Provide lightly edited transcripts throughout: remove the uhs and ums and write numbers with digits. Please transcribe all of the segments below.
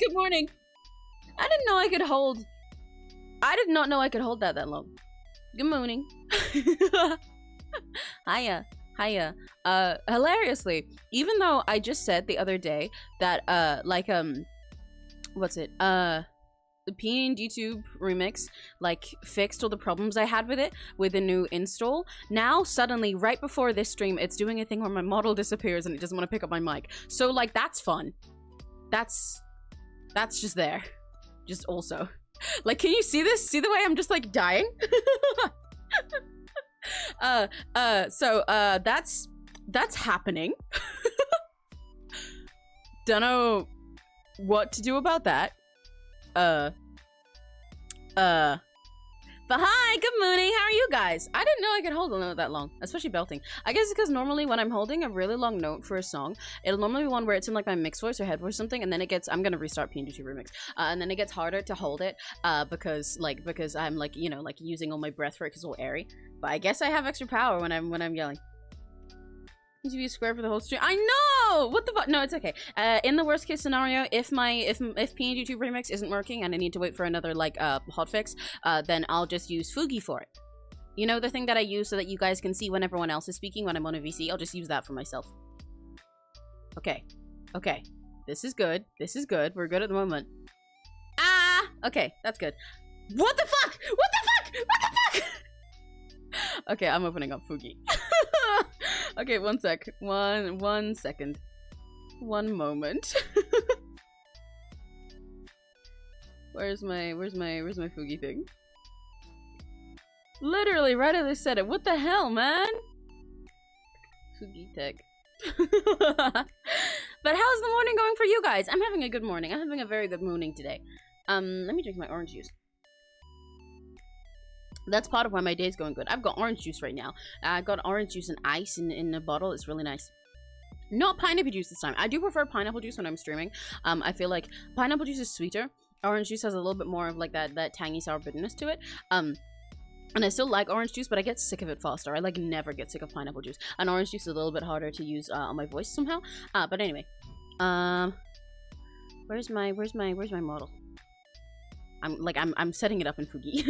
Good morning. I didn't know I could hold. I did not know I could hold that long. Good morning. Hiya. Hiya. Hilariously, even though I just said the other day that, what's it? The PNGTube remix, like, fixed all the problems I had with it with the new install. Now, suddenly, right before this stream, it's doing a thing where my model disappears and it doesn't want to pick up my mic. So, like, that's fun. That's just there. Just also. Like, can you see this? See the way I'm just, like, dying? That's happening. Don't know what to do about that. But hi, good morning, how are you guys? I didn't know I could hold a note that long, especially belting. I guess it's because normally when I'm holding a really long note for a song, it'll normally be one where it's in like my mix voice or head voice or something, and then it gets, I'm gonna restart PNG2 Remix, and then it gets harder to hold it, because I'm like, you know, like using all my breath for it because it's all airy. But I guess I have extra power when I'm yelling. Need to be a square for the whole stream. I know! What the fuck? No, it's okay. In the worst case scenario, if PNG2 Remix isn't working and I need to wait for another, like, hotfix, then I'll just use 𝘆cie𝘂𝗿 for it. You know, the thing that I use so that you guys can see when everyone else is speaking when I'm on a VC? I'll just use that for myself. Okay. Okay. This is good. This is good. We're good at the moment. Ah! Okay, that's good. What the fuck? What the fuck? What the fuck? Okay, I'm opening up 𝘆cie𝘂𝗿. Okay, one sec. One second. One moment. Where's my 𝘆cie𝘂𝗿 thing? Literally right as I said it. What the hell, man? 𝘆cie tech. But how's the morning going for you guys? I'm having a good morning. I'm having a very good morning today. Let me drink my orange juice. That's part of why my day's going good. I've got orange juice right now. I got orange juice and ice in a bottle. It's really nice. Not pineapple juice this time. I do prefer pineapple juice when I'm streaming. I feel like pineapple juice is sweeter. Orange juice has a little bit more of like that tangy sour bitterness to it. And I still like orange juice, but I get sick of it faster. I like never get sick of pineapple juice. And orange juice is a little bit harder to use on my voice somehow. But anyway, where's my model? I'm setting it up in 𝘆cie𝘂𝗿.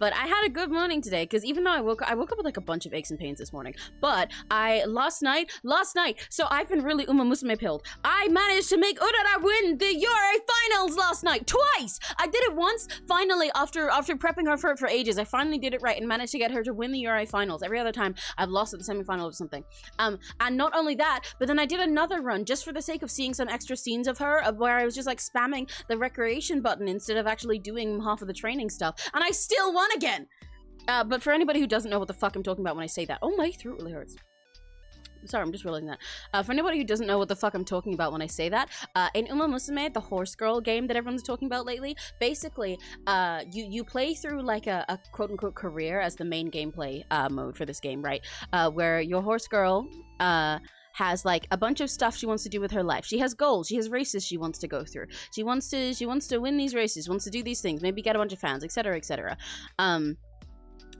But I had a good morning today because even though I woke up with like a bunch of aches and pains this morning, but last night, so I've been really musume pilled. I managed to make Urara win the Yuri finals last night twice. I did it once finally after prepping her for ages. I finally did it right and managed to get her to win the Yuri finals. Every other time I've lost at the semifinal or something. And not only that, but then I did another run just for the sake of seeing some extra scenes of her where I was just like spamming the recreation button instead of actually doing half of the training stuff, and I still won again. But for anybody who doesn't know what the fuck I'm talking about when I say that, oh, my throat really hurts. Sorry, I'm just realizing that. For anybody who doesn't know what the fuck I'm talking about when I say that, in 𝘆cie𝘂𝗿, the horse girl game that everyone's talking about lately, basically, you play through like a quote-unquote career as the main gameplay mode for this game, right? Where your horse girl has like a bunch of stuff she wants to do with her life. She has goals, she has races she wants to go through. She wants to win these races, wants to do these things, maybe get a bunch of fans, etc., etc.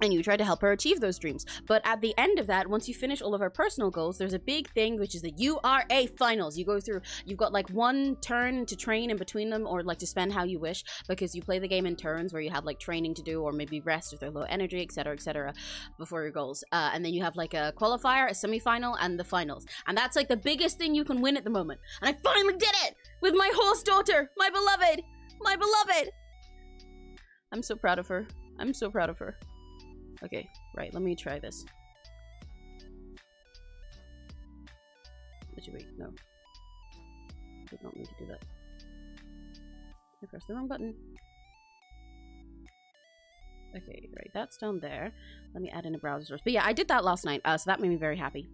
And you try to help her achieve those dreams. But at the end of that, once you finish all of her personal goals, there's a big thing, which is the URA finals. You go through, you've got like one turn to train in between them, or like to spend how you wish, because you play the game in turns where you have like training to do, or maybe rest if they're low energy, etc., etc., before your goals. And then you have like a qualifier, a semifinal, and the finals. And that's like the biggest thing you can win at the moment. And I finally did it! With my horse daughter! My beloved! My beloved! I'm so proud of her. I'm so proud of her. Okay, right, let me try this. Wait, no. Did not mean to do that. I pressed the wrong button. Okay, right, that's down there. Let me add in a browser source. But yeah, I did that last night, so that made me very happy.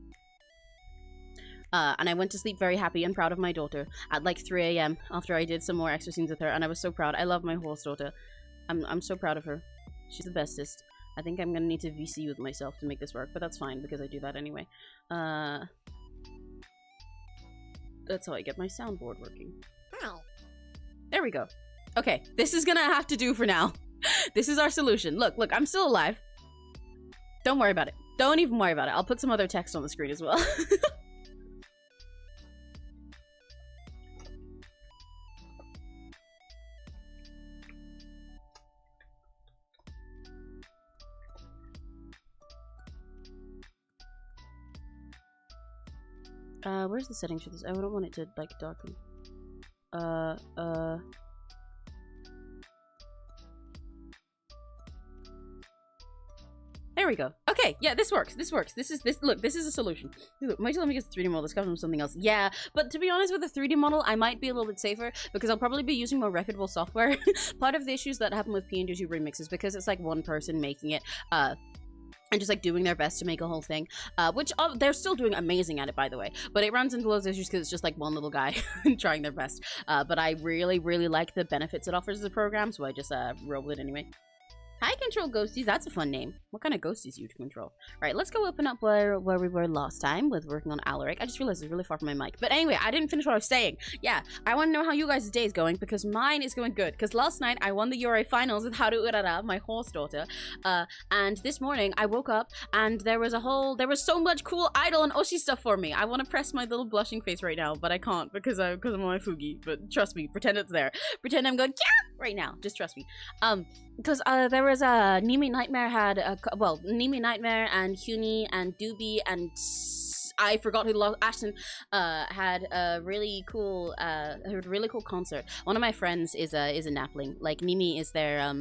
And I went to sleep very happy and proud of my daughter at like 3 AM after I did some more extra scenes with her, and I was so proud. I love my horse daughter. I'm so proud of her. She's the bestest. I think I'm gonna need to VC with myself to make this work, but that's fine because I do that anyway. That's how I get my soundboard working. Ow. There we go. Okay, this is gonna have to do for now. This is our solution. Look, I'm still alive. Don't worry about it. Don't even worry about it. I'll put some other text on the screen as well. Where's the settings for this? I don't want it to like darken. There we go. Okay, yeah, this works. This works. Look, this is a solution. Look, wait till I make a 3D model. Let's cover them something else. Yeah, but to be honest, with the 3D model, I might be a little bit safer because I'll probably be using more reputable software. Part of the issues that happen with PNG remixes because it's like one person making it, and just like doing their best to make a whole thing, which they're still doing amazing at it, by the way, but it runs into loads of issues because it's just like one little guy trying their best. But I really like the benefits it offers as a program, so I just roll with it anyway. Hi, Control Ghosties. That's a fun name. What kind of ghosties you control? Right, let's go open up where we were last time with working on Alaric. I just realized it's really far from my mic. But anyway, I didn't finish what I was saying. Yeah, I want to know how you guys' day is going because mine is going good. Because last night I won the URA finals with Haru Urara, my horse daughter. And this morning I woke up and there was so much cool idol and 𝘆cie stuff for me. I want to press my little blushing face right now, but I can't because I'm on my 𝘆cie. But trust me, pretend it's there. Pretend I'm going, yeah, right now. Just trust me. Because there was a Nimi Nightmare had Nimi Nightmare and Huni and Doobie and I forgot who lost. Ashton had a really cool concert. One of my friends is a Napling. Like Nimi is their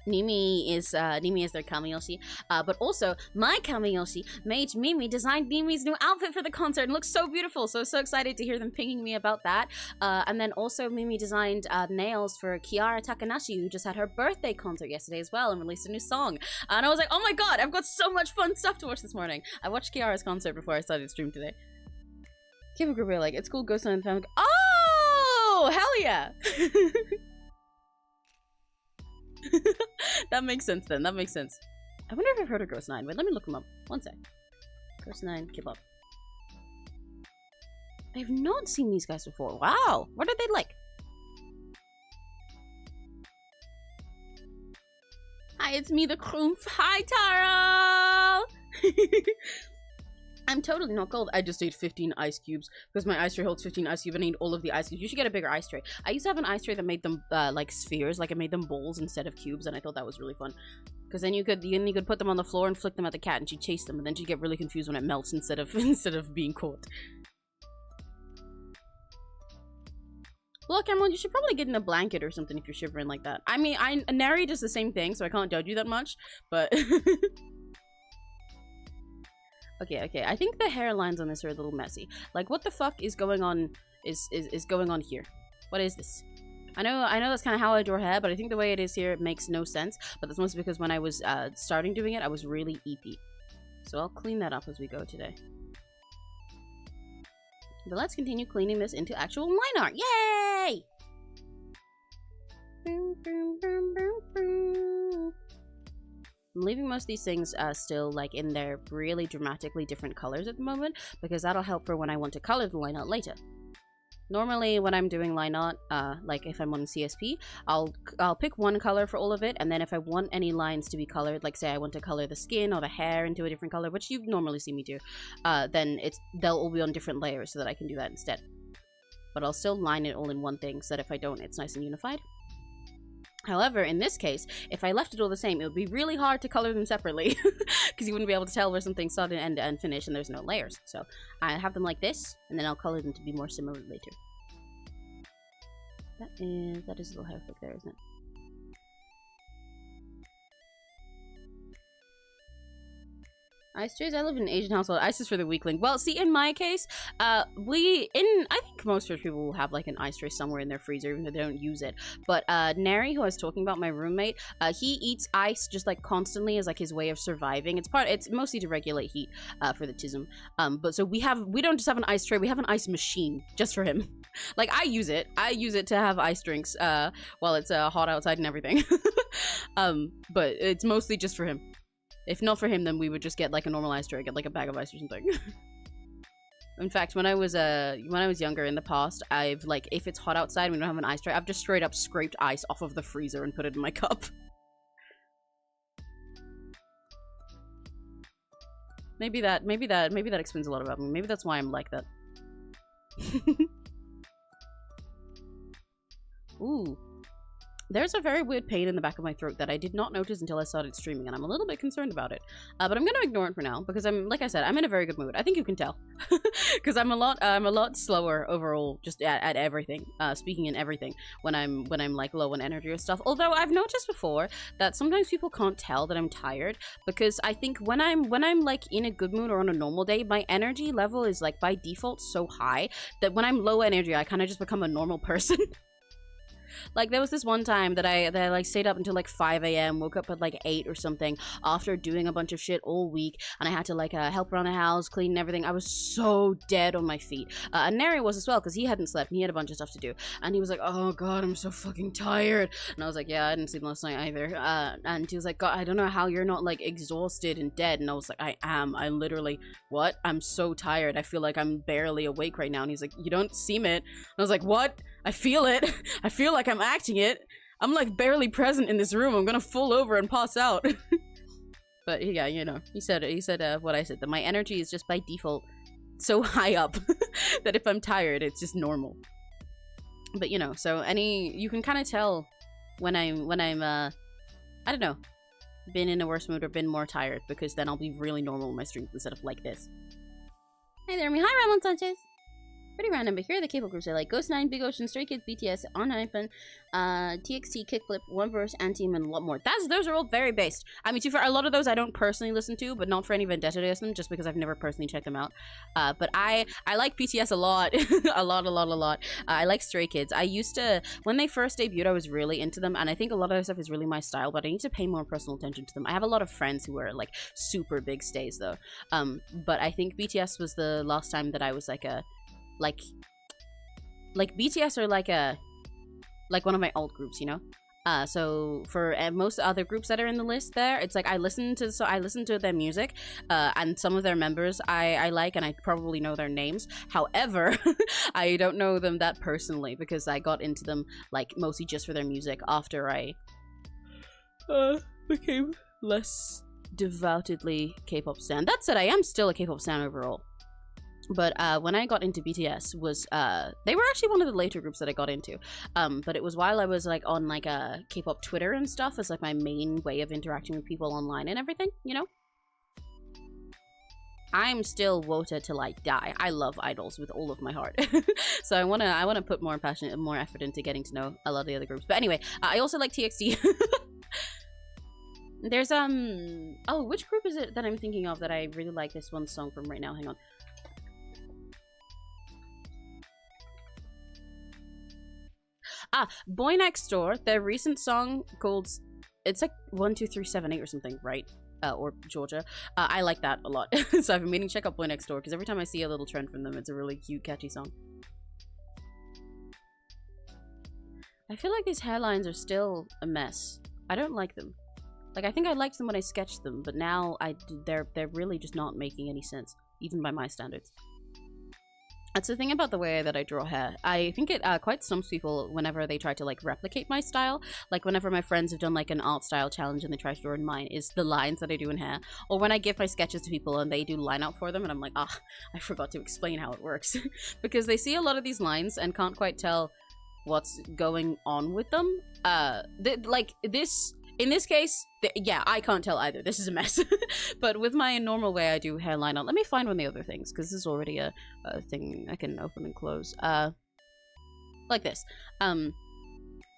Nimi is their 𝘆cie, but also my 𝘆cie made Mimi designed Nimi's new outfit for the concert and looks so beautiful. So excited to hear them pinging me about that. And then also Mimi designed nails for Kiara Takanashi, who just had her birthday concert yesterday as well and released a new song. And I was like, oh my god, I've got so much fun stuff to watch this morning. I watched Kiara's concert before I started stream today. Keep a group like it's cool. Ghost on the family. Oh hell yeah. That makes sense then. That makes sense. I wonder if I've heard of Gross 9. Wait, let me look them up. One sec. Gross 9 𝘆cie𝗿𝗿. I've not seen these guys before. Wow. What are they like? Hi, it's me, the Krumpf. Hi, Taro! I'm totally not cold. I just ate 15 ice cubes because my ice tray holds 15 ice cubes and I need all of the ice cubes. You should get a bigger ice tray. I used to have an ice tray that made them like spheres, like it made them bowls instead of cubes, and I thought that was really fun. Because then you could put them on the floor and flick them at the cat and she'd chase them, and then she'd get really confused when it melts instead of being caught. Look, Emerald, you should probably get in a blanket or something if you're shivering like that. I mean, Neri does the same thing, so I can't judge you that much, but... Okay, I think the hairlines on this are a little messy. Like, what the fuck is going on is going on here? What is this? I know that's kind of how I draw hair, but I think the way it is here, it makes no sense. But that's mostly because when I was starting doing it, I was really eepy. So I'll clean that up as we go today. But let's continue cleaning this into actual line art. Yay! Boom, boom, boom, boom, boom. I'm leaving most of these things still like in their really dramatically different colors at the moment because that'll help for when I want to color the line art later. Normally when I'm doing line art, like if I'm on CSP, I'll pick one color for all of it, and then if I want any lines to be colored, like say I want to color the skin or the hair into a different color, which you normally see me do, then they'll all be on different layers so that I can do that instead. But I'll still line it all in one thing so that if I don't, it's nice and unified. However, in this case, if I left it all the same, it would be really hard to color them separately because you wouldn't be able to tell where something started and finished and there's no layers. So I have them like this, and then I'll color them to be more similar later. That is a little hair flick there, isn't it? Ice trays? I live in an Asian household. Ice is for the weakling. Well, see, in my case, I think most British people will have like an ice tray somewhere in their freezer, even though they don't use it. But Neri, who I was talking about, my roommate, he eats ice just like constantly as like his way of surviving. It's mostly to regulate heat for the tism. But so we don't just have an ice tray, we have an ice machine just for him. Like I use it to have ice drinks while it's hot outside and everything. But it's mostly just for him. If not for him, then we would just get like a normal ice tray, get like a bag of ice or something. In fact, when I was younger in the past, I've like, if it's hot outside and we don't have an ice tray, I've just straight up scraped ice off of the freezer and put it in my cup. Maybe that explains a lot about me. Maybe that's why I'm like that. Ooh. There's a very weird pain in the back of my throat that I did not notice until I started streaming, and I'm a little bit concerned about it. But I'm gonna ignore it for now because like I said, I'm in a very good mood. I think you can tell, because I'm a lot slower overall, just at everything, speaking in everything when I'm like low on energy or stuff. Although I've noticed before that sometimes people can't tell that I'm tired, because I think when I'm like in a good mood or on a normal day, my energy level is like by default so high that when I'm low energy, I kind of just become a normal person. Like, there was this one time that I like stayed up until like 5 a.m, woke up at like 8 or something after doing a bunch of shit all week, and I had to like help around the house, clean and everything. I was so dead on my feet. And Neri was as well, because he hadn't slept and he had a bunch of stuff to do. And he was like, oh god, I'm so fucking tired. And I was like, yeah, I didn't sleep last night either. And he was like, god, I don't know how you're not like exhausted and dead. And I was like, I am. I literally, what? I'm so tired. I feel like I'm barely awake right now. And he's like, you don't seem it. And I was like, what? I feel it. I feel like I'm acting it. I'm like barely present in this room. I'm gonna fall over and pass out. But yeah, you know, he said what I said, that my energy is just by default so high up that if I'm tired, it's just normal. But you know, so you can kind of tell when I'm I don't know, been in a worse mood or been more tired, because then I'll be really normal in my streams instead of like this. Hi there, me. Hi, Ramon Sanchez. Pretty random, but here are the K-pop groups I like: Ghost 9, Big Ocean, Stray Kids, BTS, On Hypen, TXT, Kickflip, One Verse, Anteam, and a lot more. Those are all very based. I mean, a lot of those I don't personally listen to, but not for any vendetta against them, just because I've never personally checked them out. But I like BTS a lot. a lot. I like Stray Kids. I used to, when they first debuted, I was really into them, and I think a lot of their stuff is really my style, but I need to pay more personal attention to them. I have a lot of friends who are like super big stays though. But I think BTS was the last time that I was like BTS are like one of my old groups, you know. So for most other groups that are in the list there, it's like I listen to their music, and some of their members I like, and I probably know their names. However, I don't know them that personally, because I got into them like mostly just for their music after I became less devoutedly K-pop stan. That said, I am still a K-pop stan overall. But when I got into BTS was they were actually one of the later groups that I got into, but it was while I was like on like a K-pop Twitter and stuff as like my main way of interacting with people online and everything, you know. I'm still WOTA till I die. I love idols with all of my heart. So I wanna put more effort into getting to know a lot of the other groups. But anyway, I also like TXT. There's oh, which group is it that I'm thinking of that I really like this one song from right now? Hang on. Boy Next Door, their recent song called, it's like 12378 or something, right? Or Georgia. I like that a lot. So I've been meaning to check out Boy Next Door, because every time I see a little trend from them, it's a really cute, catchy song. I feel like these hairlines are still a mess. I don't like them. Like, I think I liked them when I sketched them, but now they're really just not making any sense, even by my standards. That's the thing about the way that I draw hair. I think it quite stumps people whenever they try to like replicate my style. Like whenever my friends have done like an art style challenge and they try to draw in mine, is the lines that I do in hair. Or when I give my sketches to people and they do line out for them and I'm like, ah, I forgot to explain how it works. Because they see a lot of these lines and can't quite tell what's going on with them. Like this... In this case, yeah, I can't tell either. This is a mess. But with my normal way I do hairline out, let me find one of the other things, because this is already a thing I can open and close. Like this.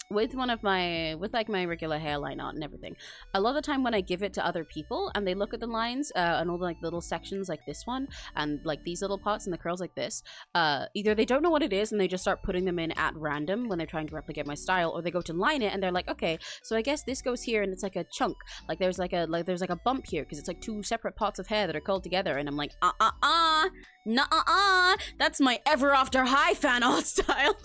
With like my regular hairline art and everything, a lot of the time when I give it to other people and they look at the lines and all the like little sections like this one and like these little parts and the curls like this, either they don't know what it is and they just start putting them in at random when they're trying to replicate my style, or they go to line it and they're like, okay, so I guess this goes here and it's like a chunk, like there's like a bump here because it's like two separate parts of hair that are curled together, and I'm like, that's my ever after high fan art style.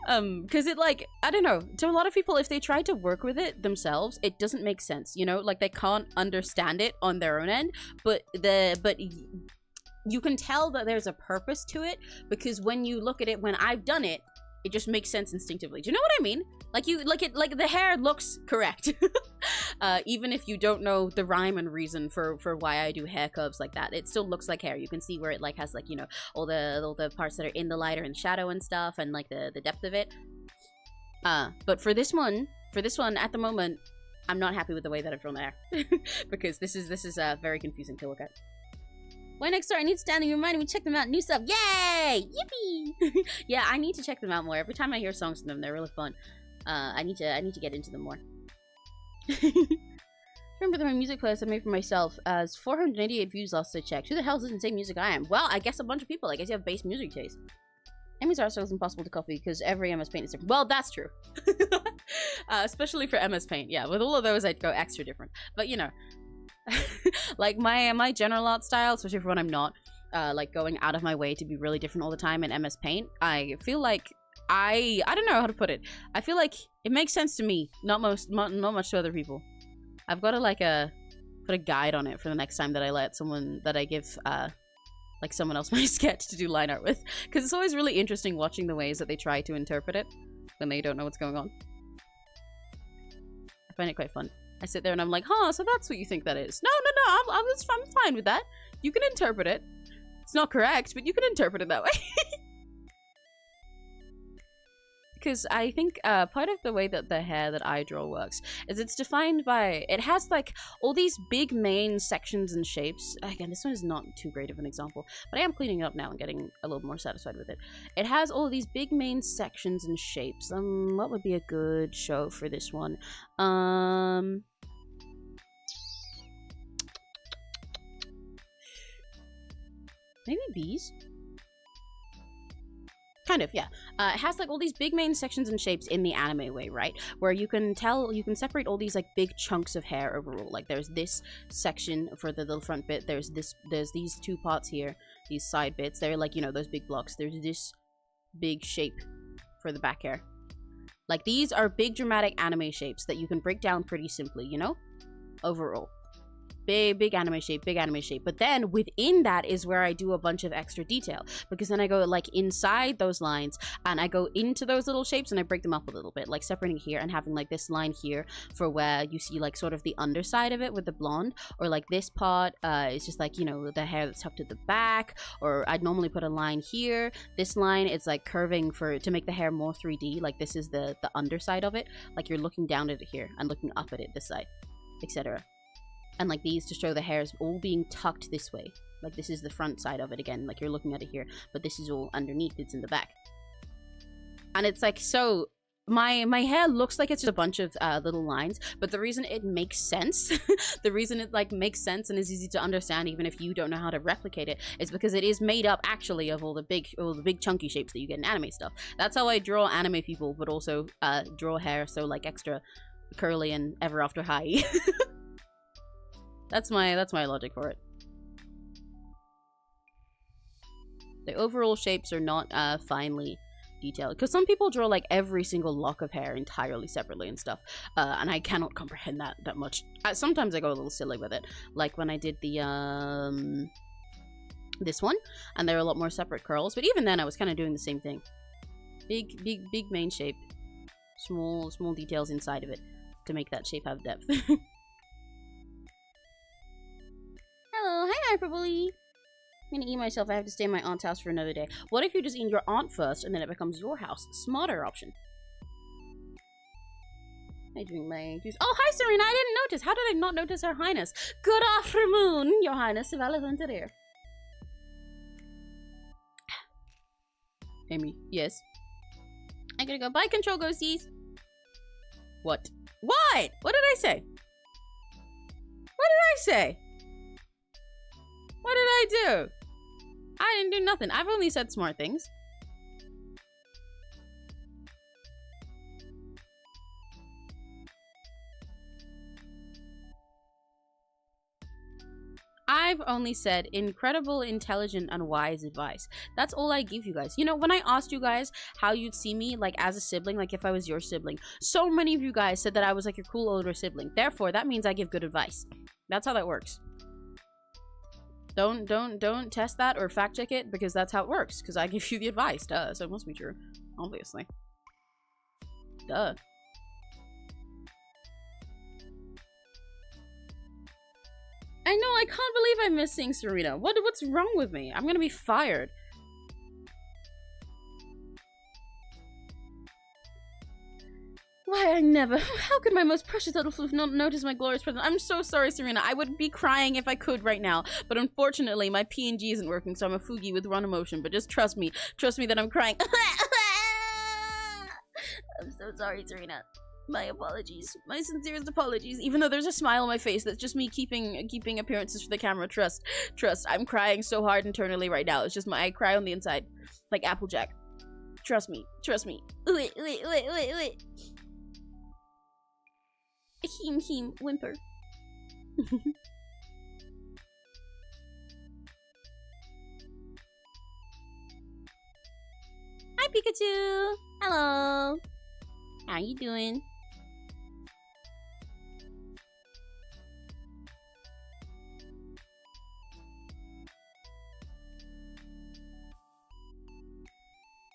Because it, like, I don't know, to a lot of people, if they try to work with it themselves, it doesn't make sense, you know? Like, they can't understand it on their own end, but you can tell that there's a purpose to it, because when you look at it, when I've done it, it just makes sense instinctively. Do you know what I mean? Like, the hair looks correct. Even if you don't know the rhyme and reason for why I do hair curves like that, it still looks like hair. You can see where it like has like, you know, all the parts that are in the light or in shadow and stuff, and like the depth of it. But for this one, at the moment, I'm not happy with the way that I've drawn the hair. Because this is very confusing to look at. Why next door? I need standing reminding me check them out. New stuff. Yay! Yippee! Yeah, I need to check them out more. Every time I hear songs from them, they're really fun. I need to get into them more. Remember that my music playlist I made for myself has 488 views last I checked. Who the hell doesn't say music I am? Well, I guess a bunch of people. I guess you have base music taste. Emmy's art style is impossible to copy because every MS Paint is different. Well, that's true. Especially for MS Paint. Yeah, with all of those, I'd go extra different. But, you know, like my general art style, especially for when I'm not like going out of my way to be really different all the time in MS Paint, I feel like I don't know how to put it. I feel like it makes sense to me, not much to other people. I've got to like put a guide on it for the next time that I let someone that I give like someone else my sketch to do line art with, because it's always really interesting watching the ways that they try to interpret it when they don't know what's going on. I find it quite fun. I sit there and I'm like, huh, so that's what you think that is. No, I'm fine with that. You can interpret it. It's not correct, but you can interpret it that way. Because I think part of the way that the hair that I draw works is it's defined by, it has like all these big main sections and shapes. Again, this one is not too great of an example, but I am cleaning it up now and getting a little more satisfied with it. It has all these big main sections and shapes. What would be a good show for this one? Maybe bees? Kind of, yeah. It has like all these big main sections and shapes in the anime way, right? Where you can separate all these like big chunks of hair overall. Like there's this section for the little front bit. There's these two parts here, these side bits. They're like, you know, those big blocks. There's this big shape for the back hair. Like these are big dramatic anime shapes that you can break down pretty simply, you know? Overall. Big anime shape, big anime shape. But then within that is where I do a bunch of extra detail, because then I go like inside those lines and I go into those little shapes and I break them up a little bit, like separating here and having like this line here for where you see like sort of the underside of it with the blonde, or like this part is just like, you know, the hair that's tucked at the back, or I'd normally put a line here. This line is like curving to make the hair more 3D, like this is the underside of it, like you're looking down at it here and looking up at it this side, etc. And like these to show the hairs all being tucked this way. Like this is the front side of it again, like you're looking at it here, but this is all underneath, it's in the back. And it's like, so my hair looks like it's just a bunch of little lines, but the reason it makes sense, the reason it like makes sense and is easy to understand even if you don't know how to replicate it, is because it is made up actually of all the big chunky shapes that you get in anime stuff. That's how I draw anime people, but also draw hair so like extra curly and ever after high. That's my logic for it. The overall shapes are not finely detailed, because some people draw like every single lock of hair entirely separately and stuff, and I cannot comprehend that much. Sometimes I go a little silly with it, like when I did the this one, and there are a lot more separate curls, but even then I was kind of doing the same thing. Big main shape, small details inside of it to make that shape have depth. Hello, hi Hyperbole. I'm gonna eat myself. I have to stay in my aunt's house for another day. What if you just eat your aunt first and then it becomes your house? Smarter option. I drink my juice. Oh, hi Serena, I didn't notice. How did I not notice Her Highness? Good afternoon, Your Highness. Valentineer. Amy, yes. I gotta go. Bye, control ghosties. What? What? What did I say? What did I say? What did I do? I didn't do nothing. I've only said smart things. I've only said incredible, intelligent, and wise advice. That's all I give you guys. You know, when I asked you guys how you'd see me, like, as a sibling, like, if I was your sibling, so many of you guys said that I was, like, your cool older sibling. Therefore, that means I give good advice. That's how that works. Don't test that or fact check it, because that's how it works. Because I give you the advice, duh. So it must be true, obviously. Duh. I know, I can't believe I missed seeing Serena. What's wrong with me? I'm gonna be fired. Why I never. How could my most precious little floof not notice my glorious presence? I'm so sorry, Serena. I would be crying if I could right now. But unfortunately, my PNG isn't working, so I'm a Fugi with run emotion. But just trust me. Trust me that I'm crying. I'm so sorry, Serena. My apologies. My sincerest apologies. Even though there's a smile on my face, that's just me keeping appearances for the camera. Trust. Trust. I'm crying so hard internally right now. It's just I cry on the inside. Like Applejack. Trust me. Trust me. Wait. Heem, whimper. Hi, Pikachu! Hello! How you doing?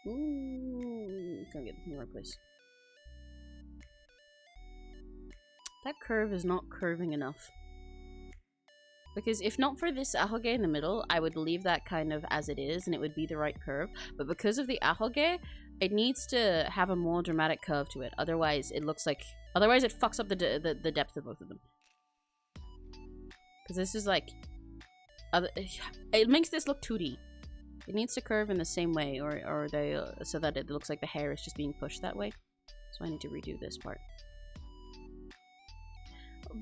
Ooh, gotta get this in the right place. That curve is not curving enough. Because if not for this ahoge in the middle, I would leave that kind of as it is and it would be the right curve. But because of the ahoge, it needs to have a more dramatic curve to it. Otherwise, it looks like... Otherwise, it fucks up the depth of both of them. Because this is like... It makes this look 2D. It needs to curve in the same way or they so that it looks like the hair is just being pushed that way. So I need to redo this part.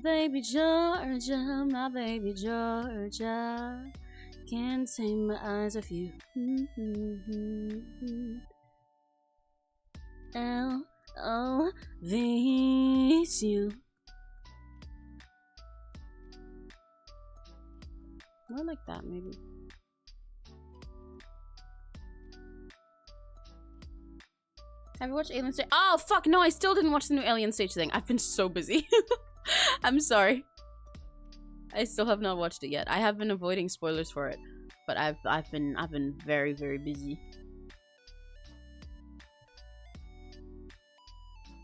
Baby Georgia, my baby Georgia, can't take my eyes off you. L-O-V-E-S-U. More like that, maybe. Have you watched Alien Stage? Oh, fuck, no, I still didn't watch the new Alien Stage thing. I've been so busy. I'm sorry. I still have not watched it yet. I have been avoiding spoilers for it, but I've been very, very busy.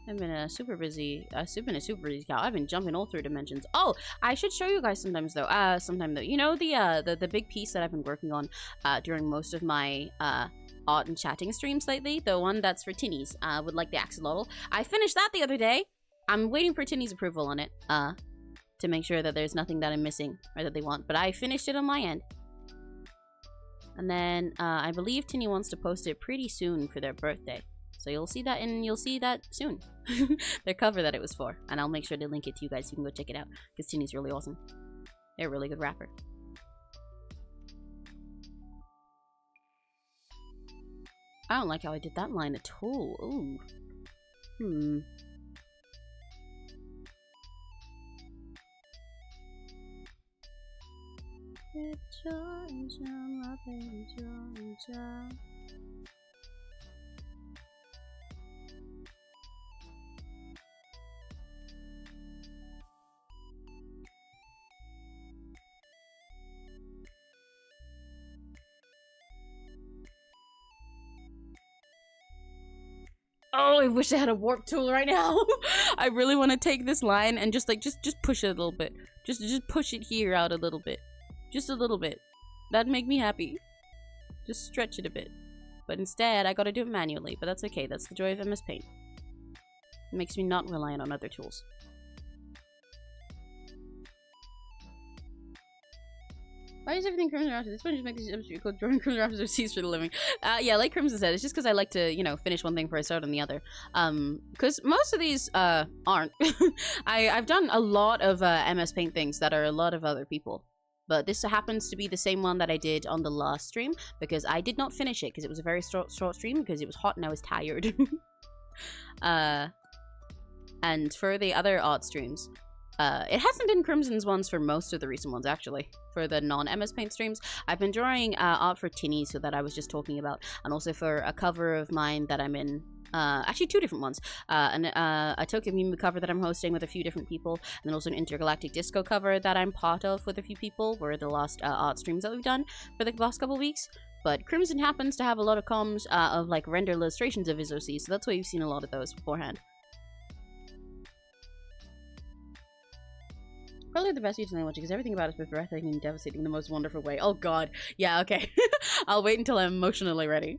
I've been a super busy cow. I've been jumping all through dimensions. Oh, I should show you guys sometimes though. You know the big piece that I've been working on during most of my art and chatting streams lately, the one that's for tinnies with like the axolotl. I finished that the other day. I'm waiting for Tinny's approval on it, to make sure that there's nothing that I'm missing or that they want. But I finished it on my end. And then, I believe Tinny wants to post it pretty soon for their birthday. So you'll see that soon. Their cover that it was for. And I'll make sure to link it to you guys so you can go check it out. Because Tinny's really awesome. They're a really good rapper. I don't like how I did that line at all. Ooh. Georgia, my baby Georgia. Oh, I wish I had a warp tool right now. I really want to take this line and just push it a little bit. Just push it here out a little bit. Just a little bit. That'd make me happy. Just stretch it a bit. But instead, I gotta do it manually. But that's okay. That's the joy of MS Paint. It makes me not reliant on other tools. Why is everything Crimson Raptors? This one just makes this episode called Jordan Crimson Raptors overseas for the living. Yeah, like Crimson said, it's just because I like to, you know, finish one thing before I start on the other. Because most of these, aren't. I've done a lot of, MS Paint things that are a lot of other people. But this happens to be the same one that I did on the last stream, because I did not finish it, because it was a very short stream, because it was hot and I was tired. And for the other art streams, it hasn't been Crimson's ones for most of the recent ones, actually. For the non-MS Paint streams, I've been drawing art for Tinny, so that I was just talking about, and also for a cover of mine that I'm in. Actually, two different ones. A Tokyo Mimu cover that I'm hosting with a few different people, and then also an Intergalactic Disco cover that I'm part of with a few people, were the last art streams that we've done for the last couple weeks. But Crimson happens to have a lot of comms of like render illustrations of his OC, so that's why you've seen a lot of those beforehand. Probably the best YouTube I watch because everything about it is breathtaking and devastating in the most wonderful way. Oh god. Yeah, okay. I'll wait until I'm emotionally ready.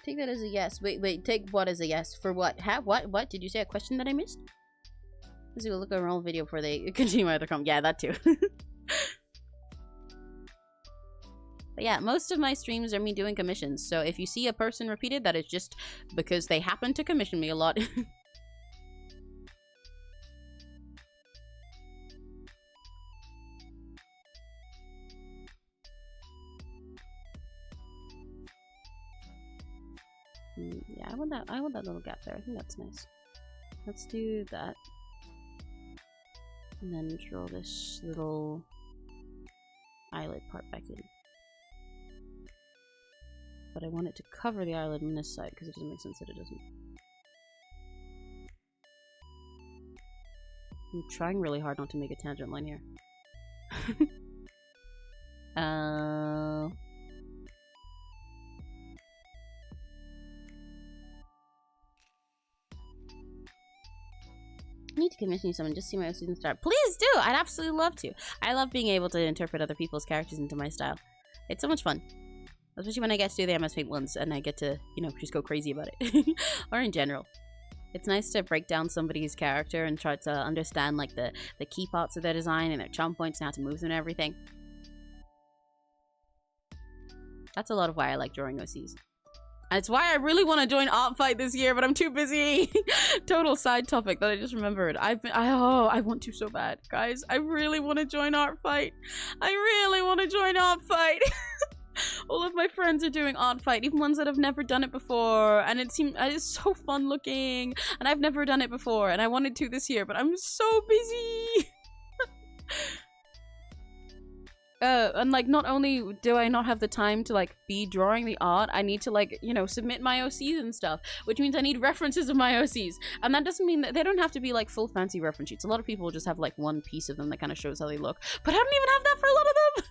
Take that as a yes. Wait, take what as a yes? For what? What? Did you say a question that I missed? Let's do a look at our own video before they continue either come. Yeah, that too. But yeah, most of my streams are me doing commissions, so if you see a person repeated, that is just because they happen to commission me a lot. Yeah, I want that little gap there. I think that's nice. Let's do that. And then draw this little eyelid part back in. But I want it to cover the eyelid on this side because it doesn't make sense that it doesn't. I'm trying really hard not to make a tangent line here. I need to commission you someone, just see my season start. Please do! I'd absolutely love to. I love being able to interpret other people's characters into my style. It's so much fun. Especially when I get to do the MS Paint ones and I get to, you know, just go crazy about it. Or in general. It's nice to break down somebody's character and try to understand like the key parts of their design and their charm points and how to move them and everything. That's a lot of why I like drawing OCs. And it's why I really want to join Art Fight this year, but I'm too busy. Total side topic that I just remembered. I want to so bad, guys. I really want to join Art Fight. I really want to join Art Fight. All of my friends are doing Art Fight, even ones that have never done it before, and it's so fun looking, and I've never done it before, and I wanted to this year, but I'm so busy. And like, not only do I not have the time to like be drawing the art, I need to like, you know, submit my OCs and stuff, which means I need references of my OCs, and that doesn't mean that they don't have to be like full fancy reference sheets. A lot of people just have like one piece of them that kind of shows how they look, but I don't even have that for a lot of them.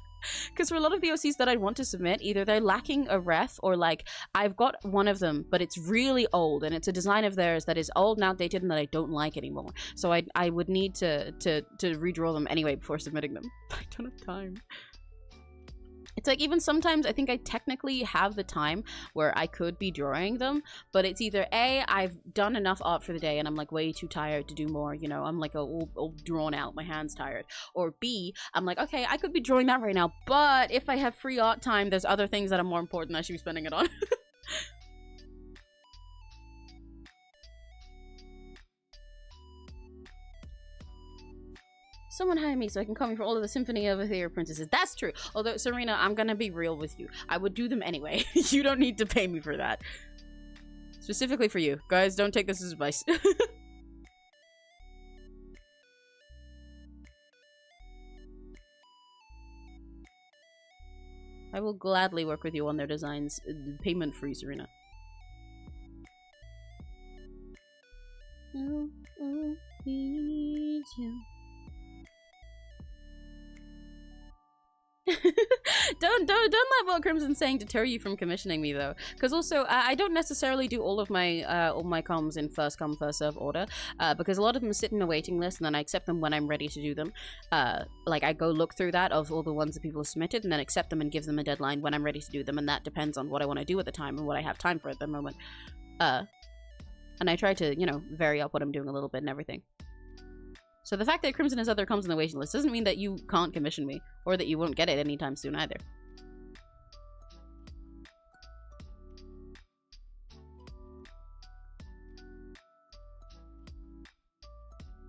Because for a lot of the OCs that I want to submit, either they're lacking a ref, or like I've got one of them but it's really old and it's a design of theirs that is old and outdated and that I don't like anymore, so I would need to redraw them anyway before submitting them. I don't have time. It's like, even sometimes I think I technically have the time where I could be drawing them, but it's either A, I've done enough art for the day and I'm like way too tired to do more, you know, I'm like all drawn out, my hand's tired. Or B, I'm like, okay, I could be drawing that right now, but if I have free art time, there's other things that are more important that I should be spending it on. Someone hire me so I can call me for all of the Symphony of the Theater Princesses. That's true. Although, Serena, I'm gonna be real with you. I would do them anyway. You don't need to pay me for that. Specifically for you. Guys, don't take this as advice. I will gladly work with you on their designs. Payment free, Serena. Need you. don't let what Crimson's saying deter you from commissioning me though, because also I don't necessarily do all my comms in first come first serve order, because a lot of them sit in a waiting list and then I accept them when I'm ready to do them. Like I go look through that of all the ones that people have submitted and then accept them and give them a deadline when I'm ready to do them, and that depends on what I want to do at the time and what I have time for at the moment. And I try to, you know, vary up what I'm doing a little bit and everything. So the fact that Crimson has other comms on the waiting list doesn't mean that you can't commission me, or that you won't get it anytime soon either.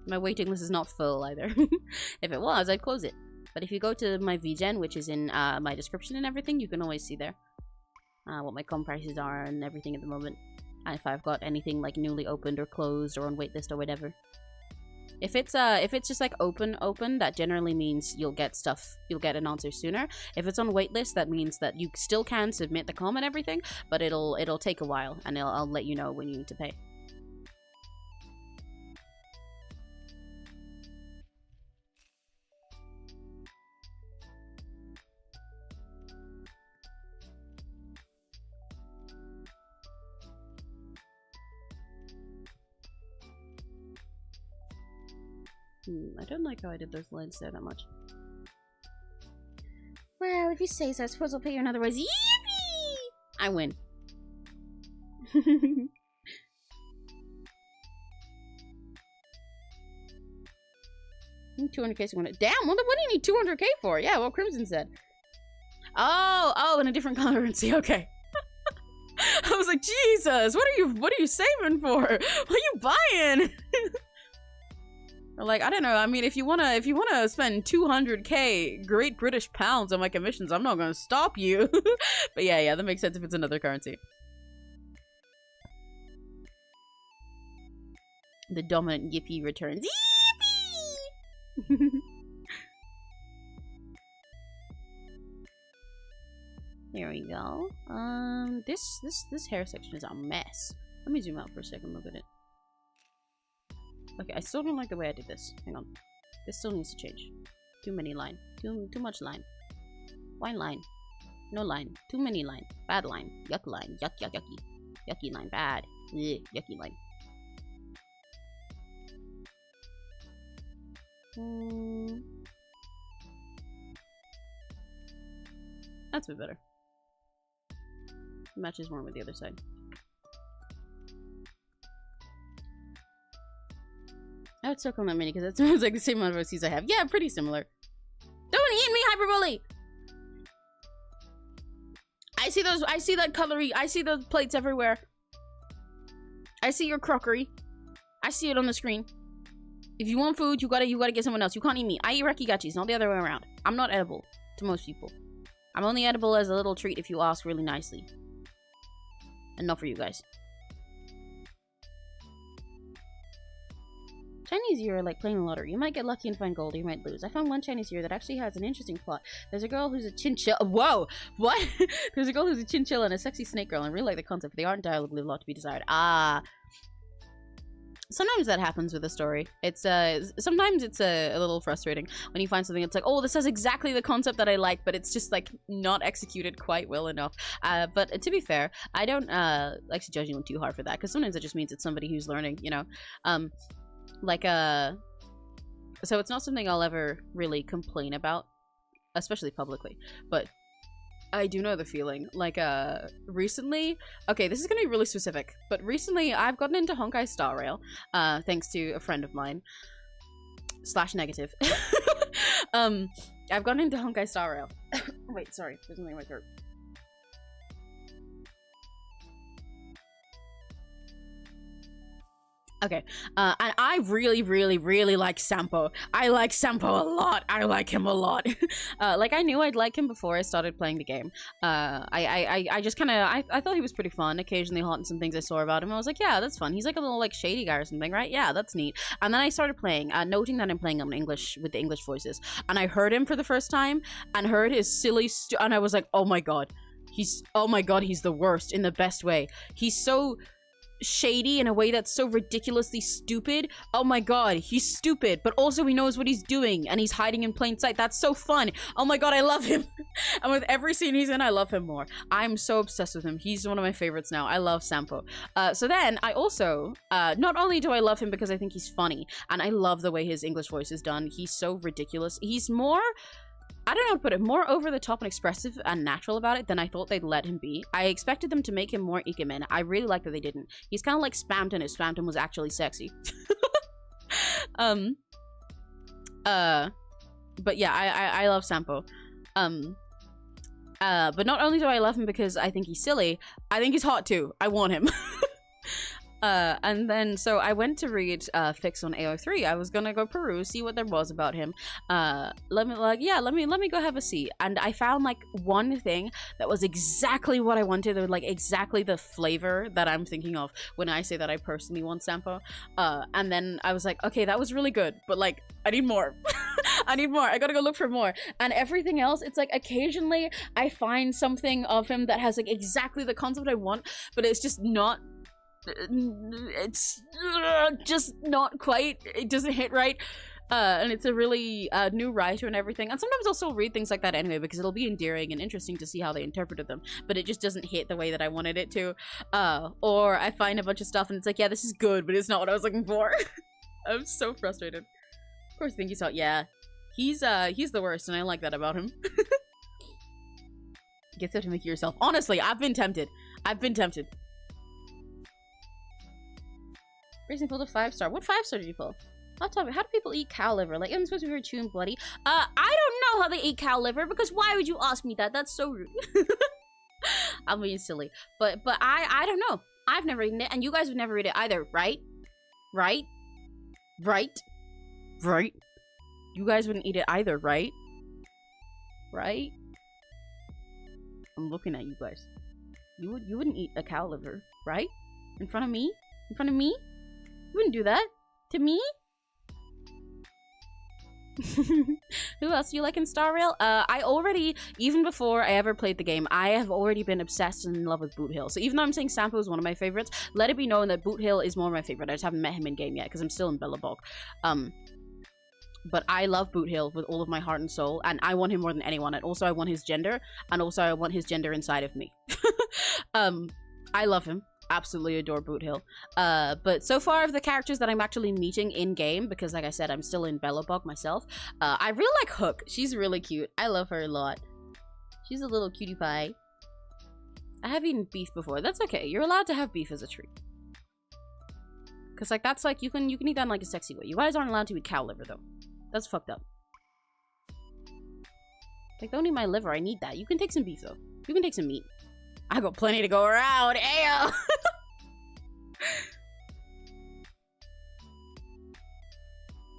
My waiting list is not full either. If it was, I'd close it. But if you go to my VGen, which is in my description and everything, you can always see there what my comm prices are and everything at the moment. And if I've got anything like newly opened or closed or on waitlist or whatever. If it's just like open, that generally means you'll get an answer sooner. If it's on waitlist, that means that you still can submit the comm and everything, but it'll take a while, and I'll let you know when you need to pay. I don't like how I did those lines there that much. Well, if you say so, I suppose I'll pay you in other ways. Yippee! I win. 200k. Damn, what do you need 200k for? Yeah, what Crimson said. Oh, in a different currency. Okay. I was like, Jesus, what are you saving for? What are you buying? Like, I don't know. I mean, if you wanna spend 200k Great British pounds on my commissions, I'm not gonna stop you. But yeah, that makes sense if it's another currency. The dominant Yippee returns. Yippee! There we go. This hair section is a mess. Let me zoom out for a second, look at it. Okay, I still don't like the way I did this. Hang on. This still needs to change. Too many line. Too much line. Why line? No line. Too many line. Bad line. Yuck line. Yucky. Yucky line. Bad. Ugh, yucky line. That's a bit better. Matches more with the other side. I would circle that mini because that sounds like the same amount of OCs I have. Yeah, pretty similar. Don't eat me, hyperbole! I see that cutlery. I see those plates everywhere. I see your crockery. I see it on the screen. If you want food, you gotta get someone else. You can't eat me. I eat rakigachis, not the other way around. I'm not edible to most people. I'm only edible as a little treat if you ask really nicely. And not for you guys. Chinese year are like playing the lottery. You might get lucky and find gold, or you might lose. I found one Chinese year that actually has an interesting plot. There's a girl who's a chinchilla. Whoa! What? There's a girl who's a chinchilla and a sexy snake girl. I really like the concept, but the art and dialogue leave a lot to be desired. Ah. Sometimes that happens with a story. It's sometimes it's a little frustrating when you find something that's like, oh, this has exactly the concept that I like, but it's just like not executed quite well enough. But to be fair, I don't like to judge anyone too hard for that, because sometimes it just means it's somebody who's learning, you know. So it's not something I'll ever really complain about, especially publicly, but I do know the feeling. Like, recently, okay, this is gonna be really specific, but recently I've gotten into Honkai Star Rail, thanks to a friend of mine, /negative. I've gotten into Honkai Star Rail. Wait, sorry, there's something in my throat. Okay, and I really like Sampo. I like Sampo a lot. I like him a lot. Like, I knew I'd like him before I started playing the game. I just kind of, I thought he was pretty fun, occasionally hot in some things I saw about him. I was like, yeah, that's fun. He's like a little, like, shady guy or something, right? Yeah, that's neat. And then I started playing, noting that I'm playing him in English, with the English voices. And I heard him for the first time, and heard his silly, and I was like, oh my god. He's the worst, in the best way. He's so shady in a way that's so ridiculously stupid. Oh my god, he's stupid, but also he knows what he's doing, and he's hiding in plain sight. That's so fun. Oh my god, I love him. And with every scene he's in, I love him more. I'm so obsessed with him. He's one of my favorites now. I love Sampo. So then, I also, not only do I love him because I think he's funny, and I love the way his English voice is done. He's so ridiculous. He's more, I don't know how to put it, more over the top and expressive and natural about it than I thought they'd let him be. I expected them to make him more ikemen. I really like that they didn't. He's kind of like Spamton if Spamton was actually sexy. But yeah, I love Sampo. But not only do I love him because I think he's silly, I think he's hot too. I want him. And then, so I went to read Fix on AO3. I was gonna go peruse, see what there was about him. Let me go have a see. And I found like one thing that was exactly what I wanted, or like exactly the flavor that I'm thinking of when I say that I personally want Sampo. And then I was like, okay, that was really good, but like, I need more. I need more. I gotta go look for more. And everything else, it's like occasionally I find something of him that has like exactly the concept I want, but it's just not, it's just not quite, it doesn't hit right. And it's a really new writer and everything, and sometimes I'll still read things like that anyway because it'll be endearing and interesting to see how they interpreted them, but it just doesn't hit the way that I wanted it to. Or I find a bunch of stuff and it's like, yeah, this is good, but it's not what I was looking for. I'm so frustrated. Of course, I think he's hot. Yeah, he's the worst, and I like that about him. Get stuff to make it yourself. Honestly, I've been tempted. I've been tempted. Racing pulled a 5-star. What 5-star did you pull? Hot topic. How do people eat cow liver? Like, I'm supposed to be very chew and bloody. I don't know how they eat cow liver, because why would you ask me that? That's so rude. I'm being silly. But I don't know. I've never eaten it, and you guys have never eaten it either, right? Right? Right? Right? You guys wouldn't eat it either, right? Right? I'm looking at you guys. You wouldn't eat a cow liver, right? In front of me? In front of me? You wouldn't do that. To me? Who else do you like in Star Rail? I already, even before I ever played the game, I have already been obsessed and in love with Boot Hill. So even though I'm saying Sampo is one of my favorites, let it be known that Boot Hill is more of my favorite. I just haven't met him in game yet because I'm still in Bellabog. But I love Boot Hill with all of my heart and soul, and I want him more than anyone. And also I want his gender, and also I want his gender inside of me. I love him. Absolutely adore Boot Hill. But so far of the characters that I'm actually meeting in game, because like I said, I'm still in Bellabog myself, I really like Hook. She's really cute. I love her a lot. She's a little cutie pie. I have eaten beef before. That's okay. You're allowed to have beef as a treat. Because like that's like you can eat that in like a sexy way. You guys aren't allowed to eat cow liver though. That's fucked up. Like, don't eat my liver. I need that. You can take some beef though. You can take some meat. I got plenty to go around. Ayo!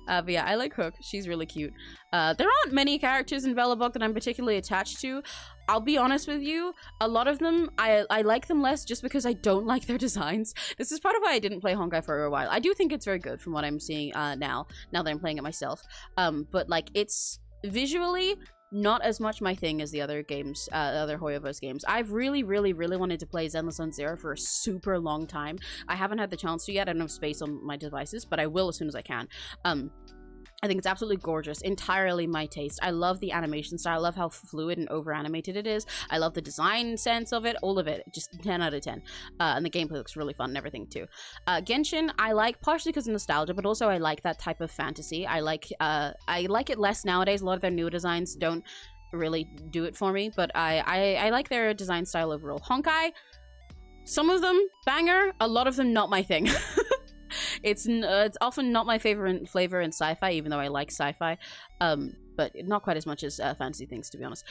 But yeah, I like Hook. She's really cute. There aren't many characters in Bellabog that I'm particularly attached to. I'll be honest with you, a lot of them, I like them less just because I don't like their designs. This is part of why I didn't play Honkai for a while. I do think it's very good from what I'm seeing now that I'm playing it myself. But like, it's visually not as much my thing as the other games, the other Hoyoverse games. I've really wanted to play Zenless Zone Zero for a super long time. I haven't had the chance to yet. I don't have space on my devices, but I will as soon as I can. I think it's absolutely gorgeous. Entirely my taste. I love the animation style. I love how fluid and over-animated it is. I love the design sense of it. All of it. Just 10 out of 10. And the gameplay looks really fun and everything too. Genshin, I like partially because of nostalgia, but also I like that type of fantasy. I like it less nowadays. A lot of their newer designs don't really do it for me, but I like their design style overall. Honkai, some of them banger, a lot of them not my thing. It's often not my favorite flavor in sci-fi, even though I like sci-fi, but not quite as much as fantasy things, to be honest.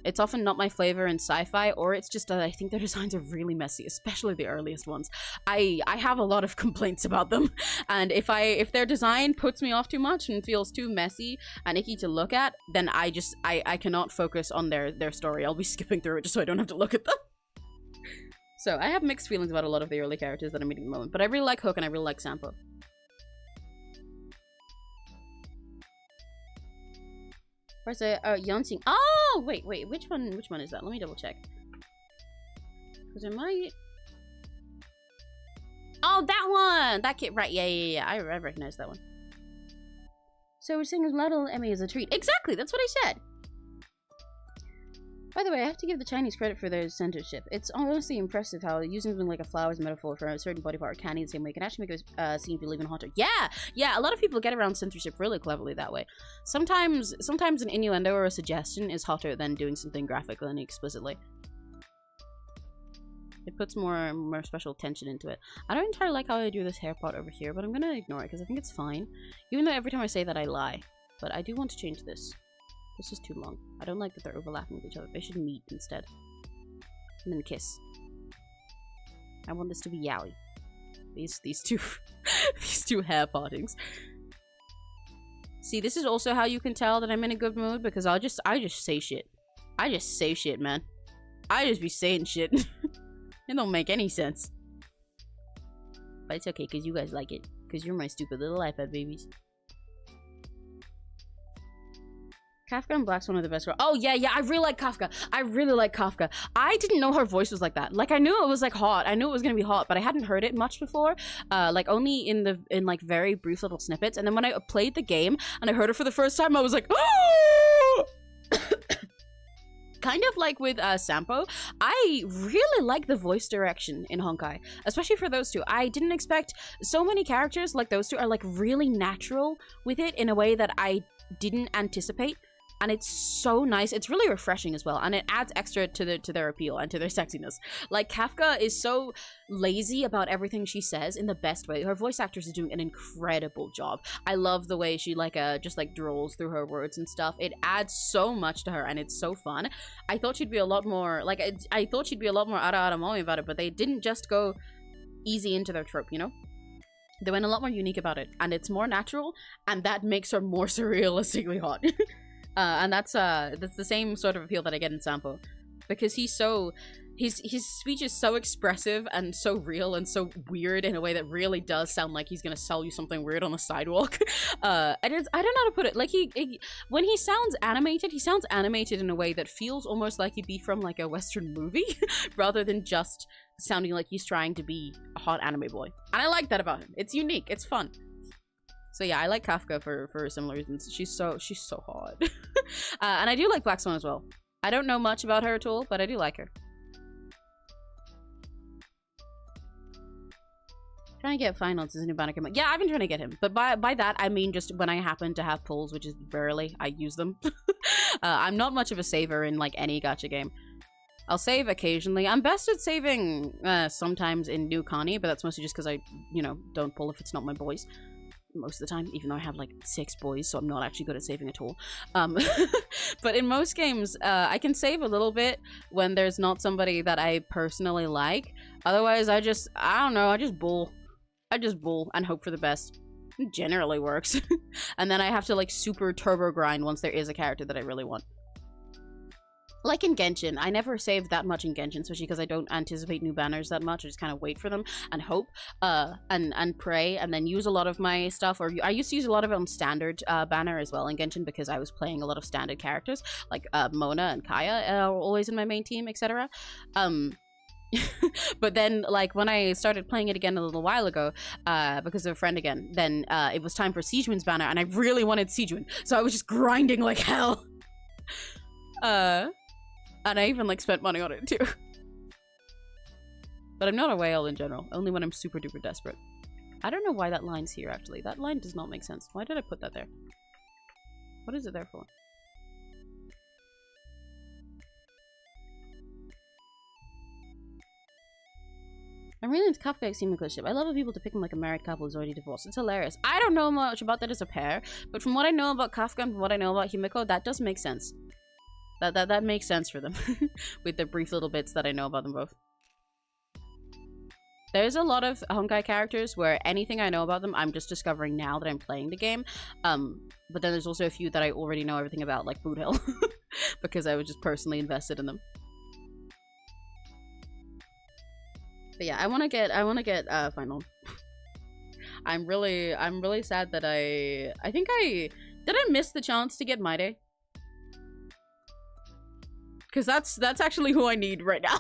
It's often not my flavor in sci-fi, or it's just that I think their designs are really messy, especially the earliest ones. I have a lot of complaints about them, and if their design puts me off too much and feels too messy and icky to look at, then I cannot focus on their story. I'll be skipping through it just so I don't have to look at them. So, I have mixed feelings about a lot of the early characters that I'm meeting at the moment, but I really like Hook and I really like Sampo. Where's the, Yonsing? Oh! Wait, which one is that? Let me double check. Because I might... Oh, that one! That kid, right, yeah, I recognize that one. So we're saying little Emmy is a treat. Exactly, that's what I said! By the way, I have to give the Chinese credit for their censorship. It's honestly impressive how using something like a flower as a metaphor for a certain body part or candy the same way can actually make a scene feel even hotter. Yeah, a lot of people get around censorship really cleverly that way. Sometimes an innuendo or a suggestion is hotter than doing something graphically and explicitly. It puts more special tension into it. I don't entirely like how I do this hair part over here, but I'm gonna ignore it because I think it's fine. Even though every time I say that I lie. But I do want to change this. This is too long. I don't like that they're overlapping with each other. They should meet instead. And then kiss. I want this to be yaoi. These two these two hair partings. See, this is also how you can tell that I'm in a good mood, because I just say shit. I just say shit, man. I just be saying shit. It don't make any sense. But it's okay, because you guys like it. Because you're my stupid little iPad babies. Kafka and Black's one of the best girls. Oh, yeah, I really like Kafka. I really like Kafka. I didn't know her voice was like that. Like, I knew it was, like, hot. I knew it was gonna be hot, but I hadn't heard it much before. Like, only in like, very brief little snippets. And then when I played the game and I heard it for the first time, I was like, oh! Kind of like with Sampo, I really like the voice direction in Honkai, especially for those two. I didn't expect so many characters like those two are, like, really natural with it in a way that I didn't anticipate. and it's so nice. It's really refreshing as well, and it adds extra to their appeal and to their sexiness. Like, Kafka is so lazy about everything she says in the best way. Her voice actress is doing an incredible job. I love the way she just like drawls through her words and stuff. It adds so much to her, and it's so fun. I thought she'd be a lot more like I thought she'd be a lot more ara moe about it, but they didn't just go easy into their trope, you know? They went a lot more unique about it, and it's more natural, and that makes her more surrealistically hot. And that's the same sort of appeal that I get in Sampo, because his speech is so expressive and so real and so weird in a way that really does sound like he's gonna sell you something weird on the sidewalk. I don't know how to put it. Like, when he sounds animated in a way that feels almost like he'd be from like a Western movie, rather than just sounding like he's trying to be a hot anime boy. And I like that about him. It's unique. It's fun. So yeah, I like Kafka for similar reasons. She's so hot. And I do like Black Swan as well. I don't know much about her at all, but I do like her. Trying to get finals as a new banner come out. Yeah, I've been trying to get him, but by that I mean just when I happen to have pulls, which is rarely, I use them. I'm not much of a saver in like any gacha game. I'll save occasionally. I'm best at saving sometimes in New Connie, but that's mostly just because I, you know, don't pull if it's not my boys most of the time, even though I have like 6 boys, so I'm not actually good at saving at all. But in most games, I can save a little bit when there's not somebody that I personally like. Otherwise, I just bull. I just bull and hope for the best. It generally works. And then I have to like super turbo grind once there is a character that I really want. Like in Genshin, I never save that much in Genshin, especially because I don't anticipate new banners that much. I just kind of wait for them and hope, and pray, and then use a lot of my stuff. Or I used to use a lot of it on standard banner as well in Genshin, because I was playing a lot of standard characters, like Mona and Kaya are always in my main team, etc. But then, like, when I started playing it again a little while ago, because of a friend again, then it was time for Sijun's banner, and I really wanted Sijun, so I was just grinding like hell. And I even, like, spent money on it, too. But I'm not a whale in general, only when I'm super duper desperate. I don't know why that line's here, actually. That line does not make sense. Why did I put that there? What is it there for? I'm really into Kafka Himiko ship. I love the people depicting like a married couple who's already divorced. It's hilarious. I don't know much about that as a pair, but from what I know about Kafka and from what I know about Himiko, that does make sense. That makes sense for them. With the brief little bits that I know about them both. There's a lot of Honkai characters where anything I know about them, I'm just discovering now that I'm playing the game. But then there's also a few that I already know everything about, like Boot Hill. Because I was just personally invested in them. But yeah, I wanna get final. I'm really sad that I think did I miss the chance to get Maide? Cause that's actually who I need right now.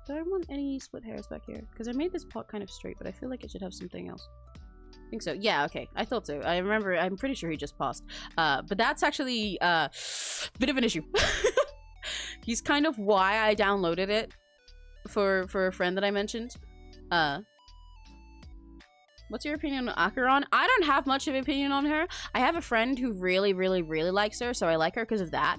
Do I want any split hairs back here? Because I made this pot kind of straight, but I feel like it should have something else. I think so. Yeah, okay. I thought so. I remember, I'm pretty sure he just paused. But that's actually a bit of an issue. He's kind of why I downloaded it for a friend that I mentioned. What's your opinion on Acheron? I don't have much of an opinion on her. I have a friend who really, really, really likes her, so I like her because of that.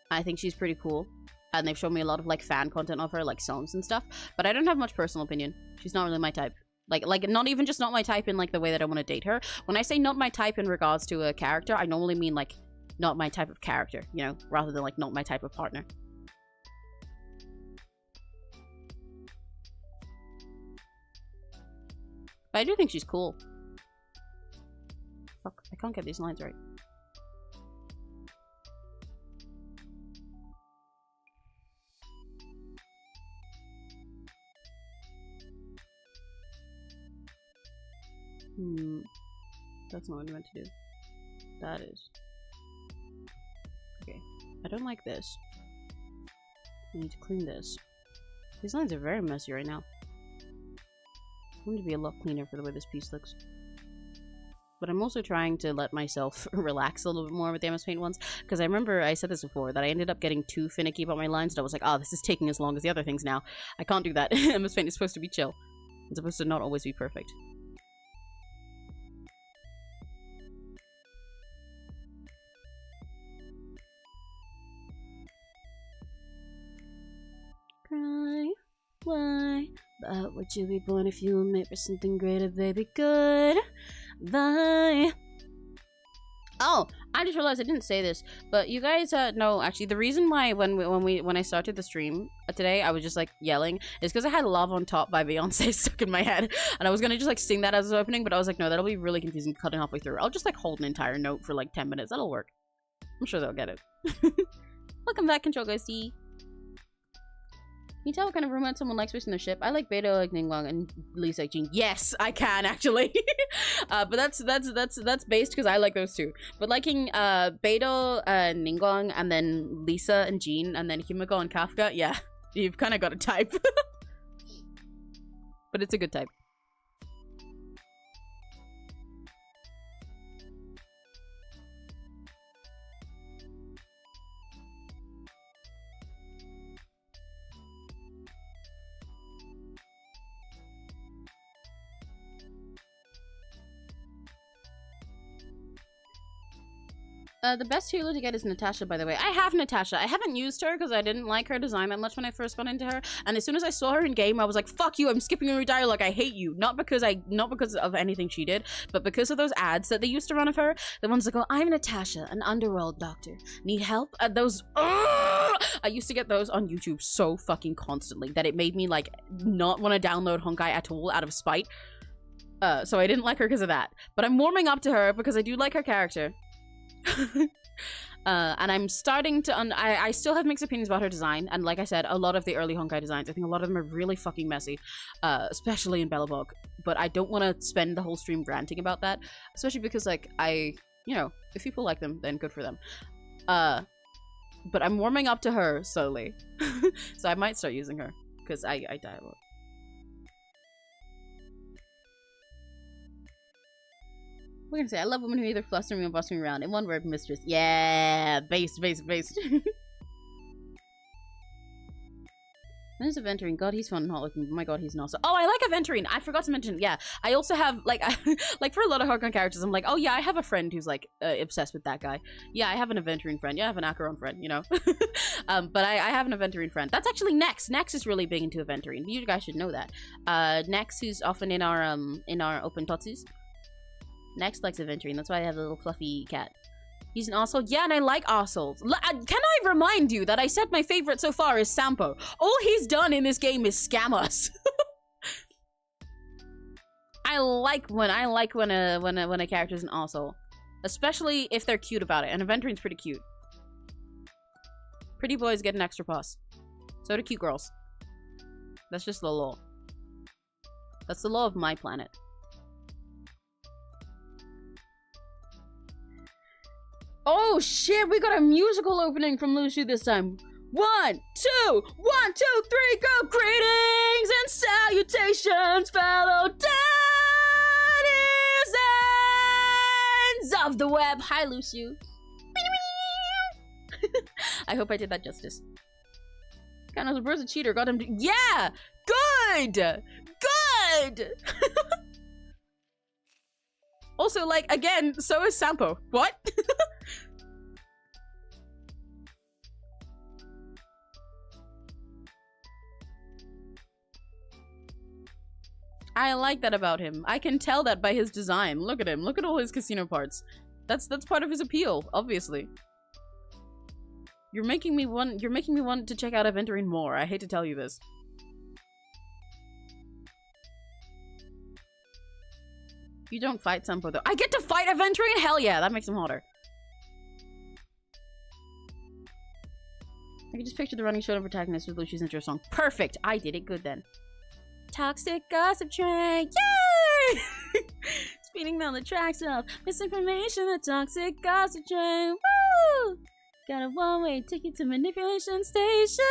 I think she's pretty cool. And they've shown me a lot of like fan content of her, like songs and stuff. But I don't have much personal opinion. She's not really my type. Like not even just not my type in like the way that I want to date her. When I say not my type in regards to a character, I normally mean like not my type of character, you know, rather than like not my type of partner. But I do think she's cool. Fuck, I can't get these lines right. That's not what I meant to do. That is. Okay. I don't like this. I need to clean this. These lines are very messy right now. I want to be a lot cleaner for the way this piece looks. but I'm also trying to let myself relax a little bit more with the MS Paint ones, because I remember I said this before, that I ended up getting too finicky about my lines, and I was like, oh, this is taking as long as the other things now. I can't do that. MS Paint is supposed to be chill. It's supposed to not always be perfect. Cry, why? But would you be born if you were made for something greater, baby? Good. Bye. Oh, I just realized I didn't say this, but you guys know actually the reason why when I started the stream today I was just like yelling is because I had Love on Top by Beyonce stuck in my head, and I was gonna just like sing that as the opening, but I was like, no, that'll be really confusing cutting halfway through. I'll just like hold an entire note for like 10 minutes. That'll work. I'm sure they'll get it. Welcome back, Control Ghosty. Can you tell what kind of romance someone likes based on their ship? I like Beidou, like Ningguang, and 𝘆cie like Jean. Yes, I can actually. But that's based because I like those two. But liking Beidou, Ningguang, and then 𝘆cie and Jean, and then Himiko and Kafka, yeah, you've kind of got a type. But it's a good type. The best healer to get is Natasha, by the way. I have Natasha. I haven't used her because I didn't like her design that much when I first got into her. And as soon as I saw her in game, I was like, fuck you, I'm skipping your dialogue, I hate you. Not because of anything she did, but because of those ads that they used to run of her. The ones that go, I'm Natasha, an underworld doctor. Need help? Those, I used to get those on YouTube so fucking constantly that it made me like not want to download Honkai at all out of spite. So I didn't like her because of that. But I'm warming up to her because I do like her character. And I'm starting to I still have mixed opinions about her design, and like I said, a lot of the early Honkai designs, I think a lot of them are really fucking messy, especially in Belobog, but I don't want to spend the whole stream ranting about that, especially because like you know, if people like them, then good for them. But I'm warming up to her slowly. So I might start using her because I die a lot. We're gonna say, I love women who either fluster me or boss me around. In one word, mistress. Yeah, based. When is Aventurine? God, he's fun and hot looking. My God, he's not so. Oh, I like Aventurine. I forgot to mention. Yeah, I also have like, like for a lot of Honkai characters, I'm like, oh yeah, I have a friend who's like obsessed with that guy. Yeah, I have an Aventurine friend. Yeah, I have an Acheron friend. You know, but I have an Aventurine friend. That's actually Nex. Nex is really big into Aventurine. You guys should know that. Nex, who's often in our open totsus. Next likes Aventurine. That's why I have a little fluffy cat. He's an arsehole. Yeah, and I like arseholes. Can I remind you that I said my favorite so far is Sampo? All he's done in this game is scam us. I like when a character's an arsehole, especially if they're cute about it. And Aventurine's pretty cute. Pretty boys get an extra pass. So do cute girls. That's just the law. That's the law of my planet. Oh shit, we got a musical opening from 𝘆cie this time. 1, 2, 1, 2, 3, go! Greetings and salutations, fellow denizens of the web. Hi, 𝘆cie. I hope I did that justice. God knows, where's a cheater? Got him. Yeah! Good! Good! Also, like, again, so is Sampo. What? I like that about him. I can tell that by his design. Look at him. Look at all his casino parts. That's part of his appeal, obviously. You're making me want to check out Aventurine more. I hate to tell you this. You don't fight Sampo though. I get to fight Aventurine? Hell yeah, that makes him hotter. I can just picture the running shoulder protagonist with 𝘆cie's intro song. Perfect! I did it good then. Toxic gossip train! Yay! Speeding down the tracks of misinformation, the toxic gossip train. Woo! Got a one-way ticket to manipulation station.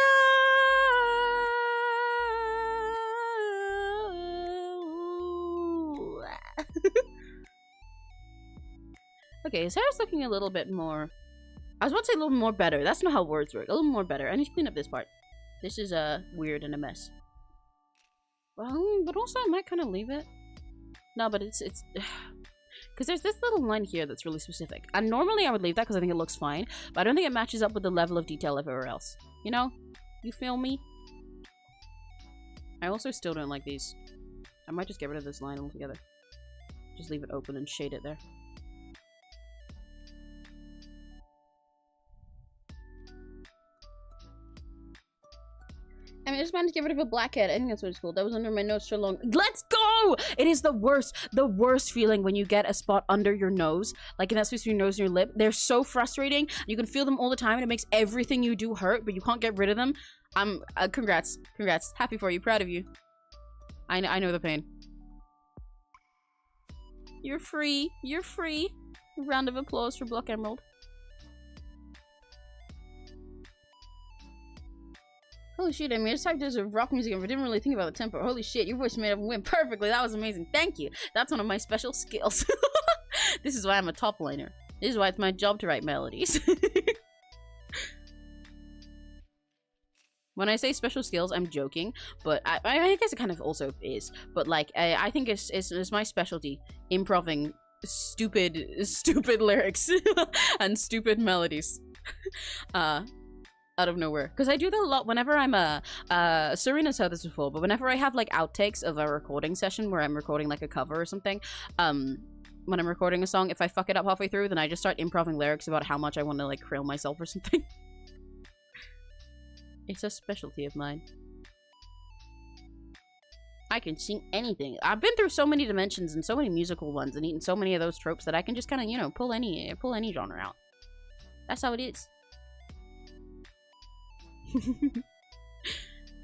Okay, his hair is looking a little bit more... I was about to say a little more better. That's not how words work. A little more better. I need to clean up this part. This is weird and a mess. Well, but also I might kind of leave it. No, but it's because there's this little line here that's really specific. And normally I would leave that because I think it looks fine, but I don't think it matches up with the level of detail everywhere else. You know? You feel me? I also still don't like these. I might just get rid of this line altogether. Just leave it open and shade it there. I mean, I just managed to get rid of a blackhead. I think that's what it's called. That was under my nose so long. Let's go! It is the worst feeling when you get a spot under your nose. Like, and that's supposed to be your nose and your lip. They're so frustrating. You can feel them all the time and it makes everything you do hurt, but you can't get rid of them. Congrats. Congrats. Happy for you. Proud of you. I know the pain. You're free. You're free. Round of applause for Block Emerald. Holy shit, I mean, it's typed as a rock music and I didn't really think about the tempo. Holy shit, your voice made up and went perfectly. That was amazing. Thank you. That's one of my special skills. This is why I'm a top liner. This is why it's my job to write melodies. When I say special skills, I'm joking, but I guess it kind of also is. But like, I think it's my specialty, improving stupid lyrics and stupid melodies. Out of nowhere, because I do that a lot whenever I'm Serena said this before, but whenever I have like outtakes of a recording session where I'm recording like a cover or something, when I'm recording a song, if I fuck it up halfway through, then I just start improving lyrics about how much I want to like krill myself or something. It's a specialty of mine. I can sing anything. I've been through so many dimensions and so many musical ones and eaten so many of those tropes that I can just kind of, you know, pull any genre out. That's how it is.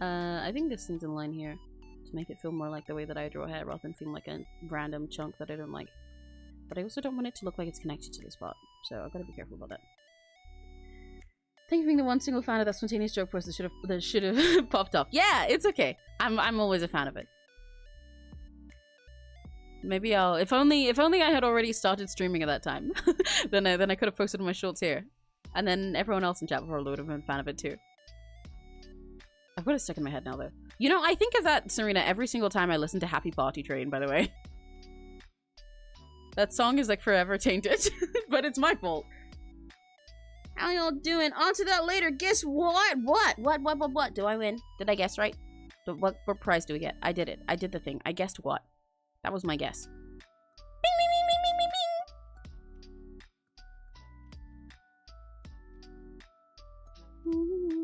I think this thing's in line here to make it feel more like the way that I draw hair rather than feeling like a random chunk that I don't like. But I also don't want it to look like it's connected to the spot, so I've got to be careful about that. Thank you for being the one single fan of that spontaneous joke post that should have popped up. Yeah, it's okay. I'm always a fan of it. Maybe I'll if only I had already started streaming at that time, then I could have posted my shorts here, and then everyone else in chat probably would have been a fan of it too. I've got it stuck in my head now, though. You know, I think of that, Serena, every single time I listen to Happy Party Train, by the way. That song is, like, forever tainted. But it's my fault. How y'all doing? On to that later. Guess what? What? Do I win? Did I guess right? What prize do we get? I did it. I did the thing. I guessed what? That was my guess. Bing, bing, bing, bing, bing, bing,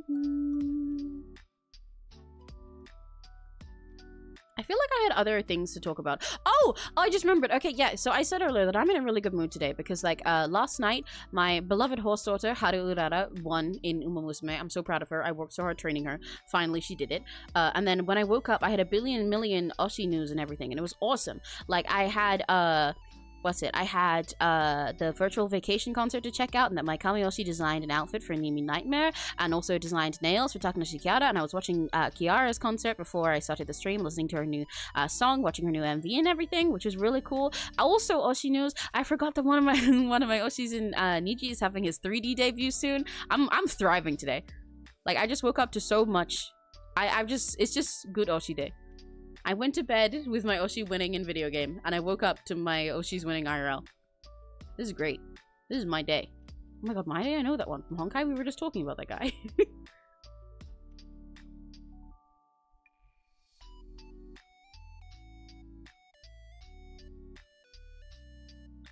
bing. I feel like I had other things to talk about. Oh, I just remembered. Okay, yeah, so I said earlier that I'm in a really good mood today because, like, last night, my beloved horse daughter, Haru Urara, won in Uma Musume. I'm so proud of her. I worked so hard training her. Finally, she did it. And then when I woke up, I had a million 𝘆cie news and everything, and it was awesome. Like, I had, I had the virtual vacation concert to check out, and that my 𝘆cie designed an outfit for Nimi Nightmare, and also designed nails for 𝘆cie𝘂𝗿, and I was watching Kiara's concert before I started the stream, listening to her new song, watching her new MV and everything, which was really cool. Also, 𝘆cie news, I forgot that one of my 𝘆cies in Niji is having his 3D debut soon. I'm thriving today. Like, I just woke up to so much. It's just good 𝘆cie day. I went to bed with my 𝘆cie winning in video game, and I woke up to my 𝘆cie's winning IRL. This is great. This is my day. Oh my god, my day? I know that one. From Honkai, we were just talking about that guy.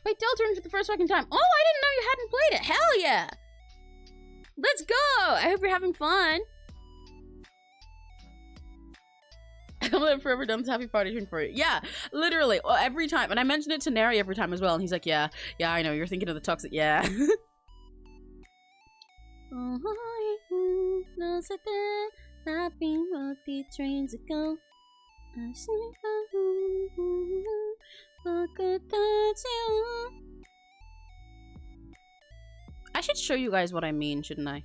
Wait, Deltarune for the first fucking time. Oh, I didn't know you hadn't played it. Hell yeah! Let's go! I hope you're having fun. I'm forever done this Happy Party Train for you. Yeah, literally, every time. And I mentioned it to Neri every time as well, and he's like, yeah, I know, you're thinking of the toxic, yeah. Trains ago. I should show you guys what I mean, shouldn't I?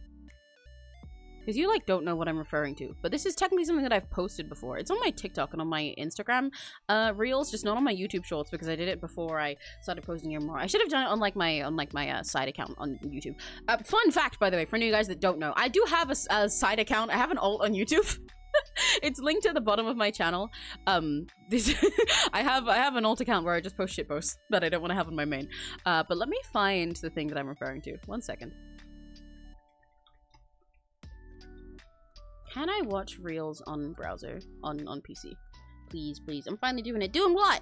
because you like don't know what I'm referring to. But this is technically something that I've posted before. It's on my TikTok and on my Instagram reels, just not on my YouTube shorts because I did it before I started posting here more. I should have done it on like my side account on YouTube. Fun fact, by the way, for you guys that don't know, I do have a side account. I have an alt on YouTube. It's linked at the bottom of my channel. This I have an alt account where I just post shit posts that I don't want to have on my main. But let me find the thing that I'm referring to. 1 second. Can I watch reels on browser on PC? Please, please. I'm finally doing it. Doing what?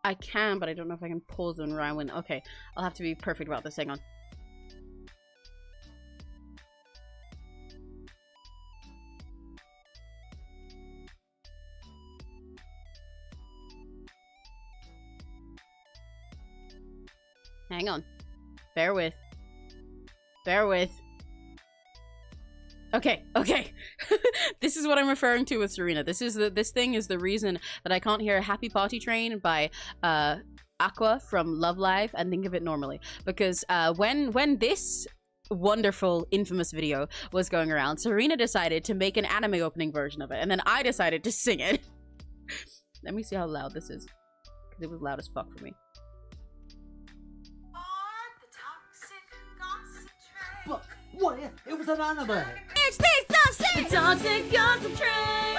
I can, but I don't know if I can pause and rewind. Okay, I'll have to be perfect about this. Hang on. Hang on. Bear with. Bear with. Okay, okay. This is what I'm referring to with Serena. This thing is the reason that I can't hear Happy Party Train by Aqua from Love Live and think of it normally. Because when this wonderful, infamous video was going around, Serena decided to make an anime opening version of it, and then I decided to sing it. Let me see how loud this is. Because it was loud as fuck for me. Look, what? It was an anime! It's this toxic! The toxic gossip train!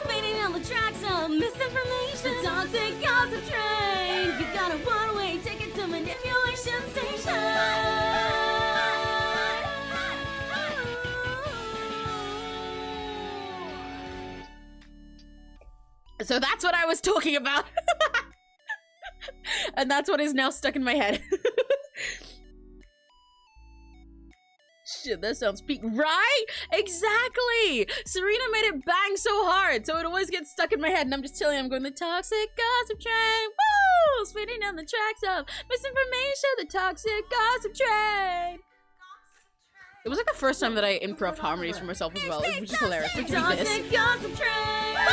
Spinning on the tracks of misinformation! The toxic gossip train! You got a one-way ticket to manipulation station! So that's what I was talking about! And that's what is now stuck in my head. Shit, that sounds peak. Right? Exactly! Serena made it bang so hard, so it always gets stuck in my head, and I'm just chilling. I'm going, the toxic gossip train! Woo! Spinning down the tracks of misinformation, the toxic gossip train! It was like the first time that I improved harmonies for myself as well, which is hilarious. Which is this. Toxic gossip train! Woo!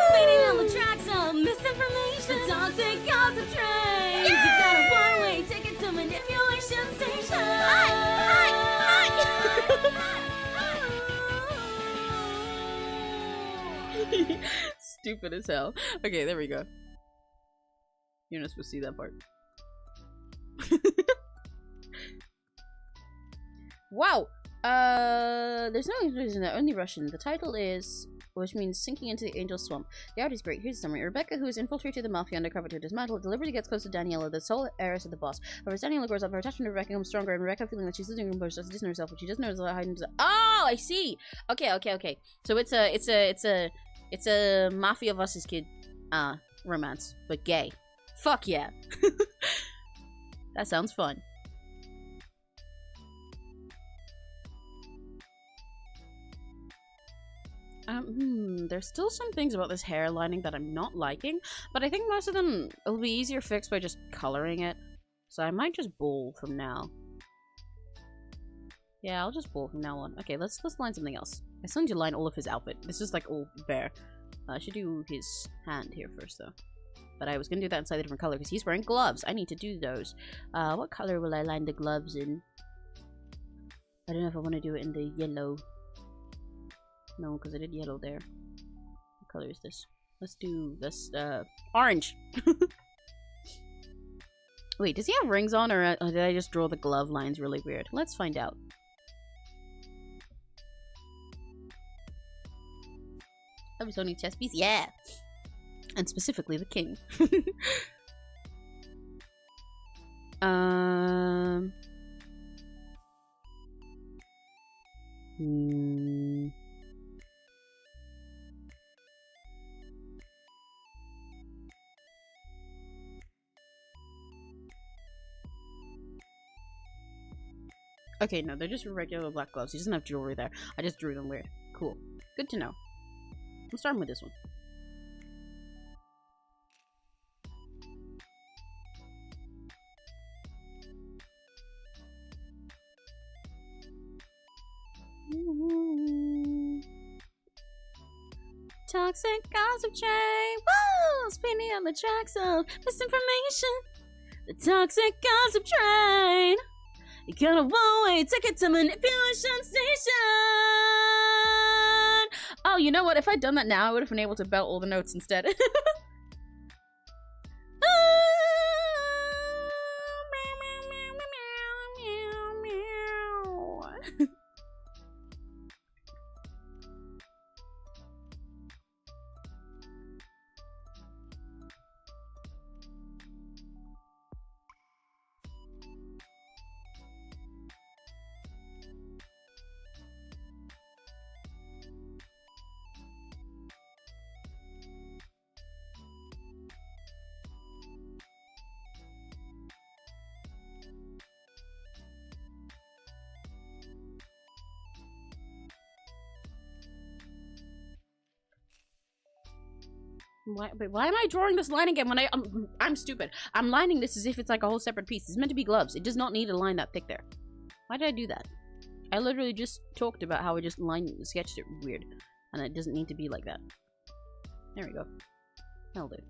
Spinning on the tracks of misinformation, the toxic gossip train! You got a one-way ticket to manipulation station! Stupid as hell. Okay, there we go. You're not supposed to see that part. Wow. There's no English in there, only Russian. The title is, which means sinking into the angel swamp. The art is great. Here's the summary. Rebecca, who has infiltrated the mafia undercover to dismantle it, deliberately gets close to Daniela, the sole heiress of the boss. However, as Daniela grows up, her attachment to Rebecca becomes stronger, and Rebecca, feeling that she's losing her, starts to distance herself, but she doesn't know is hiding. Oh, I see. Okay, okay, okay. So it's a mafia versus kid romance, but gay. Fuck yeah. That sounds fun. There's still some things about this hair lining that I'm not liking, but I think most of them will be easier fixed by just coloring it. So I might just bowl from now. Yeah, I'll just bowl from now on. Okay, let's line something else. I still need to line all of his outfit. This is like all bare. I should do his hand here first though. But I was gonna do that inside a different color because he's wearing gloves. I need to do those. What color will I line the gloves in? I don't know if I want to do it in the yellow. No, because I did yellow there. What color is this? Let's do this, orange! Wait, does he have rings on, or did I just draw the glove lines really weird? Let's find out. Oh, it's only chess piece? Yeah! And specifically the king. Okay, no, they're just regular black gloves. He doesn't have jewelry there. I just drew them weird. Cool. Good to know. I'm starting with this one. toxic gossip train. Woo! Spinning on the tracks of misinformation. The toxic gossip train. You got a one-way ticket to manipulation station. Oh, you know what? If I'd done that now, I would have been able to belt all the notes instead. Why am I drawing this line again when I'm stupid? I'm lining this as if it's like a whole separate piece. It's meant to be gloves. It does not need a line that thick there. Why did I do that? I literally just talked about how I just sketched it weird. And it doesn't need to be like that. There we go. Held it.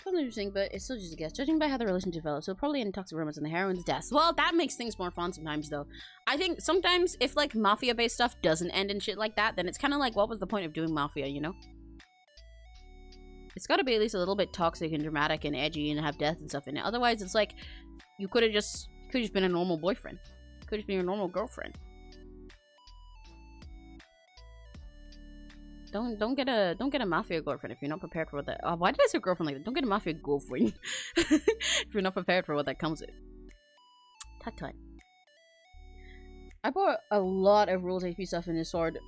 Probably interesting, but it's still just a guess. Judging by how the relationship develops, it'll probably end in toxic romance and the heroine's death. Well, that makes things more fun sometimes, though. I think sometimes if, like, mafia-based stuff doesn't end in shit like that, then it's kind of like, what was the point of doing mafia, you know? It's gotta be at least a little bit toxic and dramatic and edgy and have death and stuff in it. Otherwise, it's like, you could have just been a normal boyfriend. Could have just been your normal girlfriend. Don't get a mafia girlfriend if you're not prepared for what that. Why did I say girlfriend like that? Don't get a mafia girlfriend if you're not prepared for what that comes with. Tut tut. I bought a lot of rules HP stuff in this sword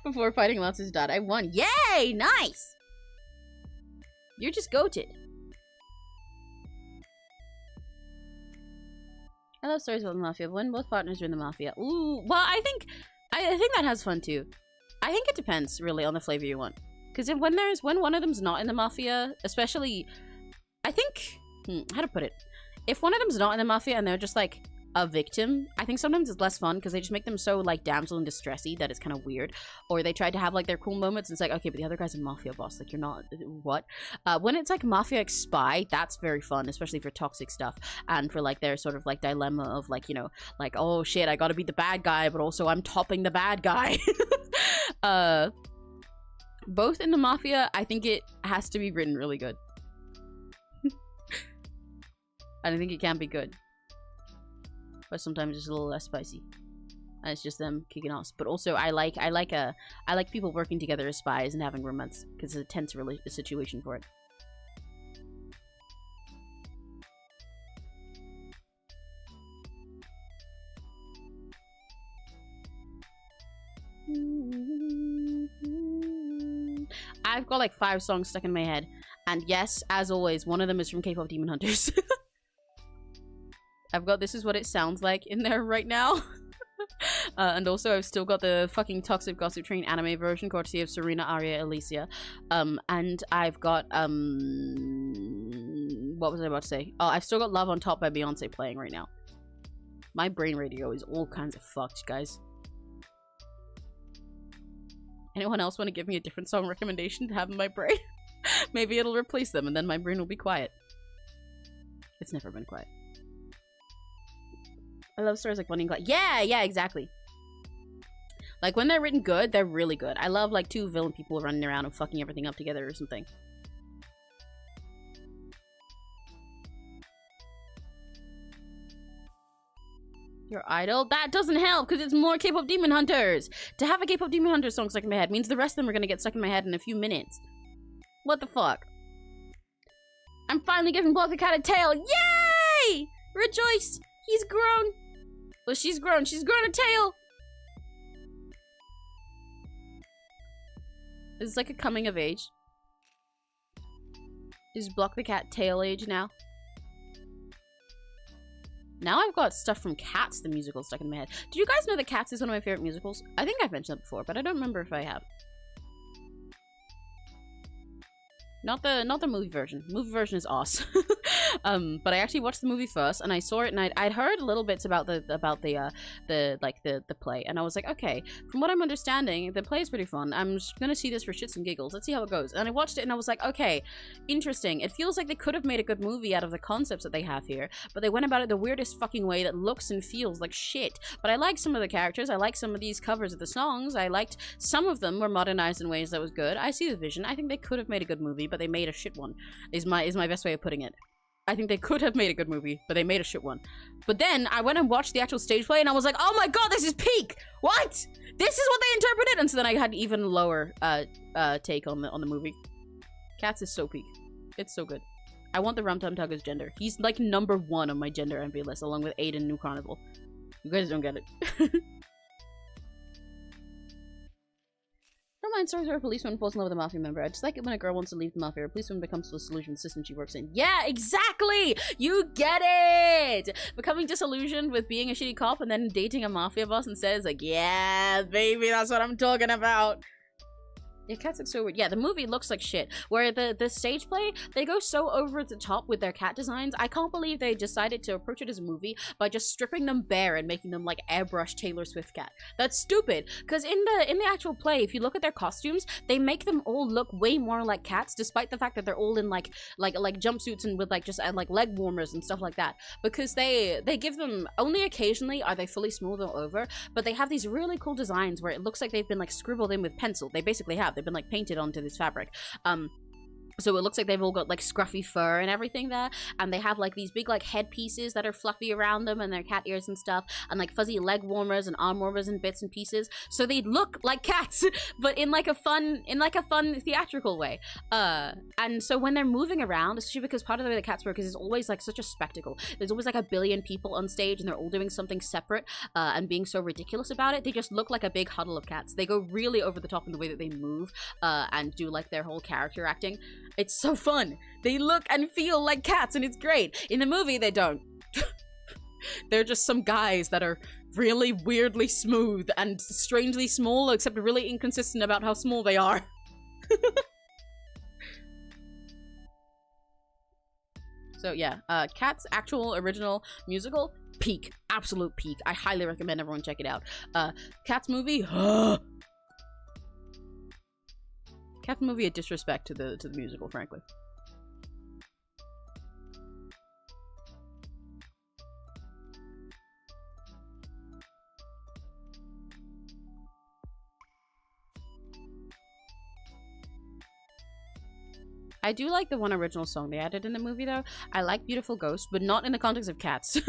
before fighting Latsu's dad. I won. Yay! Nice. You're just goated. I love stories about the mafia. When both partners are in the mafia. Ooh. Well, I think that has fun too. I think it depends, really, on the flavor you want. Because when one of them's not in the mafia, especially... I think... how to put it? If one of them's not in the mafia and they're just, like, a victim, I think sometimes it's less fun because they just make them so, like, damsel in distressy that it's kind of weird. Or they try to have, like, their cool moments and it's like, okay, but the other guy's a mafia boss. Like, you're not... What? When it's, like, mafia spy, that's very fun, especially for toxic stuff. And for, like, their sort of, like, dilemma of, like, you know, like, oh, shit, I gotta be the bad guy, but also I'm topping the bad guy. Both in the mafia, I think it has to be written really good. I don't think it can be good. But sometimes it's a little less spicy. And it's just them kicking ass. But also, I like people working together as spies and having romance. Because it's a tense situation for it. I've got like 5 songs stuck in my head, and yes, as always, one of them is from K-pop Demon Hunters. I've got This Is What It Sounds Like in there right now. And also I've still got the fucking Toxic Gossip Train anime version courtesy of Serena, Aria, Alicia. And I've got what was I about to say? Oh, I've still got Love on Top by Beyonce playing right now. My brain radio is all kinds of fucked, guys. Anyone else want to give me a different song recommendation to have in my brain? Maybe it'll replace them and then my brain will be quiet. It's never been quiet. I love stories like Bonnie and Clyde. Yeah, exactly. Like, when they're written good, they're really good. I love, like, 2 villain people running around and fucking everything up together or something. Your idol? That doesn't help because it's more K-pop Demon Hunters. To have a K-pop Demon Hunters song stuck in my head means the rest of them are gonna get stuck in my head in a few minutes. What the fuck? I'm finally giving Block the Cat a tail. Yay! Rejoice! He's grown. Well, she's grown. She's grown a tail. It's like a coming of age. Is Block the Cat tail age now? Now I've got stuff from Cats, the musical, stuck in my head. Did you guys know that Cats is one of my favorite musicals? I think I've mentioned that before, but I don't remember if I have. Not the movie version. Movie version is awesome. But I actually watched the movie first, and I saw it, and I'd heard little bits about the play, and I was like, okay, from what I'm understanding, the play is pretty fun. I'm just gonna see this for shits and giggles. Let's see how it goes. And I watched it, and I was like, okay, interesting. It feels like they could have made a good movie out of the concepts that they have here, but they went about it the weirdest fucking way that looks and feels like shit. But I like some of the characters. I like some of these covers of the songs. I liked some of them were modernized in ways that was good. I see the vision. I think they could have made a good movie, but they made a shit one. Is my best way of putting it. I think they could have made a good movie, but they made a shit one. But then I went and watched the actual stage play, and I was like, oh my god, this is peak! What? This is what they interpreted? And so then I had even lower take on the movie. Cats is so peak. It's so good. I want the Rum Tum Tugger's gender. He's like #1 on my gender envy list, along with Aiden New Carnival. You guys don't get it. I don't mind stories where a policeman falls in love with a mafia member. I just like it when a girl wants to leave the mafia. A policeman becomes the solution system she works in. Yeah, exactly! You get it! Becoming disillusioned with being a shitty cop and then dating a mafia boss and says like, yeah, baby, that's what I'm talking about. Yeah, cats look so weird. Yeah, the movie looks like shit. Where the stage play, they go so over the top with their cat designs. I can't believe they decided to approach it as a movie by just stripping them bare and making them like airbrush Taylor Swift cat. That's stupid. Because in the actual play, if you look at their costumes, they make them all look way more like cats, despite the fact that they're all in like jumpsuits and with like just like leg warmers and stuff like that. Because they give them, only occasionally are they fully smooth all over, but they have these really cool designs where it looks like they've been like scribbled in with pencil. They basically have. They've been like painted onto this fabric. So it looks like they've all got like scruffy fur and everything there, and they have like these big like headpieces that are fluffy around them and their cat ears and stuff, and like fuzzy leg warmers and arm warmers and bits and pieces, so they look like cats but in like a fun theatrical way. And so when they're moving around, especially because part of the way the cats work is it's always like such a spectacle. There's always like a billion people on stage and they're all doing something separate and being so ridiculous about it. They just look like a big huddle of cats. They go really over the top in the way that they move and do like their whole character acting. It's so fun. They look and feel like cats, and it's great. In the movie, they don't. They're just some guys that are really weirdly smooth and strangely small, except really inconsistent about how small they are. So yeah, Cats' actual original musical, peak. Absolute peak. I highly recommend everyone check it out. Cats movie, Cats movie a disrespect to the musical, frankly. I do like the one original song they added in the movie, though. I like Beautiful Ghost, but not in the context of Cats.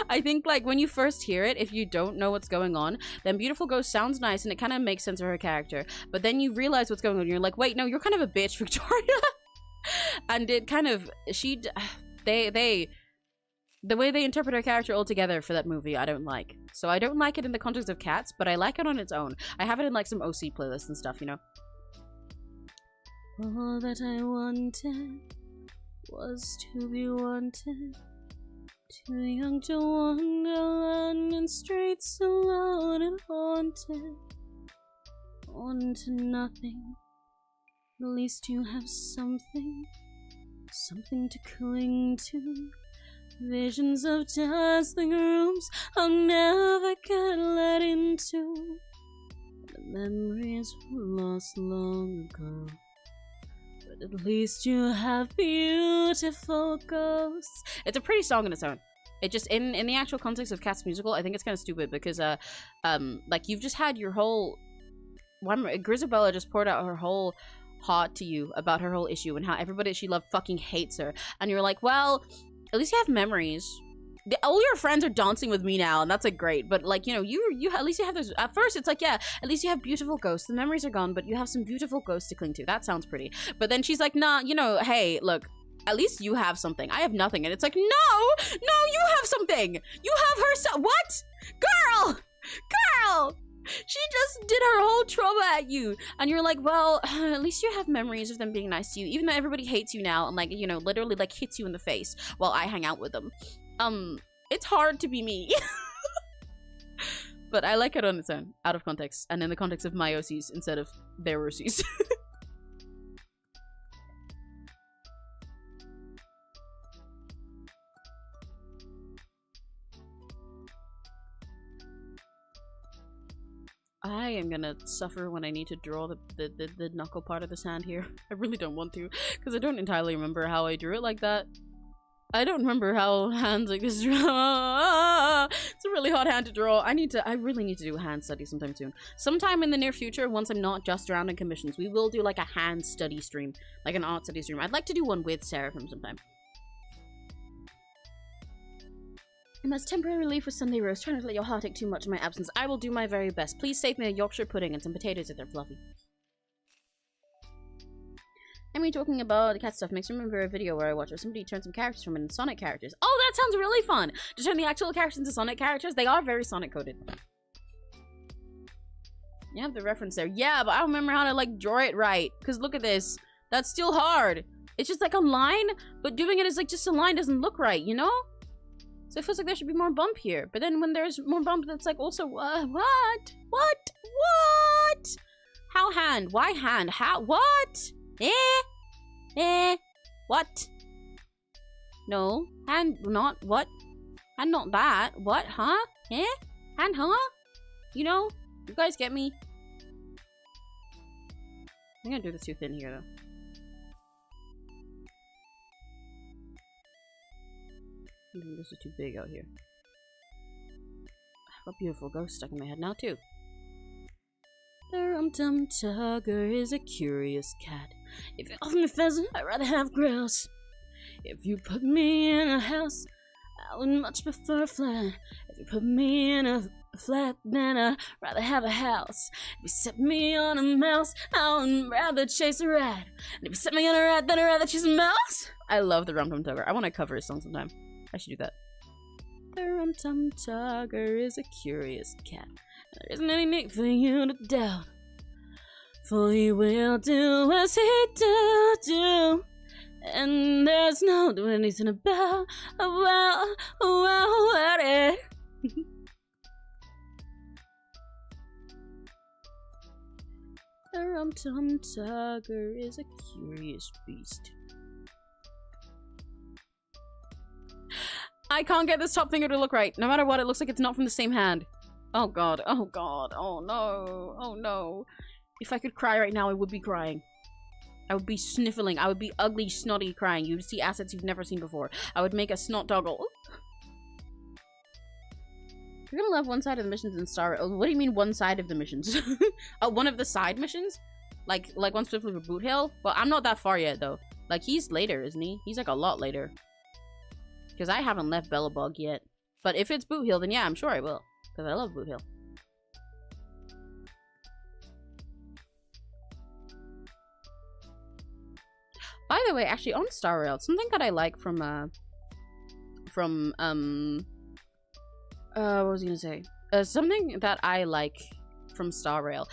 I think, like, when you first hear it, if you don't know what's going on, then Beautiful Ghost sounds nice and it kind of makes sense of her character. But then you realize what's going on and you're like, wait, no, you're kind of a bitch, Victoria. And it kind of, the way they interpret her character altogether for that movie, I don't like. So I don't like it in the context of Cats, but I like it on its own. I have it in, like, some OC playlists and stuff, you know? All that I wanted was to be wanted. Too young to wander London streets alone and haunted. On to nothing. At least you have something. Something to cling to. Visions of dazzling rooms I'll never get let into. The memories were lost long ago. But at least you have beautiful ghosts. It's a pretty song in its own. It just, in the actual context of Cats musical, I think it's kind of stupid because, like, you've just had your whole... Grisabella just poured out her whole heart to you about her whole issue and how everybody she loved fucking hates her. And you're like, well, at least you have memories. All your friends are dancing with me now, and that's like great. But like, you know, you at least you have those. At first, it's like, yeah, at least you have beautiful ghosts. The memories are gone, but you have some beautiful ghosts to cling to. That sounds pretty. But then she's like, nah, you know, hey, look, at least you have something. I have nothing, and it's like, no, you have something. You have her. What, girl? She just did her whole trauma at you, and you're like, well, at least you have memories of them being nice to you, even though everybody hates you now and, like, you know, literally like hits you in the face while I hang out with them. It's hard to be me. But I like it on its own, out of context, and in the context of my OCs instead of their OCs. I'm gonna suffer when I need to draw the knuckle part of this hand here. I really don't want to, because I don't entirely remember how I drew it like that. I don't remember how hands like this draw. It's a really hard hand to draw. I really need to do a hand study sometime soon. Sometime in the near future, once I'm not just around in commissions, we will do like a hand study stream, like an art study stream. I'd like to do one with Seraphim sometime. I must temporarily leave for Sunday roast. Try not to let your heart ache too much in my absence. I will do my very best. Please save me a Yorkshire pudding and some potatoes if they're fluffy. I mean, talking about cat stuff makes me remember a video where I watched where somebody turned some characters from into Sonic characters. Oh, that sounds really fun! To turn the actual characters into Sonic characters, they are very Sonic coded. You have the reference there. Yeah, but I don't remember how to, like, draw it right. Because look at this. That's still hard. It's just, like, a line, but doing it as, like, just a line doesn't look right, you know? So it feels like there should be more bump here. But then when there's more bump, that's, like, also, what? What? How hand? Why hand? How? What? What? No. Hand, not, what? Hand, not that. What? Huh? Hand, huh? You know? You guys get me? I'm gonna do this too thin here, though. I think this is too big out here. I have a beautiful ghost stuck in my head now, too. The rum-tum tugger is a curious cat. If you offer me pheasant, I'd rather have grouse. If you put me in a house, I would much prefer a flat. If you put me in a flat, then I'd rather have a house. If you set me on a mouse, I would rather chase a rat. And if you set me on a rat, then I'd rather chase a mouse. I love the rum-tum tugger. I want to cover his song sometime. I should do that. The rum-tum tugger is a curious cat. There isn't any need for you to doubt, for he will do as he do, and there's no doing anything about it. The rum-tum tugger is a curious beast. I can't get this top finger to look right. No matter what, it looks like it's not from the same hand. Oh god, oh god, oh no, oh no. If I could cry right now, I would be crying. I would be sniffling, I would be ugly, snotty crying. You'd see assets you've never seen before. I would make a snot doggle. You're gonna love one side of the missions in Star Rail. What do you mean one side of the missions? One of the side missions? Like one specifically for Boot Hill? Well, I'm not that far yet, though. Like, he's later, isn't he? He's like a lot later. Because I haven't left Bellabog yet. But if it's Boot Hill, then yeah, I'm sure I will. Because I love Boot Hill. By the way, actually, on Star Rail, something that I like from, what was I gonna say? Something that I like from Star Rail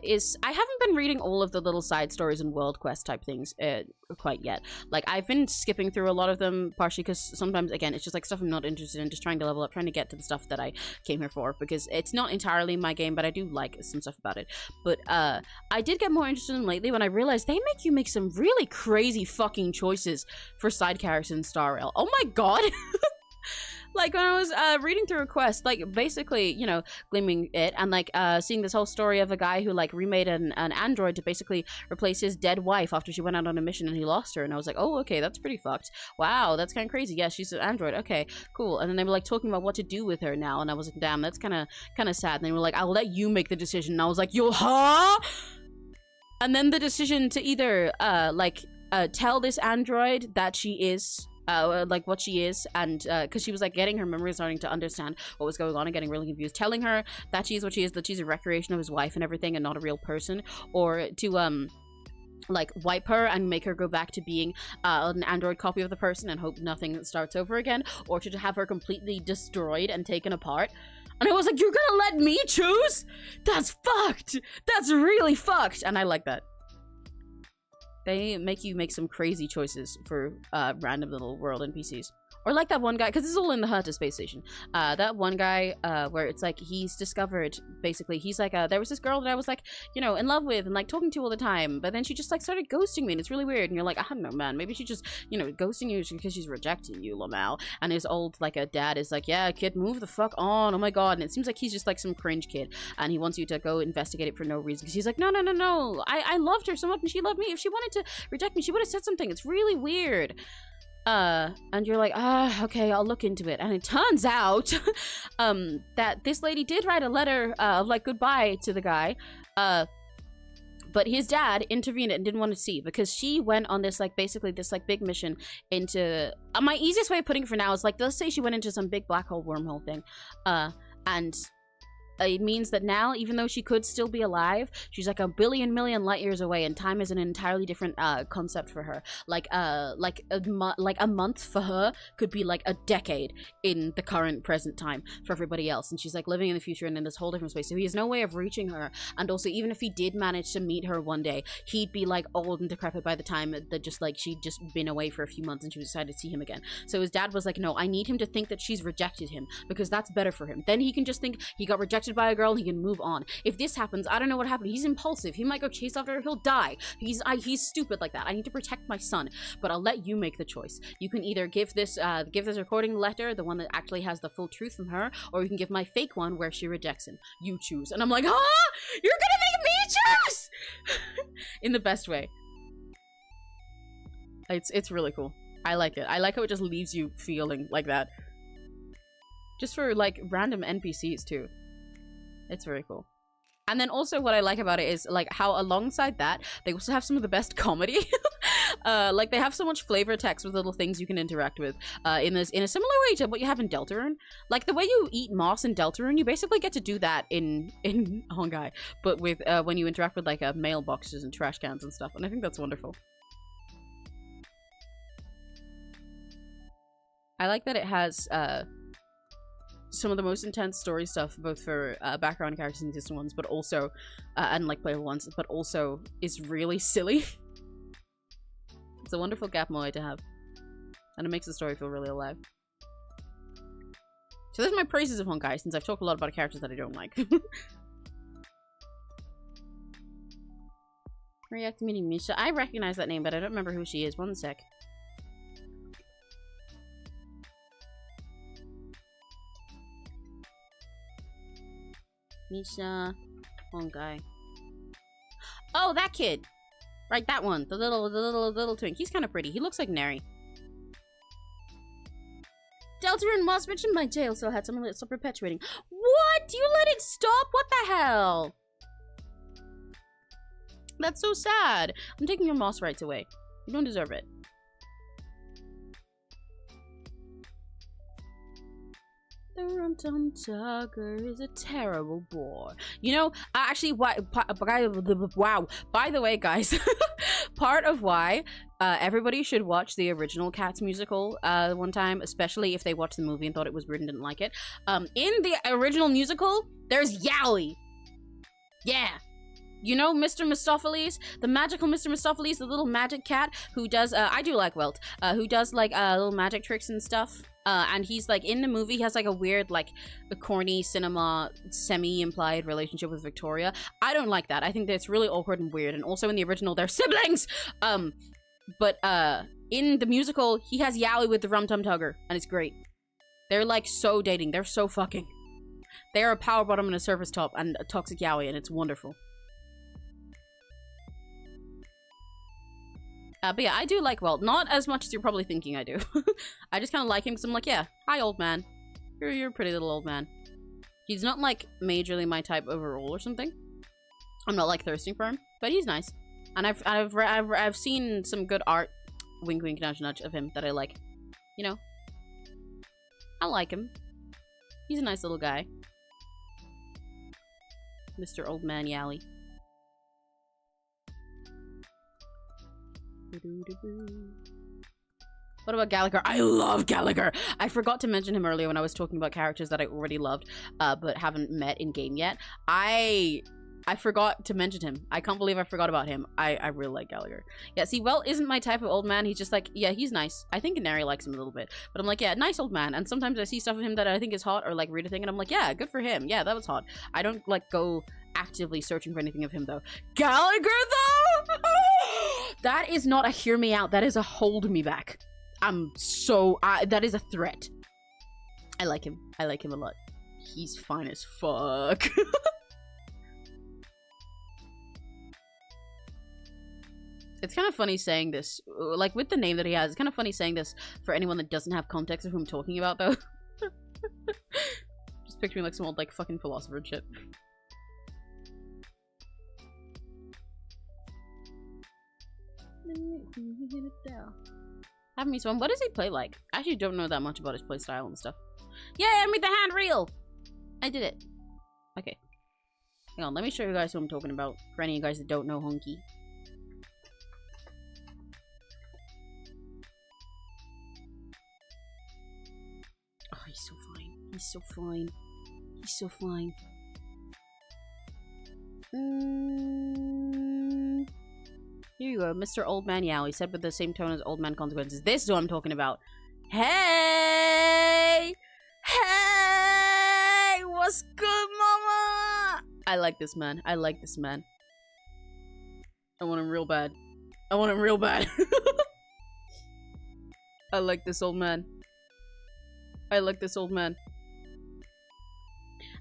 is I haven't been reading all of the little side stories and world quest type things quite yet. Like, I've been skipping through a lot of them, partially because sometimes, again, it's just like stuff I'm not interested in, just trying to level up, trying to get to the stuff that I came here for, because it's not entirely my game, but I do like some stuff about it. But I did get more interested in lately when I realized they make you make some really crazy fucking choices for side characters in Star Rail. Oh my god! Like, when I was reading through a quest, like, basically, you know, gleaming it, and, like, seeing this whole story of a guy who, like, remade an android to basically replace his dead wife after she went out on a mission and he lost her, and I was like, oh, okay, that's pretty fucked. Wow, that's kind of crazy. Yeah, she's an android. Okay, cool. And then they were, like, talking about what to do with her now, and I was like, damn, that's kind of sad. And they were like, I'll let you make the decision. And I was like, yo, huh? And then the decision to either, tell this android that she is... like what she is, and because she was like getting her memories, starting to understand what was going on and getting really confused, telling her that she's what she is, that she's a recreation of his wife and everything and not a real person, or to like wipe her and make her go back to being an android copy of the person and hope nothing starts over again, or to have her completely destroyed and taken apart. And I was like, you're gonna let me choose? That's fucked! That's really fucked! And I like that. They make you make some crazy choices for random little world NPCs. Or like that one guy, because this is all in the Herta space station. That one guy where it's like he's discovered, basically, he's like, there was this girl that I was like, you know, in love with and like talking to all the time, but then she just like started ghosting me and it's really weird. And you're like, I don't know, man, maybe she just, you know, ghosting you because she's rejecting you, Lamal. And his old, like, a dad is like, yeah, kid, move the fuck on. Oh my god. And it seems like he's just like some cringe kid and he wants you to go investigate it for no reason because he's like, no, no, no, no. I loved her so much and she loved me. If she wanted to reject me, she would have said something. It's really weird. And you're like, okay, I'll look into it. And it turns out, that this lady did write a letter of like goodbye to the guy, but his dad intervened and didn't want to see because she went on this like basically this like big mission into, my easiest way of putting it for now is like, let's say she went into some big black hole wormhole thing, and it means that now, even though she could still be alive, she's like a billion million light years away, and time is an entirely different concept for her. Like a month for her could be like a decade in the current present time for everybody else, and she's like living in the future and in this whole different space. So he has no way of reaching her, and also even if he did manage to meet her one day, he'd be like old and decrepit by the time that just like she'd just been away for a few months and she decided to see him again. So his dad was like, no, I need him to think that she's rejected him because that's better for him. Then he can just think he got rejected by a girl and he can move on. If this happens, I don't know what happened. He's impulsive. He might go chase after her. He'll die. He's stupid like that. I need to protect my son, but I'll let you make the choice. You can either give this recording letter, the one that actually has the full truth from her, or you can give my fake one where she rejects him. You choose. And I'm like, huh? You're gonna make me choose? In the best way. It's really cool. I like it. I like how it just leaves you feeling like that. Just for like random NPCs too. It's very cool. And then also what I like about it is like how alongside that, they also have some of the best comedy. Like they have so much flavor text with little things you can interact with in a similar way to what you have in Deltarune. Like the way you eat moss in Deltarune, you basically get to do that in Honkai, but with when you interact with like mailboxes and trash cans and stuff. And I think that's wonderful. I like that it has some of the most intense story stuff, both for background characters and existing ones, but also and like playable ones, but also is really silly. It's a wonderful gap moe to have, and it makes the story feel really alive. So those are my praises of Honkai, since I've talked a lot about characters that I don't like. React meeting Misha. I recognize that name, but I don't remember who she is. One sec. Misha, Honkai. Oh, that kid! Right, that one. The little twink. He's kind of pretty. He looks like Neri. Deltarune Moss mentioned my jail still had some still perpetuating. What? You let it stop? What the hell? That's so sad. I'm taking your moss rights away. You don't deserve it. The Rum-Tum Tugger is a terrible bore. You know, actually, wow. By the way, guys, part of why everybody should watch the original Cats musical one time, especially if they watched the movie and thought it was weird and didn't like it. In the original musical, there's Yowie. Yeah. You know Mr. Mistopheles? The magical Mr. Mistopheles, the little magic cat who does, I do like Welt, who does like little magic tricks and stuff. And he's like, in the movie, he has like a weird, like, a corny cinema, semi-implied relationship with Victoria. I don't like that. I think that's really awkward and weird. And also in the original, they're siblings! But in the musical, he has Yowie with the Rum-Tum Tugger, and it's great. They're like so dating. They're so fucking. They are a power bottom and a surface top and a toxic Yowie, and it's wonderful. But yeah, I do like Welt. Not as much as you're probably thinking I do. I just kind of like him because I'm like, yeah, hi old man. You're a pretty little old man. He's not like majorly my type overall or something. I'm not like thirsting for him, but he's nice. And I've seen some good art, wink wink nudge nudge, of him that I like. You know, I like him. He's a nice little guy. Mr. Old Man Yowie. What about Gallagher? I love Gallagher! I forgot to mention him earlier when I was talking about characters that I already loved, but haven't met in game yet. I I forgot to mention him. I can't believe I forgot about him. I really like Gallagher. Yeah, see, well, isn't my type of old man. He's just like, yeah, he's nice. I think Neri likes him a little bit. But I'm like, yeah, nice old man. And sometimes I see stuff of him that I think is hot or like read a thing and I'm like, yeah, good for him. Yeah, that was hot. I don't like go actively searching for anything of him though. Gallagher though? That is not a hear me out. That is a hold me back. That is a threat. I like him. I like him a lot. He's fine as fuck. It's kind of funny saying this, like with the name that he has, it's kind of funny saying this for anyone that doesn't have context of who I'm talking about though. Just picturing like some old like fucking philosopher and shit. Have me some. What does he play like? I actually don't know that much about his play style and stuff. Yeah, I made the hand reel! I did it. Okay. Hang on, let me show you guys who I'm talking about. For any of you guys that don't know Honky. Oh, he's so fine. He's so fine. He's so fine. Here you go, Mr. Old Man Yao. He said with the same tone as Old Man Consequences. This is what I'm talking about. Hey! Hey! What's good, mama? I like this man. I like this man. I want him real bad. I want him real bad. I like this old man. I like this old man.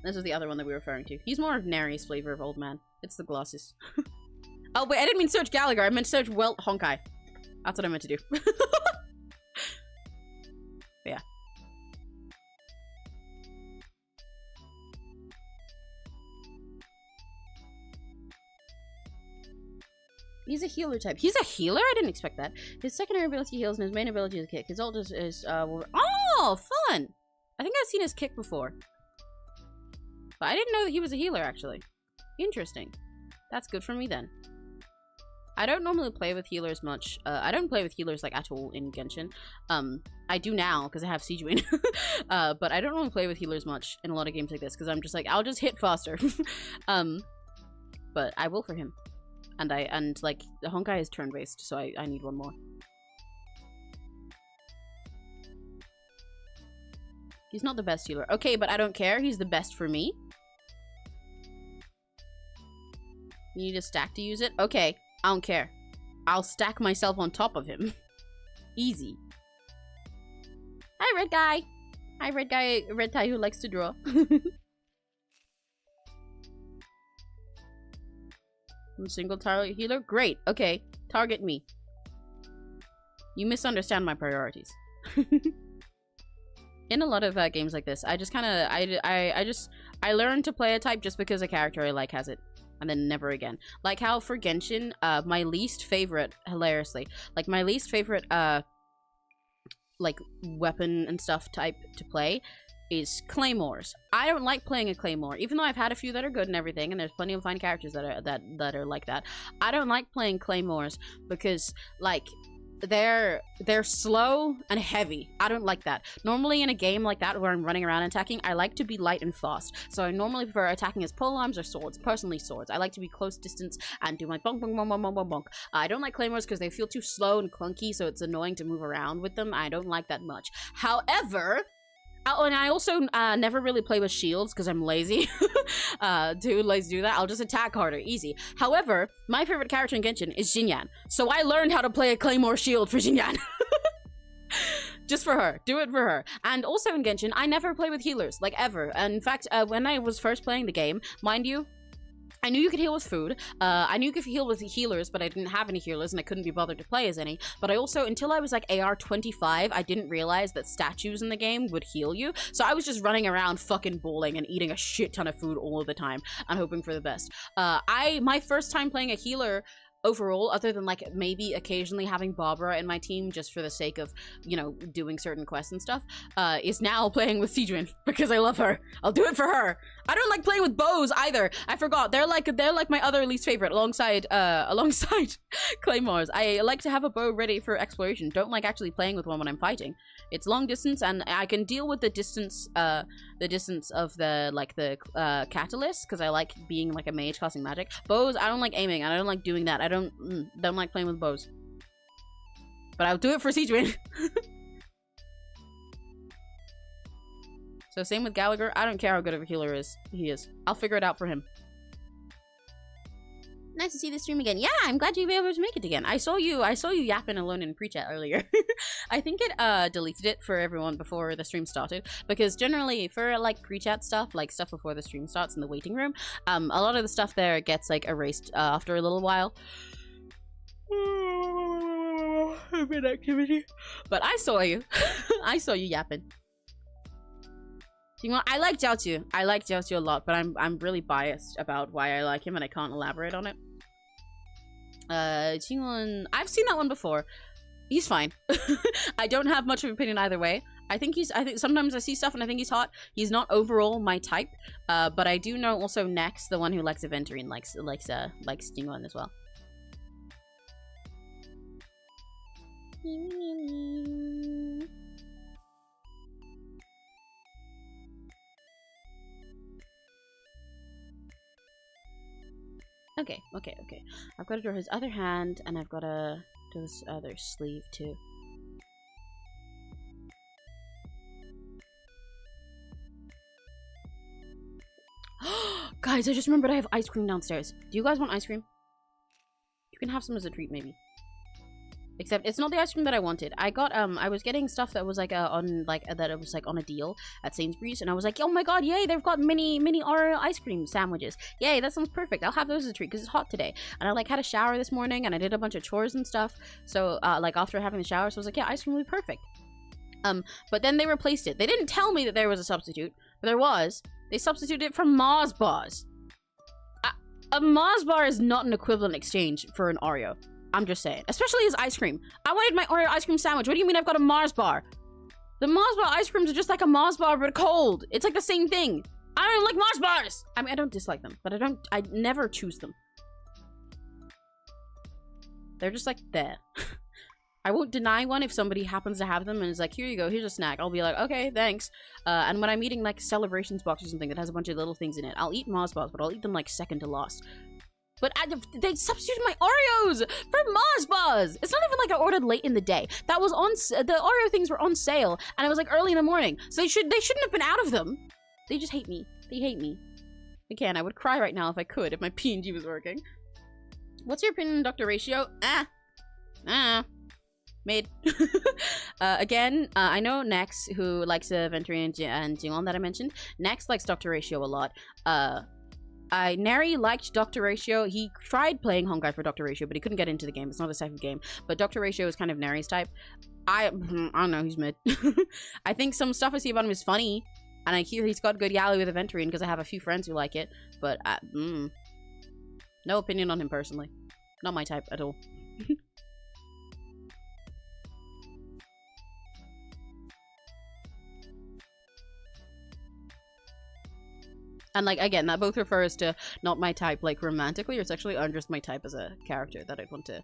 This is the other one that we were referring to. He's more of Neri's flavor of old man. It's the glasses. Oh, wait, I didn't mean search Gallagher. I meant search Welt Honkai. That's what I meant to do. Yeah. He's a healer type. He's a healer? I didn't expect that. His secondary ability heals and his main ability is a kick. His ult is oh, fun! I think I've seen his kick before. But I didn't know that he was a healer, actually. Interesting. That's good for me, then. I don't normally play with healers much. I don't play with healers, like, at all in Genshin. I do now, because I have Sijuin. But I don't normally play with healers much in a lot of games like this, because I'm just like, I'll just hit faster. But I will for him. And like, the Honkai is turn-based, so I need one more. He's not the best healer. Okay, but I don't care. He's the best for me. You need a stack to use it? Okay, I don't care. I'll stack myself on top of him. Easy. Hi, red guy. Hi, red guy. Red guy who likes to draw. Single target healer? Great. Okay, target me. You misunderstand my priorities. In a lot of games like this, I just kind of, I learned to play a type just because a character I like has it. And then never again. Like how for Genshin, my least favorite, hilariously, like my least favorite, like weapon and stuff type to play is claymores. I don't like playing a claymore, even though I've had a few that are good and everything, and there's plenty of fine characters that are like that. I don't like playing claymores because, like, they're slow and heavy. I don't like that. Normally in a game like that where I'm running around attacking, I like to be light and fast. So I normally prefer attacking as polearms or swords. Personally, swords. I like to be close distance and do my bonk, bonk, bonk, bonk, bonk, bonk, bonk. I don't like claymores because they feel too slow and clunky, so it's annoying to move around with them. I don't like that much. However, and I also never really play with shields because I'm lazy. Too lazy to do that. I'll just attack harder. Easy. However, my favorite character in Genshin is Xinyan. So I learned how to play a claymore shield for Xinyan. Just for her. Do it for her. And also in Genshin, I never play with healers. Like, ever. And in fact, when I was first playing the game, mind you, I knew you could heal with food. I knew you could heal with healers, but I didn't have any healers and I couldn't be bothered to play as any. But I also, until I was like AR 25, I didn't realize that statues in the game would heal you. So I was just running around fucking bowling and eating a shit ton of food all of the time and hoping for the best. My first time playing a healer overall, other than like maybe occasionally having Barbara in my team just for the sake of, you know, doing certain quests and stuff, is now playing with 𝘆cie𝗂𝗿 because I love her. I'll do it for her. I don't like playing with bows either. I forgot. They're like my other least favorite alongside claymores. I like to have a bow ready for exploration. Don't like actually playing with one when I'm fighting. It's long distance and I can deal with the distance of the catalyst because I like being like a mage casting magic. Bows, I don't like aiming. I don't like doing that. I don't like playing with bows. But I'll do it for 𝘆cie𝗂𝗿. So same with Gallagher. I don't care how good of a healer he is. I'll figure it out for him. Nice to see the stream again. Yeah, I'm glad you were able to make it again. I saw you yapping alone in pre-chat earlier. I think it deleted it for everyone before the stream started, because generally for like pre-chat stuff, like stuff before the stream starts in the waiting room, a lot of the stuff there gets like erased after a little while. Activity. But I saw you. I saw you yapping. I like 𝘆cie𝗂𝗿. I like 𝘆cie𝗂𝗿 a lot, but I'm really biased about why I like him and I can't elaborate on it. 𝘆cie𝗂𝗿, I've seen that one before. He's fine. I don't have much of an opinion either way. I think sometimes I see stuff and I think he's hot. He's not overall my type, but I do know also Nex, the one who likes Aventurine, likes 𝘆cie𝗂𝗿 as well. Okay. I've got to draw his other hand, and I've got to do this other sleeve too. Guys, I just remembered I have ice cream downstairs. Do you guys want ice cream? You can have some as a treat, maybe. Except it's not the ice cream that I wanted. I got I was getting stuff that was like on a deal at Sainsbury's, and I was like, oh my god, yay, they've got mini Oreo ice cream sandwiches. Yay, that sounds perfect. I'll have those as a treat because it's hot today. And I like had a shower this morning and I did a bunch of chores and stuff. So like after having the shower, so I was like, yeah, ice cream will be perfect. But then they replaced it. They didn't tell me that there was a substitute, but there was. They substituted it for Mars bars. A Mars bar is not an equivalent exchange for an Oreo. I'm just saying. Especially as ice cream. I wanted my Oreo ice cream sandwich. What do you mean I've got a Mars bar? The Mars bar ice creams are just like a Mars bar but cold. It's like the same thing. I don't like Mars bars! I mean, I don't dislike them, but I never choose them. They're just like there. I won't deny one if somebody happens to have them and is like, here you go, here's a snack. I'll be like, okay, thanks. And when I'm eating like celebrations box or something that has a bunch of little things in it, I'll eat Mars bars, but I'll eat them like second to last. But they substituted my Oreos for Mars bars. It's not even like I ordered late in the day. That was the Oreo things were on sale, and it was like early in the morning. So they shouldn't have been out of them. They just hate me. They hate me. Again, I would cry right now if I could, if my P&G was working. What's your opinion on Dr. Ratio? Mid. Again, I know Nex, who likes Aventurine and 𝘆cie𝗂𝗿 that I mentioned. Nex likes Dr. Ratio a lot. Neri liked Dr. Ratio. He tried playing Honkai for Dr. Ratio, but he couldn't get into the game. It's not his type of game. But Dr. Ratio is kind of Neri's type. I don't know, he's mid. I think some stuff I see about him is funny. And I hear he's got good yally with Aventurine because I have a few friends who like it. But, no opinion on him personally. Not my type at all. And, like, again, that both refers to not my type, like, romantically or sexually, or just my type as a character that I'd want to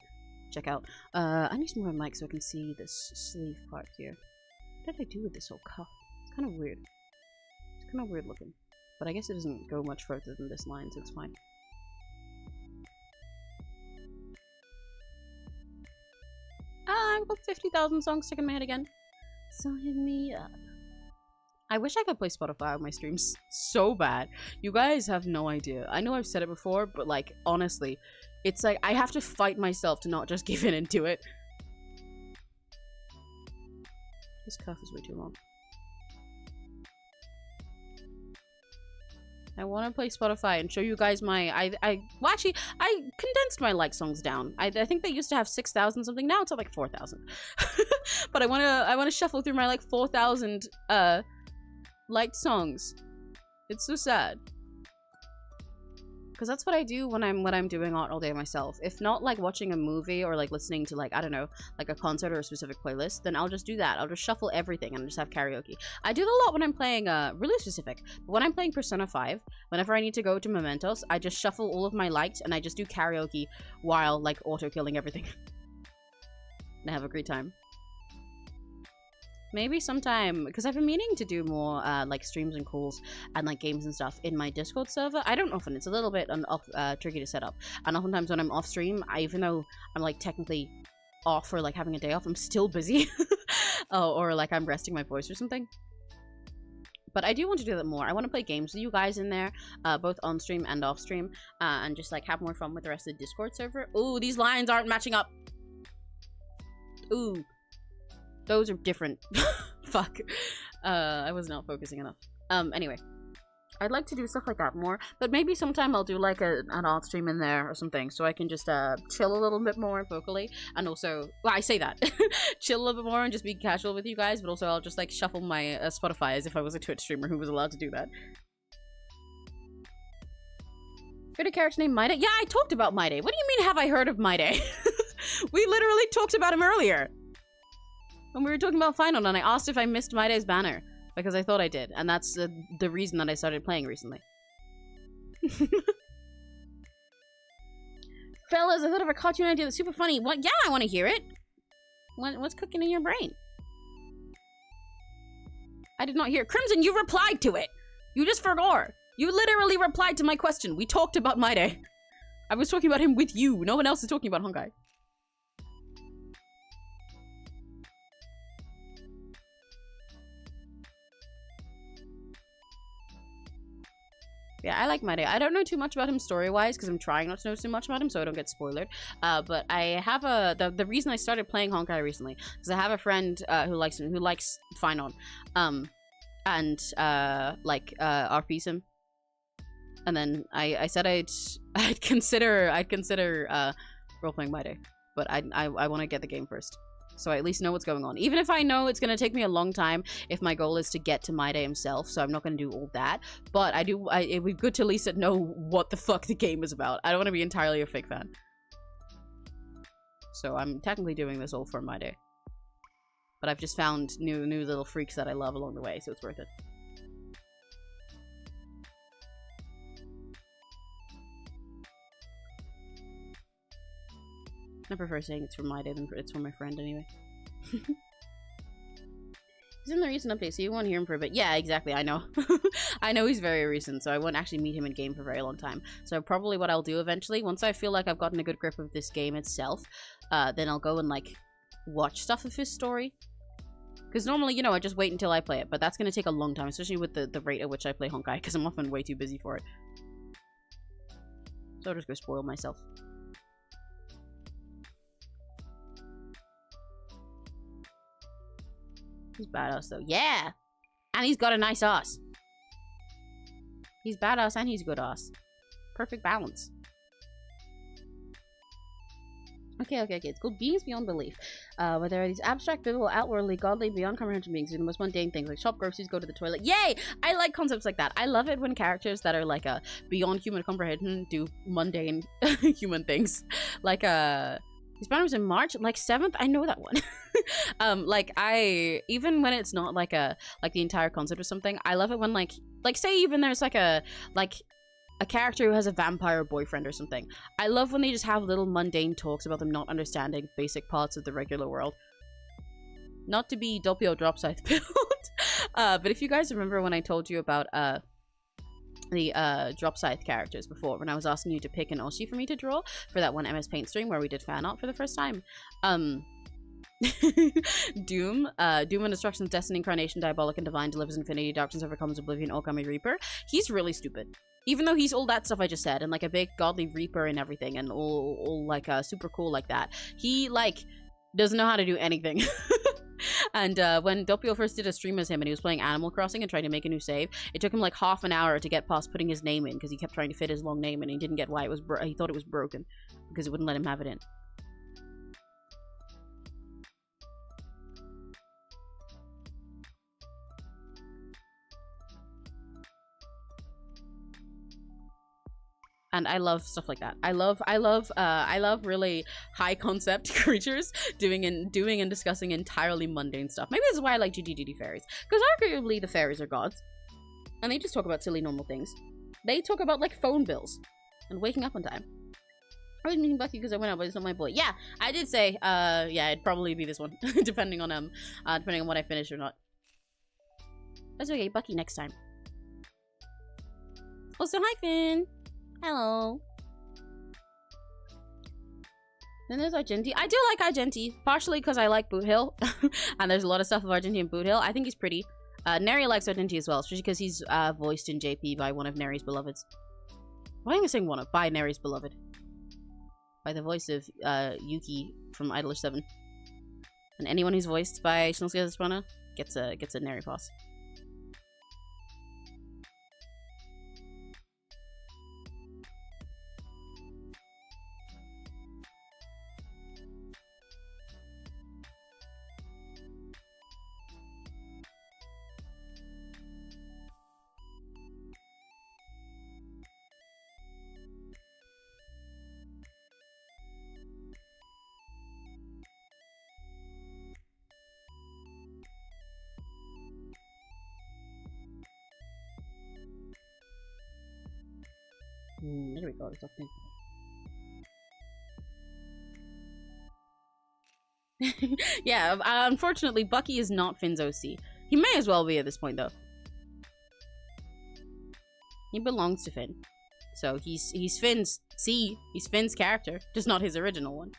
check out. I need some more mic so I can see this sleeve part here. What did I do with this whole cuff? It's kind of weird. It's kind of weird looking. But I guess it doesn't go much further than this line, so it's fine. I've got 50,000 songs stuck in my head again. So hit me up. I wish I could play Spotify on my streams so bad. You guys have no idea. I know I've said it before, but like, honestly, it's like I have to fight myself to not just give in and do it. This cuff is way too long. I want to play Spotify and show you guys my... well, actually, I condensed my like songs down. I think they used to have 6,000 something. Now it's at like 4,000. But I want to shuffle through my like 4,000 liked songs. It's so sad. because that's what I do when I'm doing art all day myself. If not like watching a movie or like listening to like, I don't know, like a concert or a specific playlist, then I'll just do that. I'll just shuffle everything and just have karaoke. I do that a lot when I'm playing really specific. But when I'm playing Persona 5, whenever I need to go to Mementos, I just shuffle all of my liked and I just do karaoke while like auto killing everything. And I have a great time. Maybe sometime, because I've been meaning to do more like streams and calls and like games and stuff in my Discord server. I don't often, it's a little bit tricky to set up. And oftentimes when I'm off stream, even though I'm like technically off or like having a day off, I'm still busy. Or like I'm resting my voice or something. But I do want to do that more. I want to play games with you guys in there, both on stream and off stream, and just like have more fun with the rest of the Discord server. Ooh, these lines aren't matching up. Ooh. Those are different. Fuck. I was not focusing enough. Anyway. I'd like to do stuff like that more. But maybe sometime I'll do like an off stream in there or something. So I can just chill a little bit more vocally. And also, well, I say that. Chill a little bit more and just be casual with you guys. But also I'll just like shuffle my Spotify as if I was a Twitch streamer who was allowed to do that. Heard a character named Maide? Yeah, I talked about Maide. What do you mean have I heard of Maide? We literally talked about him earlier. When we were talking about Final, and I asked if I missed Maide's banner. Because I thought I did. And that's the reason that I started playing recently. Fellas, I thought of a cartoon idea that's super funny. What? Yeah, I want to hear it. What's cooking in your brain? I did not hear. Crimson, you replied to it. You just forgot. You literally replied to my question. We talked about Maide. I was talking about him with you. No one else is talking about Honkai. Yeah, I like Maide. I don't know too much about him story-wise because I'm trying not to know too much about him so I don't get spoiled. But I have the reason I started playing Honkai recently because I have a friend who likes him, who likes Final, and like RPs him. And then I said I'd consider role-playing Maide, but I want to get the game first. So I at least know what's going on. Even if I know it's going to take me a long time if my goal is to get to Maide himself, so I'm not going to do all that. But it'd be good to at least know what the fuck the game is about. I don't want to be entirely a fake fan. So I'm technically doing this all for Maide. But I've just found new little freaks that I love along the way, so it's worth it. I prefer saying it's from Maide than it's from my friend anyway. He's in the recent update, so you won't hear him for a bit. Yeah, exactly, I know. I know he's very recent, so I won't actually meet him in game for a very long time. So probably what I'll do eventually, once I feel like I've gotten a good grip of this game itself, then I'll go and like watch stuff of his story. Because normally, you know, I just wait until I play it, but that's going to take a long time, especially with the rate at which I play Honkai, because I'm often way too busy for it. So I'll just go spoil myself. He's badass though. Yeah! And he's got a nice ass. He's badass and he's good ass. Perfect balance. Okay. It's called Beings Beyond Belief. Where there are these abstract, biblical, outwardly godly, beyond comprehension beings who do the most mundane things like shop, groceries, go to the toilet. Yay! I like concepts like that. I love it when characters that are like beyond human comprehension do mundane human things. Like his banner was in March, like 7th. I know that one. Like even when it's not like the entire concept or something, I love it when like say even there's like a character who has a vampire boyfriend or something. I love when they just have little mundane talks about them not understanding basic parts of the regular world. Not to be Doppio drop scythe build, but if you guys remember when I told you about the drop scythe characters before, when I was asking you to pick an 𝘆cie for me to draw for that one MS Paint stream where we did fan art for the first time. Doom and Destruction's Destiny, Incarnation, Diabolic and Divine, Delivers Infinity, Darkness Overcomes Oblivion, Okami Reaper. He's really stupid. Even though he's all that stuff I just said, and like a big godly reaper and everything, and all like super cool like that, he like doesn't know how to do anything. And when Doppio first did a stream as him and he was playing Animal Crossing and trying to make a new save, it took him like half an hour to get past putting his name in because he kept trying to fit his long name in and he didn't get why it was he thought it was broken because it wouldn't let him have it in. And I love stuff like that. I love really high concept creatures doing and discussing entirely mundane stuff. Maybe this is why I like GGGD fairies, because arguably the fairies are gods, and they just talk about silly normal things. They talk about like phone bills and waking up on time. I was meeting Bucky because I went out, but it's not my boy. Yeah, I did say, yeah, it'd probably be this one, depending on what I finish or not. That's okay, Bucky next time. Also, hi Finn. Hello. Then there's Argenti. I do like Argenti, partially because I like Boot Hill, and there's a lot of stuff of Argenti in Boot Hill. I think he's pretty. Neri likes Argenti as well, especially because he's voiced in JP by one of Neri's beloveds. Why am I saying one of? By Neri's beloved. By the voice of Yuki from Idolish 7. And anyone who's voiced by 𝘆cie 𝘂𝗿 gets a Neri pass. There we go, there's something. Yeah, unfortunately, Bucky is not Finn's OC. He may as well be at this point, though. He belongs to Finn. So he's Finn's C. He's Finn's character, just not his original one.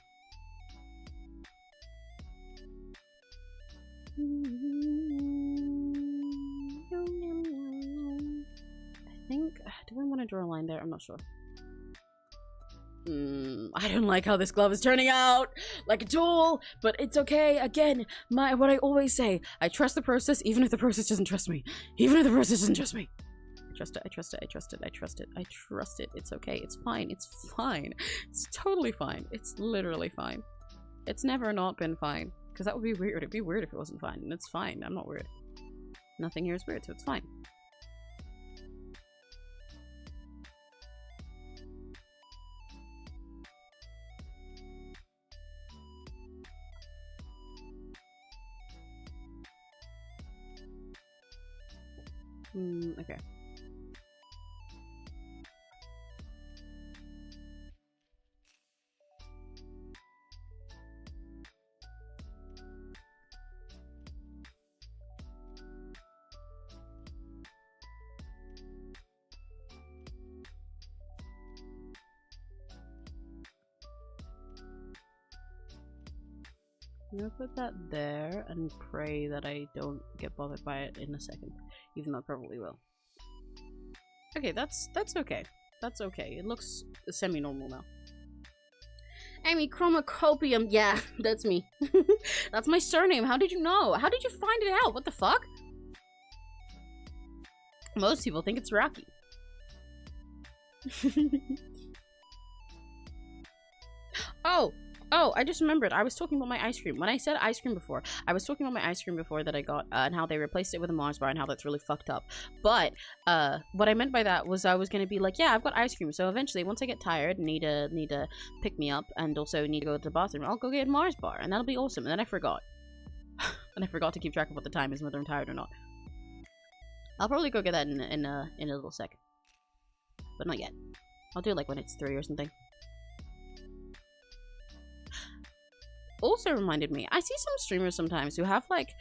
Do I want to draw a line there? I'm not sure. I don't like how this glove is turning out like a tool, but it's okay. Again, what I always say, I trust the process even if the process doesn't trust me. Even if the process doesn't trust me. I trust it, I trust it, I trust it, I trust it, I trust it. It's okay, it's fine, it's fine. It's totally fine. It's literally fine. It's never not been fine. Because that would be weird. It'd be weird if it wasn't fine. And it's fine. I'm not weird. Nothing here is weird, so it's fine. Okay. I'm gonna put that there and pray that I don't get bothered by it in a second, even though I probably will. Okay, that's okay. That's okay. It looks semi-normal now. Amy 𝘆cie𝘂𝗿. Yeah, that's me. That's my surname. How did you know? How did you find it out? What the fuck? Most people think it's Rocky. Oh, I just remembered. I was talking about my ice cream. When I said ice cream before, I was talking about my ice cream before that I got and how they replaced it with a Mars bar and how that's really fucked up. But what I meant by that was I was going to be like, yeah, I've got ice cream. So eventually, once I get tired, need to pick me up and also need to go to the bathroom, I'll go get a Mars bar and that'll be awesome. And then I forgot. And I forgot to keep track of what the time is, whether I'm tired or not. I'll probably go get that in a little sec. But not yet. I'll do it like when it's 3 or something. Also reminded me, I see some streamers sometimes who have like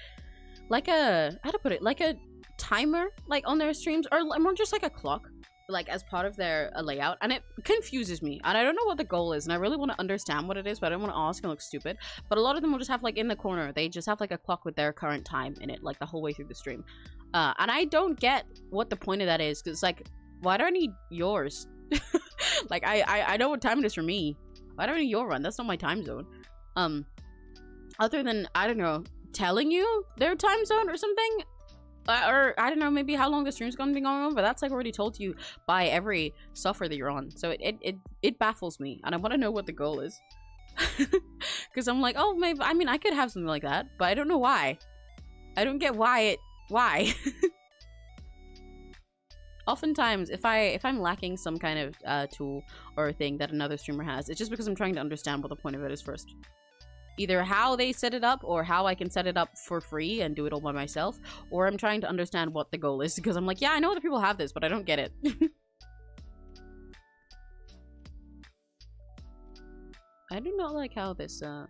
a, how to put it, like a timer like on their streams, or more just like a clock, like as part of their layout, and it confuses me, and I don't know what the goal is, and I really want to understand what it is, but I don't want to ask and look stupid. But a lot of them will just have like in the corner, they just have like a clock with their current time in it, like the whole way through the stream, and I don't get what the point of that is, because it's like, why do I need yours? Like I know what time it is for me. Why do I need your run? That's not my time zone. Other than, I don't know, telling you their time zone or something, or I don't know, maybe how long the stream's gonna be going on, but that's like already told to you by every software that you're on. So it baffles me, and I want to know what the goal is. Because I'm like, oh, maybe, I mean, I could have something like that, but I don't know why. I don't get why. oftentimes if I'm lacking some kind of tool or thing that another streamer has, it's just because I'm trying to understand what the point of it is first. Either how they set it up or how I can set it up for free and do it all by myself, or I'm trying to understand what the goal is because I'm like, yeah, I know other people have this, but I don't get it. I do not like how this hand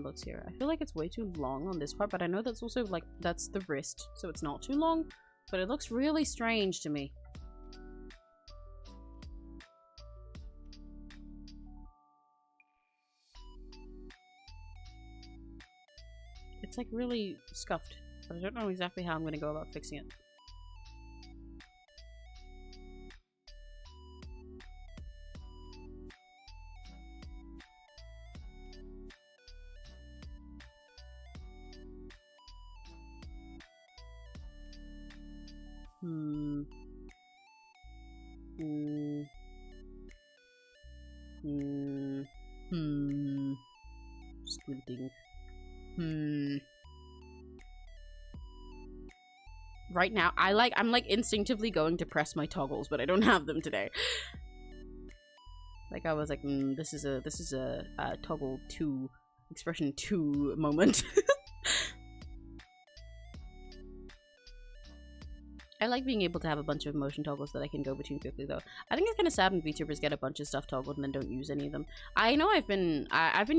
looks here. I feel like it's way too long on this part, but I know that's also like, that's the wrist, so it's not too long, but it looks really strange to me. It's like really scuffed, but I don't know exactly how I'm going to go about fixing it. Squinting. Right now, I'm like instinctively going to press my toggles, but I don't have them today. Like I was like, this is a toggle 2, expression 2 moment. I like being able to have a bunch of motion toggles that I can go between quickly, though. I think it's kind of sad when VTubers get a bunch of stuff toggled and then don't use any of them. I know I've been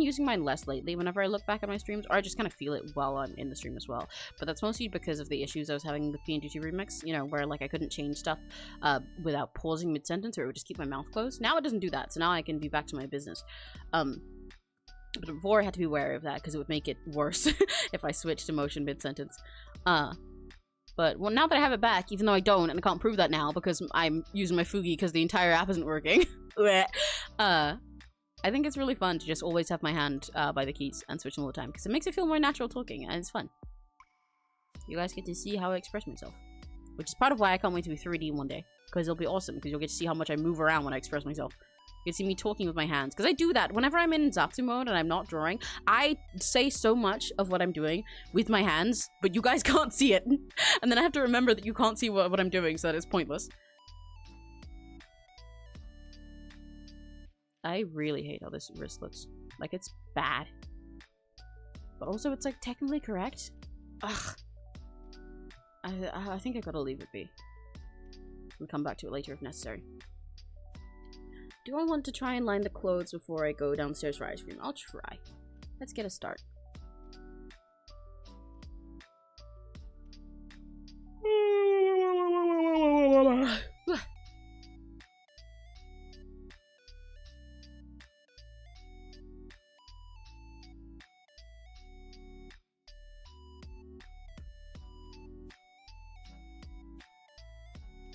using mine less lately whenever I look back at my streams, or I just kind of feel it while I'm in the stream as well. But that's mostly because of the issues I was having with PNG2 Remix, you know, where like I couldn't change stuff without pausing mid-sentence, or it would just keep my mouth closed. Now it doesn't do that, so now I can be back to my business. But before I had to be wary of that because it would make it worse if I switched to motion mid-sentence. But well, now that I have it back, even though I don't, and I can't prove that now because I'm using my 𝘆cie because the entire app isn't working. I think it's really fun to just always have my hand by the keys and switch them all the time because it makes it feel more natural talking and it's fun. You guys get to see how I express myself, which is part of why I can't wait to be 3D one day because it'll be awesome because you'll get to see how much I move around when I express myself. You can see me talking with my hands because I do that whenever I'm in Zapsu mode and I'm not drawing. I say so much of what I'm doing with my hands, but you guys can't see it. And then I have to remember that you can't see what I'm doing, so that it's pointless. I really hate how this wrist looks. Like, it's bad. But also, it's like technically correct. Ugh. I think I gotta leave it be. We'll come back to it later if necessary. Do I want to try and line the clothes before I go downstairs for ice cream? I'll try. Let's get a start.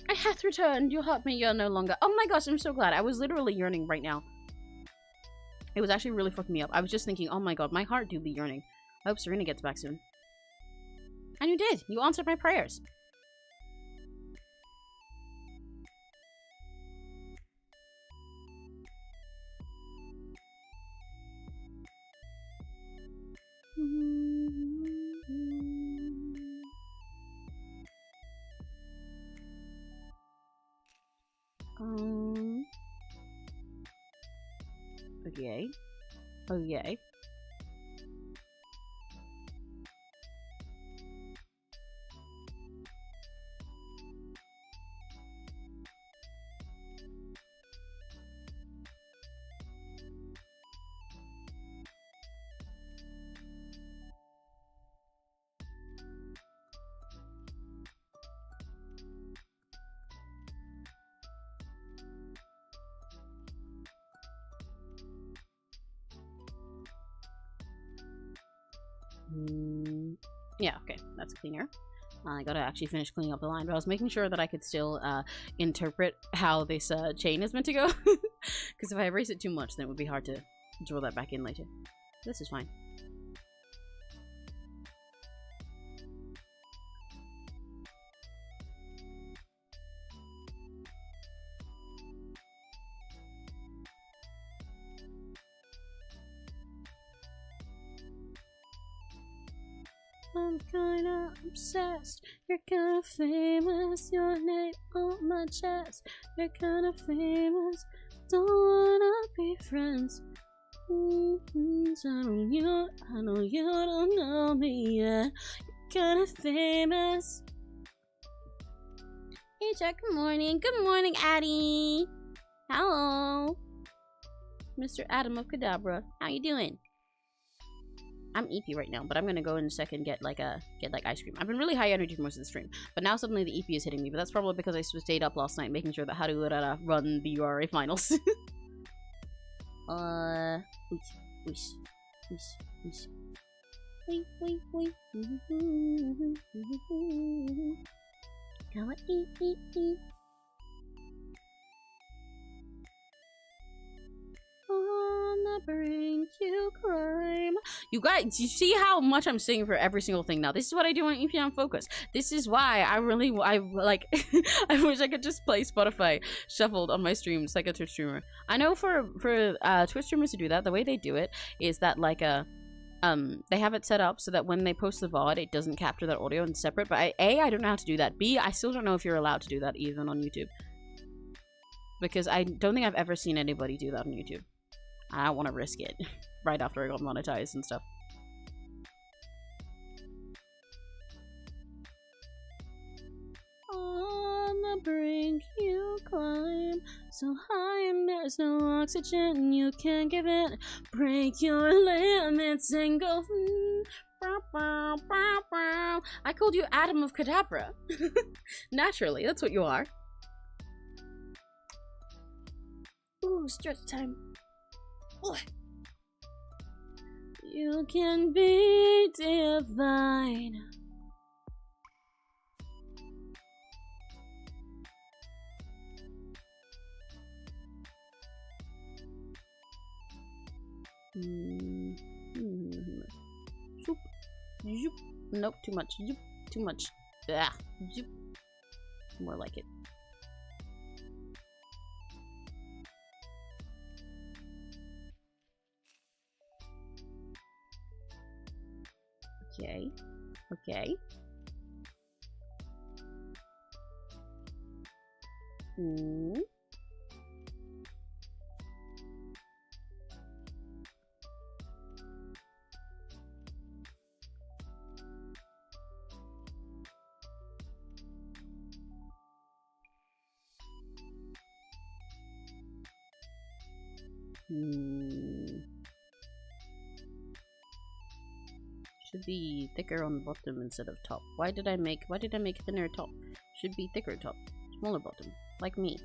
I hath returned. You help me. You're no longer. Oh my gosh, I'm so glad. I was literally yearning right now. It was actually really fucking me up. I was just thinking, oh my god, my heart do be yearning. I hope Serena gets back soon. And you did. You answered my prayers. Okay. Okay. Yeah, okay, that's cleaner. I gotta actually finish cleaning up the line, but I was making sure that I could still interpret how this chain is meant to go. Because if I erase it too much, then it would be hard to draw that back in later. This is fine. I'm kinda obsessed. You're kinda famous. Your name on my chest. You're kinda famous. Don't wanna be friends. I know you don't know me yet. You're kinda famous. Hey Jack, good morning. Good morning, Addie. Hello. Mr. Adam of Kadabra. How you doing? I'm EP right now, but I'm gonna go in a second get like ice cream. I've been really high energy for most of the stream, but now suddenly the EP is hitting me. But that's probably because I stayed up last night making sure that how to run the URA finals. On the brink you climb. You guys, you see how much I'm singing for every single thing now. This is what I do on EP on Focus. This is why I like I wish I could just play Spotify shuffled on my streams like a Twitch streamer. I know for Twitch streamers to do that, the way they do it is that like they have it set up so that when they post the VOD, it doesn't capture that audio and separate. But I don't know how to do that. B, I still don't know if you're allowed to do that even on YouTube. Because I don't think I've ever seen anybody do that on YouTube. I don't want to risk it right after I got monetized and stuff. On the brink you climb, so high and there's no oxygen, you can't give it. Break your limits and go. I called you Adam of Kadabra. Naturally, that's what you are. Ooh, stretch time. Ugh. You can be divine. Zoop. Zoop. Nope, too much. Zoop. Too much. Ah. Zoop. More like it. Okay. Okay. Hmm. Should be thicker on the bottom instead of top. Why did I make thinner top? Should be thicker top, smaller bottom, like me.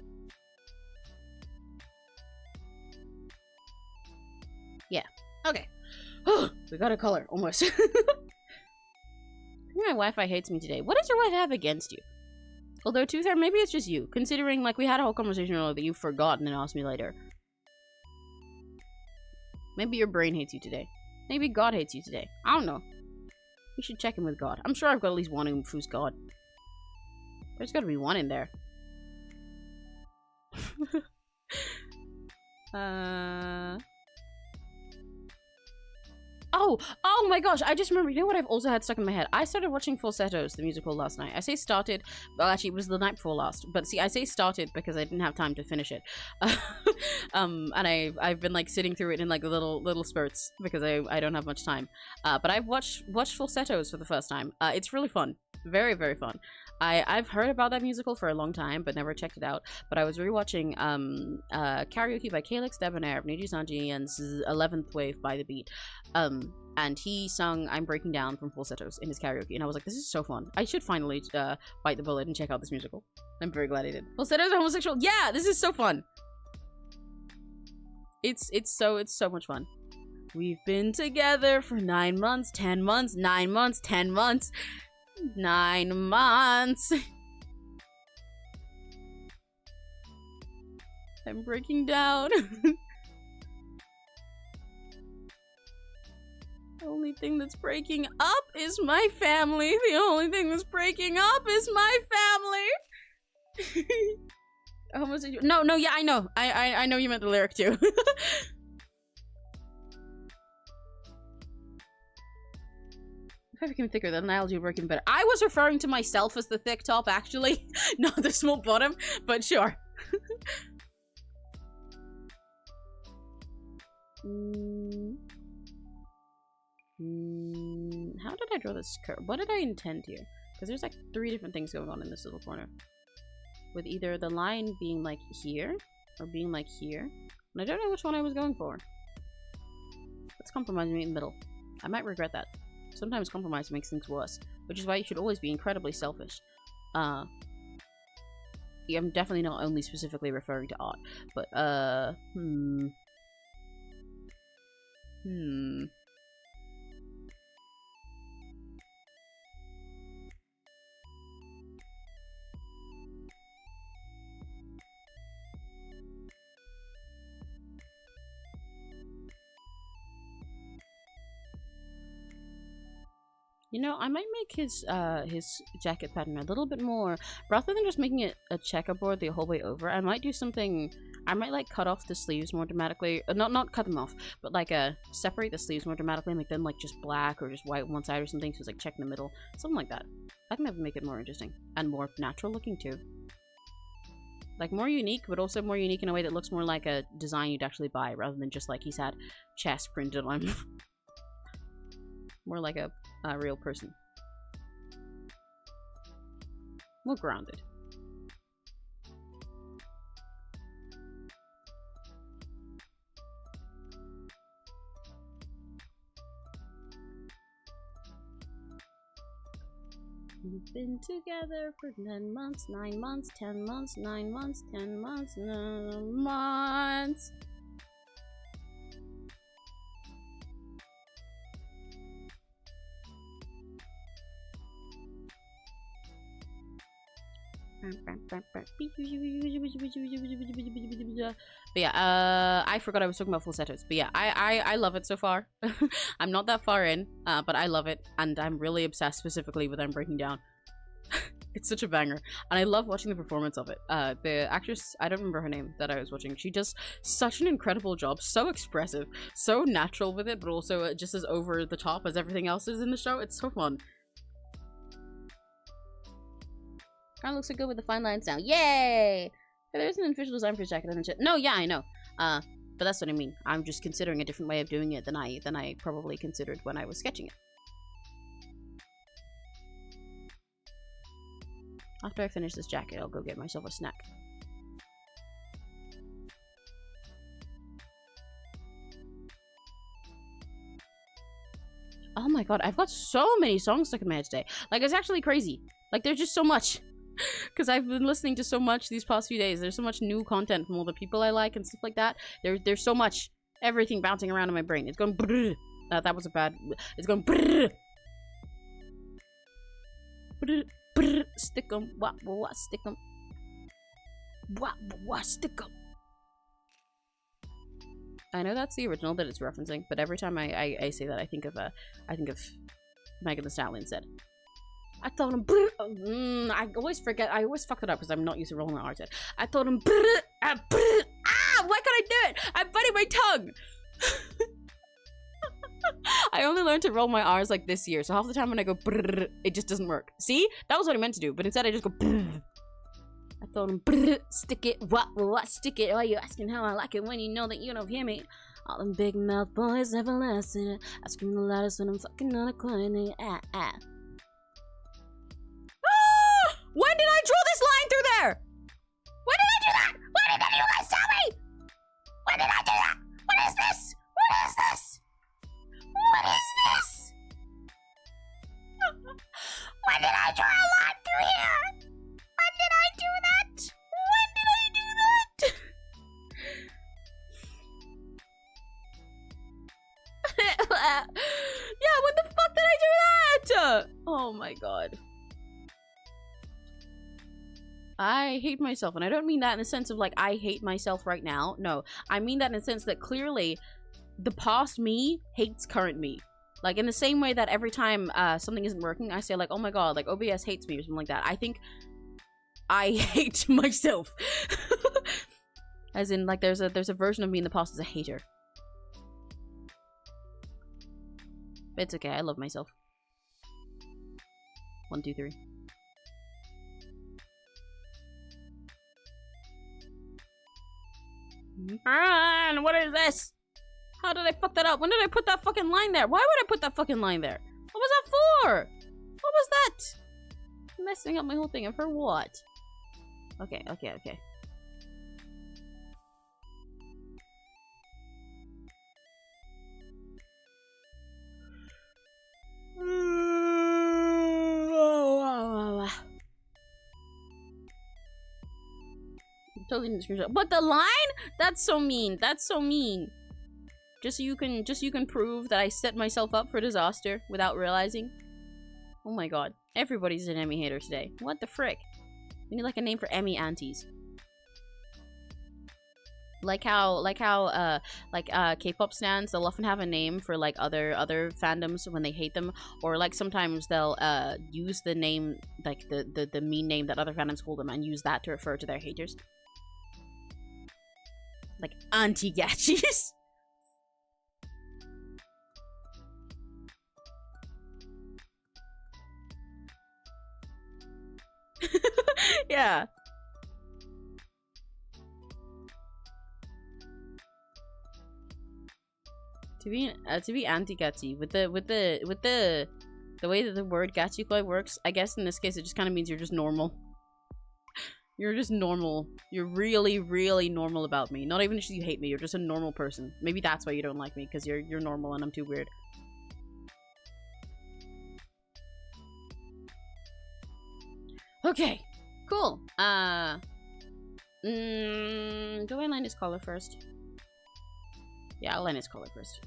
Yeah. Okay. We got a color almost. I think my Wi-Fi hates me today. What does your Wi-Fi have against you? Although to be fair, maybe it's just you. Considering like we had a whole conversation earlier that you've forgotten and asked me later. Maybe your brain hates you today. Maybe God hates you today. I don't know. We should check in with God. I'm sure I've got at least one who's God. There's gotta be one in there. Oh my gosh, I just remembered, you know what I've also had stuck in my head? I started watching Falsettos, the musical, last night. I say started, well actually it was the night before last, but see, I say started because I didn't have time to finish it. And I've been like sitting through it in like little spurts because I don't have much time. But I've watched Falsettos for the first time. It's really fun. Very, very fun. I've heard about that musical for a long time, but never checked it out. But I was rewatching Karaoke by Calix Debonair of Niji Sanji and 11th Wave by The Beat. And he sung I'm Breaking Down from Falsettos in his karaoke. And I was like, this is so fun. I should finally bite the bullet and check out this musical. I'm very glad I did. Falsettos are homosexual. Yeah, this is so fun. It's so much fun. We've been together for 9 months, 10 months, 9 months, 10 months. 9 months. I'm breaking down. The only thing that's breaking up is my family. The only thing that's breaking up is my family. No, yeah, I know. I know you meant the lyric too. If I became thicker, then I'll do working better. I was referring to myself as the thick top, actually, not the small bottom, but sure. How did I draw this curve? What did I intend here? Because there's like 3 different things going on in this little corner. With either the line being like here, or being like here. And I don't know which one I was going for. Let's compromise and meet in the middle. I might regret that. Sometimes compromise makes things worse, which is why you should always be incredibly selfish. Yeah, I'm definitely not only specifically referring to art, but, You know, I might make his jacket pattern a little bit more, rather than just making it a checkerboard the whole way over. I might do something. I might like cut off the sleeves more dramatically. Not cut them off, but like separate the sleeves more dramatically and make them like just black or just white on one side or something. So it's like check in the middle, something like that. I think that would make it more interesting and more natural looking too. Like more unique, but also more unique in a way that looks more like a design you'd actually buy, rather than just like he's had chest printed on him. More like a real person. More grounded. We've been together for 10 months, 9 months, 10 months, 9 months, 10 months, 9 months. But yeah, I forgot I was talking about falsettos. But yeah, I love it so far. I'm not that far in, but I love it, and I'm really obsessed specifically with them breaking down. It's such a banger, and I love watching the performance of it. The actress, I don't remember her name that I was watching, she does such an incredible job, so expressive, so natural with it, but also just as over the top as everything else is in the show. It's so fun. Kind of looks so good with the fine lines now. Yay! There isn't an official design for his jacket, isn't it? No, yeah, I know. But that's what I mean. I'm just considering a different way of doing it than I probably considered when I was sketching it. After I finish this jacket, I'll go get myself a snack. Oh my god, I've got so many songs stuck in my head today. Like, it's actually crazy. Like, there's just so much. Because I've been listening to so much these past few days. There's so much new content from all the people I like and stuff like that. There's so much, everything bouncing around in my brain. It's going brrr. That was a bad... It's going brrr. Brrr, brrr, stick 'em. Wah, wah, stick 'em. Wah, wah, stick 'em. I know that's the original that it's referencing, but every time I say that, I think of Megan Thee Stallion said. I thought him. I always forget. I always fuck it up because I'm not used to rolling my R's. I thought him. Why can't I do it? I'm biting my tongue. I only learned to roll my R's like this year, so half the time when I go, it just doesn't work. See, that was what I meant to do, but instead I just go. I thought him. Stick it. What? Stick it. Why are you asking how I like it when you know that you don't hear me? All them big mouth boys never listen. I scream the loudest when I'm fucking on a corner. When did I draw this line through there? When did I do that? Why did any of you guys tell me? When did I do that? What is this? What is this? What is this? When did I draw a line through here? When did I do that? When did I do that? Yeah, when the fuck did I do that? Oh my god. I hate myself, and I don't mean that in the sense of like I hate myself right now. No, I mean that in the sense that clearly the past me hates current me. Like in the same way that every time something isn't working, I say like, oh my god, like OBS hates me or something like that. I think I hate myself. As in like there's a version of me in the past as a hater. But it's okay, I love myself. 1, 2, 3. And what is this? How did I fuck that up? When did I put that fucking line there? Why would I put that fucking line there? What was that for? What was that? Messing up my whole thing. And for what? Okay, okay, okay. Totally didn't screenshot. But the line? That's so mean. That's so mean. Just so you can prove that I set myself up for disaster without realizing. Oh my god. Everybody's an Emmy hater today. What the frick? We need like a name for Emmy aunties. Like how K-pop stans, they'll often have a name for like other fandoms when they hate them, or like sometimes they'll use the name, like the mean name that other fandoms call them, and use that to refer to their haters. Like Auntie Gachis. Yeah. To be anti-gachi with the way that the word 𝘆cie𝘂𝗿 works, I guess in this case it just kind of means you're just normal. You're just normal. You're really, really normal about me. Not even if you hate me, you're just a normal person. Maybe that's why you don't like me, because you're normal and I'm too weird. Okay, cool. Do I line his collar first? Yeah, I'll line his collar first.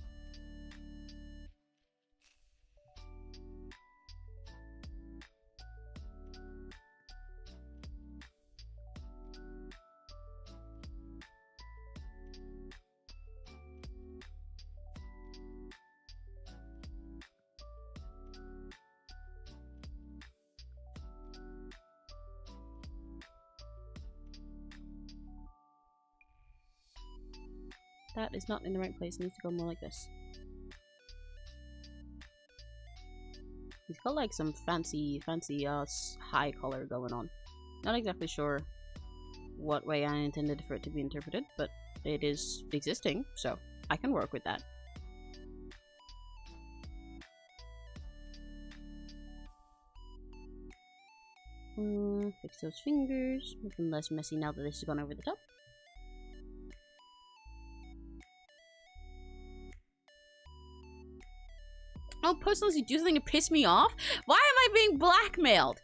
That is not in the right place. It needs to go more like this. He's got like some fancy high color going on. Not exactly sure what way I intended for it to be interpreted, but it is existing, so I can work with that. Fix those fingers. Make them less messy now that this has gone over the top. Oh, personally, do something to piss me off? Why am I being blackmailed?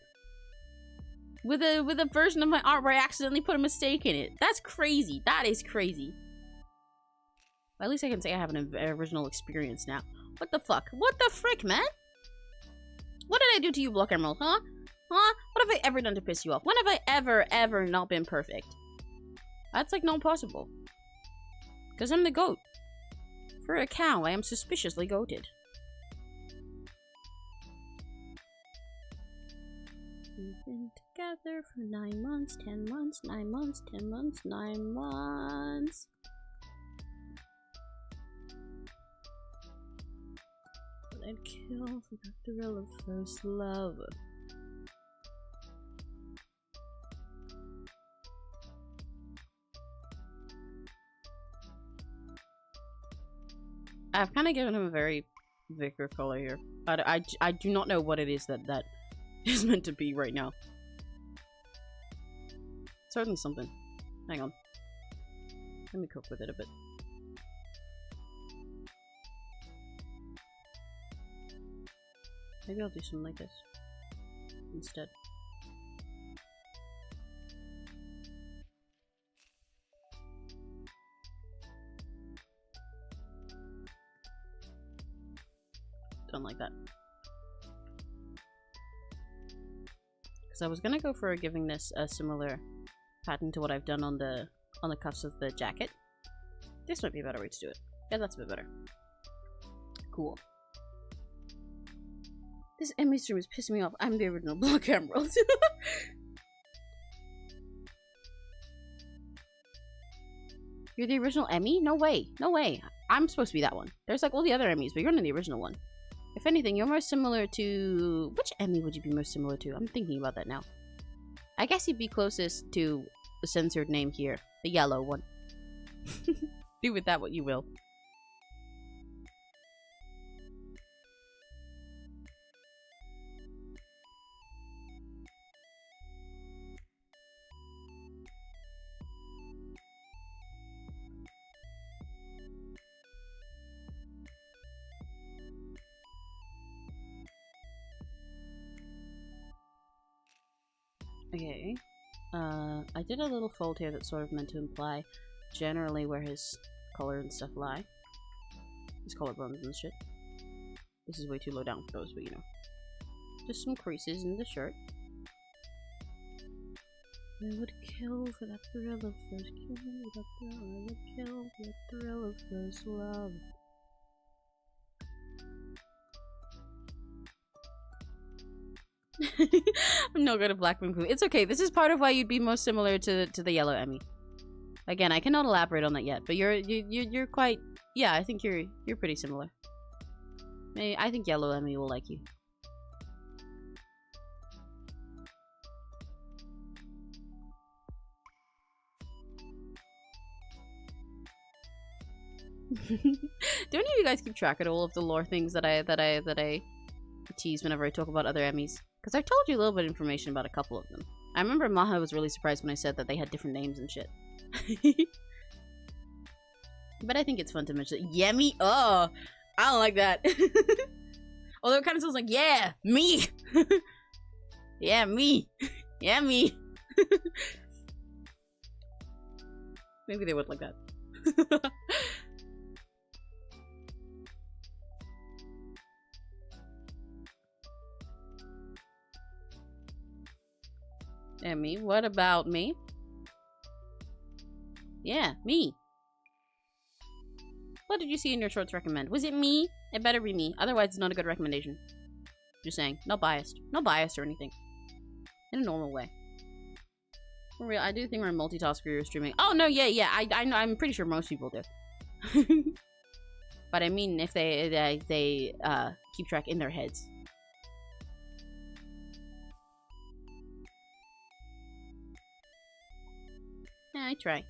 With a version of my art where I accidentally put a mistake in it. That's crazy. That is crazy. Well, at least I can say I have an original experience now. What the fuck? What the frick, man? What did I do to you, Block Emerald, huh? Huh? What have I ever done to piss you off? When have I ever not been perfect? That's like not possible. Because I'm the goat. For a cow, I am suspiciously goated. We've been together for 9 months, 10 months, 9 months, 10 months, 9 months. But I'd kill for the thrill of first love. I've kind of given him a very vicar color here. I do not know what it is that is meant to be right now. Certainly something. Hang on. Let me cook with it a bit. Maybe I'll do something like this instead. Don't like that. I was gonna go for giving this a similar pattern to what I've done on the cuffs of the jacket. This might be a better way to do it. Yeah, that's a bit better. Cool. This Emmy stream is pissing me off. I'm the original Block Emerald. You're the original Emmy? No way. No way. I'm supposed to be that one. There's like all the other Emmys, but you're not the original one. If anything, you're more similar to... Which Emmy would you be most similar to? I'm thinking about that now. I guess you'd be closest to the censored name here. The yellow one. Do with that what you will. Okay. I did a little fold here that's sort of meant to imply generally where his color and stuff lie. His collarbones and shit. This is way too low down for those, but you know. Just some creases in the shirt. I would kill for that thrill of first kill, that thrill, I would kill for the thrill of first love. I'm no good at Black Moon Queen. It's okay. This is part of why you'd be most similar to the yellow Emmy. Again, I cannot elaborate on that yet, but you're quite, yeah. I think you're pretty similar. Maybe, I think yellow Emmy will like you. Do any of you guys keep track of all of the lore things that I tease whenever I talk about other Emmys? Because I've told you a little bit of information about a couple of them. I remember Maha was really surprised when I said that they had different names and shit. But I think it's fun to mention. Yummy? Oh, I don't like that. Although it kind of sounds like, yeah, me. Yeah, me. Yeah, me. Maybe they would like that. And me? What about me? Yeah, me. What did you see in your shorts recommend? Was it me? It better be me. Otherwise, it's not a good recommendation. Just saying. Not biased. No bias or anything. In a normal way. For real, I do think we're a multitasker streaming. Oh, no, yeah. I'm pretty sure most people do. But I mean, if they keep track in their heads. Yeah, I try.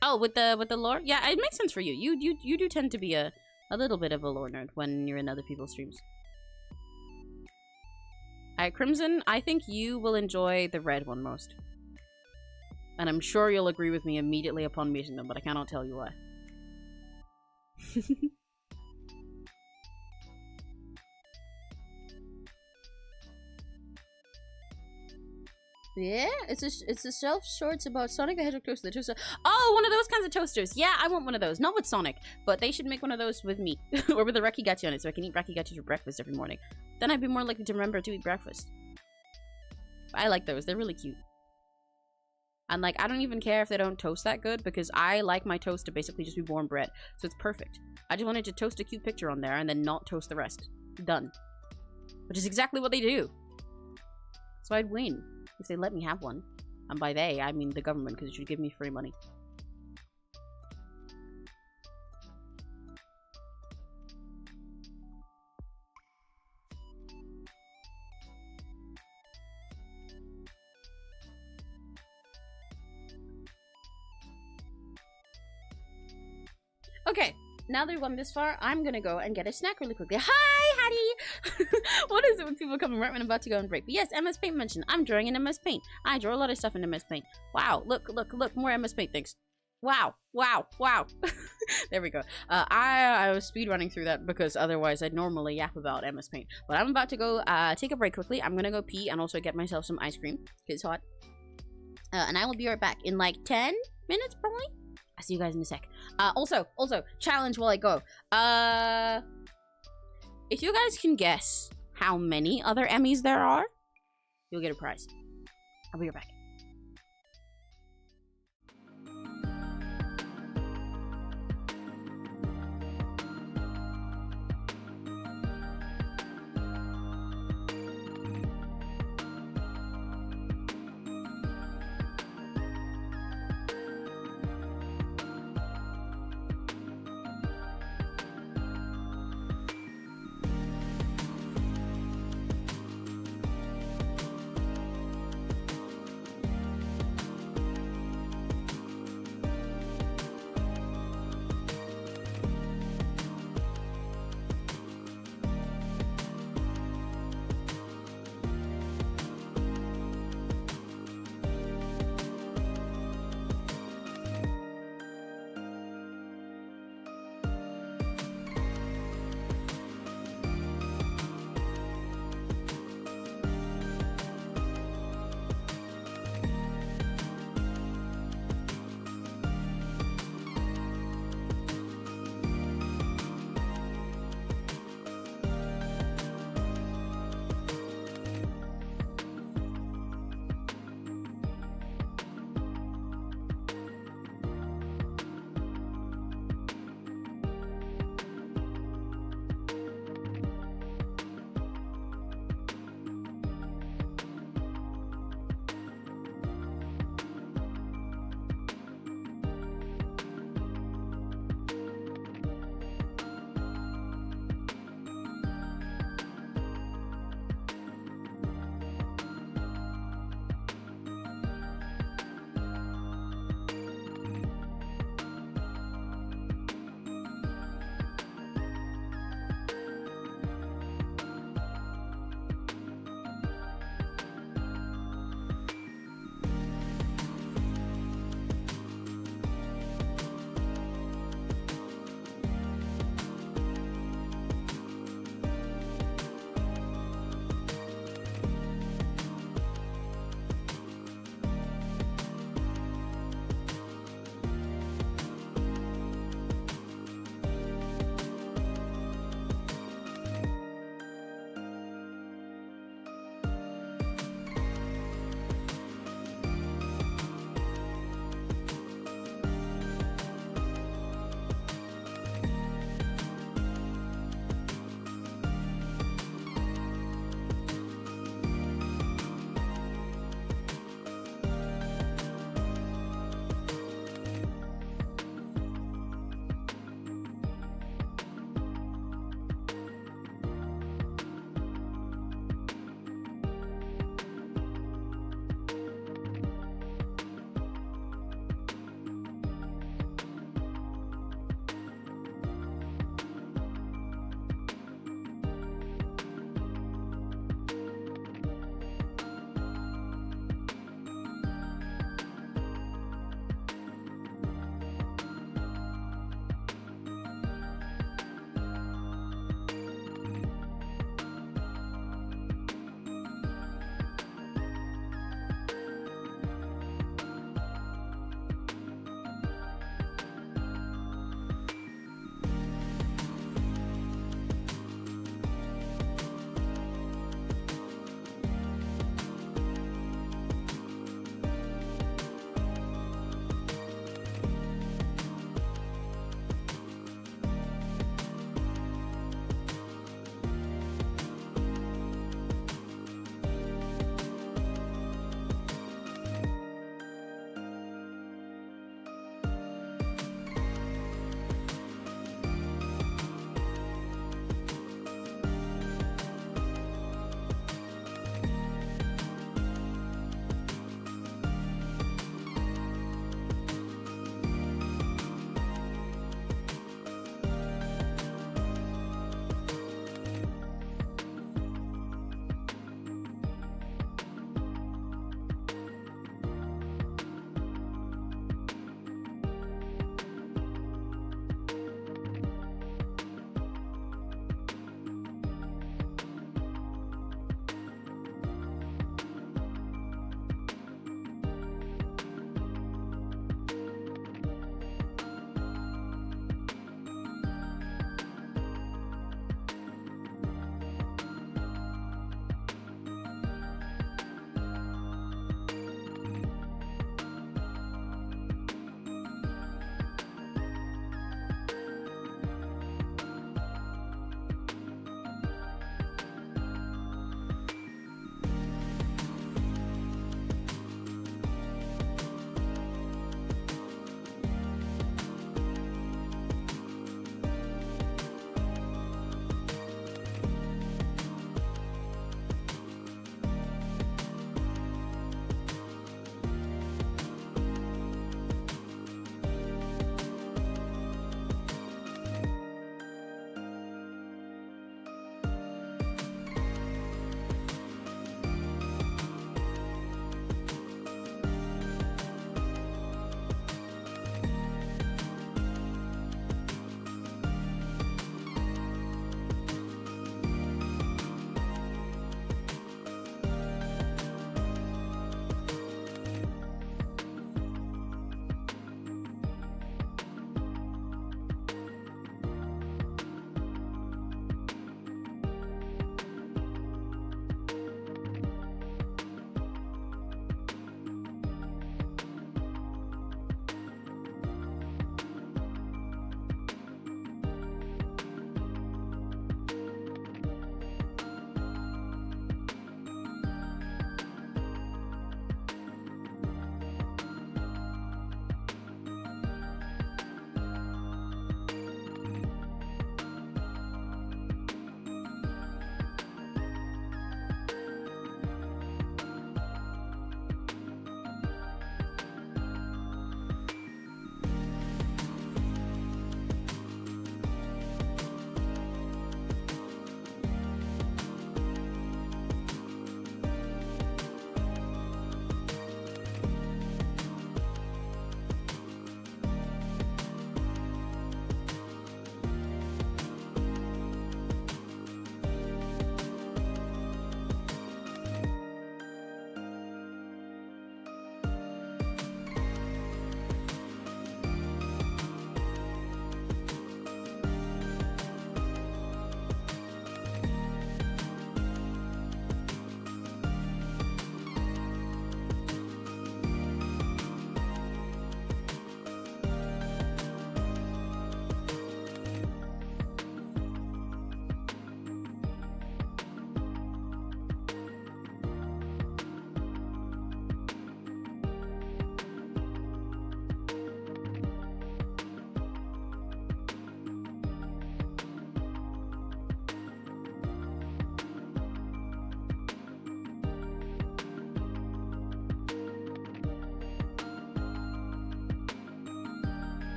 Oh, with the lore? Yeah, it makes sense for you. You do tend to be a little bit of a lore nerd when you're in other people's streams. Alright, Crimson, I think you will enjoy the red one most. And I'm sure you'll agree with me immediately upon meeting them, but I cannot tell you why. Yeah, it's a shelf shorts about Sonic the Hedgehog toaster. The toaster. Oh, one of those kinds of toasters. Yeah, I want one of those. Not with Sonic, but they should make one of those with me or with a rakigachi on it, so I can eat rakigachi for breakfast every morning. Then I'd be more likely to remember to eat breakfast. I like those. They're really cute. And like, I don't even care if they don't toast that good because I like my toast to basically just be warm bread, so it's perfect. I just wanted to toast a cute picture on there and then not toast the rest. Done. Which is exactly what they do. So I'd win. If they let me have one. And by they, I mean the government, because it should give me free money. Okay, now that we've gone this far, I'm gonna go and get a snack really quickly. Hi, Hattie! What is it with people coming right when I'm about to go on break? But yes, MS Paint mentioned. I'm drawing in MS Paint. I draw a lot of stuff in MS Paint. Wow, look, more MS Paint things. Wow. There we go. I was speedrunning through that because otherwise I'd normally yap about MS Paint. But I'm about to go take a break quickly. I'm gonna go pee and also get myself some ice cream. It's hot. And I will be right back in like 10 minutes probably. I'll see you guys in a sec. Also, challenge while I go. If you guys can guess how many other Emmys there are, you'll get a prize. I'll be right back.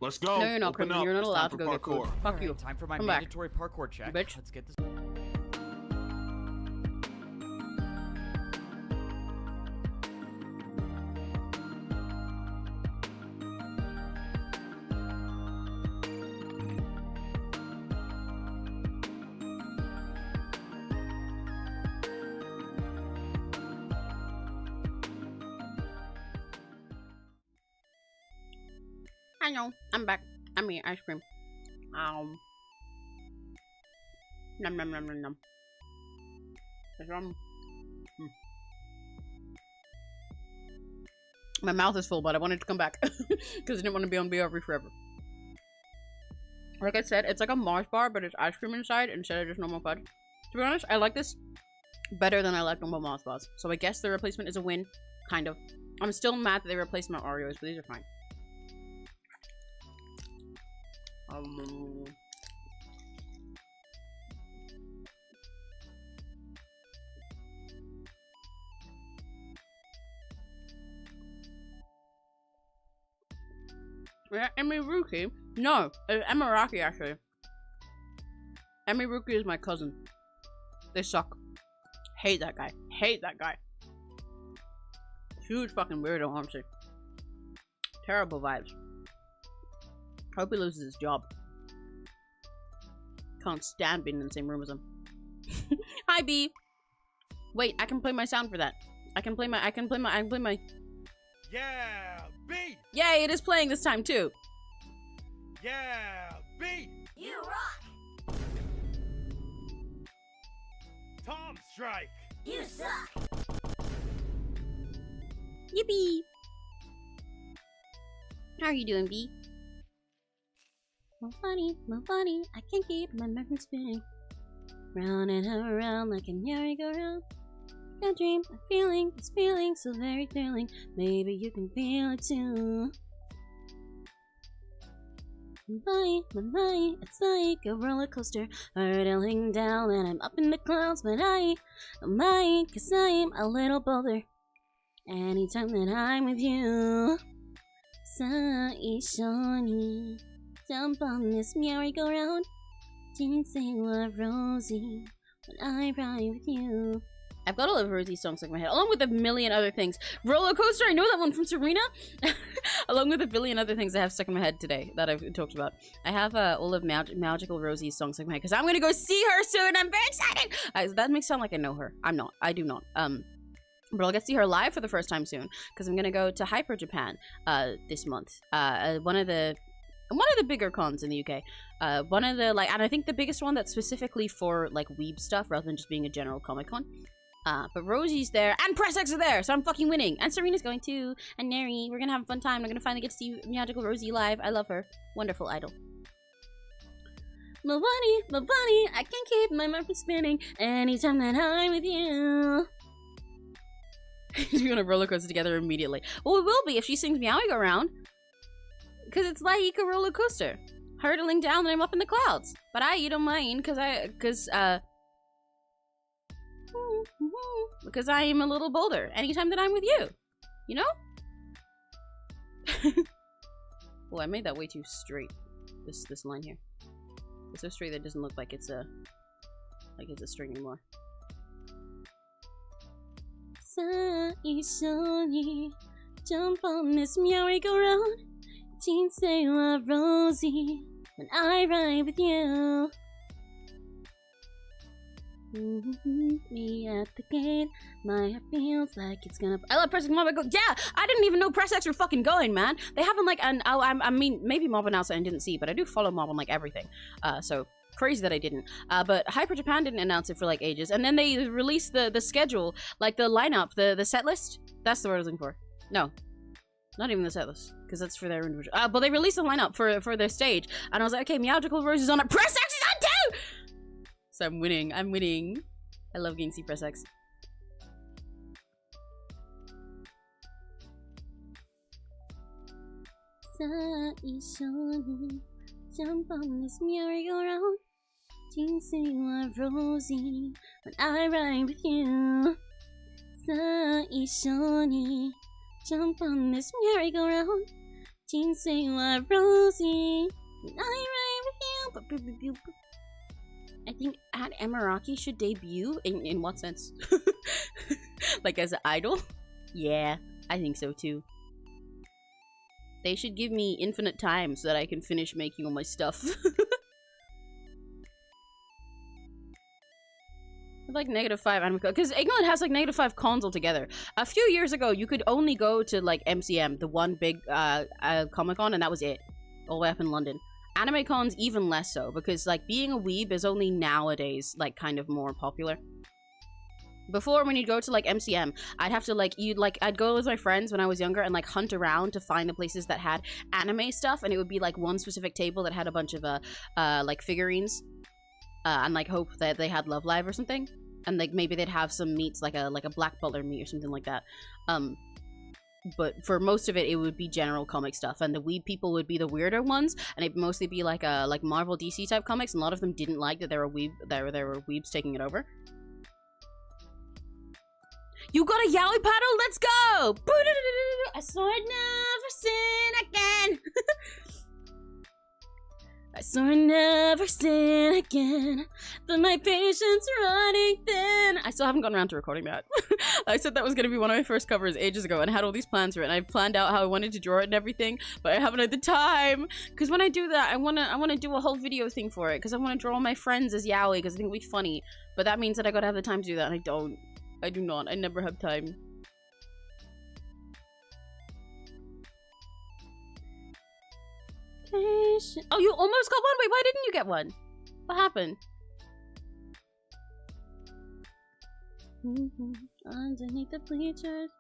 Let's go. No, you're not, Open Criminal. up. You're not It's allowed time to for go get food. parkour. Fuck you. Time for my Come back. mandatory parkour check. Bitch. Let's get this. I know. I'm back. I'm eating ice cream. Nom nom nom nom nom. It's My mouth is full, but I wanted to come back because I didn't want to be on BRB forever. Like I said, it's like a Mars bar, but it's ice cream inside instead of just normal fudge. To be honest, I like this better than I like normal Mars bars. So I guess the replacement is a win, kind of. I'm still mad that they replaced my Oreos, but these are fine. Yeah, Emiruki? No, it's Emiraki actually. Emiruki is my cousin. They suck. Hate that guy. Hate that guy. Huge fucking weirdo, honestly. Terrible vibes. Hope he loses his job. Can't stand being in the same room as him. Hi, B. Wait, I can play my sound for that. I can play my. Yeah, B. Yay! It is playing this time too. Yeah, B. You rock! Tom Strike. You suck! Yippee! How are you doing, B? My body, I can't keep my mind spinning. Round and around like a merry-go-round. A dream, a feeling, this feeling so very thrilling. Maybe you can feel it too. My body, it's like a roller coaster, hurtling down and I'm up in the clouds. But cause I'm a little bolder anytime that I'm with you. Saishoni, jump on this merry-go-round. Didn't say what Rosie when I ride with you. I've got all of Rosie's songs stuck in my head, along with a million other things. Roller Coaster, I know that one from Serena. Along with a billion other things I have stuck in my head today that I've talked about. I have all of Magical Rosie's songs stuck in my head because I'm gonna go see her soon. I'm very excited. That makes it sound like I know her. I'm not. I do not. But I'll get to see her live for the first time soon because I'm gonna go to Hyper Japan this month. One of the bigger cons in the UK. One of the and I think the biggest one that's specifically for like weeb stuff rather than just being a general Comic Con. But Rosie's there and Press X are there, so I'm fucking winning. And Serena's going too, and Neri. We're gonna have a fun time. We're gonna finally get to see Magical Rosie live. I love her. Wonderful idol. My body, I can't keep my mind from spinning anytime that I'm with you. We're gonna roller coaster together immediately. Well, we will be if she sings Meowie Go Round. Because it's like a roller coaster. Hurtling down and I'm up in the clouds. But you don't mind because I am a little bolder anytime that I'm with you. You know? Well, I made that way too straight. This line here. It's so straight that it doesn't look like it's a string anymore. Saishoni, jump on this merry-go-round. Teen say love Rosie when I ride with you. Me at the gate, my heart feels like it's gonna. I love Press X Mob. I go, yeah, I didn't even know Press X were fucking going, man. They haven't like, and I mean, maybe Mob announced it and didn't see, but I do follow Mob on like everything. So crazy that I didn't. But Hyper Japan didn't announce it for like ages, and then they released the schedule, like the lineup, the set list. That's the word I was looking for. No. Not even the set list, because that's for their individual. But they released a lineup for their stage, and I was like, okay, Magical Rose is on it. Press X is on too! So I'm winning. I'm winning. I love getting to see Press X. Saishoni, jump on this merry-go-round. Teen sing love Rosie when I ride with you. Saishoni, jump on this merry-go-round. Jeans say you are rosy. I'm right with you. I think at Emiraki should debut. In what sense? Like as an idol? Yeah, I think so too. They should give me infinite time so that I can finish making all my stuff. Like -5 anime, because England has like -5 cons altogether. A few years ago, you could only go to like MCM, the one big Comic-Con, and that was it. All the way up in London. Anime cons even less so, because like being a weeb is only nowadays like kind of more popular. Before, when you'd go to like MCM, I'd have to like, I'd go with my friends when I was younger and like hunt around to find the places that had anime stuff, and it would be like one specific table that had a bunch of like figurines. And like hope that they had Love Live or something, and like maybe they'd have some meats like a Black Butler meat or something like that. But for most of it, it would be general comic stuff, and the weeb people would be the weirder ones, and it'd mostly be like Marvel DC type comics. And a lot of them didn't like that there were weebs taking it over. You got a yaoi paddle? Let's go! I swore I'd never sin again. I swore I'd never sin again, but my patience running thin. I still haven't gotten around to recording that. I said that was going to be one of my first covers ages ago, and I had all these plans for it, and I planned out how I wanted to draw it and everything, but I haven't had the time. Because when I do that, I wanna do a whole video thing for it, because I want to draw all my friends as yaoi, because I think it'll be funny. But that means that I gotta have the time to do that, and I don't. I do not. I never have time. Oh, you almost got one? Wait, why didn't you get one? What happened? Underneath the bleachers.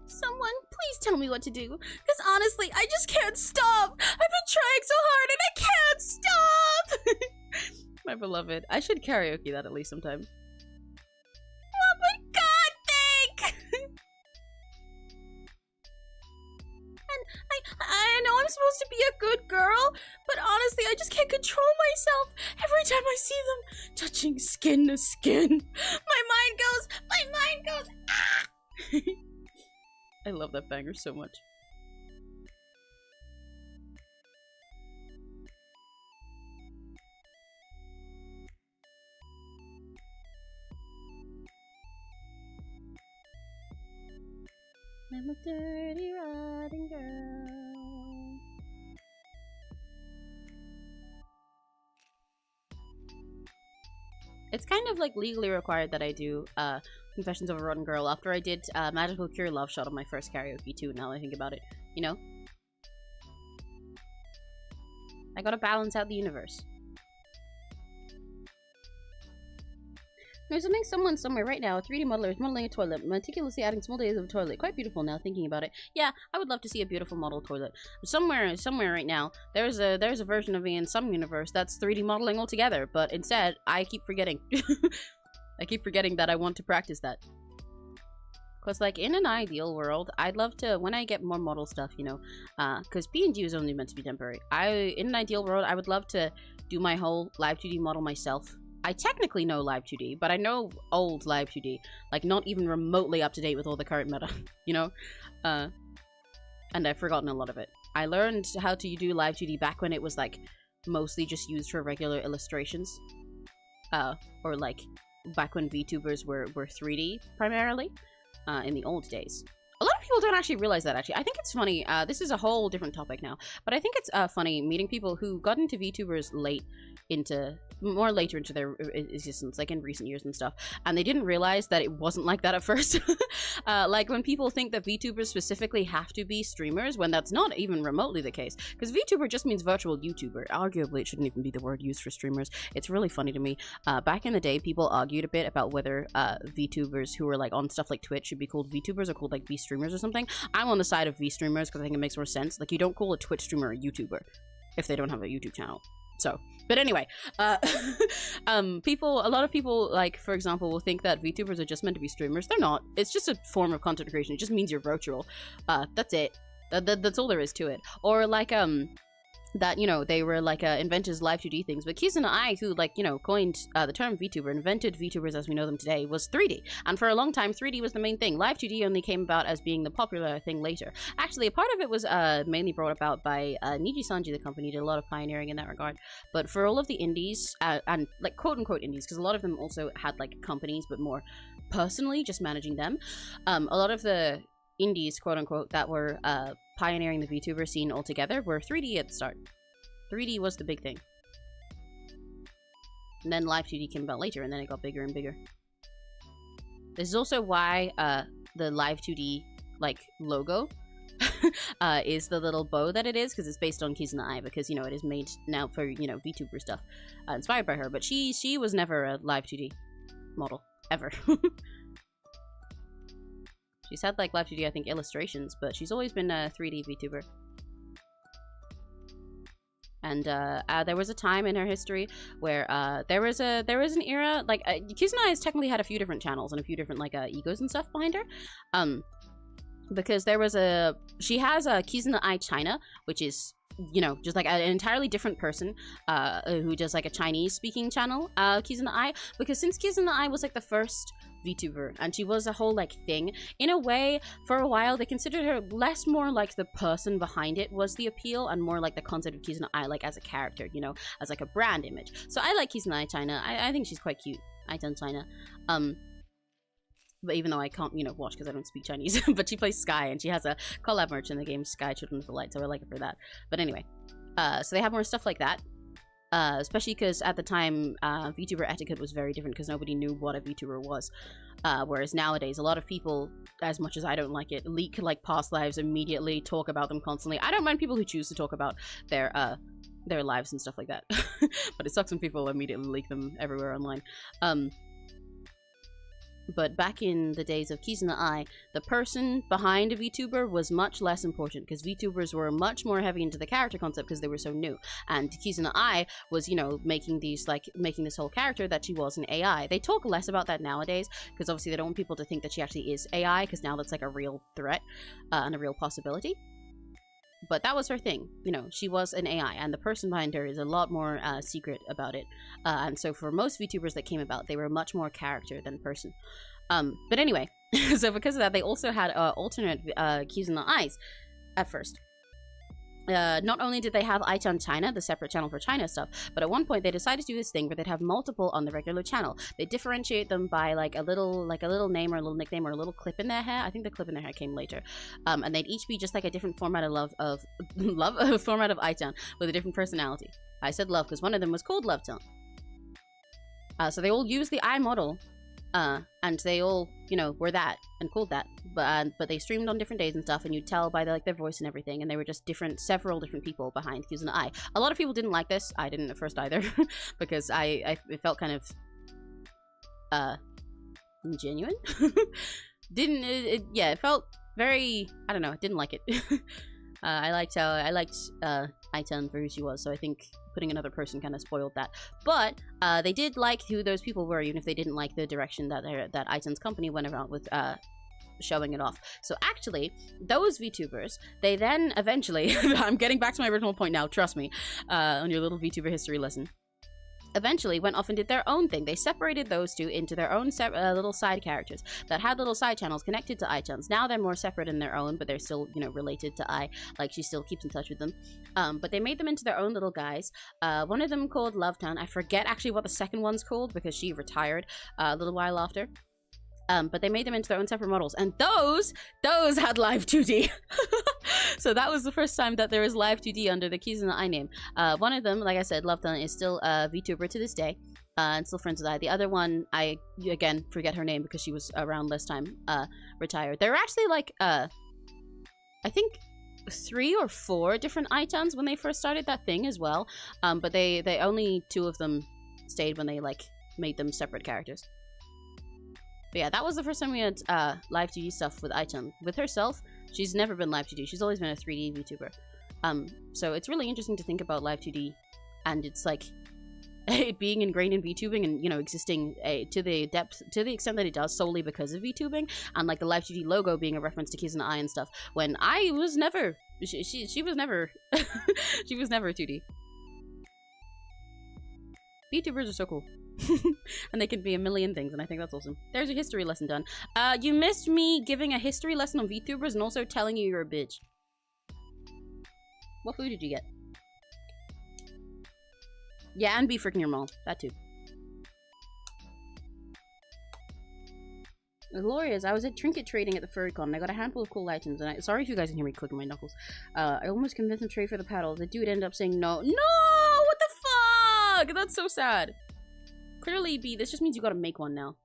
Someone, please tell me what to do. Because honestly, I just can't stop. I've been trying so hard and I can't stop. My beloved. I should karaoke that at least sometime. What would God think? And I know I'm supposed to be a good girl, but honestly, I just can't control myself. Every time I see them touching skin to skin, my mind goes, ah! I love that banger so much. I'm a dirty, rotten girl. It's kind of like legally required that I do Confessions of a Rotten Girl after I did Magical Cure Love Shot on my first karaoke too, now that I think about it. You know? I gotta balance out the universe. There's someone somewhere right now, a 3D modeler is modeling a toilet, meticulously adding small details of a toilet. Quite beautiful now, thinking about it. Yeah, I would love to see a beautiful model toilet. Somewhere right now, there's a version of me in some universe that's 3D modeling altogether, but instead, I keep forgetting. I keep forgetting that I want to practice that. Because, like, in an ideal world, I'd love to, when I get more model stuff, you know, because PNG is only meant to be temporary. In an ideal world, I would love to do my whole Live 2D model myself. I technically know Live 2D, but I know old Live 2D. Like, not even remotely up to date with all the current meta, you know? And I've forgotten a lot of it. I learned how to do Live 2D back when it was, like, mostly just used for regular illustrations. Or, like, back when VTubers were 3D, primarily, in the old days. A lot of people don't actually realize that, actually. I think it's funny, this is a whole different topic now, but I think it's funny meeting people who got into VTubers more later into their existence, like in recent years and stuff, and they didn't realize that it wasn't like that at first. Like when people think that VTubers specifically have to be streamers, when that's not even remotely the case, because VTuber just means virtual YouTuber. Arguably, it shouldn't even be the word used for streamers. It's really funny to me. Back in the day, people argued a bit about whether VTubers who were like on stuff like Twitch should be called VTubers or called like V-streamers or something. I'm on the side of V-streamers because I think it makes more sense. Like, you don't call a Twitch streamer a YouTuber if they don't have a YouTube channel. So, but anyway, a lot of people, like, for example, will think that VTubers are just meant to be streamers. They're not. It's just a form of content creation. It just means you're virtual. That's it. That's all there is to it. Or like, that, you know, they were like invented live 2D things, but 𝘆cie𝗂𝗿, who, like, you know, coined the term VTuber, invented VTubers as we know them today, was 3D, and for a long time 3D was the main thing. Live 2D only came about as being the popular thing later. Actually, a part of it was mainly brought about by Niji-Sanji. The company did a lot of pioneering in that regard, but for all of the indies, and like quote-unquote indies, because a lot of them also had like companies, but more personally just managing them, a lot of the indies, quote-unquote, that were pioneering the VTuber scene altogether were 3D at the start. 3D was the big thing. And then live 2D came about later, and then it got bigger and bigger. This is also why the live 2D, like, logo is the little bow that it is, because it's based on 𝘆cie𝗂𝗿, because, you know, it is made now for, you know, VTuber stuff, inspired by her, but she was never a live 2D model, ever. She's had, like, live 2D, I think, illustrations, but she's always been a 3D VTuber. And there was a time in her history where there was an era, like, 𝘆cie𝗂𝗿 has technically had a few different channels and a few different, like, egos and stuff behind her. Because there was she has a 𝘆cie𝗂𝗿 China, which is, you know, just like an entirely different person who does like a Chinese speaking channel, 𝘆cie𝗂𝗿, because since 𝘆cie𝗂𝗿 was like the first VTuber and she was a whole like thing, in a way, for a while they considered her less more like the person behind it was the appeal, and more like the concept of 𝘆cie𝗂𝗿 like as a character, you know, as like a brand image. So I like 𝘆cie𝗂𝗿 China. I think she's quite cute. Aitan China. But even though I can't, you know, watch because I don't speak Chinese, but she plays Sky, and she has a collab merch in the game Sky Children of the Light, so I like her for that. But anyway, so they have more stuff like that, especially because at the time, VTuber etiquette was very different because nobody knew what a VTuber was. Whereas nowadays, a lot of people, as much as I don't like it, leak like past lives immediately, talk about them constantly. I don't mind people who choose to talk about their lives and stuff like that, but it sucks when people immediately leak them everywhere online. But back in the days of 𝘆cie𝗂𝗿, the person behind a VTuber was much less important, because VTubers were much more heavy into the character concept because they were so new. And 𝘆cie𝗂𝗿 was, you know, making this whole character that she was an AI. They talk less about that nowadays, because obviously they don't want people to think that she actually is AI, because now that's like a real threat and a real possibility. But that was her thing, you know, she was an AI, and the person behind her is a lot more secret about it. And so for most VTubers that came about, they were much more character than person. But anyway, so because of that, they also had alternate 𝘆cie𝗂𝗿s at first. Not only did they have Aitan China, the separate channel for China stuff, but at one point they decided to do this thing where they'd have multiple on the regular channel. They differentiate them by like a little name or a little nickname or a little clip in their hair. I think the clip in their hair came later. And they'd each be just like a different format of format of Aitan with a different personality. I said love because one of them was called Love Tone. So they all used the I model. And they all, you know, were that and called that, but they streamed on different days and stuff, and you'd tell by their voice and everything, and they were just several different people behind 𝘆cie𝗂𝗿. A lot of people didn't like this. I didn't at first either, because it felt kind of genuine. Yeah, it felt very, I don't know, didn't like it. I liked Aitan for who she was, so I think putting another person kind of spoiled that. But they did like who those people were, even if they didn't like the direction that Aitan's company went around with showing it off. So actually, those VTubers, they then eventually, I'm getting back to my original point now, trust me, on your little VTuber history lesson, eventually went off and did their own thing. They separated those two into their own little side characters that had little side channels connected to Aitan's. Now they're more separate in their own, but they're still, you know, related to Ai. Like, she still keeps in touch with them. But they made them into their own little guys. One of them called Love Town. I forget actually what the second one's called because she retired a little while after. But they made them into their own separate models, and those had live 2D. So that was the first time that there was live 2D under the 𝘆cie𝗂𝗿 name. One of them, like I said, Love Done, is still a VTuber to this day, and still friends with I. The other one, I again forget her name because she was around less time, retired. There were actually like I think 3 or 4 different Aitans when they first started that thing as well. But they only 2 of them stayed when they like made them separate characters. But yeah, that was the first time we had live 2D stuff with Aitan. With herself, she's never been live 2D. She's always been a 3D VTuber. So it's really interesting to think about live 2D, and it's like it being ingrained in VTubing and, you know, existing to the extent that it does solely because of VTubing, and like the Live2D logo being a reference to Kiss and I and stuff, when I was never, she was never, she was never 2D. VTubers are so cool. And they can be a million things, and I think that's awesome. There's a history lesson done. You missed me giving a history lesson on VTubers and also telling you you're a bitch. What food did you get? Yeah, and be freaking your mom. That too. Glorious, I was at trinket trading at the FurryCon and I got a handful of cool items, and sorry if you guys can hear me clicking my knuckles. I almost convinced him to trade for the paddle. The dude ended up saying no. No! What the fuck? That's so sad. Clearly, B, this just means you gotta make one now.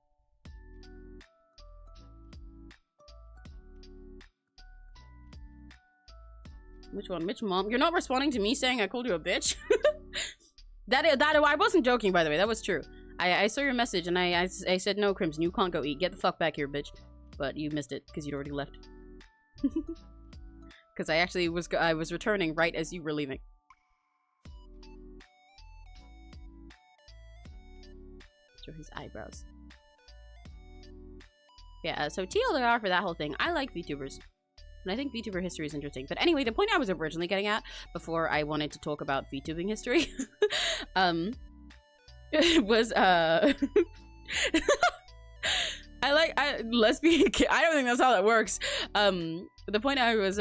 Which one? Which mom? You're not responding to me saying I called you a bitch? I wasn't joking, by the way. That was true. I saw your message and I said, no, Crimson, you can't go eat. Get the fuck back here, bitch. But you missed it because you'd already left. Because I actually was returning right as you were leaving. Show his eyebrows. Yeah, so TLDR for that whole thing. I like VTubers. And I think VTuber history is interesting. But anyway, the point I was originally getting at before I wanted to talk about VTubing history was lesbian kid. I don't think that's how that works. The point I was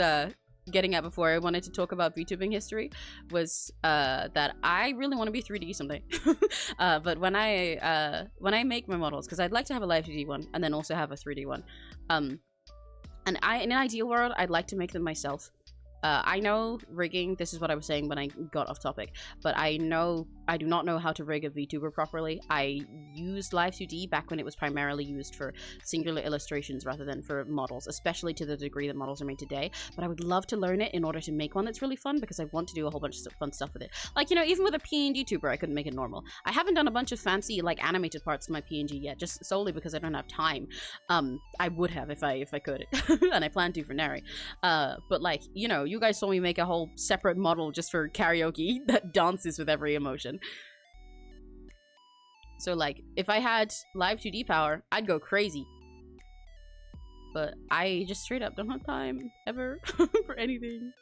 getting at before I wanted to talk about VTubing history was that I really want to be 3D someday. But when I make my models, because I'd like to have a live 2D one and then also have a 3D one. And in an ideal world, I'd like to make them myself. I know rigging, this is what I was saying when I got off topic, but I do not know how to rig a VTuber properly. I used Live2D back when it was primarily used for singular illustrations rather than for models, especially to the degree that models are made today. But I would love to learn it in order to make one that's really fun, because I want to do a whole bunch of fun stuff with it. Like, you know, even with a PNG tuber, I couldn't make it normal. I haven't done a bunch of fancy, like, animated parts of my PNG yet, just solely because I don't have time. I would have if I could, and I plan to for Nary. But like, you know, you guys saw me make a whole separate model just for karaoke that dances with every emotion. So like, if I had live 2D power, I'd go crazy. But I just straight up don't have time ever for anything.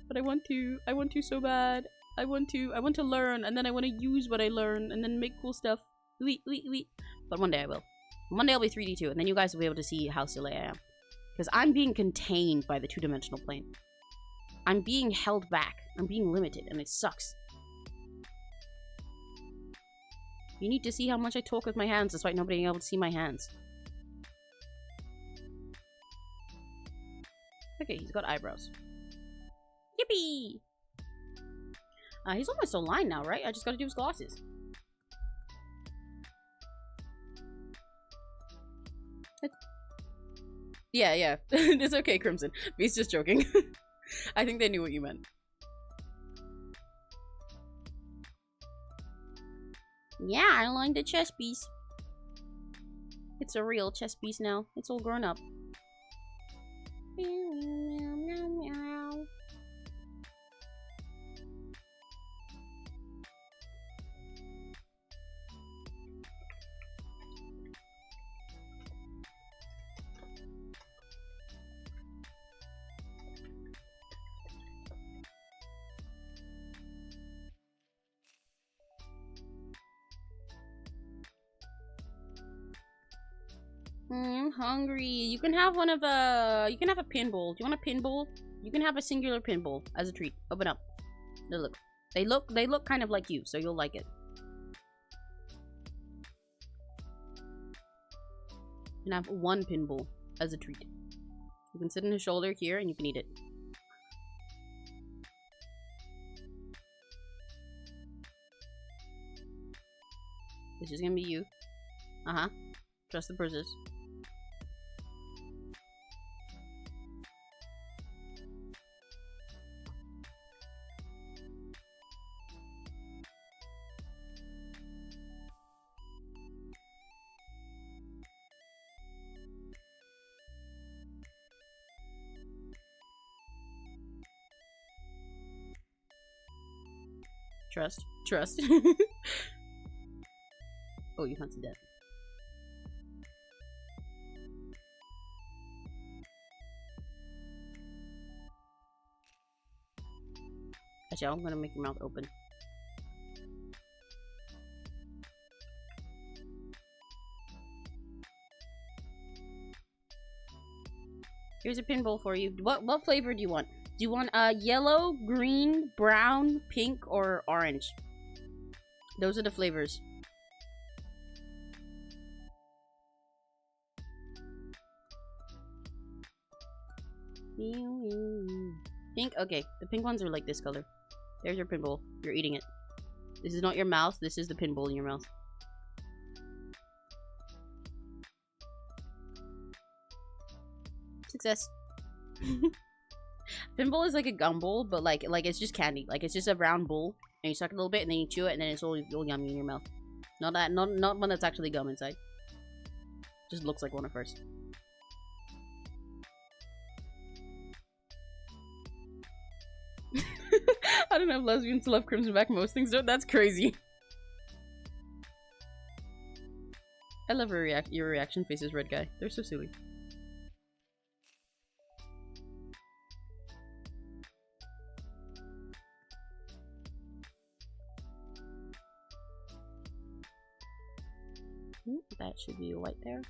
But I want to so bad. I want to learn, and then I want to use what I learn and then make cool stuff. But one day I will. One day I'll be 3D too, and then you guys will be able to see how silly I am. Because I'm being contained by the two-dimensional plane. I'm being held back. I'm being limited, and it sucks. You need to see how much I talk with my hands despite nobody being able to see my hands. Okay, he's got eyebrows. Yippee! He's almost aligned now, right? I just gotta do his glasses. Yeah. It's okay, Crimson. He's just joking. I think they knew what you meant. Yeah, I aligned the chess piece. It's a real chess piece now. It's all grown up. I'm hungry. You can have one of a... You can have a pinball. Do you want a pinball? You can have a singular pinball as a treat. Open up. Look. They look kind of like you, so you'll like it. You can have one pinball as a treat. You can sit on his shoulder here and you can eat it. This is gonna be you. Trust the bruises. Trust. Oh, you fancy that? Actually, I'm gonna make your mouth open. Here's a pinball for you. What flavor do you want? Do you want yellow, green, brown, pink, or orange? Those are the flavors. Pink? Okay. The pink ones are like this color. There's your pinball. You're eating it. This is not your mouth. This is the pinball in your mouth. Success. Pinball is like a gumball, but like it's just candy. Like it's just a round ball, and you suck it a little bit, and then you chew it, and then it's all yummy in your mouth. Not one that's actually gum inside. Just looks like one at first. I don't know if lesbians love Crimson Back. Most things don't. That's crazy. I love your reaction faces, red guy. They're so silly. That should be white there.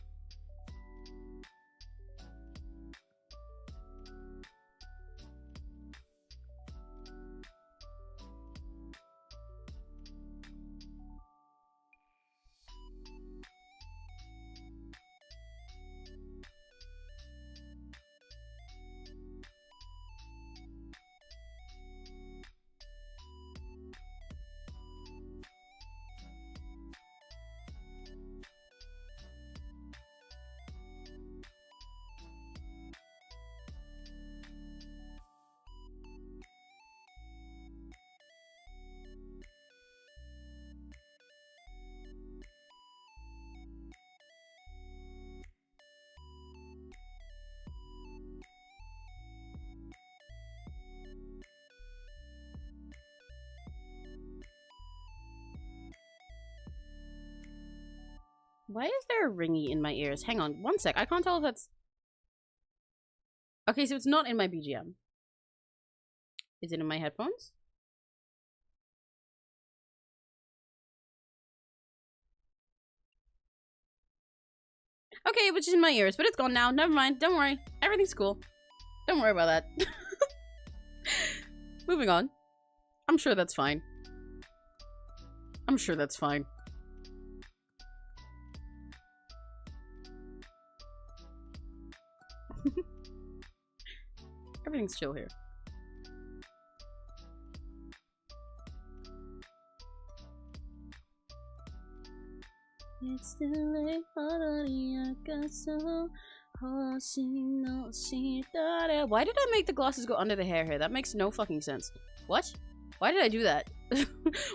Why is there a ringy in my ears? Hang on, one sec. I can't tell if that's... Okay, so it's not in my BGM. Is it in my headphones? Okay, it was just in my ears, but it's gone now. Never mind. Don't worry. Everything's cool. Don't worry about that. Moving on. I'm sure that's fine. I'm sure that's fine. Everything's chill here. It's too late for Why did I make the glasses go under the hair here? That makes no fucking sense. What? Why did I do that?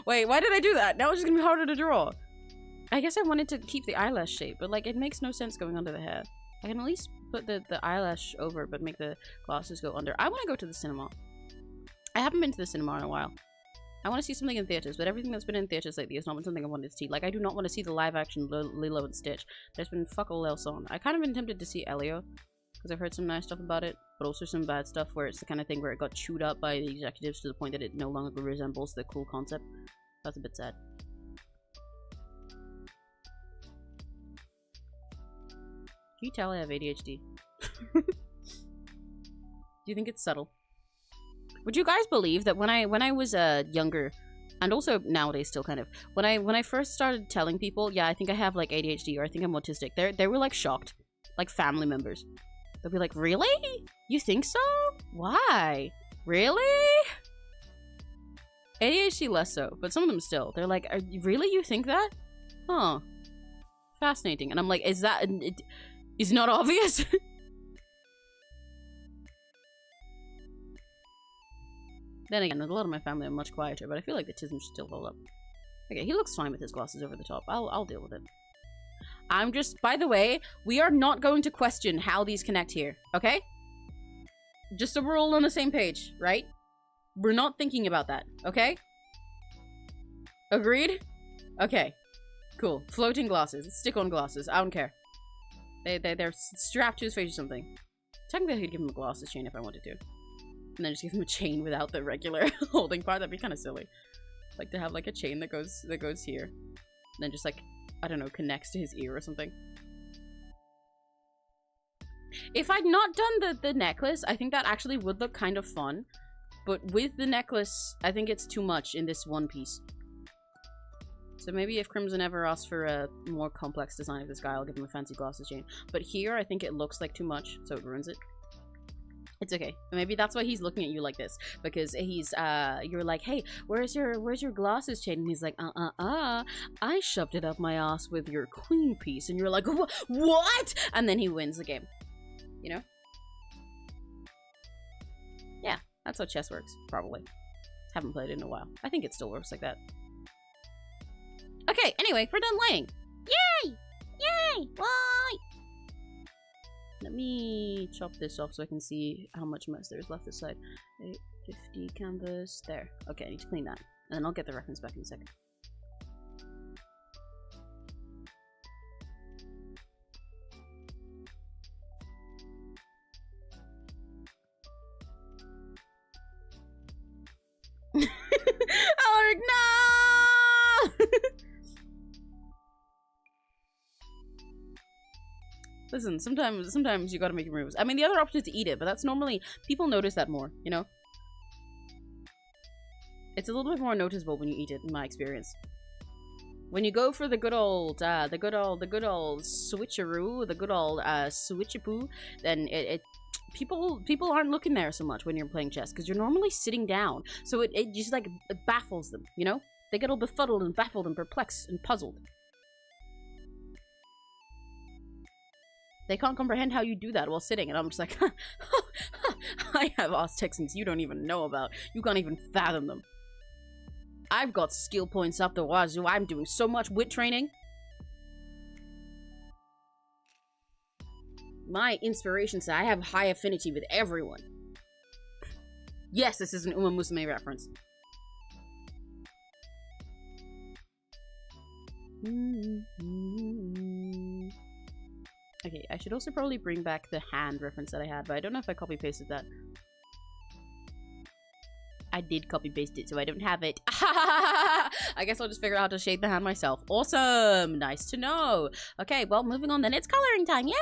Wait, why did I do that? Now it's just gonna be harder to draw. I guess I wanted to keep the eyelash shape, but like it makes no sense going under the hair. I can at least put the eyelash over, but make the glasses go under. I want to go to the cinema. I haven't been to the cinema in a while. I want to see something in theaters, but everything that's been in theaters lately has not been something I wanted to see. Like, I do not want to see the live-action Lilo and Stitch. There's been fuck all else on. I kind of been tempted to see Elio, because I've heard some nice stuff about it, but also some bad stuff where it's the kind of thing where it got chewed up by the executives to the point that it no longer resembles the cool concept. That's a bit sad. Can you tell I have ADHD? Do you think it's subtle? Would you guys believe that when I was younger, and also nowadays still kind of, when I first started telling people, yeah, I think I have like ADHD or I think I'm autistic, they were like shocked, like family members. They'll be like, really? You think so? Why? Really? ADHD less so, but some of them still. They're like, really? You think that? Huh. Fascinating. And I'm like, is that... Is not obvious? Then again, a lot of my family are much quieter, but I feel like the tism should still hold up. Okay, he looks fine with his glasses over the top. I'll deal with it. I'm just... By the way, we are not going to question how these connect here, okay? Just so we're all on the same page, right? We're not thinking about that, okay? Agreed? Okay. Cool. Floating glasses. Stick-on glasses. I don't care. They're strapped to his face or something. Technically, I could give him a glasses chain if I wanted to. And then just give him a chain without the regular holding part. That'd be kind of silly. Like to have like a chain that goes here. And then just like, I don't know, connects to his ear or something. If I'd not done the necklace, I think that actually would look kind of fun. But with the necklace, I think it's too much in this one piece. So maybe if Crimson ever asks for a more complex design of this guy, I'll give him a fancy glasses chain. But here, I think it looks like too much, so it ruins it. It's okay. Maybe that's why he's looking at you like this. Because he's, you're like, hey, where's your glasses chain? And he's like, I shoved it up my ass with your queen piece. And you're like, what? And then he wins the game. You know? Yeah, that's how chess works, probably. Haven't played it in a while. I think it still works like that. Okay, anyway, we're done laying. Yay! Yay! Why? Let me chop this off so I can see how much mess there's left this side. 850 canvas. There. Okay, I need to clean that. And then I'll get the reference back in a second. Alaric, no! Listen, sometimes you gotta make moves. I mean, the other option is to eat it, but that's normally... People notice that more, you know? It's a little bit more noticeable when you eat it, in my experience. When you go for the good old switcheroo, the good old switchapoo, then people aren't looking there so much when you're playing chess, because you're normally sitting down. So it just, like, it baffles them, you know? They get all befuddled and baffled and perplexed and puzzled. They can't comprehend how you do that while sitting, and I'm just like, I have ass techniques you don't even know about. You can't even fathom them. I've got skill points up the wazoo. I'm doing so much wit training. My inspiration says I have high affinity with everyone. Yes, this is an Uma Musume reference. Okay, I should also probably bring back the hand reference that I had, but I don't know if I copy-pasted that. I did copy-paste it, so I don't have it. I guess I'll just figure out how to shape the hand myself. Awesome! Nice to know. Okay, well, moving on then. It's coloring time. Yay!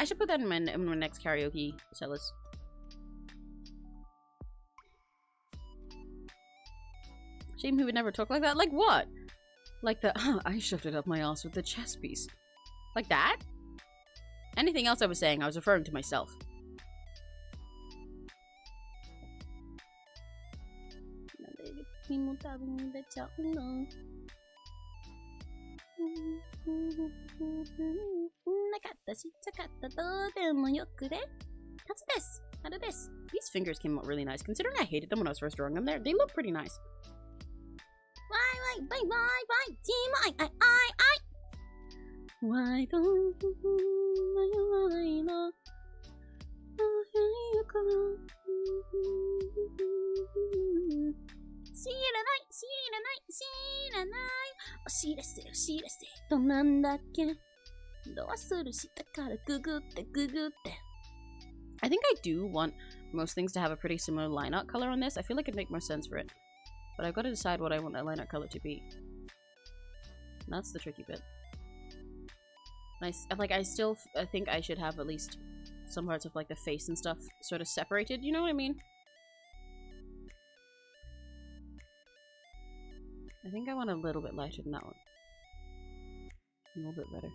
I should put that in my next karaoke set list. Shame he would never talk like that. Like what? Like the, I shoved it up my ass with the chess piece. Like that? Anything else I was saying, I was referring to myself. These fingers came out really nice. Considering I hated them when I was first drawing them, they look pretty nice. Why don't I think I do want most things to have a pretty similar line art color on this. I feel like it'd make more sense for it. But I've got to decide what I want that line art color to be. And that's the tricky bit. Nice. Like, I think I should have at least some parts of, like, the face and stuff sort of separated. You know what I mean? I think I want a little bit lighter than that one. A little bit better.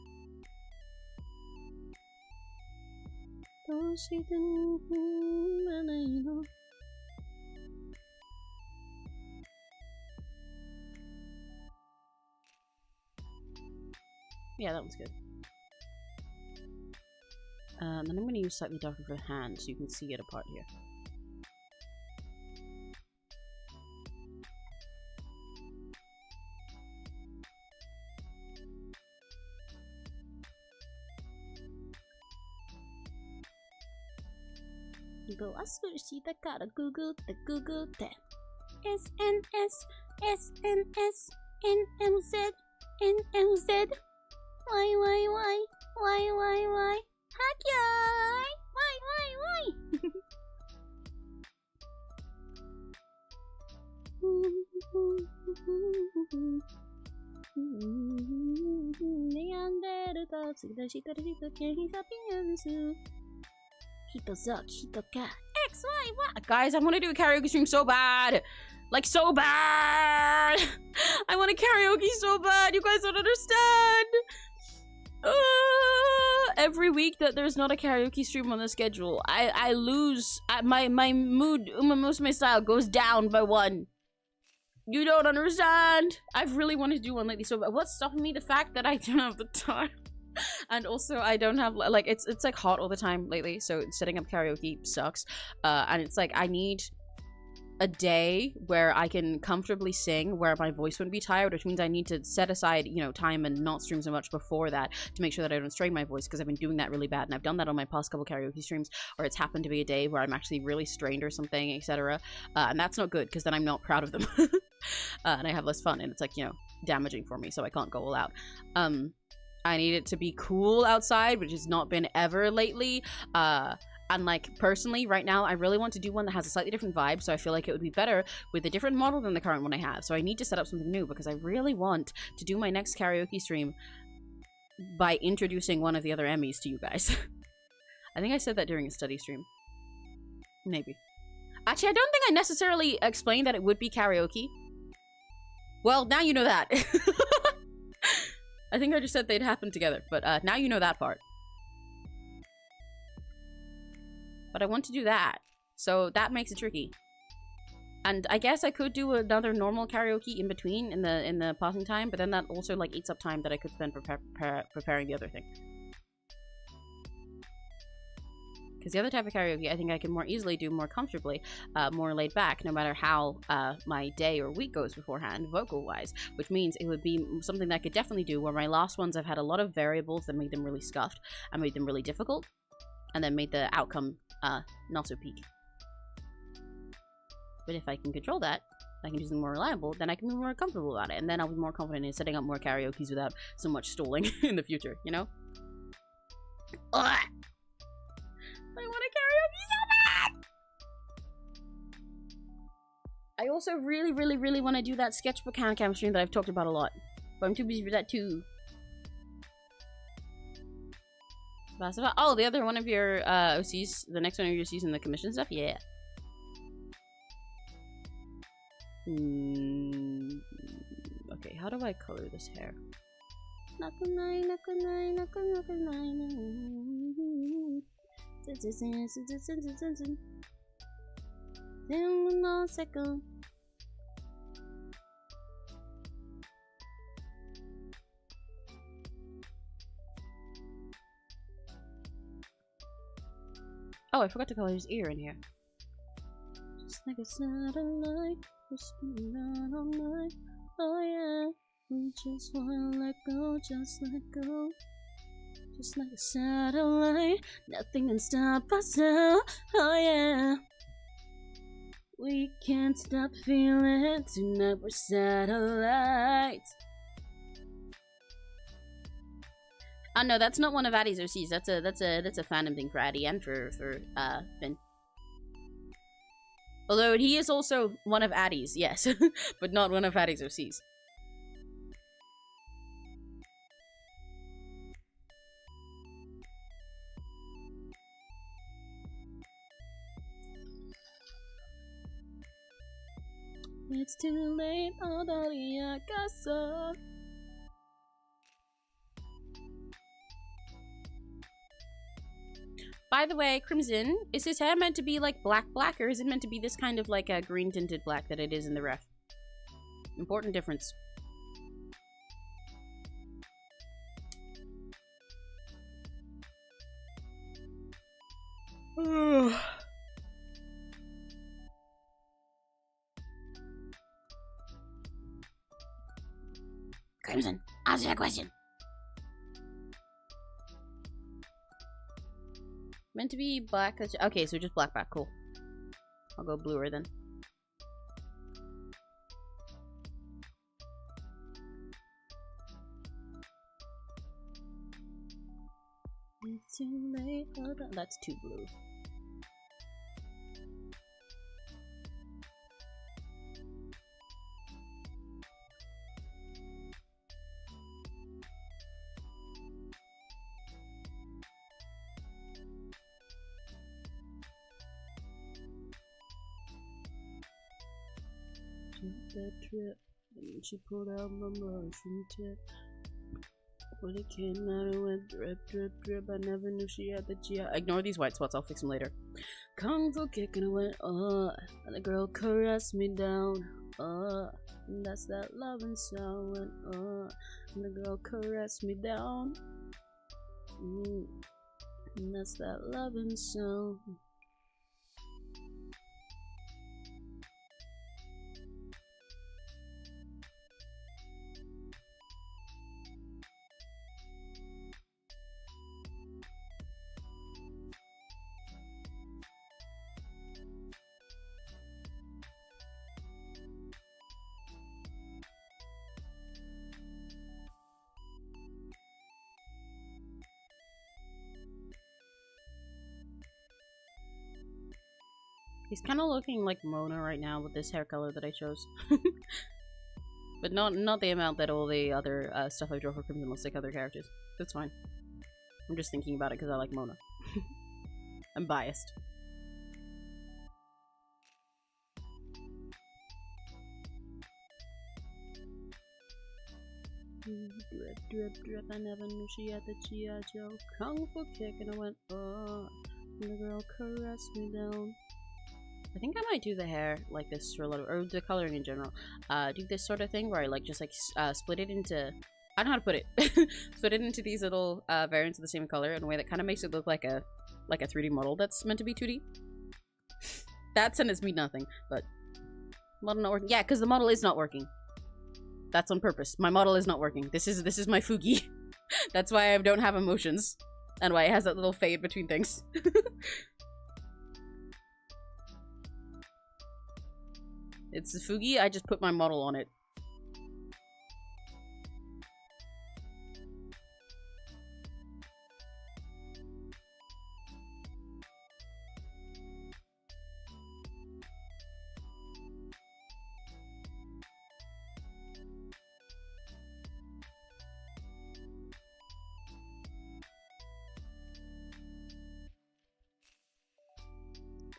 Yeah, that one's good. Then I'm going to use slightly darker for the hand so you can see it apart here. Go 𝘆cie 𝘂𝗿. SNS, SNS, NLZ, NLZ. Why? Hakyai! Why? Guys, I want to do a karaoke stream so bad. Like, so bad. I want a karaoke so bad. You guys don't understand. Every week that there's not a karaoke stream on the schedule, I lose. My mood, my style goes down by 1. You don't understand. I've really wanted to do one lately so bad. What's stopping me? The fact that I don't have the time. And also I don't have, like, it's like hot all the time lately, so setting up karaoke sucks. And it's like I need a day where I can comfortably sing, where my voice wouldn't be tired, which means I need to set aside, you know, time and not stream so much before that to make sure that I don't strain my voice, because I've been doing that really bad, and I've done that on my past couple karaoke streams, or it's happened to be a day where I'm actually really strained or something, etc. And that's not good, because then I'm not proud of them. And I have less fun, and it's like, you know, damaging for me, so I can't go all out. I need it to be cool outside, which has not been ever lately. And like, personally, right now, I really want to do one that has a slightly different vibe, so I feel like it would be better with a different model than the current one I have. So I need to set up something new, because I really want to do my next karaoke stream by introducing one of the other Emmys to you guys. I think I said that during a study stream. Maybe. Actually, I don't think I necessarily explained that it would be karaoke. Well, now you know that. I think I just said they'd happen together, but now you know that part. But I want to do that, so that makes it tricky. And I guess I could do another normal karaoke in between in the passing time, but then that also like eats up time that I could spend preparing the other thing. Because the other type of karaoke, I think I can more easily do more comfortably, more laid back, no matter how my day or week goes beforehand, vocal-wise. Which means it would be something that I could definitely do, where my last ones I've had a lot of variables that made them really scuffed, and made them really difficult, and then made the outcome not so peak. But if I can control that, I can do something more reliable, then I can be more comfortable about it, and then I'll be more confident in setting up more karaokes without so much stalling in the future, you know? Ugh! I want a karaoke so bad! I also really want to do that sketchbook hand cam stream that I've talked about a lot. But I'm too busy for that too. Oh, the other one of your OCs, the next one of your OCs in the commission stuff? Yeah. Okay, how do I color this hair? Oh, I forgot to color his ear in here. Just like a satellite, we're spinning around all night. Oh yeah, we just wanna let go, just let go. Just like a satellite, nothing can stop us now. Oh yeah, we can't stop feeling tonight. We're satellites. Oh no, that's not one of Addie's OCs. That's a fandom thing for Addie and for Finn. Although he is also one of Addie's, yes, but not one of Addie's OCs. It's too late, Odaria Casa. By the way, Crimson, is his hair meant to be like black, or is it meant to be this kind of like a green tinted black that it is in the ref? Important difference. Crimson, answer the question. Meant to be black. Okay, so just black back. Cool. I'll go bluer then. It's too late. That's too blue. That trip, and she pulled out my mushroom tip. But it came out and went drip, drip, drip. I never knew she had the GI. Ignore these white spots, I'll fix them later. Kung Fu kick and I went, and the girl caressed me down, and that's that loving sound went, and the girl caressed me down, and that's that loving sound. He's kind of looking like Mona right now with this hair color that I chose. But not the amount that all the other stuff I drew for Crimson looks like other characters. That's fine. I'm just thinking about it because I like Mona. I'm biased. Drip, drip, drip, I never knew she had the G.I. Joe Kung Fu kick and I went, and the girl caressed me down. I think I might do the hair like this for a little, or the coloring in general. Do this sort of thing where I like just like split it into, I don't know how to put it, split it into these little variants of the same color in a way that kind of makes it look like a 3D model that's meant to be 2D. That sentence means nothing, but model not working. Yeah, because the model is not working. That's on purpose. My model is not working. This is my 𝘆cie. That's why I don't have emotions, and why it has that little fade between things. It's the 𝘆cie, I just put my model on it.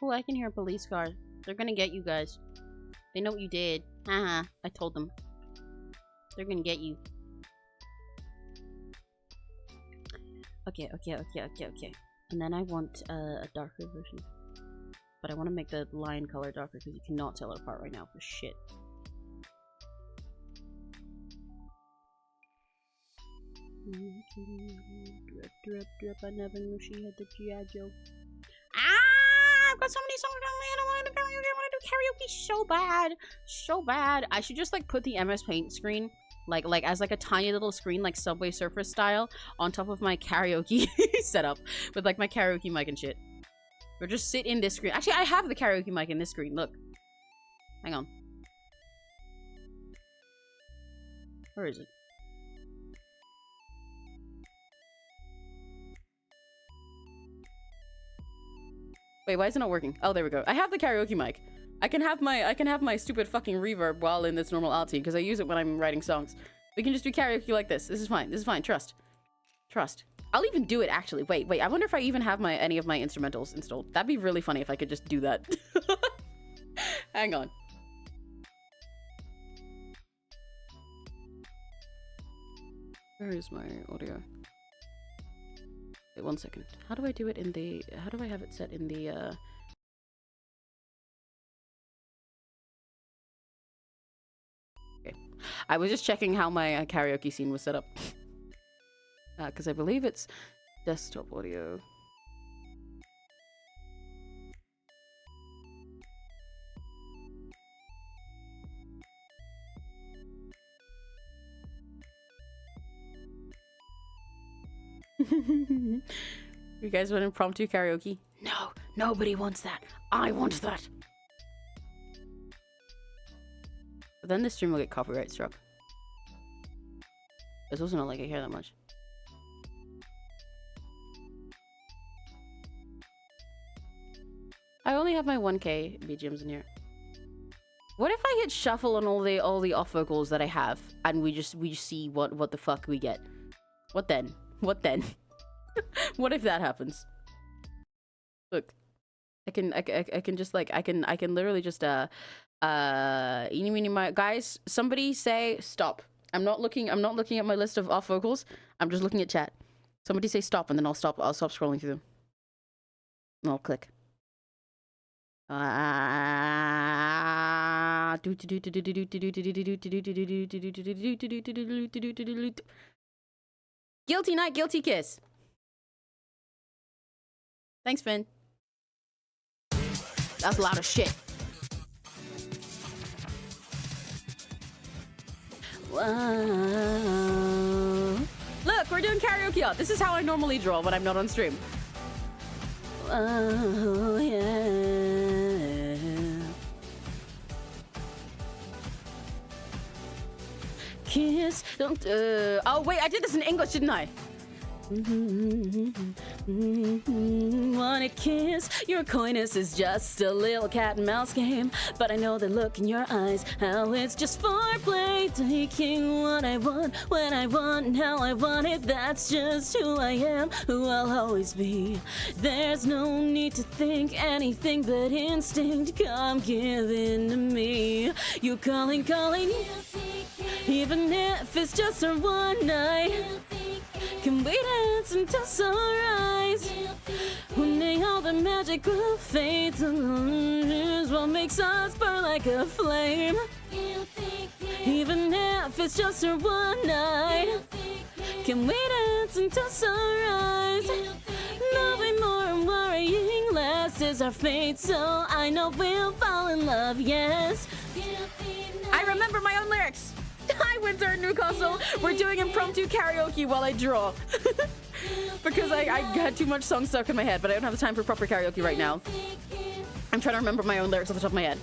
Oh, I can hear a police car. They're gonna get you guys. They know what you did. Haha, I told them. They're gonna get you. Okay. And then I want a darker version. But I want to make the line color darker because you cannot tell it apart right now for shit. Drip, drip, drip. I never knew she had the G.I. Joe. Ah! I've got so many songs on me. I want to do karaoke. I want to do karaoke so bad. So bad. I should just like put the MS Paint screen like as like a tiny little screen, like Subway Surfers style, on top of my karaoke setup with like my karaoke mic and shit. Or just sit in this screen. Actually, I have the karaoke mic in this screen. Look. Hang on. Where is it? Wait, why is it not working? Oh, there we go. I have the karaoke mic. I can have my stupid fucking reverb while in this normal alti because I use it when I'm writing songs. We can just do karaoke like this. This is fine. This is fine. Trust. Trust. I'll even do it actually. Wait. I wonder if I even have any of my instrumentals installed. That'd be really funny if I could just do that. Hang on. Where is my audio? Wait, 1 second. How do I do it in the... How do I have it set in the... Okay. I was just checking how my karaoke scene was set up. Because I believe it's desktop audio. You guys want impromptu karaoke? No, nobody wants that. I want that. But then this stream will get copyright struck. It's also not like I care that much. I only have my 1K BGMs in here. What if I hit shuffle on all the off vocals that I have, and we just see what the fuck we get? What then? What then? What if that happens? Look, I can just like I can literally just eeny meeny miny. Guys, somebody say stop. I'm not looking at my list of off vocals. I'm just looking at chat. Somebody say stop, and then I'll stop scrolling through them. And I'll click. Guilty night, guilty kiss. Thanks, Finn. That's a lot of shit. Whoa. Look, we're doing karaoke out. This is how I normally draw when I'm not on stream. Oh, yeah. Kiss. Don't. Oh, wait, I did this in English, didn't I? Wanna kiss? Your coyness is just a little cat and mouse game. But I know the look in your eyes, how it's just foreplay. Taking what I want, when I want, and how I want it. That's just who I am, who I'll always be. There's no need to think anything but instinct. Come give in to me. You calling, even if it's just for one night. Can we dance until sunrise? One day all the magic will fade to lose what makes us burn like a flame. Even if it's just for one night. Can we dance until sunrise? Loving more and worrying less is our fate, so I know we'll fall in love, yes. I remember my own lyrics. Hi, Winter in Newcastle. We're doing impromptu karaoke while I draw. Because I had too much song stuck in my head, but I don't have the time for proper karaoke right now. I'm trying to remember my own lyrics off the top of my head.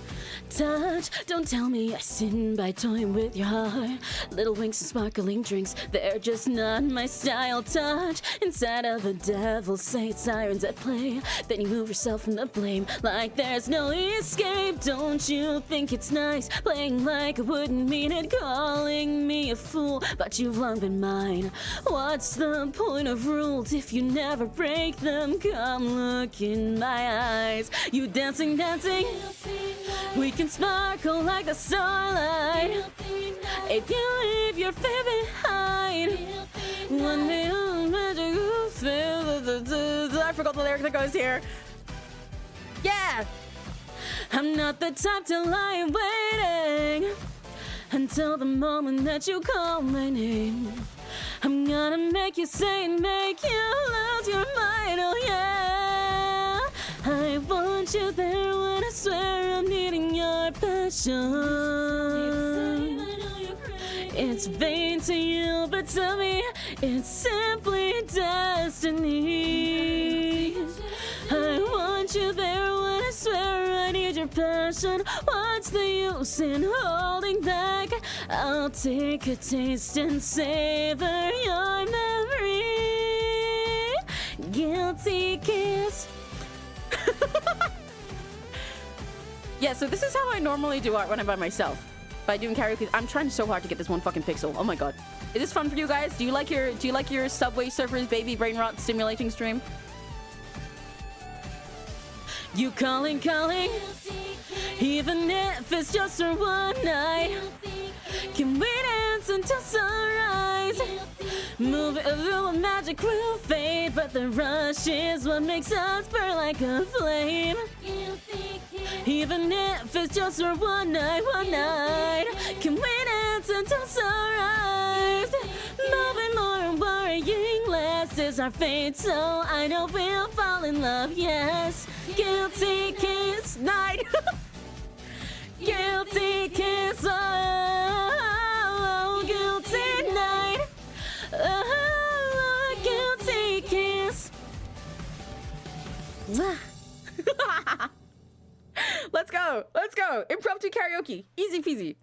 Touch, don't tell me I sin by toying with your heart. Little winks and sparkling drinks, they're just not my style. Touch, inside of a devil, say it's sirens at play. Then you move yourself from the blame like there's no escape. Don't you think it's nice playing like I wouldn't mean it? Calling me a fool, but you've long been mine. What's the point of rules if you never break them? Come look in my eyes. You dancing, we can sparkle like the starlight. If you leave your fear behind, one day the magic will feel. I forgot the lyric that goes here. Yeah! I'm not the type to lie waiting until the moment that you call my name. I'm gonna make you say and make you lose your mind, oh yeah. I want you there when I swear I'm needing your passion. It's vain to you, but to me, it's simply destiny. I want you there when I swear I need your passion. What's the use in holding back? I'll take a taste and savor your memory. Guilty kiss. Yeah, so this is how I normally do art when I'm by myself. By doing karaoke. I'm trying so hard to get this one fucking pixel. Oh my god. Is this fun for you guys? Do you like your Subway Surfers baby brain rot stimulating stream? You calling, even if it's just for one night. Can we dance until sunrise? Move it, the magic will fade, but the rush is what makes us burn like a flame. Even if it's just for one night. Can we dance until sunrise? Moving more and worrying less is our fate, so I know we'll fall in love, yes. Guilty kiss night. Guilty kiss, oh, guilty night. Oh, guilty kiss. Let's go. Let's go. Impromptu karaoke. Easy peasy.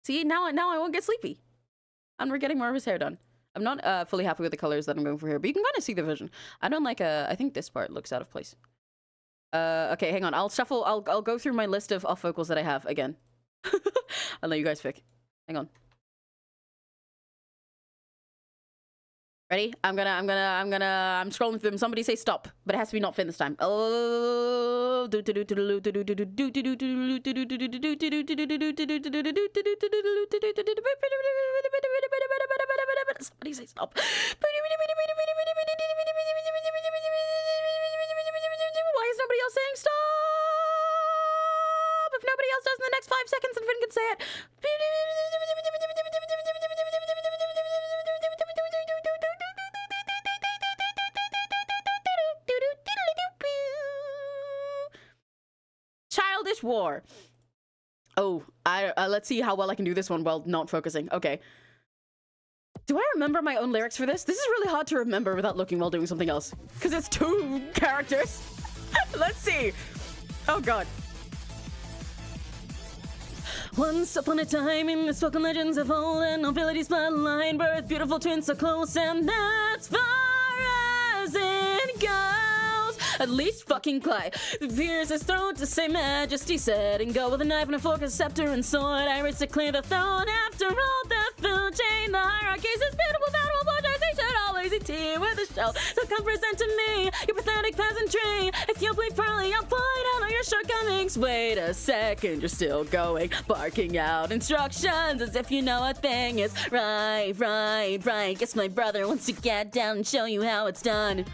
See, now I won't get sleepy. And we're getting more of his hair done. I'm not fully happy with the colors that I'm going for here, but you can kind of see the vision. I don't like I think this part looks out of place. Okay, hang on. I'll shuffle. I'll go through my list of off vocals that I have again. I'll let you guys pick. Hang on. Ready? I'm scrolling through them. Somebody say stop, but it has to be not Finn this time. Oh. Somebody say stop. Why is nobody else saying stop? If nobody else does in the next 5 seconds, then Finn can say it. Childish War. Oh, let's see how well I can do this one while not focusing. Okay. Do I remember my own lyrics for this? This is really hard to remember without looking while doing something else. Because it's 2 characters. Let's see. Oh, God. Once upon a time in the spoken legends of old and nobility's bloodline birth beautiful twins so close, and that's far as it goes. At least fucking Clyde pierces his throat to say majesty said, and go with a knife and a fork, a scepter and sword. I race to clear the throne. After all, the food chain, the hierarchies is beautiful, valuable bourgeoisation, always eat tea with a shell. So come present to me your pathetic peasantry. If you bleed pearly, I'll point out all your shortcomings. Wait a second, you're still going, barking out instructions as if you know a thing is right. Guess my brother wants to get down and show you how it's done.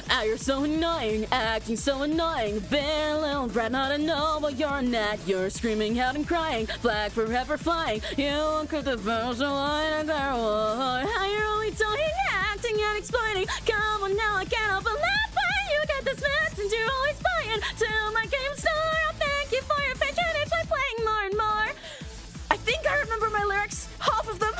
Ah, you're so annoying, acting so annoying. Bare little brat, not a noble, you're a gnat. You're screaming out and crying, flag forever flying. You won't cut the first line, how you're only talking, acting and exploiting. Come on now, I can't help but laugh when you get dismissed, and you're always buying till my game star. I'll thank you for your patronage by playing more and more. I think I remember my lyrics, half of them.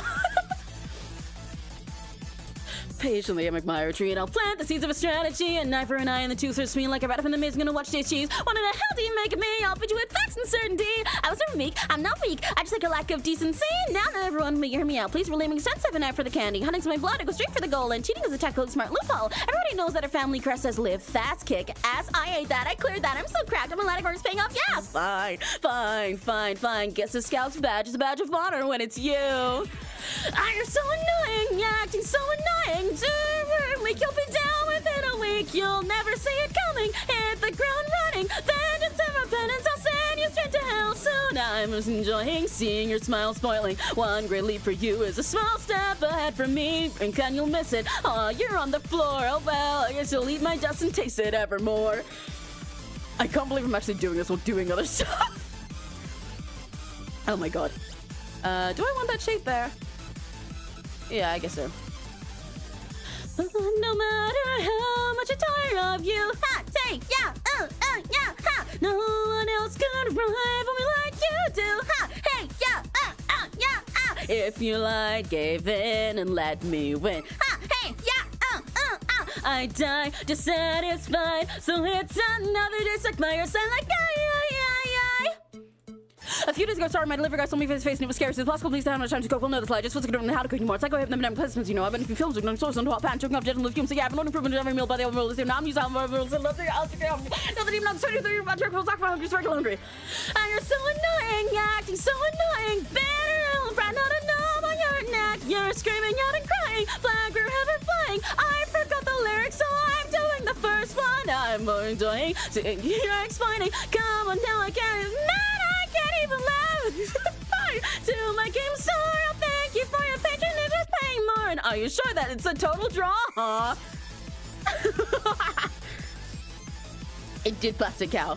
Patiently I make my retreat. I'll plant the seeds of a strategy. An eye for an eye and the tooth for me. Like a rat up in the maze, gonna watch taste cheese. What in the hell do you make of me? I'll feed you with facts and certainty. I was never meek, I'm not weak. I just like a lack of decency. Now that everyone will hear me out, please really make sense. I have an eye for the candy. Hunting's my blood, I go straight for the goal. And cheating is a tactical smart loophole. Everybody knows that our family crest says live fast, kick ass. I ate that, I cleared that. I'm so cracked, I'm a Latin paying off. Yes, fine. Guess the scout's badge is a badge of honor when it's you. Ah, you're so annoying, acting so annoying. Week, you'll be down within a week. You'll never see it coming. Hit the ground running. Vengeance and repentance, I'll send you straight to hell soon. I'm just enjoying seeing your smile spoiling. One great leap for you is a small step ahead for me, and can you'll miss it. Oh, you're on the floor. Oh well, I guess you'll eat my dust and taste it evermore. I can't believe I'm actually doing this while doing other stuff. Oh my god. Do I want that shape there? Yeah, I guess so. No matter how much I tire of you, ha, say, yeah, yeah, ha. No one else could rival me like you do, ha, hey, yeah, yeah, ah. If you lied, gave in, and let me win, ha, hey, yeah, I die dissatisfied, so it's another day stuck by your side like a few days ago, sorry, my delivery guy told me face to face and it was scary. So it's possible, please, how much time to cook. We'll know the fly. Just what's going to how to cook anymore. It's like I have them customers, you know. I've been in films, I'm source on hot pan, choking up jet and fumes. So yeah, I've been on improvement in every meal by the overall system. Now I'm using rules and love the nothing even I'm sorry to about your talk about I'm just regular hungry. And you're so annoying, acting so annoying. Better brat, not a knob on your neck. You're screaming out and crying, flag forever flying. I forgot the lyrics, so I'm doing the first one. I'm enjoying seeing you're explaining. Come on now, I can't. Can't even laugh. To my game star, I'll thank you for your patronage with paying more. And are you sure that it's a total draw? Huh? It did plastic cow.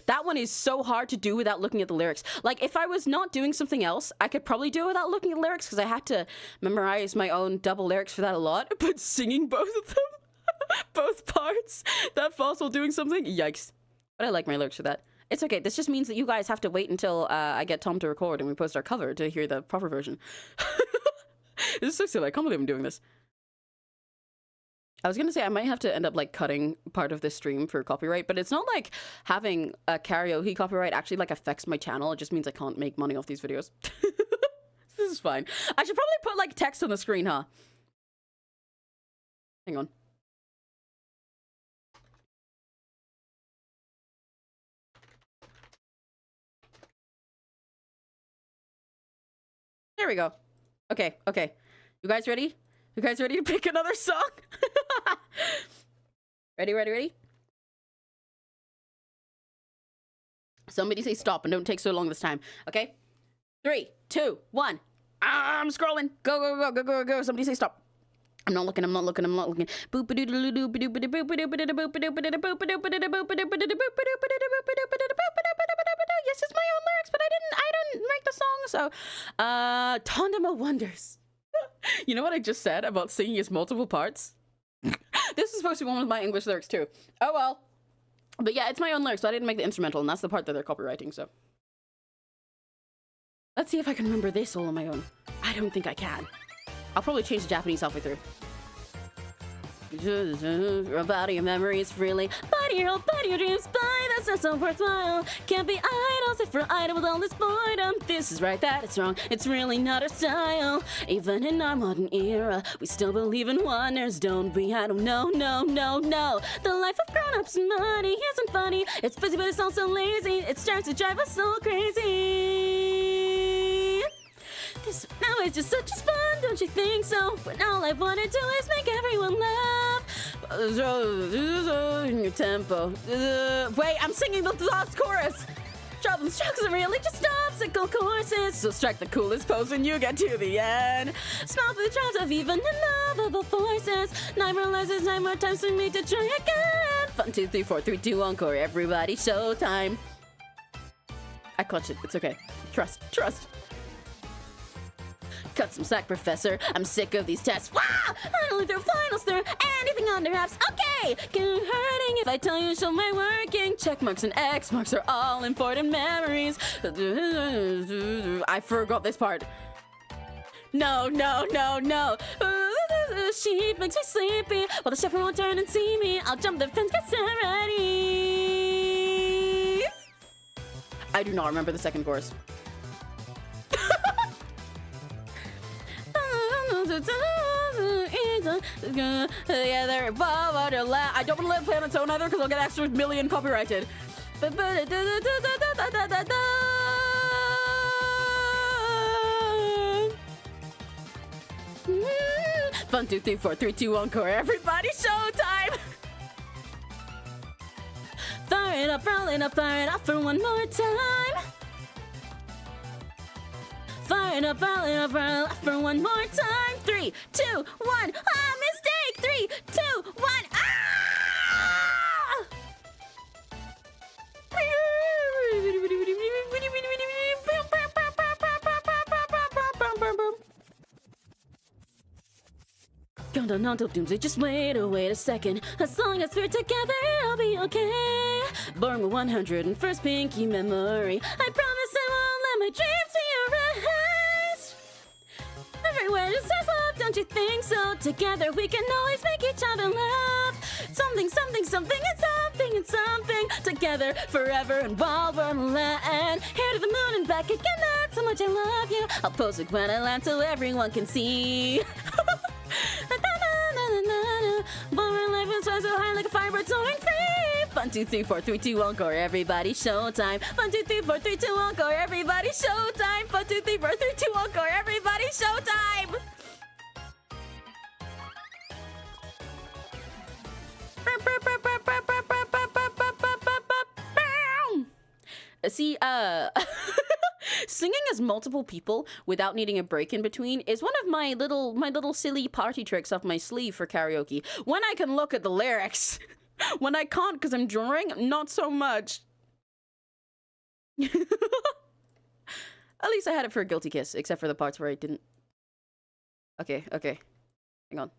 That one is so hard to do without looking at the lyrics. Like, if I was not doing something else, I could probably do it without looking at the lyrics because I had to memorize my own double lyrics for that a lot. But singing both of them, both parts, that falls while doing something, yikes. But I like my lyrics for that. It's okay. This just means that you guys have to wait until I get Tom to record and we post our cover to hear the proper version. This is so silly. I can't believe I'm doing this. I was gonna say I might have to end up like cutting part of this stream for copyright, but it's not like having a karaoke copyright actually like affects my channel. It just means I can't make money off these videos. This is fine. I should probably put like text on the screen, huh? Hang on. There we go. Okay, okay. You guys ready? You guys ready to pick another song? Ready, ready, ready? Somebody say stop and don't take so long this time, okay? 3, 2, 1. I'm scrolling. Go, go, go, go, go, go. Somebody say stop. I'm not looking, I'm not looking, I'm not looking. Yes, it's my own lyrics, but I didn't write the song, so Tandem of Wonders. You know what I just said about singing is multiple parts? This is supposed to be one of my English lyrics too. Oh well. But yeah, it's my own lyrics, so I didn't make the instrumental, and that's the part that they're copywriting, so. Let's see if I can remember this all on my own. I don't think I can. I'll probably change the Japanese halfway through. About your memories freely, body your hope, body your dreams, buy that's not so worthwhile. Can't be idols if we're idle with all this boredom. This is right, that it's wrong, it's really not our style. Even in our modern era, we still believe in wonders, don't we? I don't know, no, no, no. The life of grown-ups and money isn't funny. It's busy, but it's also lazy. It starts to drive us so crazy. This now it's just such as fun, don't you think so? When all I wanna do is make everyone laugh. In your tempo. Wait, I'm singing the last chorus. Trouble doesn't really just obstacle courses. So strike the coolest pose when you get to the end. Smile for the trials of even unlovable forces. 9 realizes 9 more times for me to try again. 1, 2, 3, 4, 3, 2, encore. Everybody, showtime. I clutched it. It's okay. Trust. Trust. Cut some slack, professor. I'm sick of these tests. Wow! Finally through finals through anything under halves. Okay! Get hurting if I tell you to show my working. Check marks and X marks are all important memories. I forgot this part. No, no, no, no. She makes me sleepy. While the shepherd won't turn and see me, I'll jump the fence, get ready. I do not remember the second chorus. Yeah, they're above under I don't want to let Planet's Own either because I'll get extra million copyrighted. 1, 2, 3, 4, 3, 2, encore. Everybody, showtime! Fire it up, roll it up, fire it up for one more time. Fire it up, roll it up, roll it up for one more time. 3, 2, 1. Ah, mistake! 3, 2, 1. Ah! Countdown until doomsday, just wait a second. As long as we're together, I'll be okay. Born with 101st pinky memory, I promise I won't let my dreams be erased. Everywhere just says love, don't you think so? Together we can always make each other laugh. Something, something, something, and something, and something. Together forever and while we're land. Here to the moon and back again, that's how much I love you. I'll pose it when I land so everyone can see. Born life and stars so high like a firebird soaring free. 1, 2, 3, 4, 3, 2, encore. Everybody, showtime. 1, 2, 3, 4, 3, 2, encore. Everybody, showtime. 1, 2, 3, 4, 3, 2, encore. Everybody, showtime. See, singing as multiple people without needing a break in between is one of my little silly party tricks up my sleeve for karaoke. When I can look at the lyrics. When I can't because I'm drawing, not so much. At least I had it for a guilty kiss, except for the parts where I didn't. Okay. Hang on.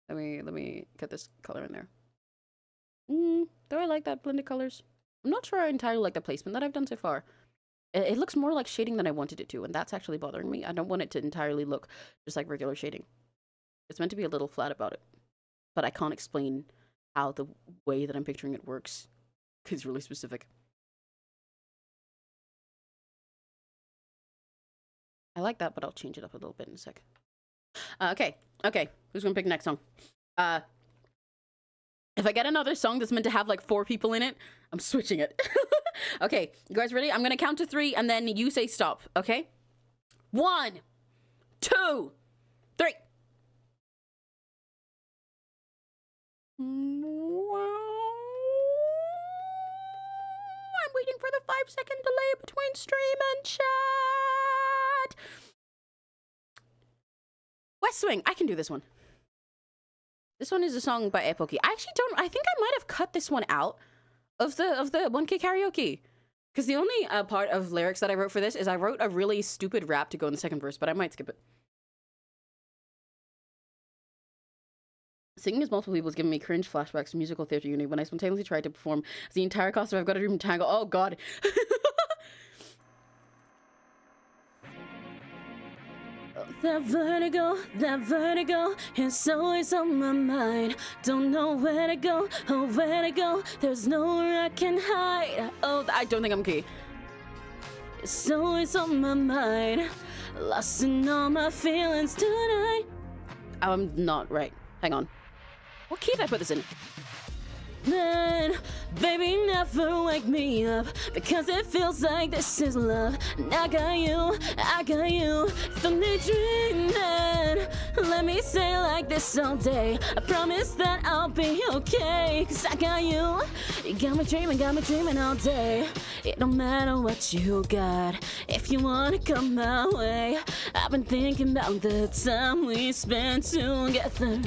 Let me get this color in there. Do I like that blended colors? I'm not sure I entirely like the placement that I've done so far. It looks more like shading than I wanted it to, and that's actually bothering me. I don't want it to entirely look just like regular shading. It's meant to be a little flat about it, but I can't explain how the way that I'm picturing it works, because it's really specific. I like that, but I'll change it up a little bit in a sec. Okay, who's gonna pick next song? If I get another song that's meant to have like 4 people in it, I'm switching it. Okay, you guys ready? I'm gonna count to 3 and then you say stop, okay? 1, 2, 3. I'm waiting for the 5-second delay between stream and chat. West Wing, I can do this one. This one is a song by 𝘆cie𝗂𝗿. I think I might have cut this one out of the 𝘆cie𝗂𝗿 karaoke. Because the only part of lyrics that I wrote for this is I wrote a really stupid rap to go in the second verse, but I might skip it. Singing as multiple people is giving me cringe flashbacks to musical theater uni when I spontaneously tried to perform as the entire cast of I've Got a Dream Tango. Oh god. That vertigo is always on my mind. Don't know where to go, oh where to go. There's nowhere I can hide. Oh, I don't think I'm key. It's always on my mind. Lost in all my feelings tonight. I'm not right. Hang on. What key did I put this in? Then, baby, never wake me up, because it feels like this is love. And I got you from the dreaming. Let me say like this all day. I promise that I'll be okay, cause I got you. You got me dreaming all day. It don't matter what you got, if you wanna come my way. I've been thinking about the time we spent together.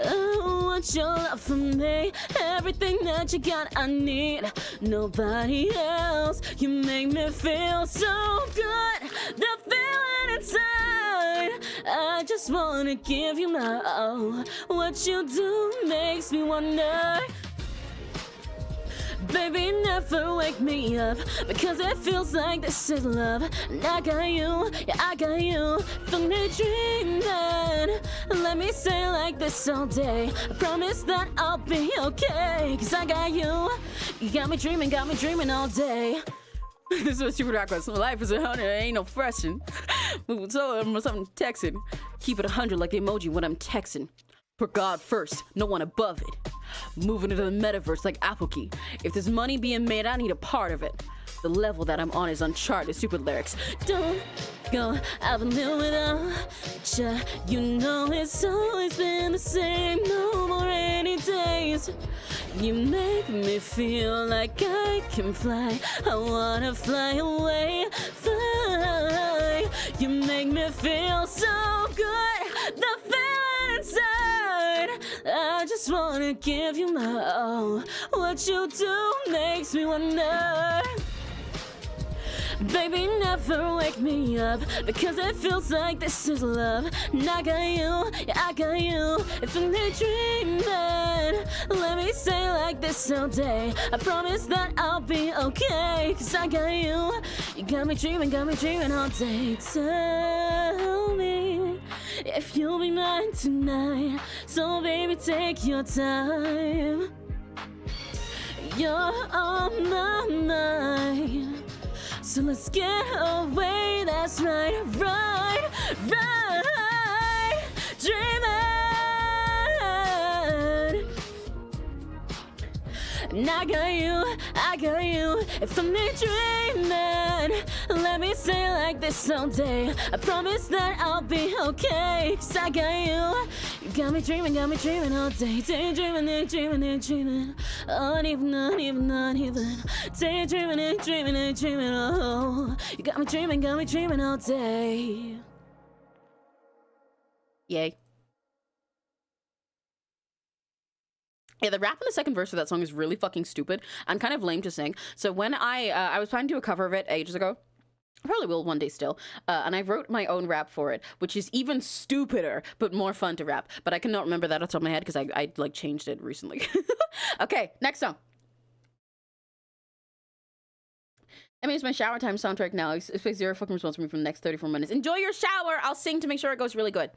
Oh, want your love from me, everything that you got I need. Nobody else, you make me feel so good. The feeling inside, I just wanna give you my all. What you do makes me wonder. Baby, never wake me up, because it feels like this is love. And I got you from the dreaming. Let me say like this all day. I promise that I'll be okay, cause I got you. You got me dreaming all day. This is super backwards. Life is 100, ain't no freshin'. So I'm something texting. Keep it 100 like the emoji when I'm texting. Put God first, no one above it. Moving into the metaverse like 𝘆cie𝗂𝗿. If there's money being made, I need a part of it. The level that I'm on is uncharted. Stupid lyrics. Don't go, I've been living without you. You know it's always been the same. No more rainy days. You make me feel like I can fly. I wanna fly away, fly. You make me feel so good. The feeling inside, I just wanna give you my all. What you do makes me wonder. Baby, never wake me up, because it feels like this is love. And I got you from the dreaming. Let me say like this all day. I promise that I'll be okay, cause I got you. You got me dreaming all day. Tell me if you'll be mine tonight. So baby, take your time. You're on my mind. So let's get away, that's right, dreaming. And I got you, from me dreaming. Let me say like this all day. I promise that I'll be okay, cause I got you. You got me dreaming all day. Daydreaming. Uneven. Daydreaming. Oh, you got me dreaming all day. Yay. Yeah, the rap in the second verse of that song is really fucking stupid and kind of lame to sing. So when I was planning to do a cover of it ages ago, I probably will one day still, and I wrote my own rap for it, which is even stupider but more fun to rap. But I cannot remember that off the top of my head because I like changed it recently. Okay, next song. I mean, it's my shower time soundtrack now. Expect zero fucking response from me for the next 34 minutes. Enjoy your shower. I'll sing to make sure it goes really good.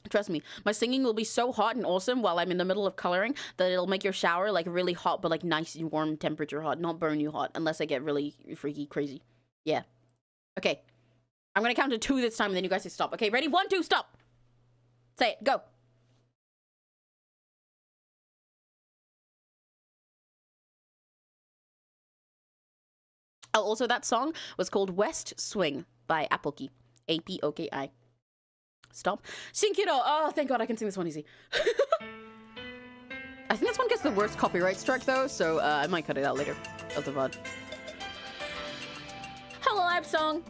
Trust me, my singing will be so hot and awesome while I'm in the middle of coloring that it'll make your shower like really hot, but like nice and warm temperature hot, not burn you hot, unless I get really freaky crazy. Yeah. Okay. I'm gonna count to 2 this time, and then you guys say stop. Okay, ready? 1, 2, stop. Say it. Go. Oh, also that song was called West Swing by 𝘆cie𝘂𝗿. APOKI. Stop. 𝘆cie𝘂𝗿. Oh, thank God I can sing this one easy. I think this one gets the worst copyright strike though, so I might cut it out later of the VOD. Hello, live song.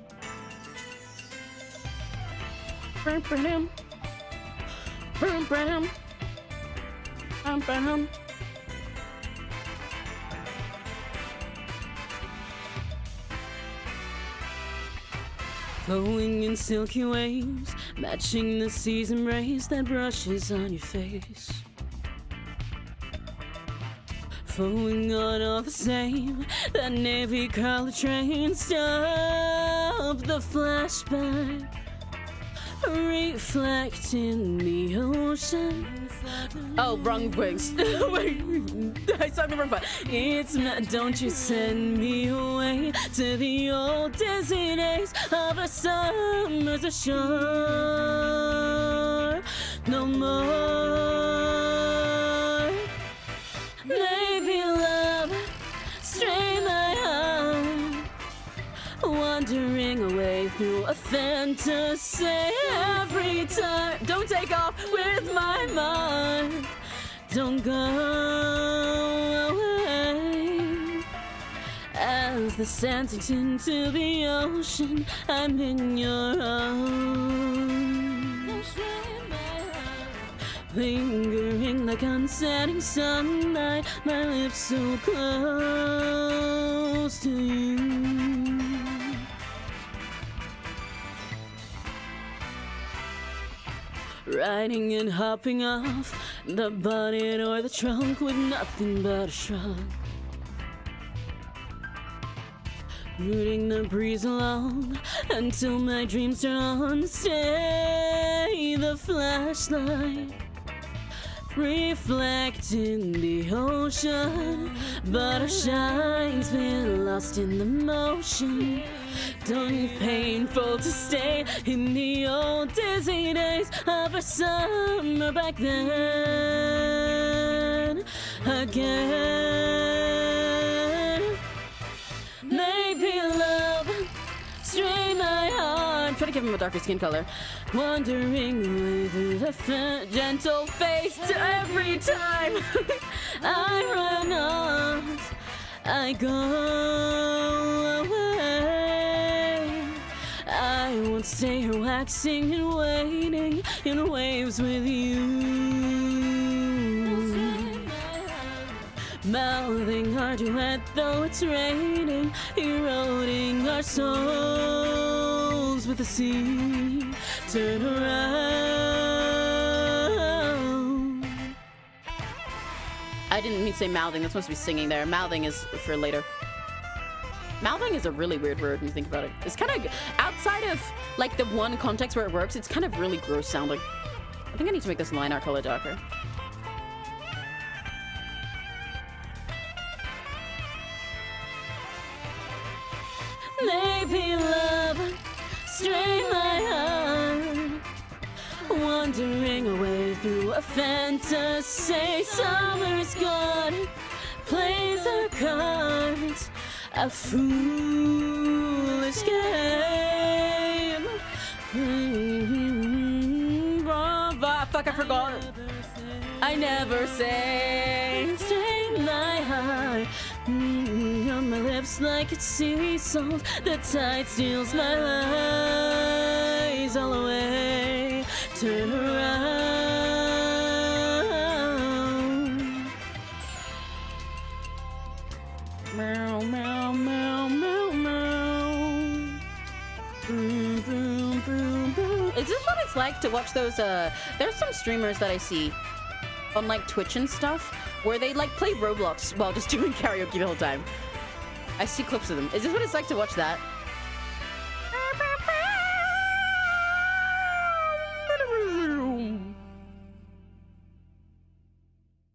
Flowing in silky waves, matching the sea's embrace that brushes on your face. Flowing on all the same, that navy color train. Stop the flashback, reflecting the ocean. Oh, wrong wings. Wait, I sung the wrong part. It's not, don't you send me away to the old dizzy days of a summer's ashore. No more. Maybe love, strain my heart, wandering away through a fantasy every time. Don't take off with my mind. Don't go away. As the sands into the ocean, I'm in your arms, lingering like unsetting sunlight. My lips so close to you. Riding and hopping off the bonnet or the trunk with nothing but a shrug. Rooting the breeze along until my dreams turn on. Stay the flashlight, reflecting the ocean, but our shine's been lost in the motion. Don't painful to stay in the old dizzy days of a summer back then again. Maybe love, strain my heart. Try to give him a darker skin color. Wandering away through the gentle face every time I run off, I go away. I won't stay here waxing and waiting in waves with you, mouthing our duet though it's raining, eroding our souls with the sea. Turn around. I didn't mean to say mouthing, that's supposed to be singing there. Mouthing is for later. Mouthing is a really weird word when you think about it. It's kind of, outside of like the one context where it works, it's kind of really gross sounding. I think I need to make this line art color darker. Maybe love, strain my heart, wandering away through a fantasy. Summer's gone, plays our cards, a foolish game. Fuck, I forgot. I never say, strain my heart. On my lips like it's sea salt. The tide steals my eyes all away. Turn around. Meow, meow, meow, meow, meow. Boom, boom, boom, boom. Is this what it's like to watch those, there's some streamers that I see on like Twitch and stuff where they like play Roblox while just doing karaoke the whole time. I see clips of them. Is this what it's like to watch that?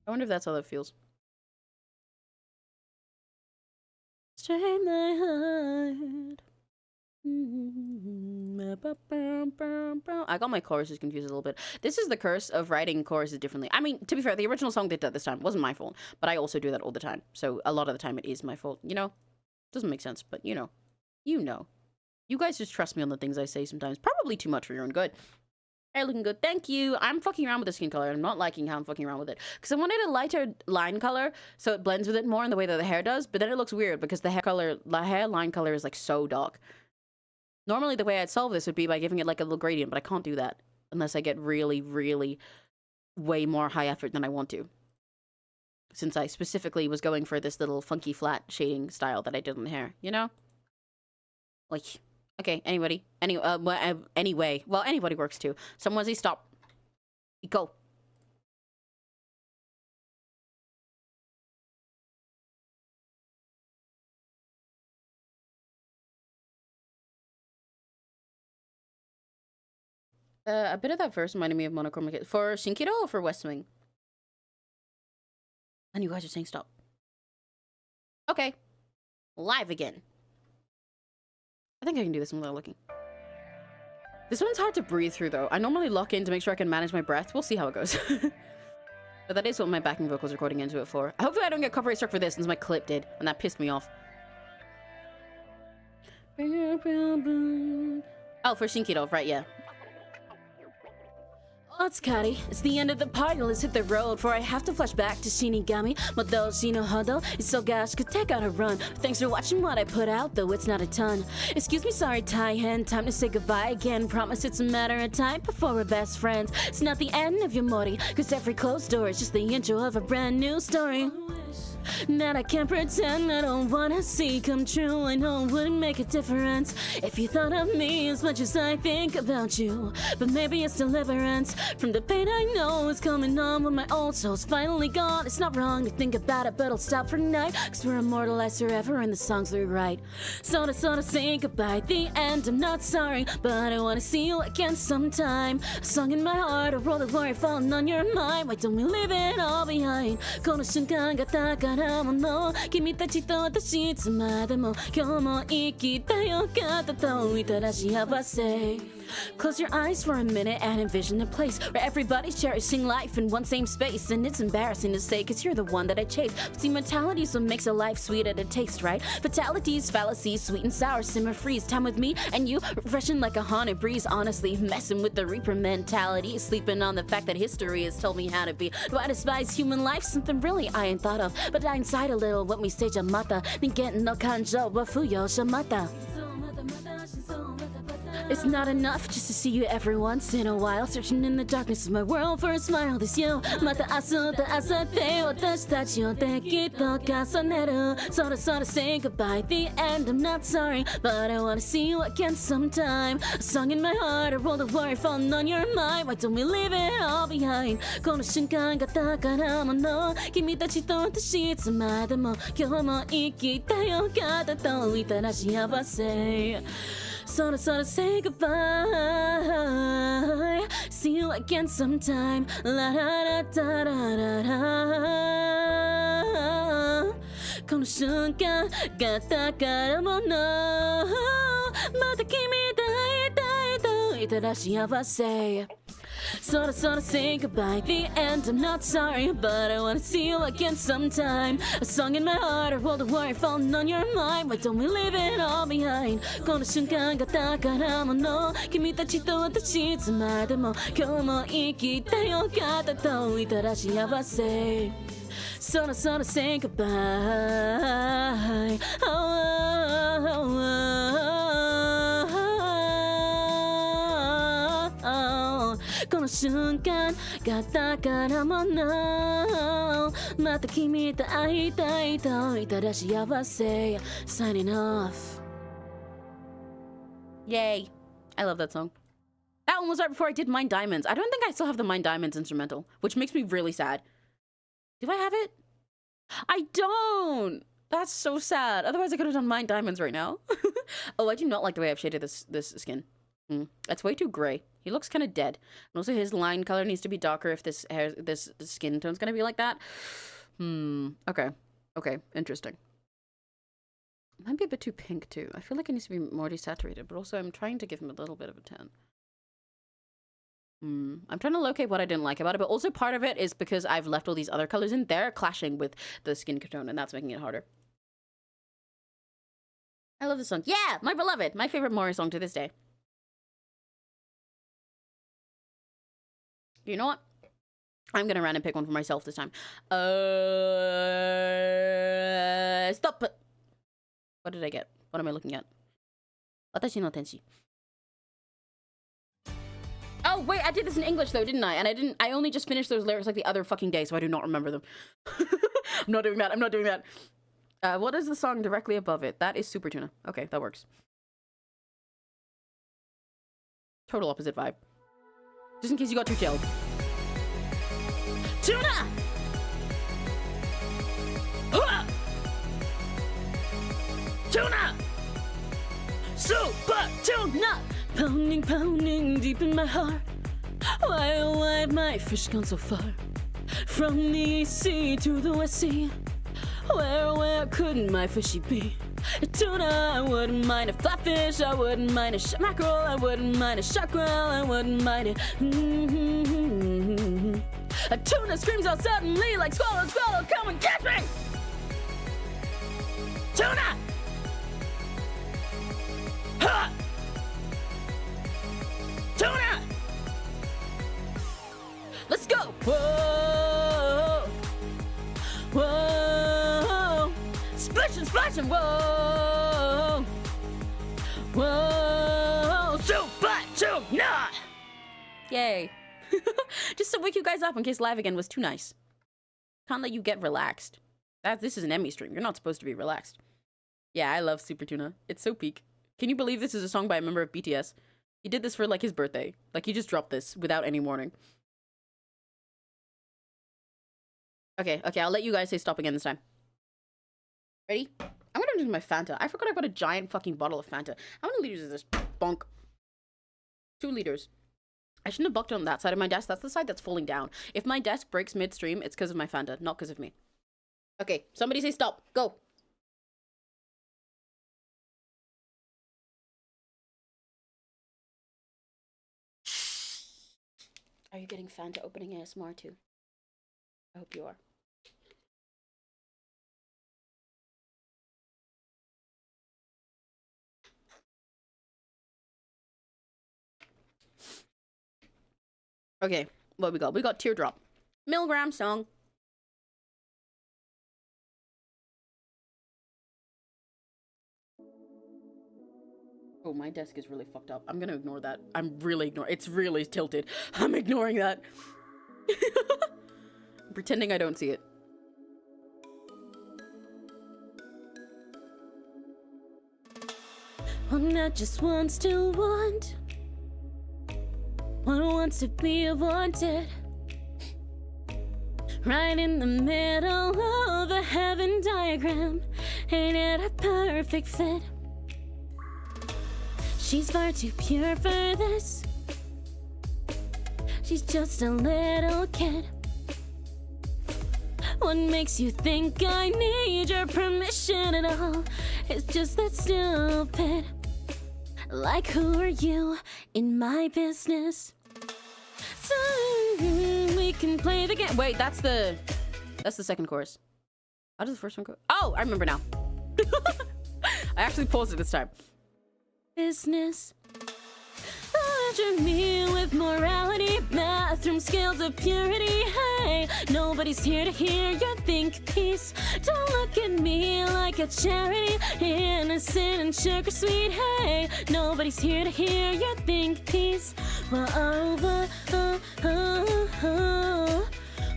I wonder if that's how that feels. Strain my heart. I got my choruses confused a little bit. This is the curse of writing choruses differently. I mean, to be fair, the original song they did this time wasn't my fault, but I also do that all the time. So a lot of the time it is my fault. You know? Doesn't make sense, but you know. You know. You guys just trust me on the things I say sometimes. Probably too much for your own good. Hey, looking good. Thank you. I'm fucking around with the skin color. I'm not liking how I'm fucking around with it. Because I wanted a lighter line color so it blends with it more in the way that the hair does. But then it looks weird because the hair line color is like so dark. Normally the way I'd solve this would be by giving it like a little gradient, but I can't do that unless I get really, really way more high effort than I want to. Since I specifically was going for this little funky flat shading style that I did on the hair, you know? Like... Okay, anybody? Anyway. Well, anybody works too. Someone say stop. Go. A bit of that verse reminded me of Monochromatic. For 𝘆cie𝘂𝗿 or for West Wing? And you guys are saying stop. Okay. Live again. I think I can do this one without looking. This one's hard to breathe through, though. I normally lock in to make sure I can manage my breath. We'll see how it goes. But that is what my backing vocals recording into it for. Hopefully I don't get copyright struck for this, since my clip did, and that pissed me off. Oh, for 𝘆cie𝘂𝗿, right, yeah. Oh, it's Kari. It's the end of the party. Let's hit the road. For I have to flash back to Shinigami. 𝘆cie𝘂𝗿. It's so gosh, could take out a run. Thanks for watching what I put out, though it's not a ton. Excuse me, sorry, tie-hen. Time to say goodbye again. Promise it's a matter of time before we're best friends. It's not the end of your mori, cause every closed door is just the intro of a brand new story. That I can't pretend I don't wanna see come true. I know it wouldn't make a difference if you thought of me as much as I think about you. But maybe it's deliverance from the pain I know is coming on when my old soul's finally gone. It's not wrong to think about it, but I'll stop for tonight, cause we're immortalized forever in the songs we write. So to say goodbye at the end, I'm not sorry, but I wanna see you again sometime. A song in my heart, a world of worry falling on your mind. Why don't we leave it all behind? この瞬間が宝物、君たちと私いつまでも今日も生きたよかったと言ったら幸せ。Close your eyes for a minute and envision a place where everybody's cherishing life in one same space. And it's embarrassing to say, cause you're the one that I chase. But see, mentality's what makes a life sweet at a taste, right? Fatalities, fallacies, sweet and sour, simmer, freeze. Time with me and you, refreshing like a haunted breeze. Honestly, messing with the reaper mentality, sleeping on the fact that history has told me how to be. Do I despise human life? Something really I ain't thought of. But I inside a little when we say Jamata. Ningen no kanjo wa fuyo shamata. It's not enough just to see you every once in a while. Searching in the darkness of my world for a smile. This you. Mata asu ta asate watashi tachi o deki to kasaneru. So to say goodbye at the end. I'm not sorry, but I wanna see you again sometime. A song in my heart, a world of worry falling on your mind. Why don't we leave it all behind? この瞬間が宝物、君たちと私いつまでも今日も生きたよかったと言ったら幸せ。So to say goodbye. See you again sometime. La da da da da da. この瞬間が宝物、また君と会いたいと言ったら幸せ。So to say goodbye at the end. I'm not sorry, but I wanna see you again sometime. A song in my heart, a world of worry falling on your mind. Why don't we leave it all behind? この瞬間が宝物、君たちと私いつまでも今日も生きたよかったと言ったら幸せ。So to say goodbye. Oh, oh, oh, oh, oh. この瞬間が宝物、また君と会いたいと言ったら幸せ。Signing off. Yay. I love that song. That one was right before I did Mine Diamonds. I don't think I still have the Mine Diamonds instrumental, which makes me really sad. Do I have it? I don't! That's so sad. Otherwise, I could have done mine diamonds right now. Oh, I do not like the way I've shaded this skin. That's way too gray. He looks kind of dead. And also, his line color needs to be darker if this skin tone's gonna be like that. Okay. Okay, interesting. It might be a bit too pink, too. I feel like it needs to be more desaturated, but also I'm trying to give him a little bit of a tan. I'm trying to locate what I didn't like about it, but also part of it is because I've left all these other colors in there clashing with the skin tone, and that's making it harder. I love this song. Yeah, my beloved. My favorite Mori song to this day. You know what? I'm gonna run and pick one for myself this time. Stop. What did I get? What am I looking at? Watashi no tenshi. Oh, wait, I did this in English, though, didn't I? And I only just finished those lyrics like the other fucking day, so I do not remember them. I'm not doing that. I'm not doing that. What is the song directly above it? That is Super Tuna. Okay, that works. Total opposite vibe. Just in case you got too chilled. Tuna! Huh! Tuna! Super Tuna! Pounding, pounding deep in my heart. Why, oh, why have my fish gone so far? From the East Sea to the West Sea. Where could my fishy be? A tuna, I wouldn't mind a flatfish. I wouldn't mind a mackerel. I wouldn't mind a shark roll. I wouldn't mind it. A tuna screams out suddenly like swallow, swallow, come and catch me! Tuna! Ha! Tuna! Let's go! Whoa! Whoa! Splash and splash and whoa! Whoa! Super Tuna! Yay. Just to wake you guys up in case live again was too nice. Can't let you get relaxed. This is an Emmy stream. You're not supposed to be relaxed. Yeah, I love Super Tuna. It's so peak. Can you believe this is a song by a member of BTS? He did this for, like, his birthday. Like, he just dropped this without any warning. Okay, I'll let you guys say stop again this time. Ready? I'm gonna do my Fanta. I forgot I got a giant fucking bottle of Fanta. How many liters is this? Bonk. 2 liters. I shouldn't have bucked on that side of my desk. That's the side that's falling down. If my desk breaks midstream, it's because of my Fanta, not because of me. Okay, somebody say stop. Go. Are you getting Fanta opening ASMR too? I hope you are. Okay, what we got? We got Teardrop. Milligram song. Oh, my desk is really fucked up. I'm gonna ignore that. I'm really ignoring. It's really tilted. I'm ignoring that. I'm pretending I don't see it. One that just wants to want. One wants to be wanted. Right in the middle of a heaven diagram. Ain't it a perfect fit? She's far too pure for this. She's just a little kid. What makes you think I need your permission at all? It's just that stupid. Like, who are you in my business? So we can play the game. Wait, that's the second chorus. How does the first one go? Oh, I remember now. I actually paused it this time. Business. Ledger me with morality, bathroom scales of purity. Hey, nobody's here to hear your think piece. Don't look at me like a charity, innocent and sugar sweet. Hey, nobody's here to hear your think piece. Whoa, oh, whoa, oh, oh, oh.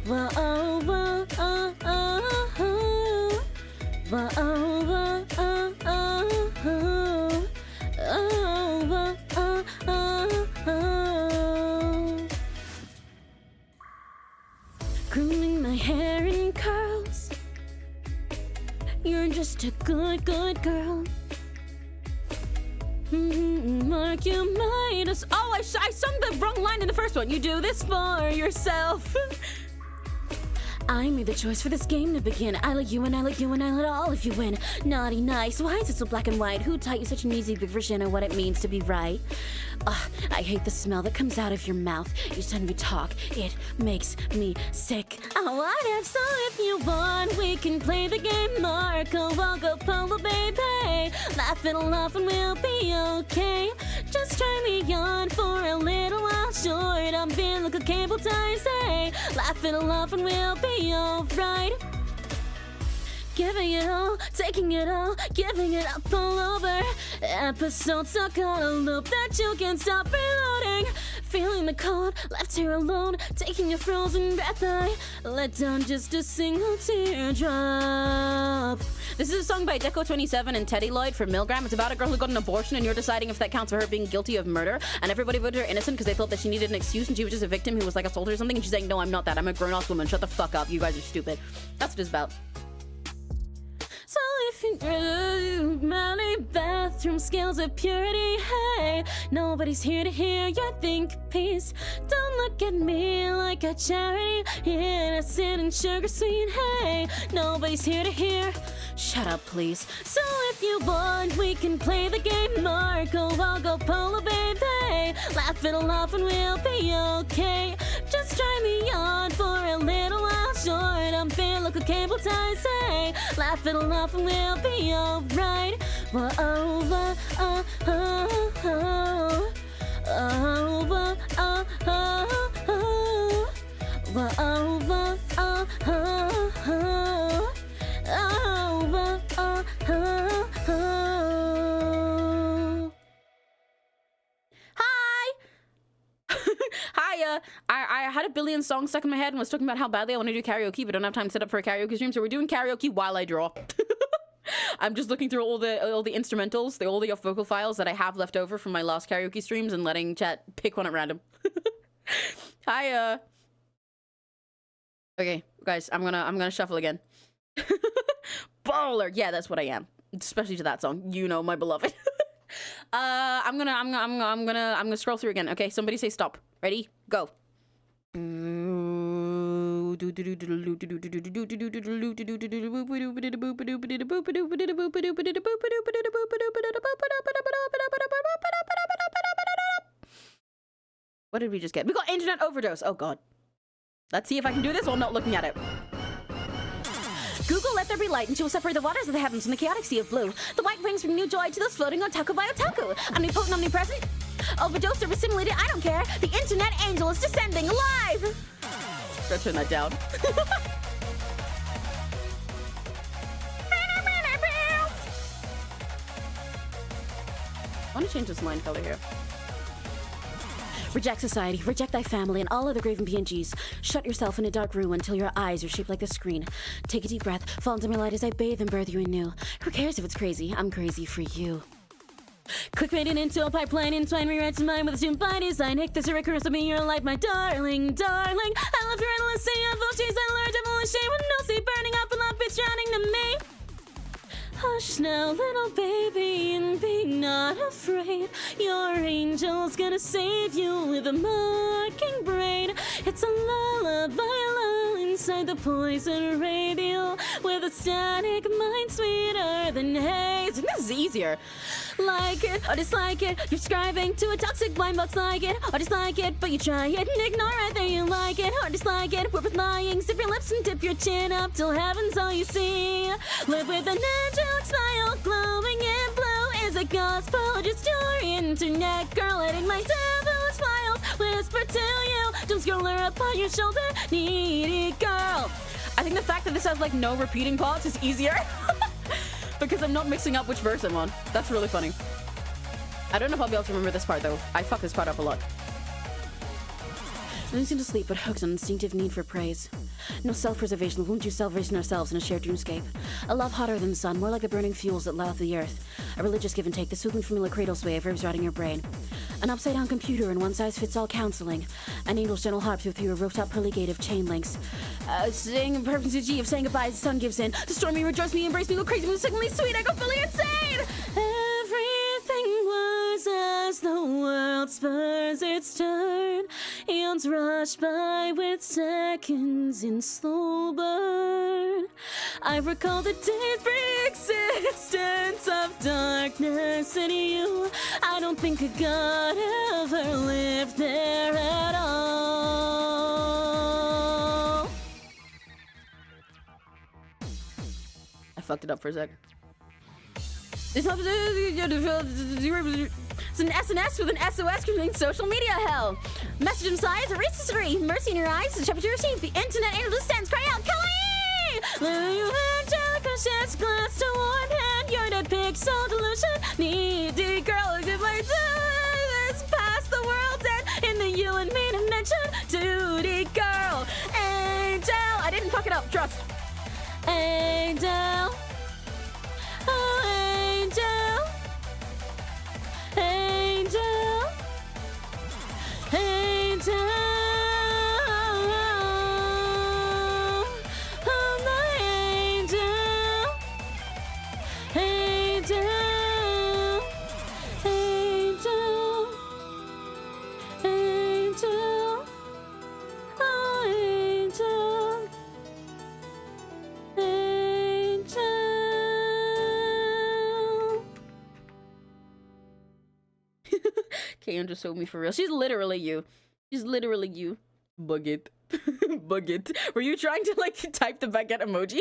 Whoa, oh, whoa, oh, oh, oh. Whoa, oh, whoa, oh, oh, oh. Oh, oh, oh, oh. Grooming my hair in curls. You're just a good, good girl. Mark, you might as— oh, I sung the wrong line in the first one. You do this for yourself. I made the choice for this game to begin. I let you and I let you and I let all of you win. Naughty, nice. Why is it so black and white? Who taught you such an easy big version of what it means to be right? I hate the smell that comes out of your mouth each time you talk. It makes me sick. What if? So if you want, we can play the game. Marco, Walgo, Polo, baby. Laugh it off and we'll be okay. Just try me on for a little while short. I'm being like a cable tie, say. Laugh it off and we'll be alright. Giving it all, taking it all, giving it up all over. Episodes stuck on a loop that you can't stop reloading. Feeling the cold, left here alone, taking your frozen breath. I let down just a single teardrop. This is a song by Deco27 and Teddy Lloyd from Milgram. It's about a girl who got an abortion and you're deciding if that counts for her being guilty of murder. And everybody voted her innocent because they thought that she needed an excuse and she was just a victim who was like assaulted or something. And she's like, no, I'm not that. I'm a grown-ass woman. Shut the fuck up. You guys are stupid. That's what it's about. So if you many bathroom scales of purity, hey, nobody's here to hear your think piece. Don't look at me like a charity, innocent and sugar sweet, hey, nobody's here to hear. Shut up, please. So if you want, we can play the game. Marco, Walgo, Polo, baby. Laugh it off and we'll be okay. Just try me on for a little while short. I'm feeling like a cable tie, say. Laugh it off and we'll be alright. Whoa, oh, oh, oh, oh, oh. Oh, oh, oh, oh, oh. Whoa, oh, oh, oh, oh, oh. Oh, oh, oh, oh. Hi! Hi, I had a billion songs stuck in my head and was talking about how badly I want to do karaoke, but don't have time set up for a karaoke stream, so we're doing karaoke while I draw. I'm just looking through all the instrumentals, all the vocal files that I have left over from my last karaoke streams and letting chat pick one at random. Hi, okay, guys, I'm gonna shuffle again. Baller, yeah, that's what I am. Especially to that song, you know, my beloved. I'm gonna scroll through again. Okay, somebody say stop. Ready? Go. What did we just get? We got internet overdose. Oh god. Let's see if I can do this while not looking at it. Google, let there be light, and she will separate the waters of the heavens from the chaotic sea of blue. The white wings bring new joy to those floating on taco by otaku. Omnipotent, omnipresent, overdosed, overstimulated, I don't care. The internet angel is descending alive! Gotta turn that down. I want to change this line color here. Reject society, reject thy family and all other graven PNGs. Shut yourself in a dark room until your eyes are shaped like the screen. Take a deep breath, fall into my light as I bathe and birth you anew. Who cares if it's crazy? I'm crazy for you. Quick made it into a pipeline, entwine, rewrite mine with a tune by design. Hick this a recurrence of me, your life, my darling, darling. I love your endless sea of oceans, I learned devilish shame with no sea burning up and love it's drowning to me. Hush now, little baby, and be not afraid. Your angel's gonna save you with a mocking braid. It's a lullaby lull inside the poison radio, with a static mind sweeter than haze. This is easier. Like it or dislike it, you're subscribing to a toxic blind box. Like it or dislike it, but you try it and ignore it. There you like it or dislike it. We're both lying. Sip your lips and dip your chin up till heaven's all you see. Live with an angelic smile, glowing in blue. Is it gospel? Just your internet girl, letting my devilish smiles whisper to you. Don't scroll her up on your shoulder, needy girl. I think the fact that this has like no repeating parts is easier. Because I'm not mixing up which verse I'm on. That's really funny. I don't know if I'll be able to remember this part though. I fuck this part up a lot. Losing to sleep, but hooked on instinctive need for praise. No self-preservation, won't you salvation ourselves in a shared dreamscape? A love hotter than the sun, more like the burning fuels that light the earth. A religious give and take, the soothing familiar cradle sway of verbs riding your brain. An upside-down computer and one-size-fits-all counseling. An angel's gentle harp through a rooftop pearly gate of chain links. Sing in perpetuity of saying goodbye as the sun gives in. Destroy me, rejoice me, embrace me, go crazy, move sickeningly sweet, I go fully insane! Everything was as the world spurs its turn. Eons rush by with seconds in slow burn. I recall the days pre-existence of darkness in you. I don't think a God ever lived there at all. I fucked it up for a sec. It's an SNS with an SOS concerning social media hell. Message inside, a race degree. Mercy in your eyes, the chapter to receive. The internet angel stands, cry out, Kelly! You angelica sheds glass to one hand. You're that pixel delusion. Needy girl, give my this past the world's end. In the you and me dimension. Duty girl. Angel. I didn't fuck it up, trust. Angel. Oh, angel. Angel, angel, oh my angel, angel, angel, angel, oh angel, angel. Kayon just showed me for real. She's literally you. She's literally you. Baguette. Baguette. Were you trying to like type the baguette emoji?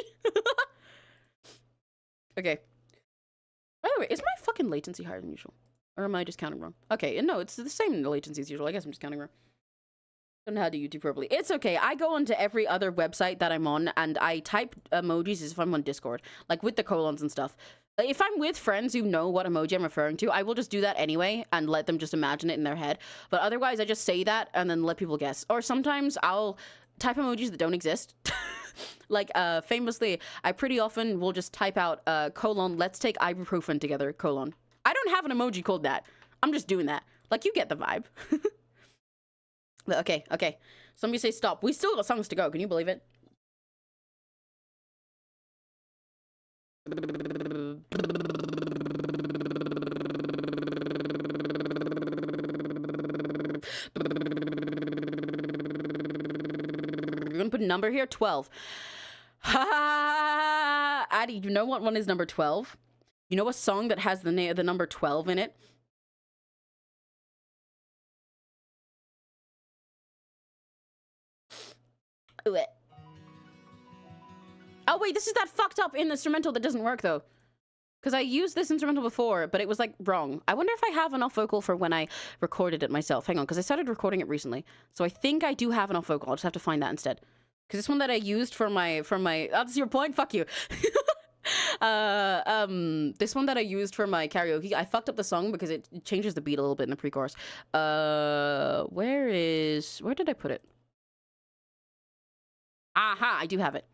Okay. By the way, is my fucking latency higher than usual? Or am I just counting wrong? Okay, no, it's the same latency as usual. I guess I'm just counting wrong. Don't know how to do YouTube properly. It's okay. I go onto every other website that I'm on and I type emojis as if I'm on Discord. Like with the colons and stuff. If I'm with friends who know what emoji I'm referring to, I will just do that anyway and let them just imagine it in their head. But otherwise, I just say that and then let people guess. Or sometimes I'll type emojis that don't exist. Like, famously, I pretty often will just type out, colon, let's take ibuprofen together, colon. I don't have an emoji called that. I'm just doing that. Like, you get the vibe. But okay. Somebody say stop. We still got songs to go. Can you believe it? We're gonna put a number here, 12. Ha! Addie, you know what one is number 12? You know a song that has the number 12 in it? Oh wait, this is that fucked up instrumental that doesn't work though. Because I used this instrumental before, but it was like wrong. I wonder if I have an off vocal for when I recorded it myself. Hang on, because I started recording it recently. So I think I do have an off vocal. I'll just have to find that instead. Because this one that I used for my, oh, that's your point? Fuck you. This one that I used for my karaoke, I fucked up the song because it changes the beat a little bit in the pre-chorus. Where did I put it? Aha, I do have it.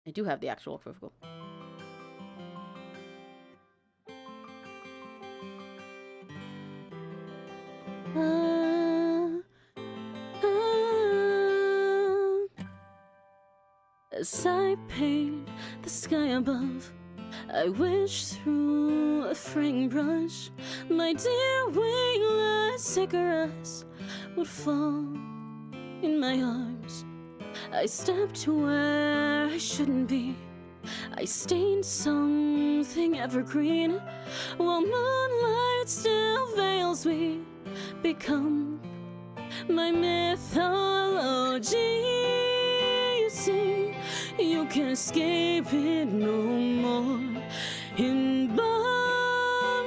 I do have the actual vocal. As I paint the sky above, I wish through a fraying brush my dear wingless Icarus would fall in my arms. I stepped where I shouldn't be. I stained something evergreen while moonlight still veils me. Become my mythology. You see, you can't escape it no more. Embalmed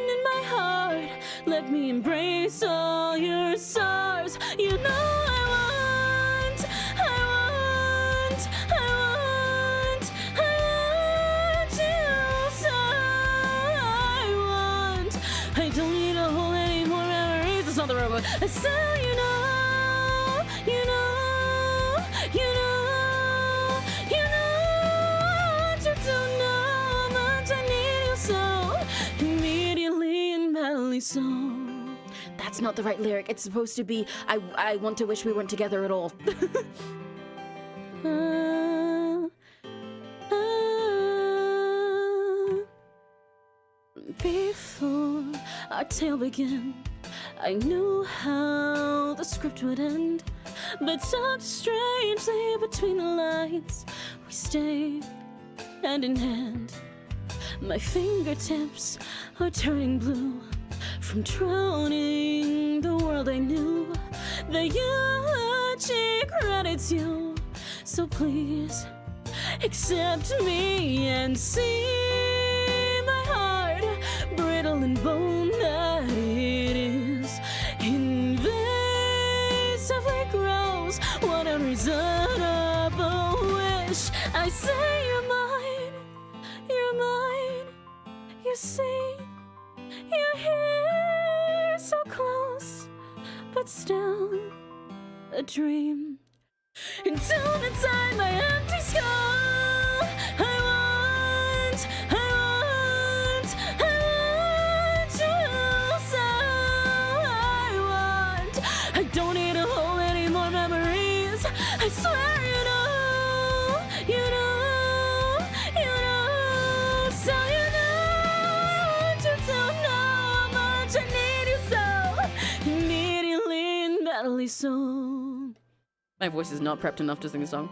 in my heart, let me embrace all your stars. You know going, so you know, you know, you know, you know, you don't know how much I need you so, immediately and madly so. That's not the right lyric. It's supposed to be, I want to wish we weren't together at all. Before our tale began, I knew how the script would end, but tucked strangely between the lines, we stayed hand in hand. My fingertips are turning blue from drowning the world I knew. The eulogy credits you, so please accept me and see my heart, brittle and bone that it is, invisibly grows. What a reasonable wish. I say you're mine, you're mine. You see, you're here so close, but still a dream. Until the time my empty skull, I want you so I don't need to hold any more memories. I swear you know, you know, you know, so you know, you don't know how much I need you so, immediately and badly so. My voice is not prepped enough to sing the song.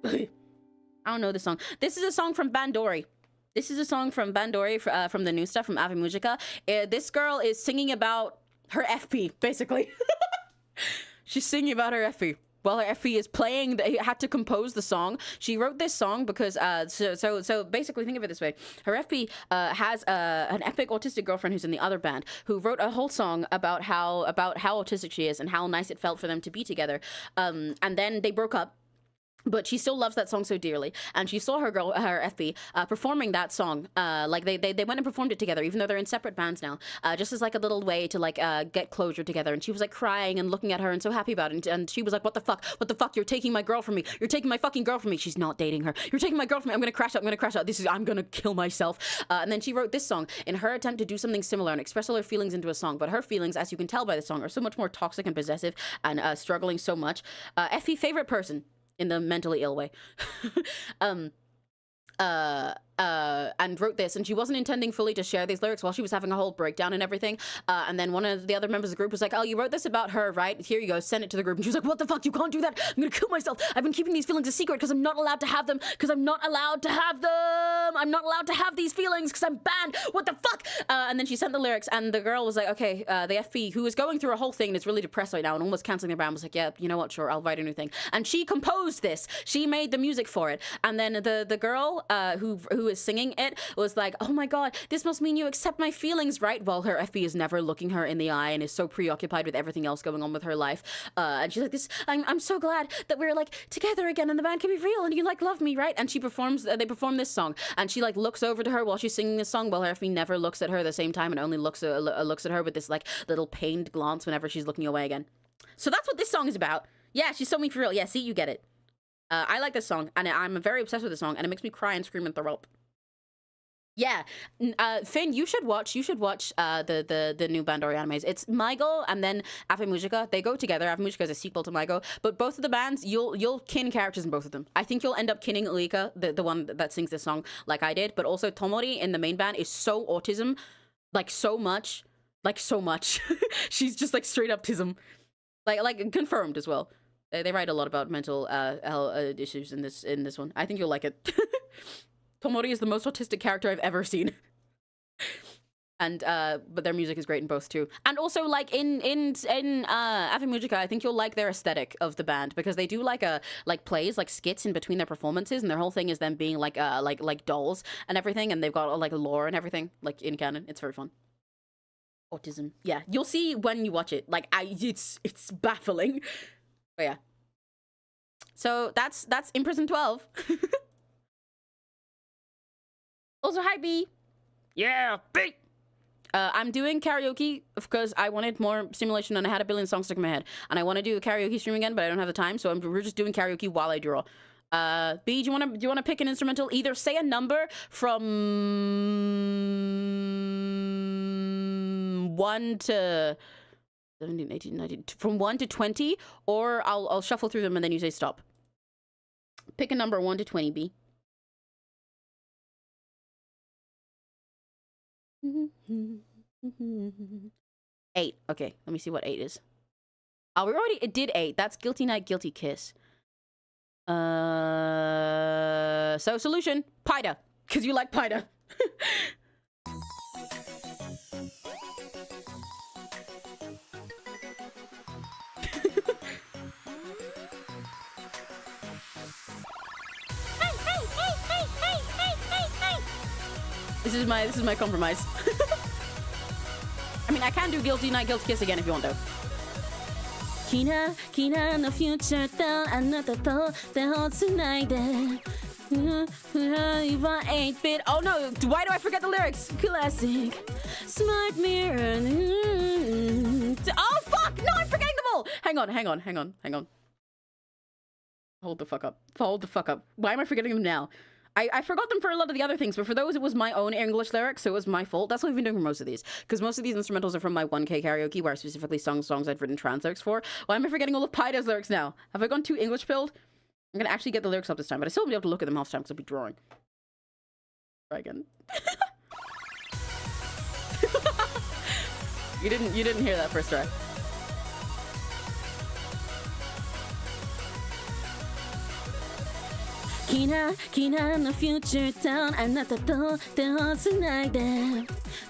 I don't know this song. This is a song from Bandori. This is a song from Bandori, from the new stuff, from Ave Musica. This girl is singing about her FP, basically. She's singing about her FP. While her FP is playing, they had to compose the song. She wrote this song because, so basically think of it this way. Her FP has an epic autistic girlfriend who's in the other band, who wrote a whole song about how autistic she is and how nice it felt for them to be together. And then they broke up. But she still loves that song so dearly, and she saw her FB performing that song. Like they went and performed it together, even though they're in separate bands now, just as like a little way to like get closure together. And she was like crying and looking at her and so happy about it. And she was like, "What the fuck? What the fuck? You're taking my girl from me. You're taking my fucking girl from me." She's not dating her. "You're taking my girl from me. I'm gonna crash out. I'm gonna crash out. I'm gonna kill myself." And then she wrote this song in her attempt to do something similar and express all her feelings into a song. But her feelings, as you can tell by the song, are so much more toxic and possessive and struggling so much. Effie, favorite person. In the mentally ill way. And wrote this, and she wasn't intending fully to share these lyrics while she was having a whole breakdown and everything. And then one of the other members of the group was like, "Oh, you wrote this about her, right? Here you go, send it to the group." And she was like, "What the fuck? You can't do that. I'm gonna kill myself. I've been keeping these feelings a secret because I'm not allowed to have them. Because I'm not allowed to have them. I'm not allowed to have these feelings because I'm banned. What the fuck?" And then she sent the lyrics, and the girl was like, "Okay," the FP, who was going through a whole thing and is really depressed right now and almost canceling their band, was like, "Yeah, you know what? Sure, I'll write a new thing." And she composed this. She made the music for it. And then the girl who is singing it was like, "Oh my god, this must mean you accept my feelings, right?" While her FB is never looking her in the eye and is so preoccupied with everything else going on with her life. And she's like, I'm so glad that we're like together again and the band can be real and you like love me, right?" And she performs, they perform this song, and she like looks over to her while she's singing this song, while her FB never looks at her at the same time and only looks at her with this like little pained glance whenever she's looking away again. So that's what this song is about. Yeah, she's so me for real. Yeah, see, you get it. I like this song, and I'm very obsessed with this song, and it makes me cry and scream and throw up. Yeah, Finn, you should watch the new Bandori animes. It's Maigo and then Ave Musica. They go together. Ave Musica is a sequel to Maigo, but both of the bands, you'll kin characters in both of them. I think you'll end up kinning 𝘆cie, the one that sings this song, like I did. But also Tomori in the main band is so autism, like so much. She's just like straight up tism, like confirmed as well. They write a lot about mental health issues in this one. I think you'll like it. Tomori is the most autistic character I've ever seen. And but their music is great in both too. And also like in Ave Musica, I think you'll like their aesthetic of the band, because they do like plays, like skits in between their performances, and their whole thing is them being like dolls and everything, and they've got like lore and everything like in canon. It's very fun. Autism. Yeah, you'll see when you watch it. Like it's baffling. But yeah. So that's In Prison 12. Also, hi B. Yeah, beat. I'm doing karaoke because I wanted more stimulation and I had a billion songs stuck in my head. And I want to do a karaoke stream again, but I don't have the time, so we're just doing karaoke while I draw. B, do you want to pick an instrumental? Either say a number from 1 to 17, 18, 19, from 1 to 20, or I'll shuffle through them and then you say stop. Pick a number 1 to 20, B. Eight. Okay, let me see what 8 is. Oh, it did 8. That's Guilty Night, Guilty Kiss. So solution, Pida, because you like Pida. This is my compromise. I mean, I can do Guilty Night, Guilty Kiss again if you want though. キラキラのフューチャーとあなたと手をつないで 8 bit. Oh no, why do I forget the lyrics? Classic Smart mirror Oh fuck, no, I'm forgetting them all. Hang on. Hold the fuck up. Why am I forgetting them now? I forgot them for a lot of the other things, but for those, it was my own English lyrics, so it was my fault. That's what we've been doing for most of these, because most of these instrumentals are from my 1K karaoke, where I specifically sung songs I'd written trans lyrics for. Why am I forgetting all of Pida's lyrics now? Have I gone too English-pilled? I'm gonna actually get the lyrics up this time, but I still won't be able to look at them half the time, because I'll be drawing. Try again. You didn't hear that first try. Kinaのフューチャータウンあなたと手をつないで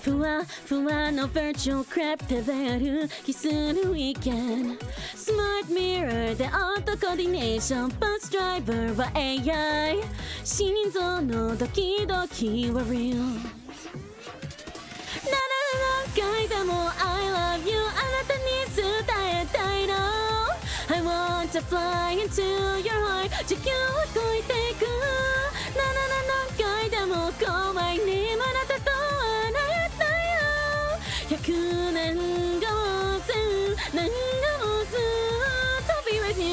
ふわふわの virtual crap 手で歩きする weekend Smart mirror でオートコーディネーションバスドライバーは AI 心臓のドキドキは real 何回でも I love you あなたに伝えたいのI want to fly into your heart 地球を越えていく何回でも call my name あなたと会えたよ100年後1000年後ずっと be with you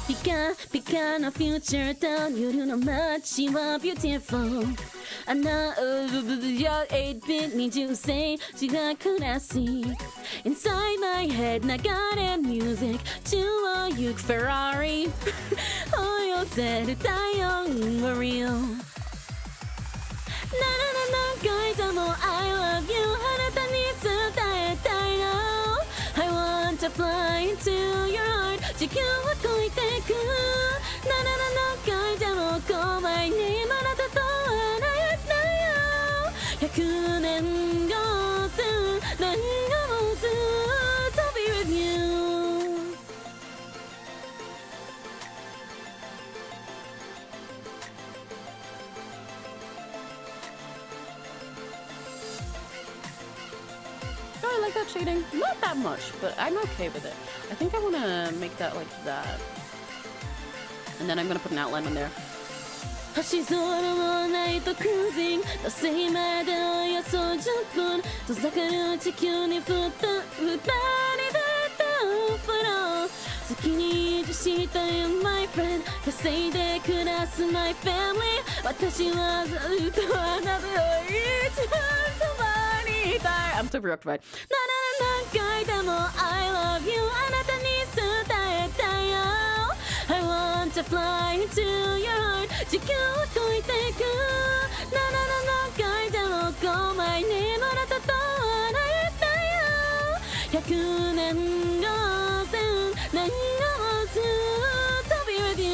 ピカピカのフューチャータウン夜の街は beautiful あなたや 8-bit 20世紀がクラシック Inside my head 流れ music 中を行く Ferrari 追い寄せる太陽は real 何回でも I love you あなたに伝えたいのI want to fly into your heart 地球を越えていく何回でも call my name あなたと会えたよ100年後1000年後ずっと be with you I like that shading. Not that much, but I'm okay with it. I think I want to make that like that. And then I'm going to put an outline on there. 星空もないと cruising 土星までおよそ10分遠ざかる地球にふと二人でフロー好きに移住したよ my friend 稼いで暮らす my family 私はずっとあなたを一番そばにいたい I'm so preoccupied 何回でも I love you あなたに伝えたいよI want to fly into your heart 地球を越えていく何回でも call my name あなたと会えたよ100年後1000年後ずっと be with you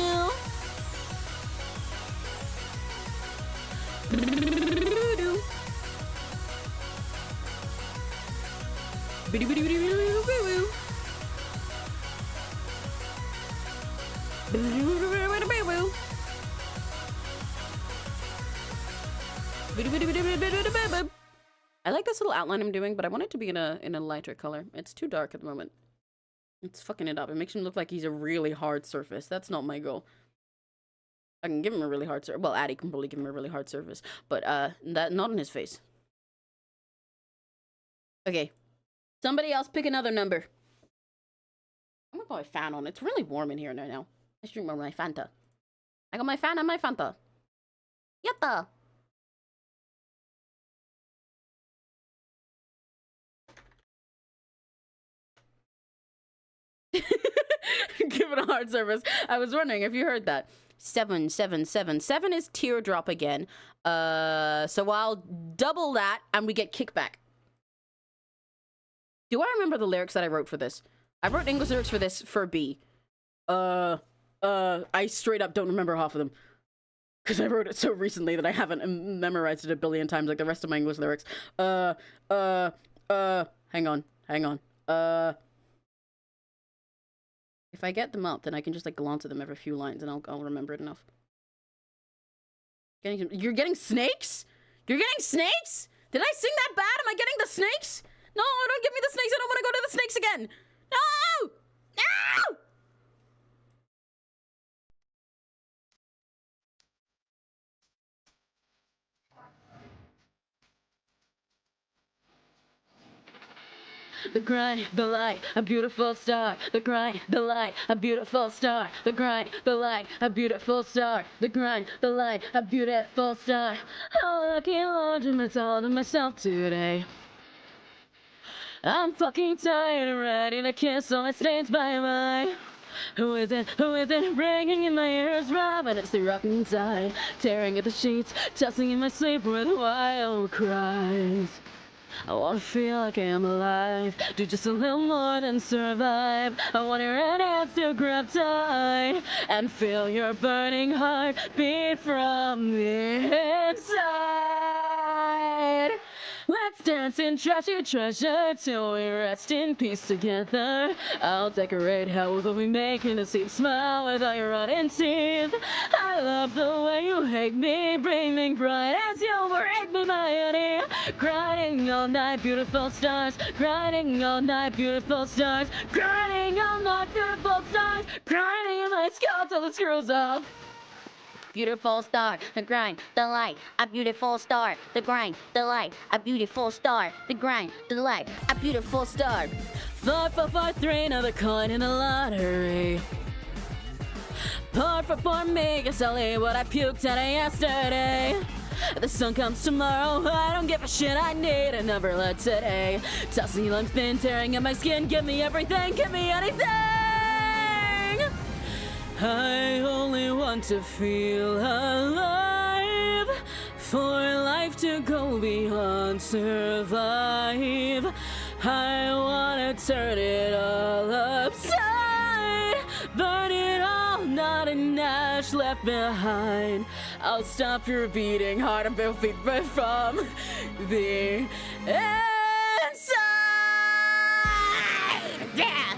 I like this little outline I'm doing, but I want it to be in a lighter color. It's too dark at the moment. It's fucking it up. It makes him look like he's a really hard surface. That's not my goal. I can give him a really hard surface. Well, Addy can probably give him a really hard surface. But, that not in his face. Okay. Somebody else pick another number. I'm gonna put my fan on. It's really warm in here right now. I should drink more of my Fanta. I got my fan and my Fanta. Yatta! Give it a hard service. I was wondering if you heard that. 777. 7 is teardrop again. So I'll double that and we get kickback. Do I remember the lyrics that I wrote for this? I wrote English lyrics for this for B. I straight up don't remember half of them. Because I wrote it so recently that I haven't memorized it a billion times like the rest of my English lyrics. Hang on. If I get them up, then I can just like glance at them every few lines and I'll remember it enough. You're getting snakes? You're getting snakes? Did I sing that bad? Am I getting the snakes? No, don't give me the snakes. I don't want to go to the snakes again. No! No! The grind, the light, a beautiful star. The grind, the light, a beautiful star. The grind, the light, a beautiful star. The grind, the light, a beautiful star. How lucky Lord to myself today. I'm fucking tired and ready to kiss all my stains by my. Who is it, ringing in my ears, robbing it's the rocking inside, tearing at the sheets, tossing in my sleep with wild cries. I wanna feel like I'm alive, do just a little more than survive. I want your hands to grab tight and feel your burning heart beat from the inside. Let's dance in trashy treasure till we rest in peace together. I'll decorate hell with we make and see you smile without your rotten teeth. I love the way you hate me, breathing bright as you break me, my honey. Grinding all night, beautiful stars. Grinding all night, beautiful stars. Grinding all night, beautiful stars. Grinding in my skull till it screws up. Beautiful star, the grind, the light, a beautiful star, the grind, the light, a beautiful star, the grind, the light, a beautiful star. 4, 4, 4, 3, another coin in the lottery. Pour for me, guess I'll eat what I puked at yesterday. The sun comes tomorrow, I don't give a shit, I need a number today. Tossing lungs thin, tearing at my skin, give me everything, give me anything. I only want to feel alive, for life to go beyond survive. I wanna turn it all upside, burn it all, not an ash left behind. I'll stop your beating heart and feel feet from the inside. Yeah.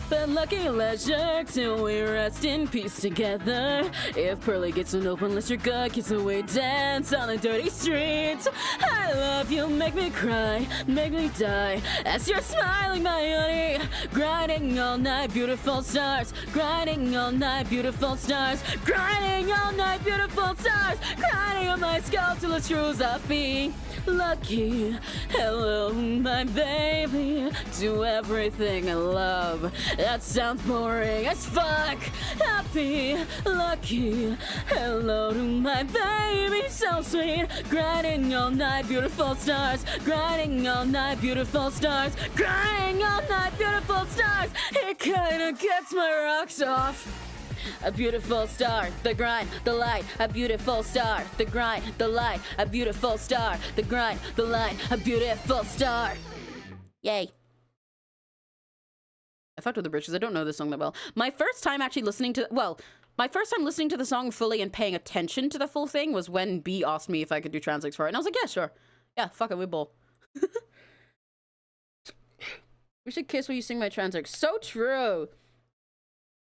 But lucky leisure till we rest in peace together. If Pearly gets an open, let your gut gets away, dance on the dirty streets. I love you, make me cry, make me die as you're smiling, my honey. Grinding all night, beautiful stars. Grinding all night, beautiful stars. Grinding all night, beautiful stars. Grinding on my skull till it screws up me. Lucky, hello, my baby. Do everything I love. That sounds boring as fuck. Happy, lucky, hello to my baby, so sweet. Grinding all night, beautiful stars. Grinding all night, beautiful stars. Grinding all night, beautiful stars. It kinda gets my rocks off. A beautiful star, the grind, the light, a beautiful star, the grind, the light, a beautiful star, the grind, the light, a beautiful star. Yay. I fucked with the bridge because I don't know this song that well. My first time actually listening to, my first time listening to the song fully and paying attention to the full thing was when B asked me if I could do translates for it. And I was like, yeah, sure. Yeah, fuck it, we bowl. We should kiss when you sing my translates. So true.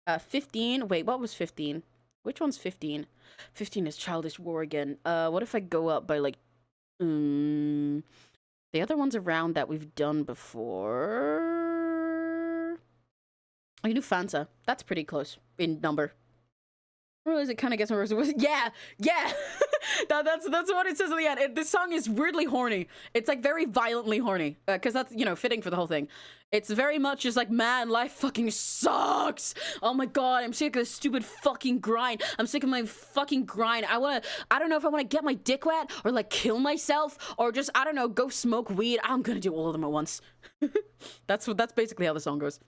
15. Wait, what was 15? Which one's 15? 15 is Childish War again. What if I go up by like, 15 The other ones around that we've done before. I can do Fansa. That's pretty close in number. I realize it kind of gets more. Yeah, yeah. that's what it says at the end. This song is weirdly horny. It's like very violently horny, because that's, you know, fitting for the whole thing. It's very much just like, man, life fucking sucks. Oh my god, I'm sick of this stupid fucking grind. I'm sick of my fucking grind. I don't know if I want to get my dick wet or like kill myself or just, I don't know, go smoke weed. I'm gonna do all of them at once. That's basically how the song goes.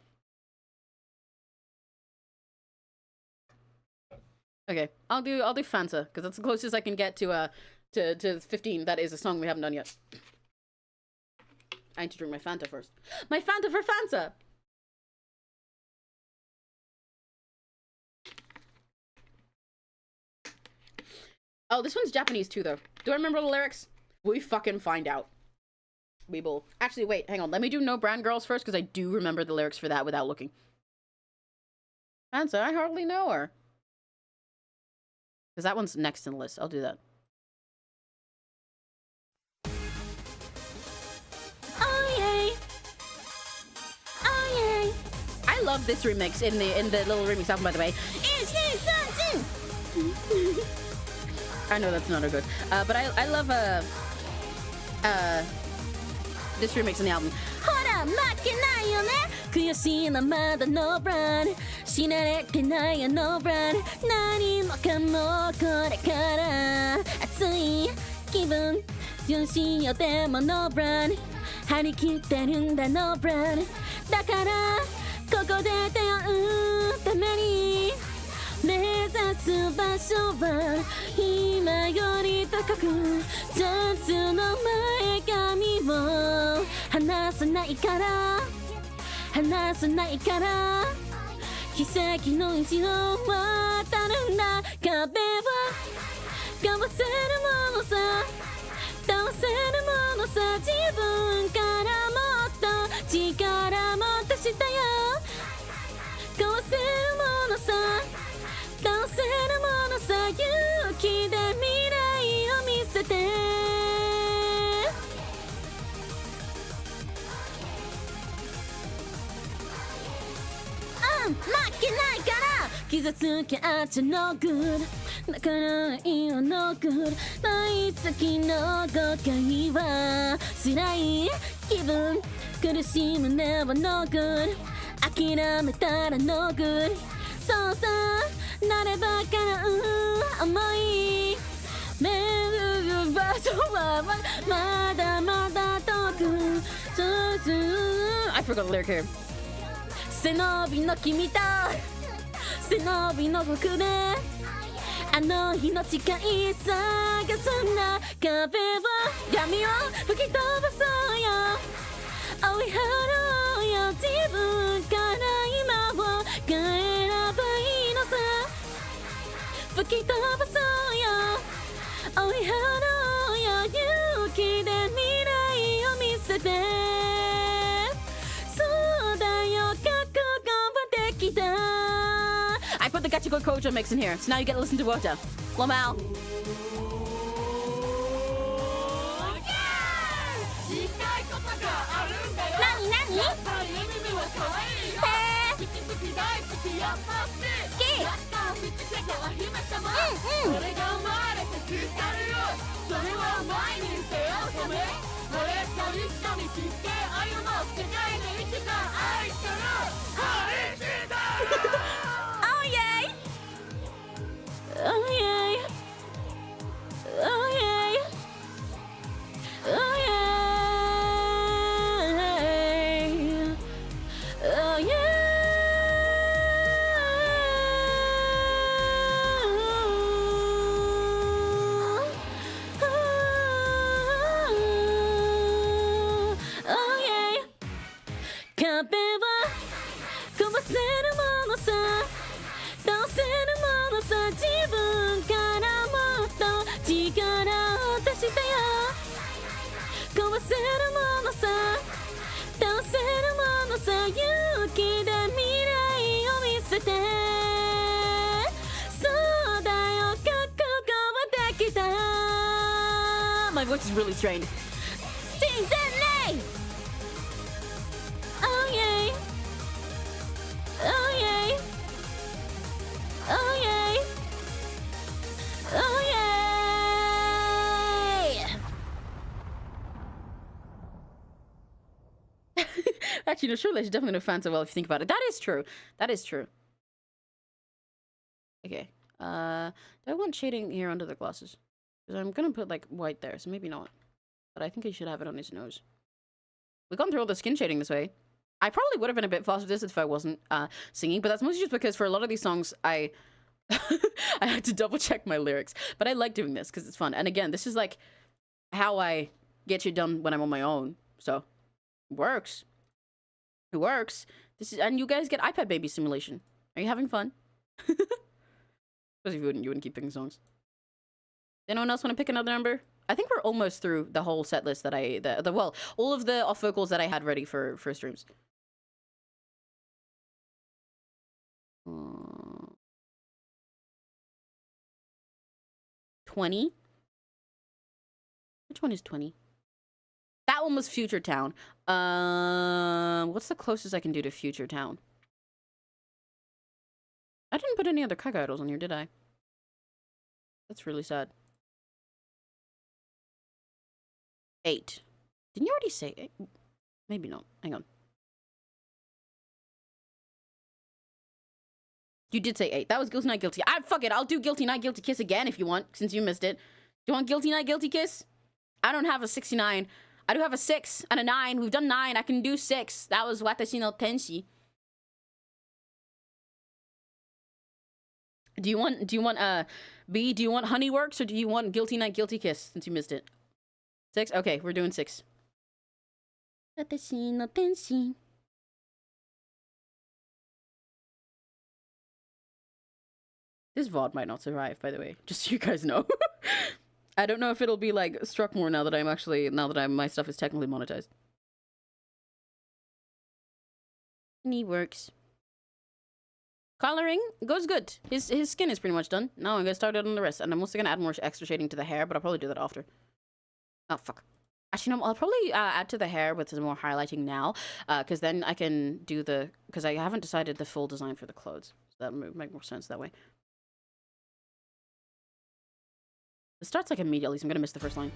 Okay, I'll do Fanta, because that's the closest I can get to 15. That is a song we haven't done yet. I need to drink my Fanta first. My Fanta for Fanta! Oh, this one's Japanese too, though. Do I remember the lyrics? We fucking find out. We will. Actually, wait, hang on. Let me do No Brand Girls first, because I do remember the lyrics for that without looking. Fanta, I hardly know her. Because that one's next in the list. I'll do that. Oh yay! Oh yay! I love this remix in the little remix album, by the way. I know that's not a good, but I love this remix in the album. ほら負けないよね悔しいのまだ No brand 死なれてないよ No brand 何もかもこれから熱い気分純真よでも No brand 張り切ってるんだ No brand だからここで出会うために目指す場所は今より高くチャンスの前髪を離さないから離さないから奇跡の道を渡るんだ壁はかわせるものさ倒せるものさ自分からもっと力も出したよかわせるものさ倒せるものさ勇気で未来を見せて負けないから傷つけあっちゃ No good だからいいよ No good 大好きの誤解は辛い気分苦しい胸は No good 諦めたら No good そうさなればから思い目指す場所はまだまだ遠く I forgot the lyric here. 背伸びの君と背伸びの僕であの日の誓い探すんだ壁を闇を吹き飛ばそうよ追い払おうよ自分から今を変えればいいのさ吹き飛ばそうよ追い払おうよ勇気で未来を見せてそうだよ覚悟はできた I put the Gachiko Kojo mix in here, so now you get to listen to Wota. Lamau. Nani, nani? Oh yay! Oh yay! Oh yay! Oh yay! Oh yeah! Oh yeah! 壁は壊せるものさ倒せるものさ自分からもっと力を出してよ壊せるものさ倒せるものさ勇気で未来を見せてそうだよ覚悟はできた My voice is really strained. 全然ね Actually, no, surely I should definitely know fan so well if you think about it. That is true. That is true. Okay. Do I want shading here under the glasses? Because I'm gonna put like white there, so maybe not. But I think I should have it on his nose. We've gone through all the skin shading this way. I probably would have been a bit faster with this if I wasn't singing, but that's mostly just because for a lot of these songs, I had to double check my lyrics. But I like doing this because it's fun. And again, this is like how I get shit done when I'm on my own. So it works. It works. This is, and you guys get iPad baby simulation. Are you having fun? Because if you wouldn't keep picking songs. Anyone else want to pick another number? I think we're almost through the whole set list that well, all of the off vocals that I had ready for streams. 20. Which one is 20? That one was Future Town. What's the closest I can do to Future Town? I didn't put any other Kag idols on here, did I? That's really sad. 8. Didn't you already say 8? Maybe not. Hang on. You did say 8. That was Guilty Not Guilty. Fuck it. I'll do Guilty Not Guilty Kiss again if you want, since you missed it. Do you want Guilty Not Guilty Kiss? I don't have a 69. I do have a 6 and a 9. We've done 9. I can do 6. That was 𝘆cie 𝘂𝗿. Do you want B? Do you want Honeyworks or do you want Guilty Not Guilty Kiss since you missed it? 6? Okay, we're doing 6. 𝘆cie 𝘂𝗿. This VOD might not survive, by the way, just so you guys know. I don't know if it'll be like struck more now that my stuff is technically monetized. Honeyworks. Coloring goes good. His skin is pretty much done. Now I'm gonna start it on the rest, and I'm also gonna add more extra shading to the hair, but I'll probably do that after. Oh fuck. Actually, no, I'll probably add to the hair with some more highlighting now, because then I can do because I haven't decided the full design for the clothes. So that would make more sense that way. It starts like immediately, so I'm gonna miss the first line.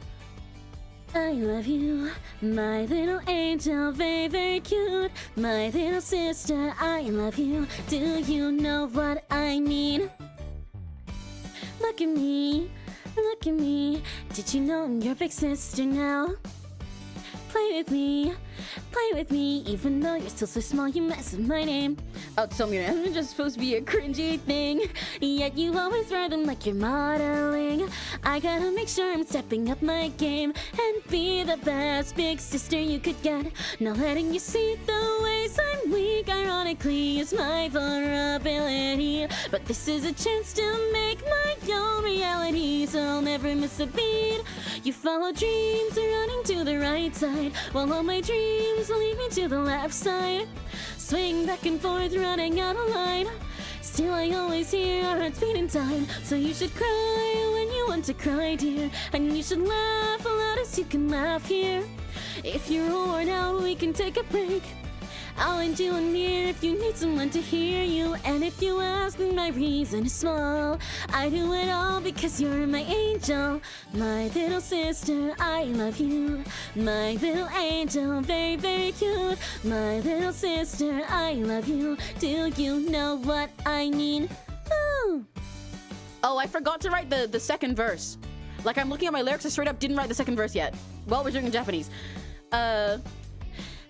I love you, my little angel, very, very cute. My little sister, I love you. Do you know what I mean? Look at me, look at me. Did you know I'm your big sister now? Play with me, even though you're still so small, you mess with my name. Oh, tell me, I'm just supposed to be a cringy thing, yet you always wear them like you're modeling. I gotta make sure I'm stepping up my game and be the best big sister you could get. Not letting you see the ways I'm weak, ironically, is my vulnerability. But this is a chance to make my own reality, so I'll never miss a beat. You follow dreams, running to the right side, while all my dreams lead me to the left side. Swing back and forth, running out of line. Still I always hear our hearts beat in time. So you should cry when you want to cry, dear, and you should laugh loud as you can laugh here. If you're worn out, we can take a break. I'll lend you an ear if you need someone to hear you. And if you ask, then my reason is small. I do it all because you're my angel. My little sister, I love you. My little angel, very, very cute. My little sister, I love you. Do you know what I mean? Ooh. Oh, I forgot to write the second verse. Like, I'm looking at my lyrics, I straight up didn't write the second verse yet. Well, we're doing it in Japanese.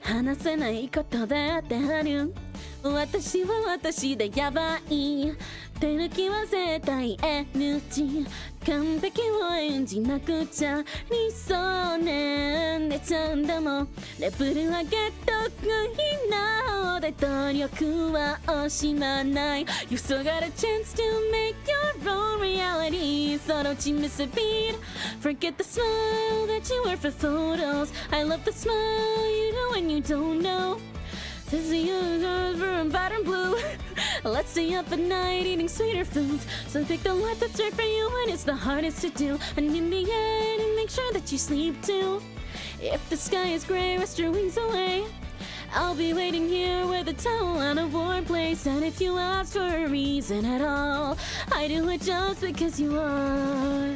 話せないことだってある。私は私でやばい。手抜きは絶対 NG。完璧を演じなくちゃ理想ね。出ちゃうんだもん。レベル上げとくいな。で努力は惜しまない。You still got a chance to make your own reality. So don't you miss a beat. Forget the smile that you wear for photos. I love the smile you do when you don't know. This is the universe for a pattern blue. Let's stay up at night eating sweeter foods. So pick the life that's right for you when it's the hardest to do. And in the end, make sure that you sleep too. If the sky is gray, rest your wings away. I'll be waiting here with a towel and a warm place. And if you ask for a reason at all, I do it just because you are.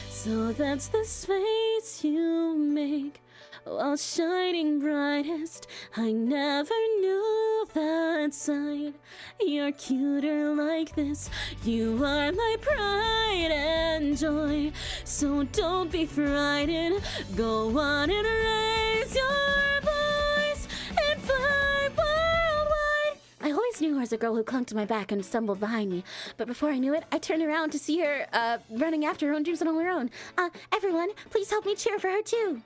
So that's the space you make while shining brightest. I never knew that side. You're cuter like this. You are my pride and joy. So don't be frightened. Go on and raise your voice and fly worldwide. I always knew her as a girl who clung to my back and stumbled behind me. But before I knew it, I turned around to see her running after her own dreams and on her own. Everyone, please help me cheer for her too.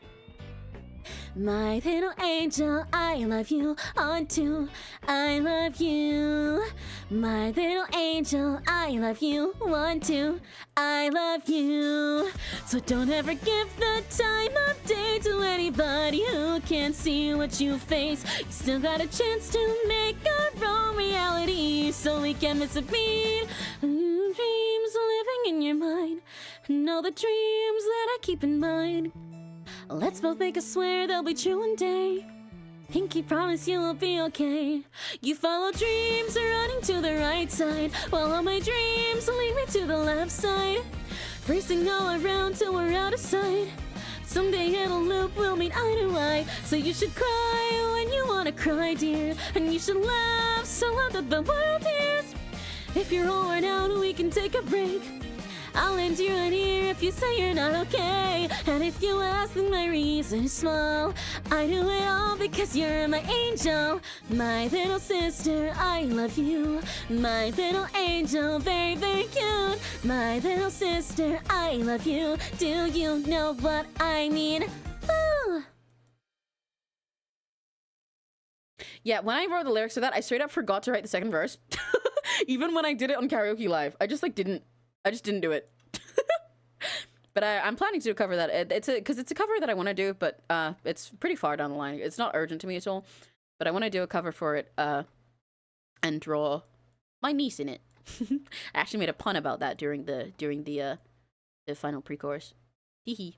My little angel, I love you. On two, I love you. My little angel, I love you. 1, 2, I love you. So don't ever give the time of day to anybody who can't see what you face. You still got a chance to make our own reality, so we can miss a beat. Dreams living in your mind, and all the dreams that I keep in mind. Let's both make a swear they'll be true one day. Pinky promise you will be okay. You follow dreams running to the right side, while all my dreams lead me to the left side. Racing all around till we're out of sight. Someday it'll loop, we'll meet eye to eye. So you should cry when you wanna cry, dear. And you should laugh so loud that the world hears. If you're all worn out, we can take a break. I'll lend you an ear if you say you're not okay. And if you ask, then my reason is small. I do it all because you're my angel. My little sister, I love you. My little angel, very, very cute. My little sister, I love you. Do you know what I mean? Ooh. Yeah, when I wrote the lyrics to that, I straight up forgot to write the second verse. Even when I did it on karaoke live, I just didn't do it. But I'm planning to cover that. Because it's a cover that I want to do, but it's pretty far down the line. It's not urgent to me at all, but I want to do a cover for it and draw my niece in it. I actually made a pun about that during the final pre-chorus. Hee hee.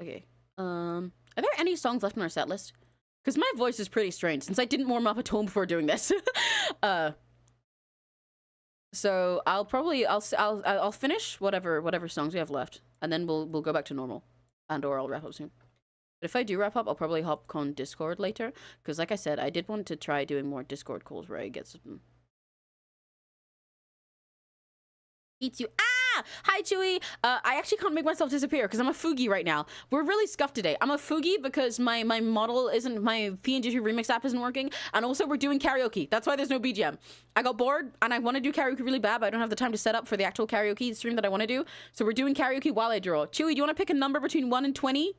Okay. Are there any songs left on our set list? Because my voice is pretty strange since I didn't warm up at home before doing this. So I'll finish whatever songs we have left, and then we'll go back to normal, or I'll wrap up soon. But if I do wrap up, I'll probably hop on Discord later, because like I said, I did want to try doing more Discord calls where I get some. Eats you. Ah! Hi, Chewy. I actually can't make myself disappear because I'm a Fugi right now. We're really scuffed today. I'm a Fugi because my model isn't, my PNG remix app isn't working, and also we're doing karaoke. That's why there's no BGM. I got bored and I want to do karaoke really bad, but I don't have the time to set up for the actual karaoke stream that I want to do. So we're doing karaoke while I draw. Chewy, do you want to pick a number between 1 and 20?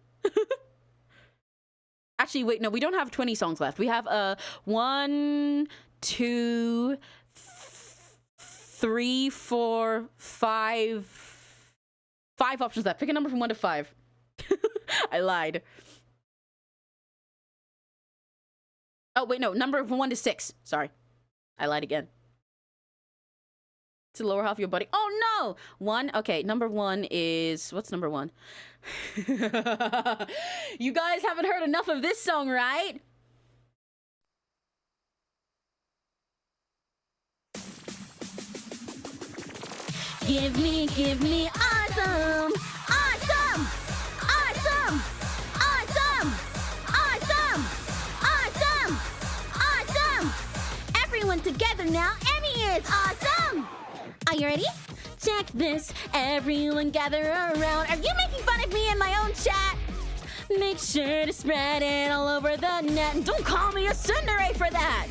Actually, wait, no, we don't have 20 songs left. We have 1, 2, 3, 4, 5 options left. Pick a number from 1 to 5. I lied. Oh wait, no, number from 1 to 6. Sorry, I lied again. To the lower half of your body. Oh no! 1. Okay, number 1 is, what's number 1? You guys haven't heard enough of this song, right? Give me awesome, awesome, awesome, awesome, awesome, awesome, awesome. Everyone together now, Emmy is awesome. Are you ready? Check this, everyone gather around. Are you making fun of me in my own chat? Make sure to spread it all over the net. And don't call me a tsundere for that.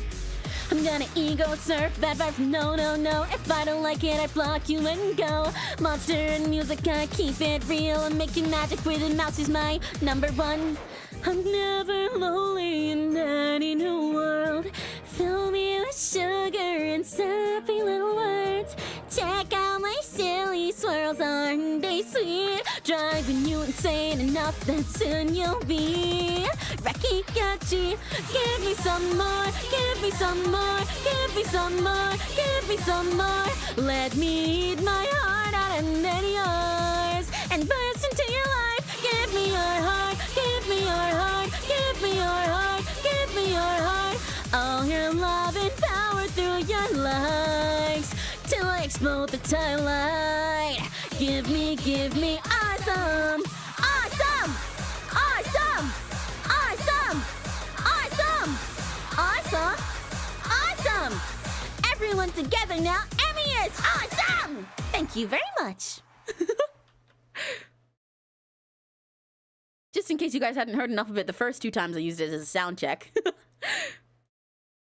I'm gonna ego surf, bad vibes, no, no, no. If I don't like it, I block you and go. Monster and music, I keep it real. I'm making magic with a mouse is my number 1. I'm never lonely in any new world. Fill me with sugar and sappy little words. Check out my silly swirls, aren't they sweet? Driving you insane enough that soon you'll be Rakikachi. Give me some more, give me some more, give me some more, give me some more. Let me eat my heart out and then yours, and burst into your life. Give me your heart, give me your heart, give me your heart, give me your heart. All your love and power through your likes till I explode the twilight. Give me awesome. awesome! Awesome! Awesome! Awesome! Awesome! Awesome! Awesome! Everyone together now, Emmy is awesome! Thank you very much. Just in case you guys hadn't heard enough of it the first 2 times I used it as a sound check.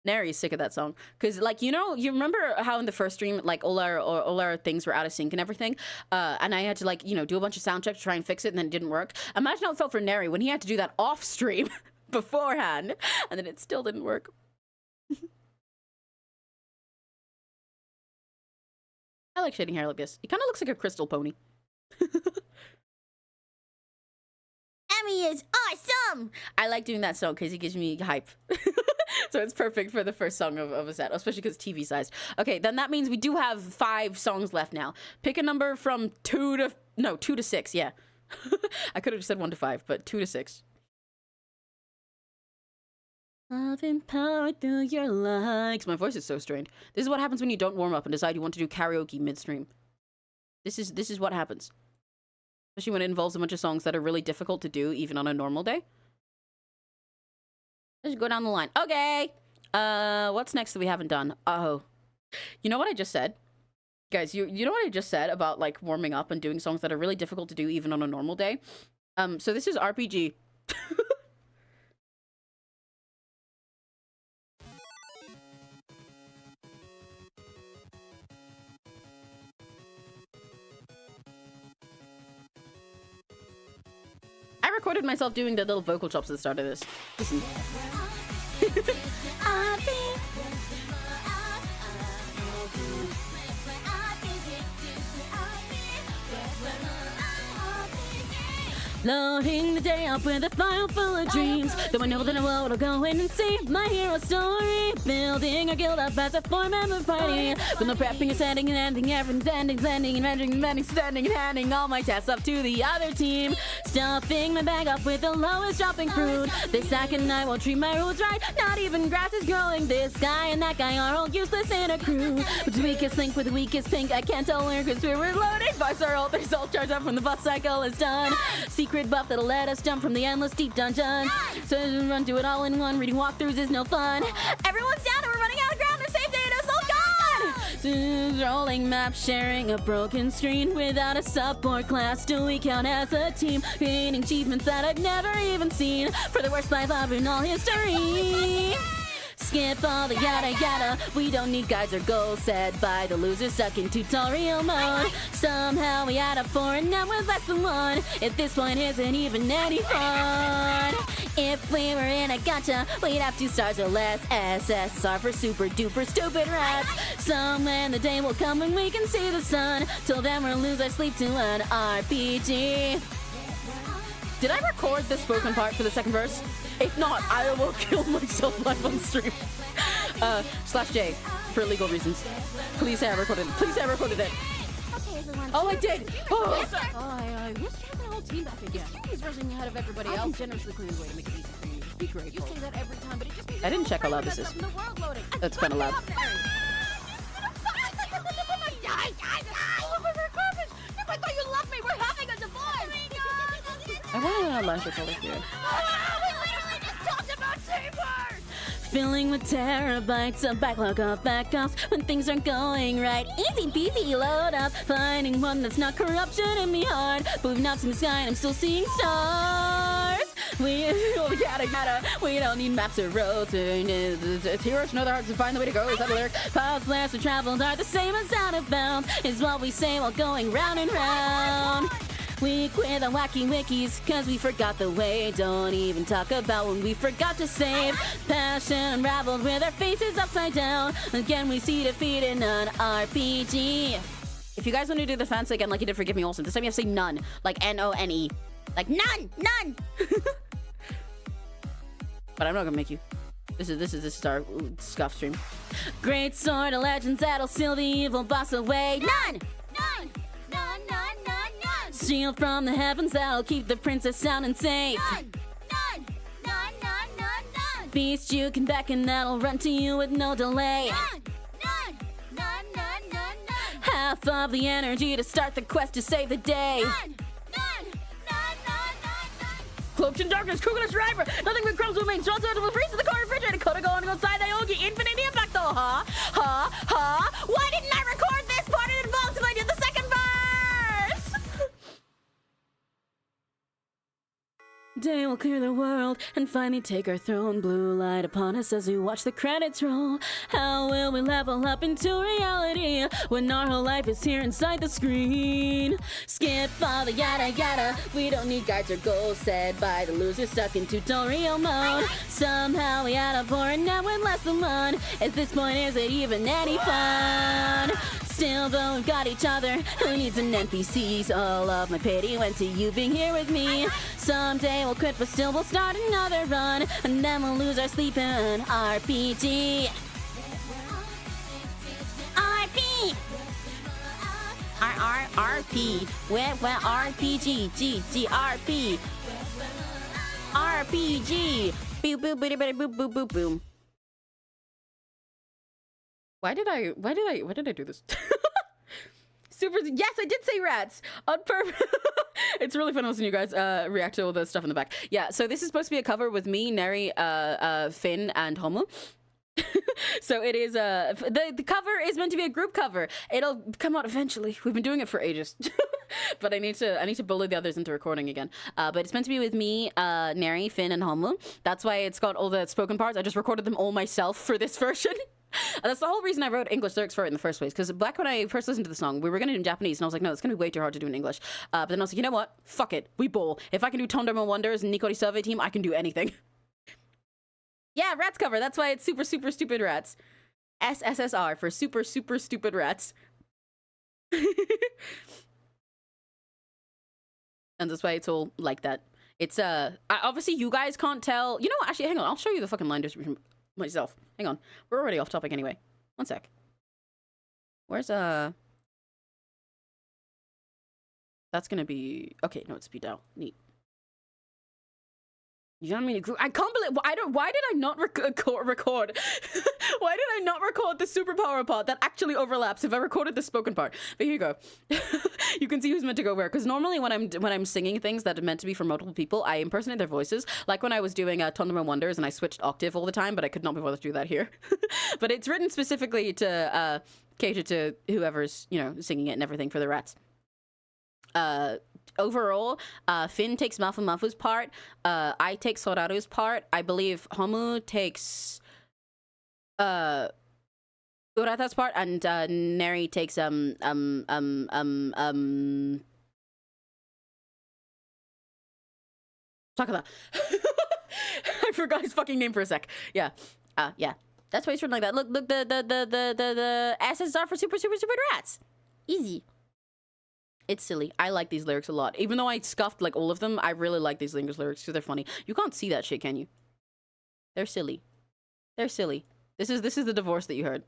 Nary's sick of that song. Because, like, you know, you remember how in the first stream, like, all our things were out of sync and everything? And I had to, like, you know, do a bunch of sound checks to try and fix it, and then it didn't work. Imagine how it felt for Nary when he had to do that off stream beforehand, and then it still didn't work. I like shading hair like this. It kind of looks like a crystal pony. Emmy is awesome! I like doing that song because it gives me hype. So it's perfect for the first song of a set, especially because it's TV sized. Okay, then that means we do have 5 songs left now. Pick a number from 2 to 6, yeah. I could have just said 1 to 5, but 2 to 6. Love and power through your likes. My voice is so strained. This is what happens when you don't warm up and decide you want to do karaoke midstream. This is what happens. Especially when it involves a bunch of songs that are really difficult to do, even on a normal day. Let's go down the line. Okay. What's next that we haven't done? Oh. You know what I just said? Guys, you know what I just said about, like, warming up and doing songs that are really difficult to do even on a normal day? So this is RPG. I recorded myself doing the little vocal chops at the start of this. Listen. Loading the day up with a file full of dreams. Though I know that I will go in and see my hero story. Building our guild up as a 4-member party. With no prepping and setting and ending, everything's ending, sending and ending, ending, standing and handing all my tasks up to the other team. Stuffing my bag up with the lowest dropping fruit. This second I won't treat my rules right. Not even grass is growing. This guy and that guy are all useless in a crew. But the weakest link with the weakest pink, I can't tell where because we're reloading. 5-star ult, there's all charged up when the buff cycle is done. Secret buff that'll let us jump from the endless deep dungeons. So run, do it all in one. Reading walkthroughs is no fun. Everyone's down and we're running out of ground. Their save data's all gone. Rolling maps, sharing a broken screen. Without a support class, do we count as a team? Creating achievements that I've never even seen. For the worst life of in all history. Skip all the yada yada. We don't need guides or goals set by the losers stuck in tutorial mode. Somehow we add up 4 and now we're less than 1. At this point isn't even any fun. If we were in a gacha, we'd have 2 stars or less. SSR for super duper stupid rats. Somewhere the day will come when we can see the sun. Till then we'll lose our sleep to an RPG. Did I record the spoken part for the second verse? If not, I will kill myself live on stream. /J, for legal reasons. Please say I recorded it. Please say I recorded it. Okay, everyone. Oh, I did. Oh, Yes, have the whole team back again. He's rushing ahead of everybody else. Generously clean way to make it easy for you. Be grateful. You say that every time, but it just means I didn't check how loud this is. That's kind of loud. I thought you loved me. We're having a divorce. I want to launch it over here. Filling with terabytes of backlog of backups when things aren't going right. Easy peasy, load up. Finding one that's not corruption in me hard. But we've not seen the sky and I'm still seeing stars. We don't need maps or roads. Heroes know their hearts to find the way to go. Is that a lyric? Paths last or traveled are the same as out of bounds. Is what we say while going round and round. We quit the wacky wikis, cause we forgot the way. Don't even talk about when we forgot to save. Passion unraveled with our faces upside down. Again we see defeat in an RPG. If you guys want to do the fancy again like you did for Give Me Olsen, this time you have to say none. Like N-O-N-E. Like none! None! But I'm not gonna make you. This is our scuff stream. Great sword of legends that'll seal the evil boss away. None! None! None, none, none, none! Shield from the heavens that'll keep the princess sound and safe. None! None! None, none, none, none! Beast you can beckon that'll run to you with no delay. None! None! None, none, none, none! Half of the energy to start the quest to save the day. None! None! Cloaked in darkness, coconut riper. Nothing but crumbs remain. Shots out of the freeze to the car refrigerator. Coulda gone inside the yogi. Infinite impact though, huh? Why didn't I record this part in advance if I did the second verse? Day will clear the world and finally take our throne. Blue light upon us as we watch the credits roll. How will we level up into reality when our whole life is here inside the screen? Skip all the yada yada. We don't need guides or goals said by the loser stuck in tutorial mode. Somehow we had a pour and now we're less than one. At this point, is it even any fun? Still, though, we've got each other. Who needs an NPCs? All of my pity went to you being here with me. Someday we'll quit, but still we'll start another run. And then we'll lose our sleep in RPG. RP! RP. Where RPG. GGRP. RPG. Boop, boop, boop, boop, boop, boop, boop, boom. Why did I do this? Super, yes, I did say rats on purpose. It's really fun listening to you guys react to all the stuff in the back. Yeah, so this is supposed to be a cover with me, Neri, Finn, and Homo. So it is the cover is meant to be a group cover. It'll come out eventually. We've been doing it for ages. But I need to bully the others into recording again. But it's meant to be with me, Neri, Finn, and Homo. That's why it's got all the spoken parts. I just recorded them all myself for this version. That's the whole reason I wrote English lyrics for it in the first place, because back when I first listened to the song, we were going to do it in Japanese, and I was like, no, it's going to be way too hard to do in English. But then I was like, you know what? Fuck it. We bowl. If I can do Tondorma Wonders and Nikori Survey Team, I can do anything. Yeah, rats cover. That's why it's super, super stupid rats. SSSR for super, super stupid rats. And that's why it's all like that. It's, obviously you guys can't tell. You know what? Actually, hang on. I'll show you the fucking line distribution myself. Hang on. We're already off topic anyway. One sec. Where's, that's gonna be... Okay, no, it's speed out. Neat. You know what I mean? I can't believe... Why did I not record? Why did I not record the superpower part that actually overlaps if I recorded the spoken part? But here you go. You can see who's meant to go where. Because normally when I'm singing things that are meant to be for multiple people, I impersonate their voices. Like when I was doing Tondorma Wonders and I switched octave all the time, but I could not be bothered to do that here. But it's written specifically to cater to whoever's, you know, singing it and everything for the rats. Overall, Finn takes Mafu's part, I take Soraru's part, I believe Homu takes Urata's part, and Neri takes Sakura. I forgot his fucking name for a sec. Yeah. Yeah. That's why it's written like that. Look, the SSR for super, super, super rats. Easy. It's silly. I like these lyrics a lot. Even though I scuffed like all of them, I really like these English lyrics because they're funny. You can't see that shit, can you? They're silly. They're silly. This is the divorce that you heard.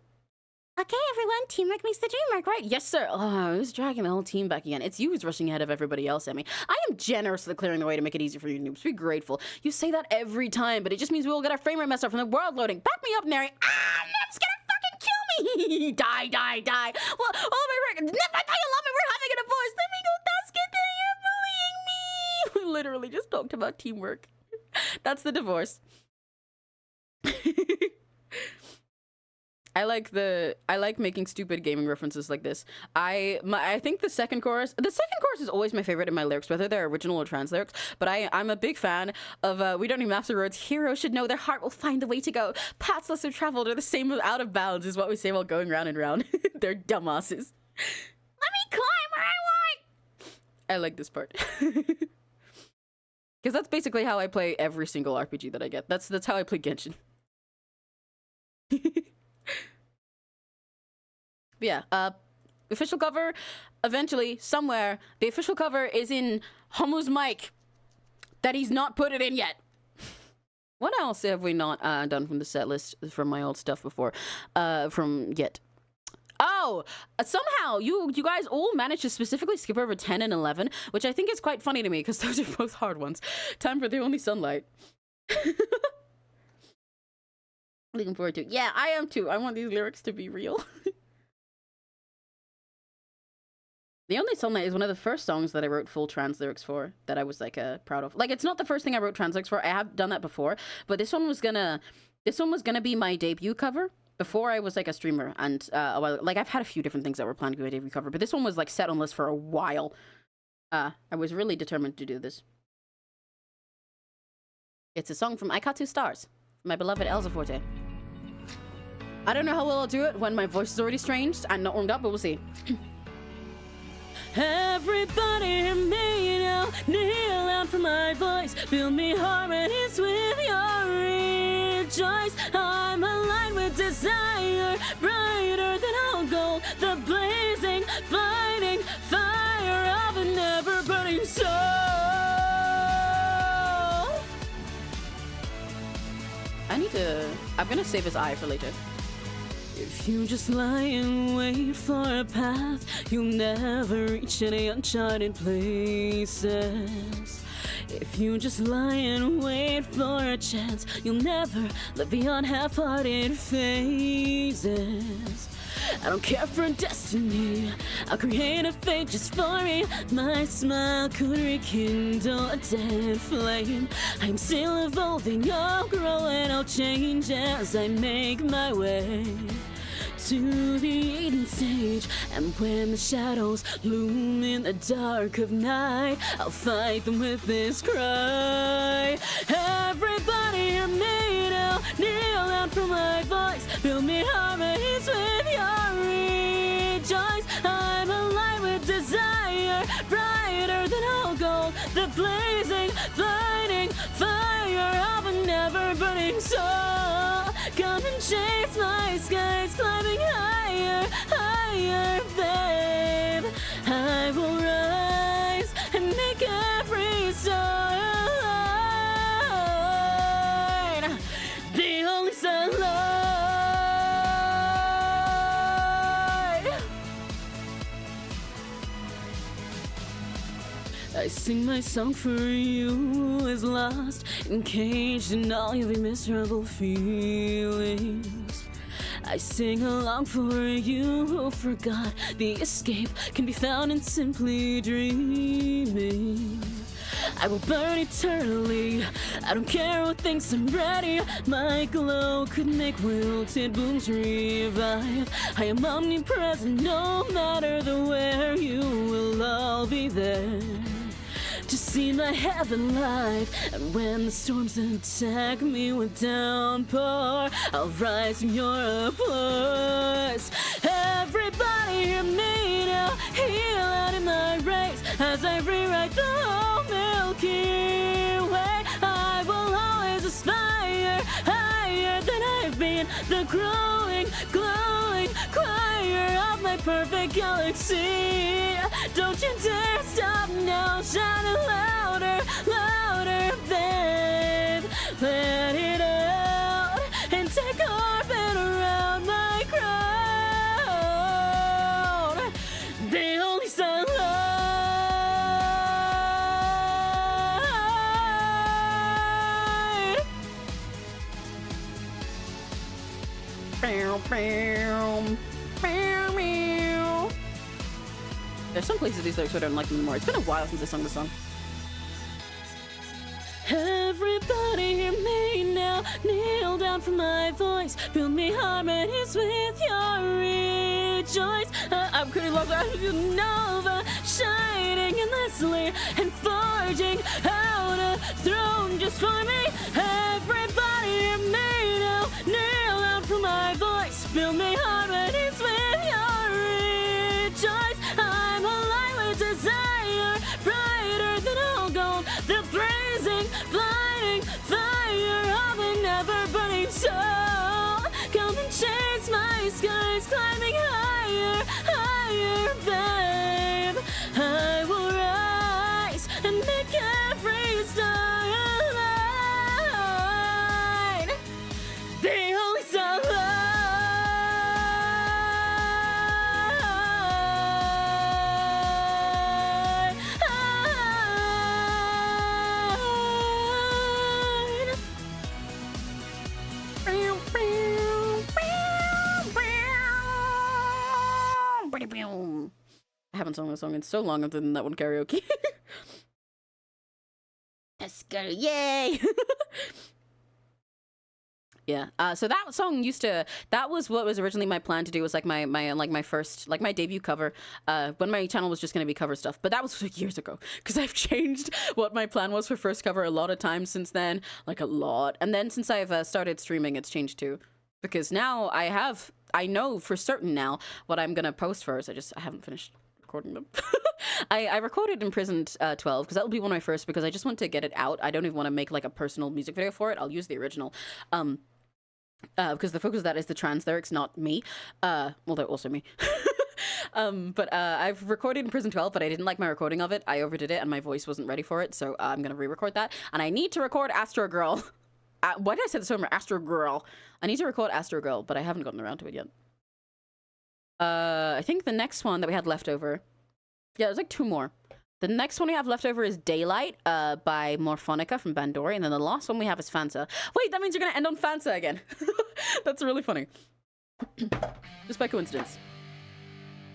Okay, everyone. Teamwork makes the dream work, right? Yes, sir. Oh, who's dragging the whole team back again? It's you who's rushing ahead of everybody else, Emmy. I am generously clearing the way to make it easy for you noobs. Be grateful. You say that every time, but it just means we will get our frame rate messed up from the world loading. Back me up, Neri. Neb's gonna fucking kill me. Die. Well, oh my record. Neb, I thought you love me. We're having a divorce. Let me go. You're bullying me. We literally just talked about teamwork. That's the divorce. I like making stupid gaming references like this. I think the second chorus is always my favorite in my lyrics, whether they're original or trans lyrics. But I'm a big fan of we don't need maps or roads. Heroes should know their heart will find the way to go. Paths less traveled are the same as out of bounds, is what we say while going round and round. They're dumbasses. Let me climb where I want. I like this part. Because that's basically how I play every single RPG that I get. That's how I play Genshin. But yeah, official cover, eventually, somewhere, the official cover is in Homu's mic that he's not put it in yet. What else have we not done from the set list from my old stuff before? From yet. Oh, somehow you guys all managed to specifically skip over 10 and 11, which I think is quite funny to me because those are both hard ones. Time for The Only Sunlight. Looking forward to it. Yeah, I am too. I want these lyrics to be real. The only song that is one of the first songs that I wrote full trans lyrics for that I was like proud of. Like, it's not the first thing I wrote trans lyrics for. I have done that before, but this one was gonna be my debut cover before I was like a streamer. And like I've had a few different things that were planned to be my debut cover, but this one was like set on list for a while. I was really determined to do this. It's a song from I Got Two Stars, my beloved 𝘆cie𝘂𝗿. I don't know how well I'll do it when my voice is already strange and not warmed up, but we'll see. Everybody hear me now, kneel out for my voice, build me harmonies with your rejoice. I'm aligned with desire, brighter than all gold, the blazing, blinding fire of an ever-burning soul. I'm gonna save his eye for later. If you just lie and wait for a path, you'll never reach any uncharted places. If you just lie and wait for a chance, you'll never live beyond half-hearted phases. I don't care for destiny, I'll create a fate just for me. My smile could rekindle a dead flame. I'm still evolving, I'll grow and I'll change as I make my way to the eating stage. And when the shadows loom in the dark of night, I'll fight them with this cry. Everybody hear me now, kneel down for my voice, build me harmonies with your rejoice. I'm aligned with desire, brighter than all gold, the blazing, blinding fire of a never-burning soul. Come and chase my skies, climbing higher, higher, babe. I will rise and make every sign the only sunlight. I sing my song for you as lost, encaged in all your miserable feelings. I sing along for you who forgot the escape can be found in simply dreaming. I will burn eternally, I don't care who thinks I'm ready. My glow could make wilted blooms revive. I am omnipresent, no matter the where, you will all be there to see my heaven live. And when the storms attack me with downpour, I'll rise from your applause. Everybody hear me now, heal out in my race as I rewrite the whole Milky Way. I will always aspire higher than I've been, the growing, glowing choir of my perfect galaxy. Don't you dare stop now, shining louder, louder, babe. Let it out and take orbit around my crown. The only sunlight. There's some places these lyrics where I don't like them anymore. It's been a while since I sung this song. Everybody hear me now, kneel down for my voice, build me harmonies with your rejoice. I'm pretty low, nova, shining endlessly and forging out a throne just for me. Everybody hear me now, kneel down for my voice, build me harmonies with your rejoice. I'm aligned with desire, brighter than all gold, the blazing, blinding fire of a never-burning soul. Come and chase my skies, climbing higher, higher, babe. I will rise and make every starlight the only sunlight. haven't sung this song in so long other than that one karaoke. Let's go. Yay! Yeah. So that song that was what was originally my plan to do, was like my first, like my debut cover, when my channel was just going to be cover stuff. But that was like years ago, because I've changed what my plan was for first cover a lot of times since then, like a lot. And then since I've started streaming, it's changed too, because now I know for certain now what I'm going to post first. I haven't finished recording them. I recorded Imprisoned 12 because that'll be one of my first, because I just want to get it out. I don't even want to make like a personal music video for it. I'll use the original. Because the focus of that is the trans lyrics, not me. Well, they're also me. But I've recorded Imprisoned 12, but I didn't like my recording of it. I overdid it and my voice wasn't ready for it, so I'm gonna re-record that. And I need to record Astro Girl. Why did I say this over? Astro Girl. I need to record Astro Girl, but I haven't gotten around to it yet. I think the next one that we had left over... Yeah, there's like 2 more. The next one we have left over is Daylight by Morphonica from Bandori, and then the last one we have is Fansa. Wait, that means you're gonna end on Fansa again. That's really funny. Just by coincidence.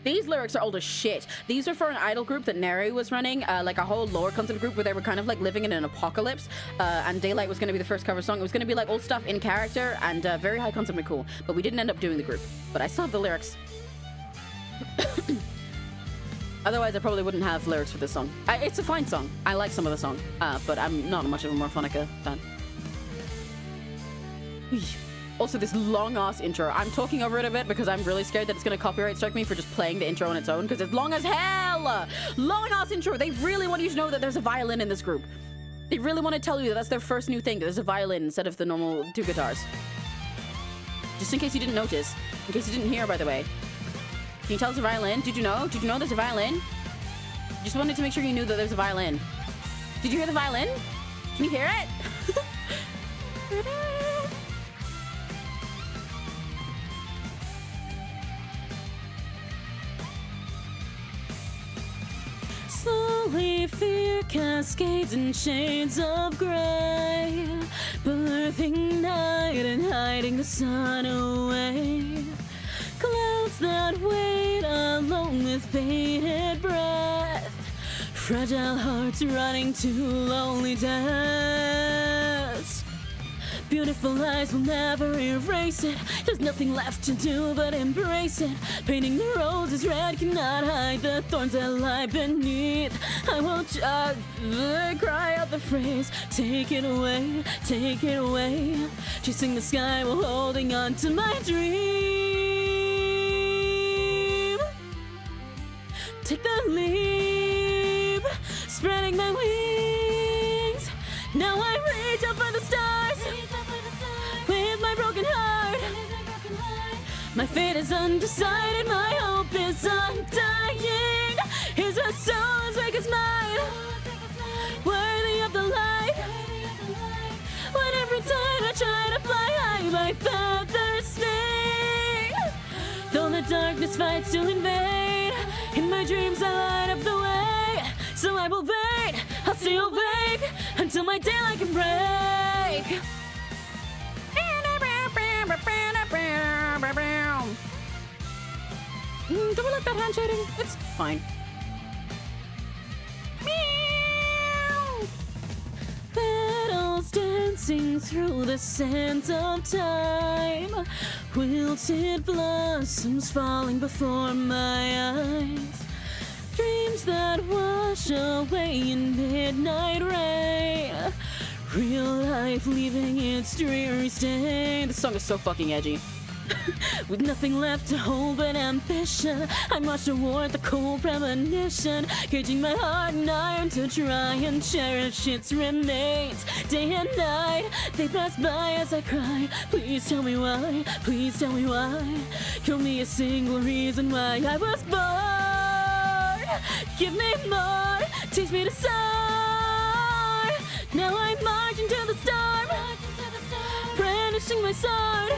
These lyrics are old as shit. These are for an idol group that Neri was running, like a whole lower concept group where they were kind of like living in an apocalypse, and Daylight was going to be the first cover song. It was going to be like old stuff in character and very high concept and cool, but we didn't end up doing the group. But I still have the lyrics. Otherwise, I probably wouldn't have lyrics for this song. It's a fine song. I like some of the song, but I'm not much of a Morphonica fan. Also, this long-ass intro. I'm talking over it a bit because I'm really scared that it's going to copyright strike me for just playing the intro on its own, because it's long as hell! Long-ass intro. They really want you to know that there's a violin in this group. They really want to tell you that that's their first new thing, that there's a violin instead of the normal 2 guitars. Just in case you didn't notice. In case you didn't hear, by the way. Can you tell it's a violin? Did you know? Did you know there's a violin? Just wanted to make sure you knew that there's a violin. Did you hear the violin? Can you hear it? Slowly fear cascades in shades of gray, birthing night and hiding the sun away. Clouds that wait alone with bated breath, fragile hearts running to lonely deaths. Beautiful eyes will never erase it. There's nothing left to do but embrace it. Painting the roses red cannot hide the thorns that lie beneath. I won't just cry out the phrase, take it away, take it away. Chasing the sky while holding on to my dream. Take the leap, spreading my wings. Now I reach up for the stars. With my broken heart, my fate is undecided, my hope is undying. Is a soul as big as mine, worthy of the light? When every time I try to fly high, my feathers sting. Though the darkness fights to invade, in my dreams I light up the way. So I will wait, I'll stay awake until my daylight can break. Do we like that hand shading? It's fine. Meow. Petals dancing through the sands of time, wilted blossoms falling before my eyes. Dreams that wash away in midnight rain, real life leaving its dreary stain. This song is so fucking edgy. With nothing left to hold but ambition, I march toward the cold premonition, caging my heart in iron to try and cherish its remains. Day and night, they pass by as I cry. Please tell me why, please tell me why. Kill me a single reason why I was born. Give me more, teach me to soar. Now I march into the storm, brandishing my sword.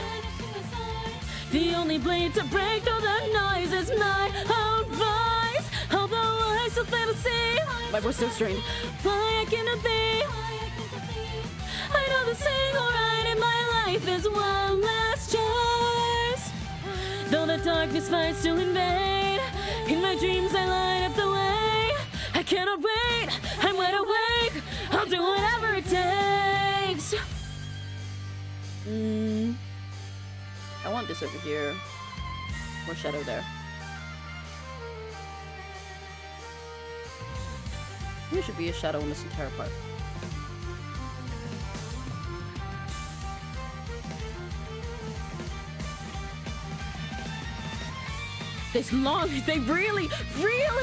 The only blade to break through the noise is my own voice. Although I still fail to see, My voice so strained. why I cannot be. I know the single right in my life is one last choice. Though the darkness fights to invade, In my dreams I light up the way. I cannot wait, I'm wide awake. I'll do whatever it takes. I want this over here. More shadow there. There should be a shadow in this entire part. This long, they really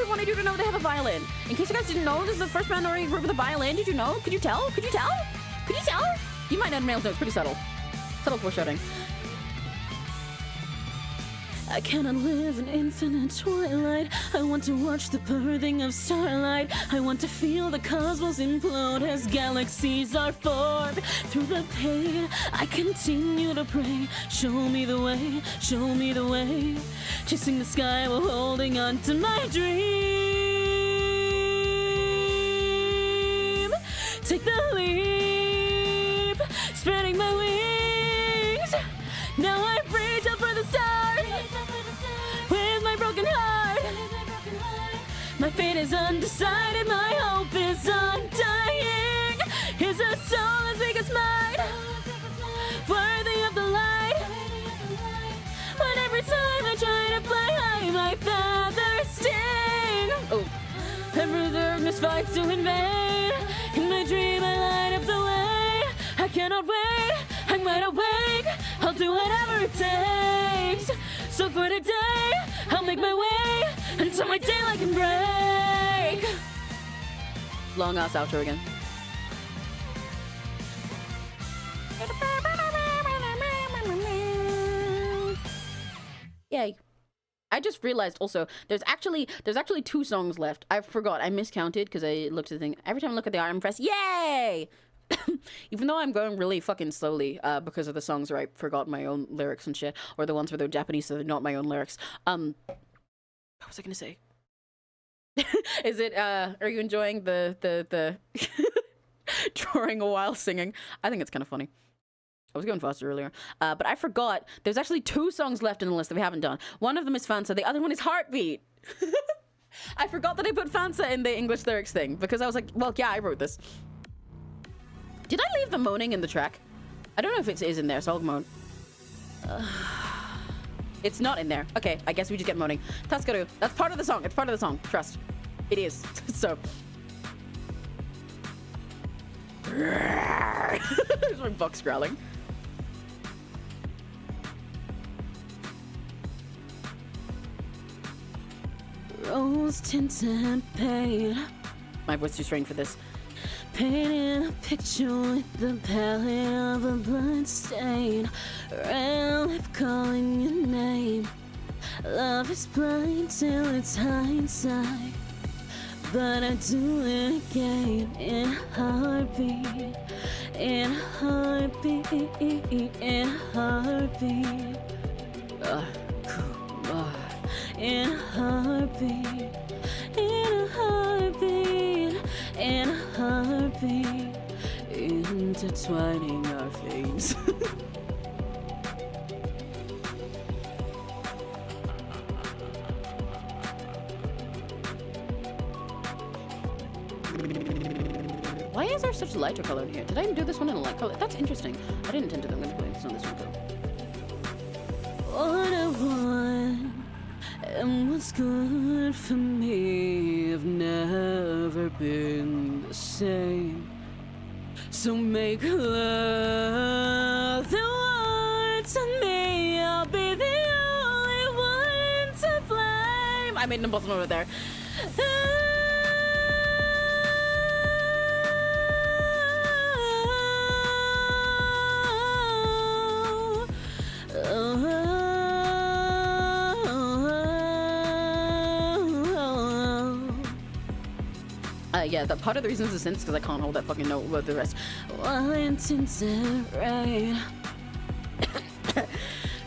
wanted you to know they have a violin. In case you guys didn't know, this is the first band already with a violin. Did you know? Could you tell? Could you tell? Could you tell? You might not know, it's pretty subtle. Subtle foreshadowing. I cannot live in infinite twilight. I want to watch the birthing of starlight. I want to feel the cosmos implode as galaxies are formed. Through the pain, I continue to pray. Show me the way, show me the way. Chasing the sky while holding on to my dream. Take the leap, spreading my wings. Now I reach up for the stars. With my broken heart, my fate is undecided, my hope is undying. Is a soul as big as mine, worthy of the light? But every time I try to fly high, my feathers sting. Oh, every darkness fights to invade. In my dream, I light up the way. I cannot wait, I'm wide awake. I'll do whatever it takes. So for today, I'll make my way until my daylight can break. Long ass outro again. Yay. I just realized also there's actually 2 songs left. I forgot. I miscounted because I looked at the thing. Every time I look at the art, I'm pressed yay! Even though I'm going really fucking slowly because of the songs where I forgot my own lyrics and shit, or the ones where they're Japanese so they're not my own lyrics. What was I gonna say? Is it are you enjoying the drawing a while singing? I think it's kind of funny. I was going faster earlier, but I forgot there's actually 2 songs left in the list that we haven't done. One of them is Fansa, the other one is Heartbeat. I forgot that I put Fansa in the English lyrics thing because I was like, well, yeah, I wrote this. Did I leave the moaning in the track? I don't know if it is in there, so I'll moan. It's not in there. Okay, I guess we just get moaning. Taskaru, that's part of the song. It's part of the song. Trust. It is. So. There's my bucks growling. Rose tinted pain. My voice too strained for this. Painting a picture with the palette of a blood stain. Red lip calling your name. Love is blind till it's hindsight. But I do it again in a heartbeat. In a heartbeat. In a heartbeat. In a heartbeat. In a heartbeat. In a heartbeat, intertwining our veins. Why is there such lighter color in here? Did I do this one in a light color? That's interesting. I didn't intend to. I'm going to put this on this one though. What I want and what's good for me have never been the same. So make love the one to me. I'll be the only one to blame. I made an impossible over there. Yeah, that part of the reason is a sense because I can't hold that fucking note with the rest. Washington rain.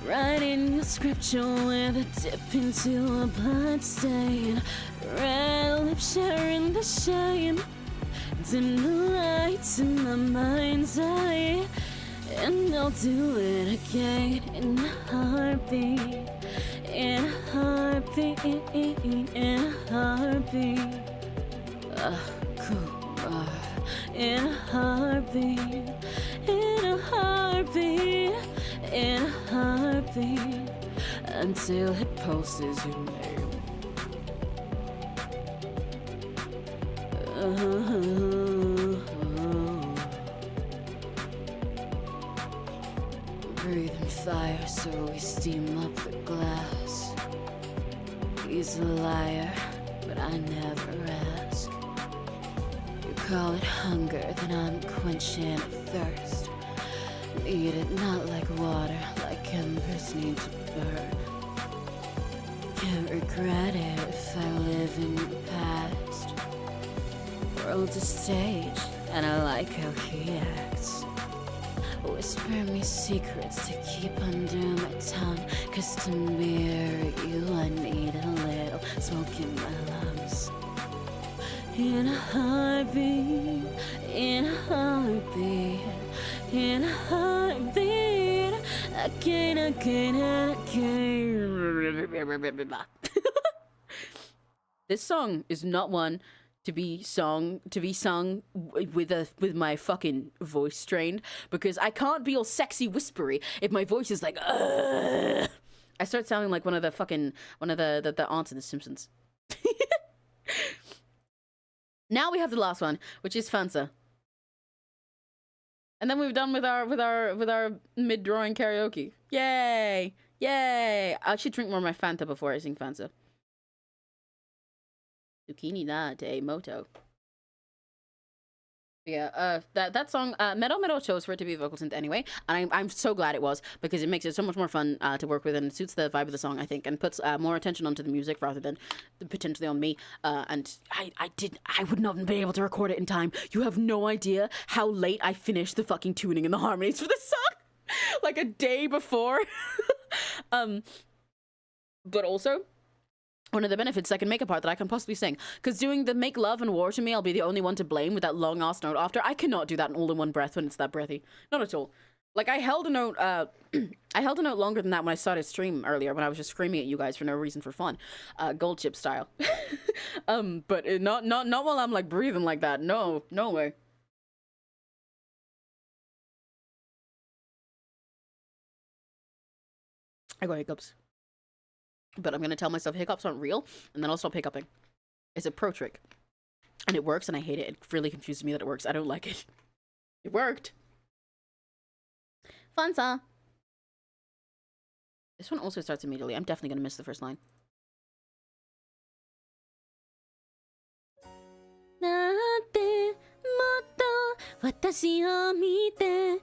Writing your scripture with a dip into a blood stain. Red lips sharing the shine. Dim the lights in my mind's eye. And I'll do it again in a heartbeat. In a heartbeat. In a heartbeat. Cool. In a heartbeat. In a heartbeat. In a heartbeat. Until it posts your name. Breathing fire, so we steam up the glass. He's a liar, but I never ask. You call it hunger, then I'm quenching thirst. Need it not like water, like embers need to burn. Can't regret it if I live in the past. World's a stage, and I like how he acts. Whisper me secrets to keep under my tongue. Cause to mirror you, I need a little smoke in my lungs. In a heartbeat, in a heartbeat, in a heartbeat. Again, again, and again. This song is not one to be sung with my fucking voice strained, because I can't be all sexy whispery if my voice is like I start sounding like one of the aunts in The Simpsons. Now we have the last one, which is Fansa. And then we're done with our mid-drawing karaoke. Yay! Yay! I should drink more of my Fanta before I sing Fansa. Zucchini latte moto. Yeah, that song, Meadow chose for it to be a vocal synth anyway, and I'm so glad it was, because it makes it so much more fun to work with, and it suits the vibe of the song, I think, and puts more attention onto the music rather than potentially on me. And I would not have been able to record it in time. You have no idea how late I finished the fucking tuning and the harmonies for this song, like a day before. But also, one of the benefits, I can make a part that I can possibly sing. Because doing the make love and war to me, I'll be the only one to blame with that long ass note after. I cannot do that all in one breath when it's that breathy. Not at all. Like, I held a note, I held a note longer than that when I started stream earlier, when I was just screaming at you guys for no reason, for fun. Gold chip style. But not while I'm like breathing like that. No way. I got hiccups. But I'm going to tell myself hiccups aren't real, and then I'll stop hiccuping. It's a pro trick. And it works, and I hate it. It really confuses me that it works. I don't like it. It worked. Fansa. This one also starts immediately. I'm definitely going to miss the first line. なんてもっと私を見てもっ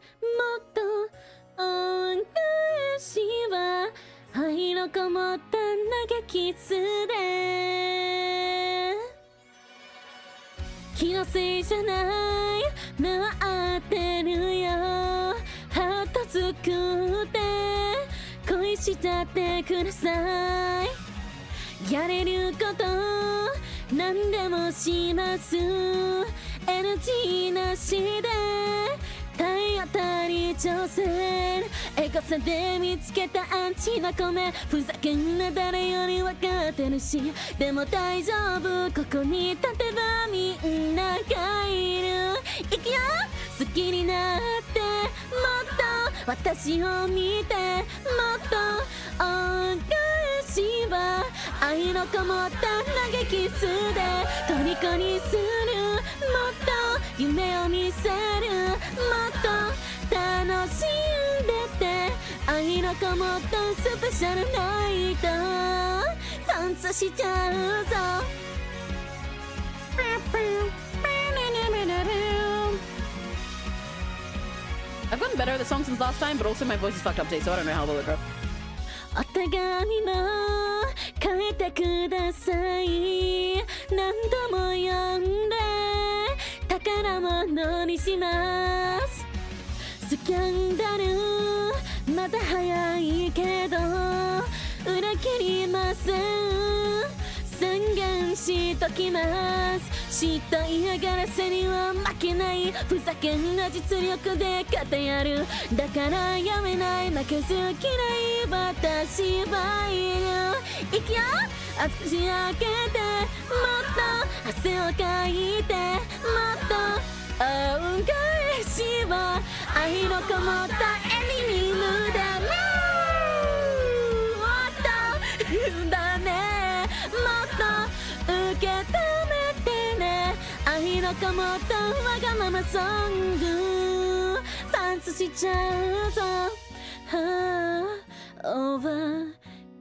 と恩返しは愛のこもった投げキスで気のせいじゃないなってるよハート作って恋しちゃってくださいやれること何でもします NG なしで体当たり挑戦エゴさで見つけたアンチな米ふざけんな誰より分かってるしでも大丈夫ここに立てばみんながいるいくよ好きになってもっと私を見てもっと恩返しは愛のこもった投げキスで虜にするもっと夢を見せるもっと楽しんでて愛のこもったスペシャルナイトダンスしちゃうぞ I've gotten better at the song since last time, but also my voice is fucked up today, so I don't know how well it goes. お手紙も書いてください何度も読んで宝物にしますスキャンダルまだ早いけど裏切りません宣言しときます知った嫌がらせには負けないふざけんな実力で語るだからやめない負けず嫌い私はいるいくよ熱く仕上げてもっと汗をかいてもっと恩返しは愛のこもったエリに無駄ねもっとだねもっと受け止めてね愛のこもったわがままソングダンスしちゃうぞ終わ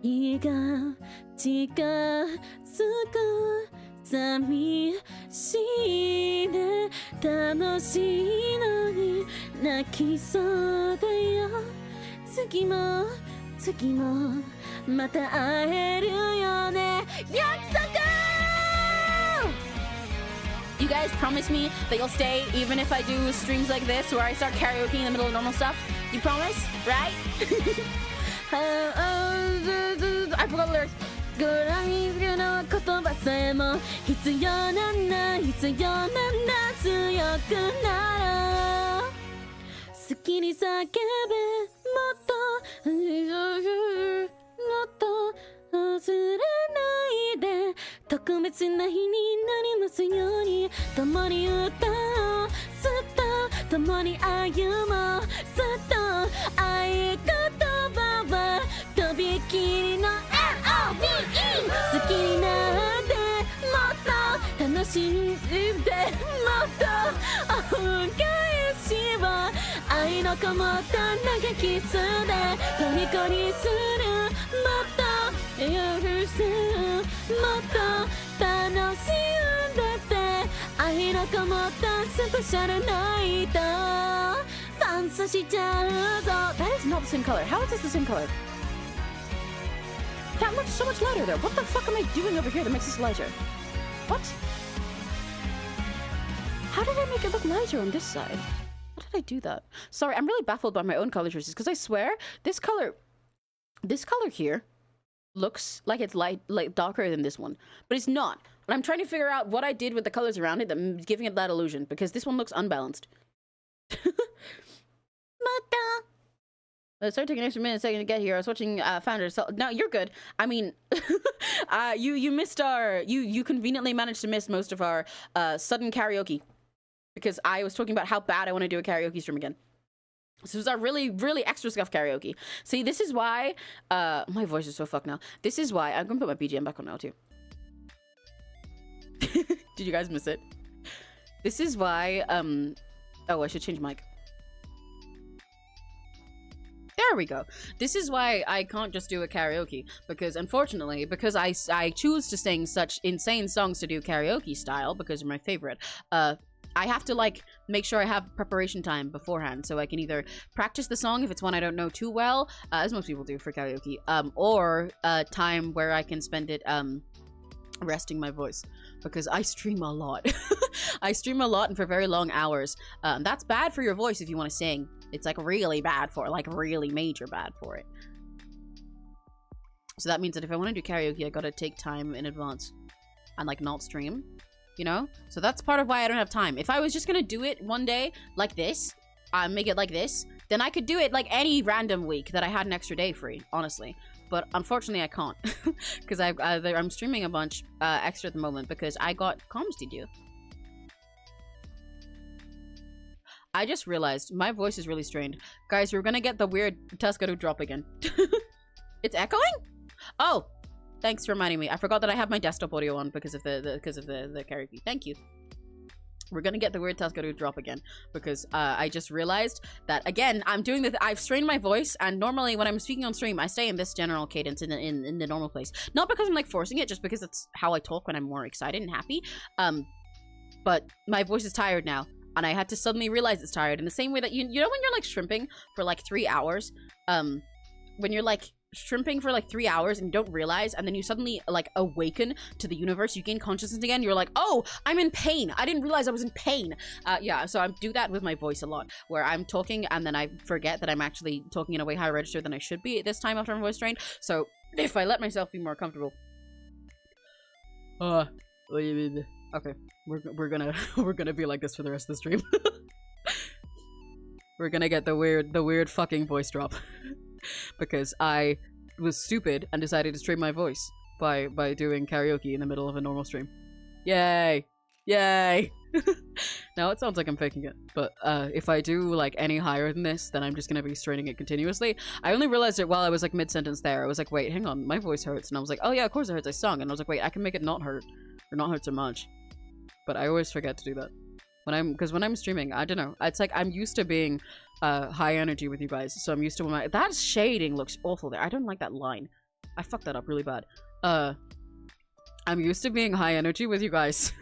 りが近づく寂しいね楽しいのに泣きそうだよ次もまた会えるよね約束 You guys promise me that you'll stay even if I do streams like this where I start karaoke in the middle of normal stuff? You promise? Right? I forgot the lyrics グラミーの言葉さえも必要なんだ強くなろう好きに叫べもっと忘れないで特別な日になりますように共に歌おうずっと共に歩もうずっと合言葉はとびきりの好きになってもっと楽しんでもっと恩返しは愛のこもった長きキスで虜にするもっと許すもっと楽しんでって愛のこもったスペシャルナイトダンスしちゃうぞ That is not the same color. How is this the same color? That looks so much lighter there. What the fuck am I doing over here that makes this lighter? What? How did I make it look lighter on this side? How did I do that? Sorry, I'm really baffled by my own color choices because I swear this color here looks like it's like darker than this one, but it's not. And I'm trying to figure out what I did with the colors around it that's giving it that illusion because this one looks unbalanced. It started taking an extra minute a second to get here. I was watching Founders. So, no, you're good. I mean, you missed our... You conveniently managed to miss most of our sudden karaoke. Because I was talking about how bad I want to do a karaoke stream again. This was our really, really extra scuff karaoke. See, this is why... my voice is so fucked now. This is why... I'm going to put my BGM back on now, too. Did you guys miss it? This is why... Oh, I should change mic. There we go. This is why I can't just do a karaoke, because unfortunately, because I choose to sing such insane songs to do karaoke style, because they're my favorite, I have to, like, make sure I have preparation time beforehand, so I can either practice the song if it's one I don't know too well, as most people do for karaoke, or time where I can spend it, resting my voice, because I stream a lot. I stream a lot and for very long hours. That's bad for your voice if you want to sing. It's like really bad for it, like really major bad for it. So that means that if I want to do karaoke, I gotta take time in advance and like not stream, you know? So that's part of why I don't have time. If I was just gonna do it one day like this, make it like this, then I could do it like any random week that I had an extra day free, honestly. But unfortunately, I can't because I'm streaming a bunch extra at the moment because I got comms to do. I just realized my voice is really strained. Guys, we're gonna get the weird Tuscany drop again. It's echoing? Oh, thanks for reminding me. I forgot that I have my desktop audio on because of the karaoke. Thank you. We're gonna get the weird Tuscany drop again because I just realized that again I've strained my voice, and normally when I'm speaking on stream I stay in this general cadence in the normal place. Not because I'm like forcing it, just because it's how I talk when I'm more excited and happy. But my voice is tired now. And I had to suddenly realize it's tired in the same way that you know when you're like shrimping for like 3 hours, when you're like shrimping for like 3 hours and you don't realize, and then you suddenly like awaken to the universe, you gain consciousness again, you're like, oh, I'm in pain, I didn't realize I was in pain. Yeah, so I do that with my voice a lot, where I'm talking and then I forget that I'm actually talking in a way higher register than I should be at this time after I'm voice trained. So if I let myself be more comfortable, Okay, we're gonna we're gonna be like this for the rest of the stream. We're gonna get the weird fucking voice drop because I was stupid and decided to stream my voice by doing karaoke in the middle of a normal stream. Yay! Yay! Now it sounds like I'm faking it, but if I do like any higher than this, then I'm just gonna be straining it continuously. I only realized it while I was like mid-sentence there. I was like, wait, hang on, my voice hurts, and I was like, oh yeah, of course it hurts, I sung, and I was like, wait, I can make it not hurt, or not hurt so much. But I always forget to do that. Because when I'm streaming, I don't know, it's like I'm used to being high energy with you guys, so I'm used to when that shading looks awful there. I don't like that line. I fucked that up really bad. I'm used to being high energy with you guys.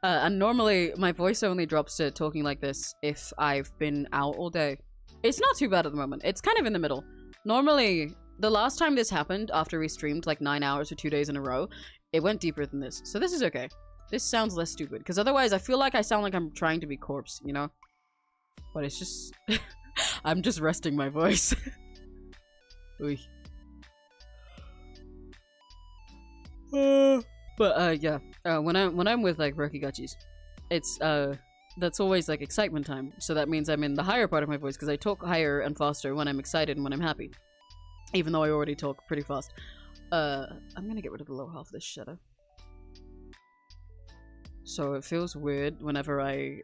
And normally my voice only drops to talking like this if I've been out all day. It's not too bad at the moment. It's kind of in the middle. Normally, the last time this happened after we streamed like 9 hours for 2 days in a row, it went deeper than this. So this is okay. This sounds less stupid, because otherwise I feel like I sound like I'm trying to be corpse, you know? But it's just... I'm just resting my voice. Oy. Yeah. When I'm with like rokigachis, it's that's always like excitement time. So that means I'm in the higher part of my voice because I talk higher and faster when I'm excited and when I'm happy. Even though I already talk pretty fast. I'm gonna get rid of the low half of this shadow. So it feels weird whenever I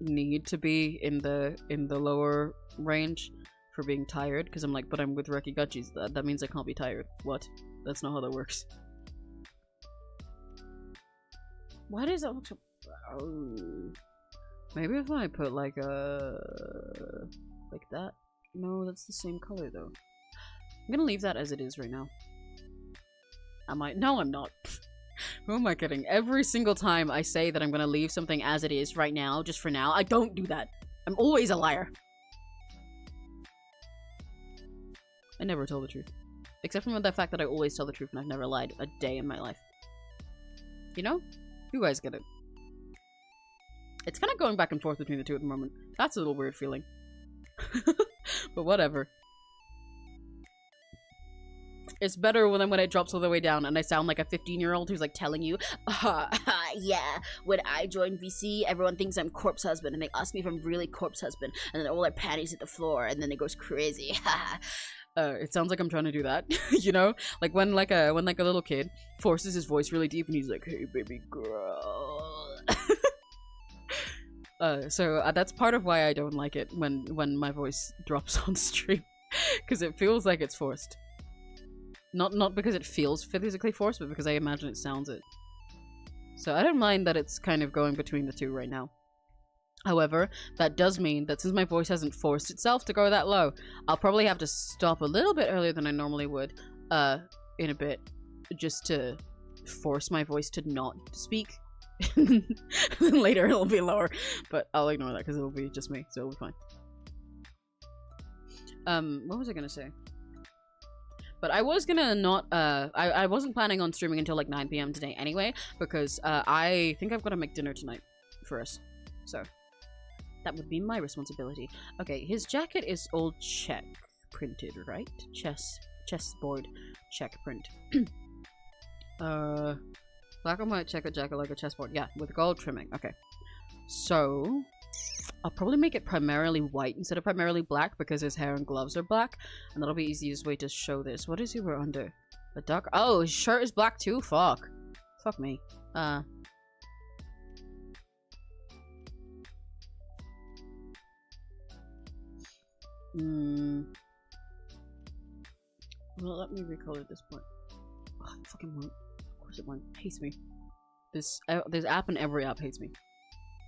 need to be in the lower range for being tired, because I'm like, but I'm with rokigachis. That means I can't be tired. What? That's not how that works. Why does that look so... Oh. Maybe if I put like like that? No, that's the same color though. I'm gonna leave that as it is right now. Am I? No, I'm not. Who am I kidding? Every single time I say that I'm gonna leave something as it is right now, just for now, I don't do that. I'm always a liar. I never tell the truth. Except for the fact that I always tell the truth and I've never lied a day in my life. You know? You guys get it. It's kind of going back and forth between the two at the moment. That's a little weird feeling. But whatever. It's better when it drops all the way down and I sound like a 15-year-old who's like telling you, yeah, when I join VC, everyone thinks I'm corpse husband and they ask me if I'm really corpse husband, and then all their panties hit the floor and then it goes crazy. It sounds like I'm trying to do that, you know? Like when a little kid forces his voice really deep and he's like, hey baby girl. So that's part of why I don't like it when my voice drops on stream. Because it feels like it's forced. Not because it feels physically forced, but because I imagine it sounds it. So I don't mind that it's kind of going between the two right now. However, that does mean that since my voice hasn't forced itself to go that low, I'll probably have to stop a little bit earlier than I normally would, in a bit, just to force my voice to not speak. Then later it'll be lower, but I'll ignore that because it'll be just me, so it'll be fine. What was I gonna say? But I was gonna not, I wasn't planning on streaming until like 9 PM today anyway, because I think I've got to make dinner tonight for us, so that would be my responsibility. Okay, his jacket is all check printed, right? Chessboard check print. Black and white checker jacket like a chessboard. Yeah, with gold trimming. Okay. So I'll probably make it primarily white instead of primarily black because his hair and gloves are black, and that'll be the easiest way to show this. What does he wear under? A dark... Oh, his shirt is black too? Fuck. Fuck me. Well, let me recolor at this point. Oh, it fucking won't. Of course it won't. It hates me. This app and every app hates me.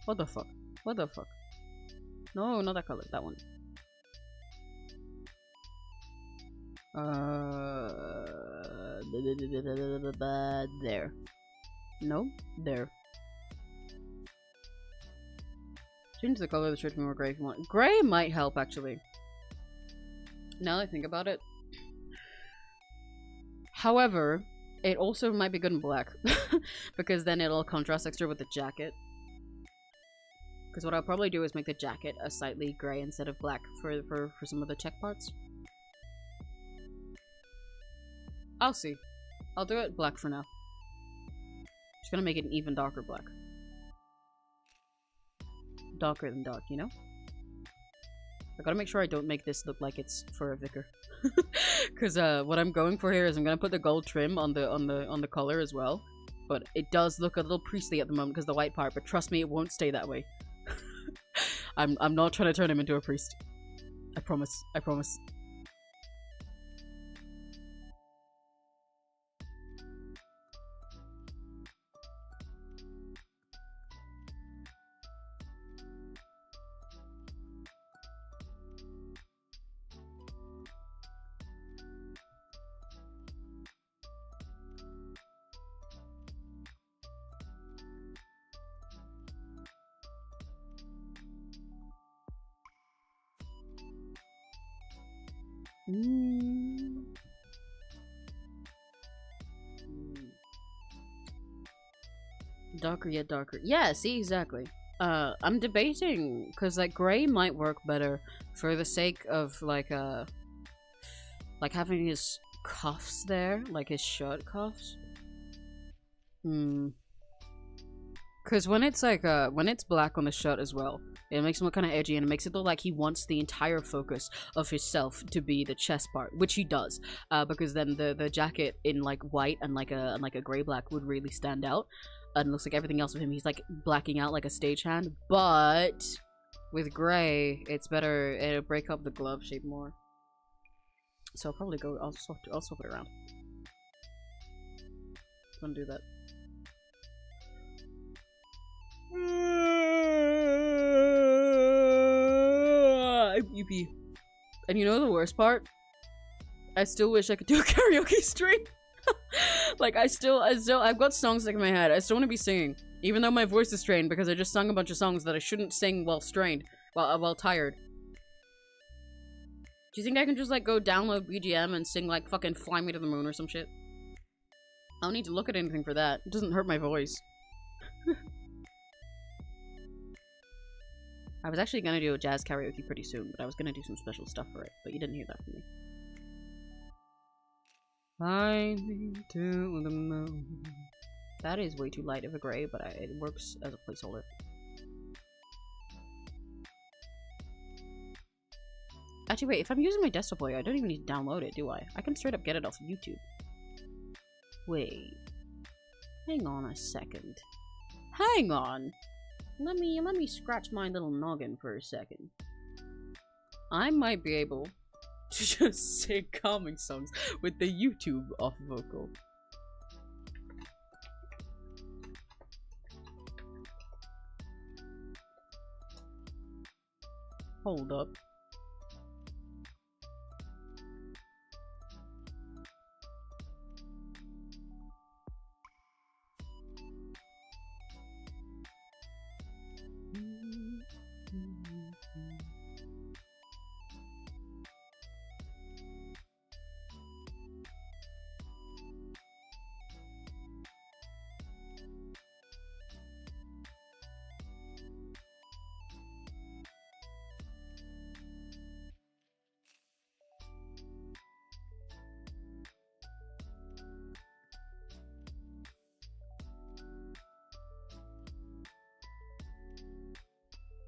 What the fuck? What the fuck? No, not that color. That one. There. No? There. Change the color of the shirt to be more gray if you want. Gray might help, actually. Now that I think about it. However, it also might be good in black. Because then it'll contrast extra with the jacket. Because what I'll probably do is make the jacket a slightly gray instead of black for some of the check parts. I'll see. I'll do it black for now. Just gonna make it an even darker black. Darker than dark, you know? I gotta make sure I don't make this look like it's for a vicar. Cause what I'm going for here is I'm gonna put the gold trim on the collar as well. But it does look a little priestly at the moment because the white part, but trust me, it won't stay that way. I'm not trying to turn him into a priest. I promise. I promise. Darker yet darker. Yeah, see, exactly. I'm debating because like gray might work better for the sake of like having his cuffs there, like his shirt cuffs. Because when it's like when it's black on the shirt as well, it makes him look kind of edgy and it makes it look like he wants the entire focus of his self to be the chest part, which he does. Because then the jacket in like white and like a gray black would really stand out. And looks like everything else of him, he's like blacking out like a stagehand. But with gray, it's better. It'll break up the glove shape more. So I'll probably go. I'll swap it around. I'm gonna do that. And you know the worst part? I still wish I could do a karaoke stream. Like I've got songs stuck in my head. I still want to be singing, even though my voice is strained because I just sung a bunch of songs that I shouldn't sing while strained, while tired. Do you think I can just like go download BGM and sing like fucking "Fly Me to the Moon" or some shit? I don't need to look at anything for that. It doesn't hurt my voice. I was actually gonna do a jazz karaoke pretty soon, but I was gonna do some special stuff for it, but you didn't hear that from me. Fly me to the moon. That is way too light of a gray, but it works as a placeholder. Actually, wait, if I'm using my desktop player, I don't even need to download it, do I? I can straight up get it off YouTube. Wait. Hang on a second. Hang on! Let me scratch my little noggin for a second. I might be able to just sing calming songs with the YouTube off vocal. Hold up.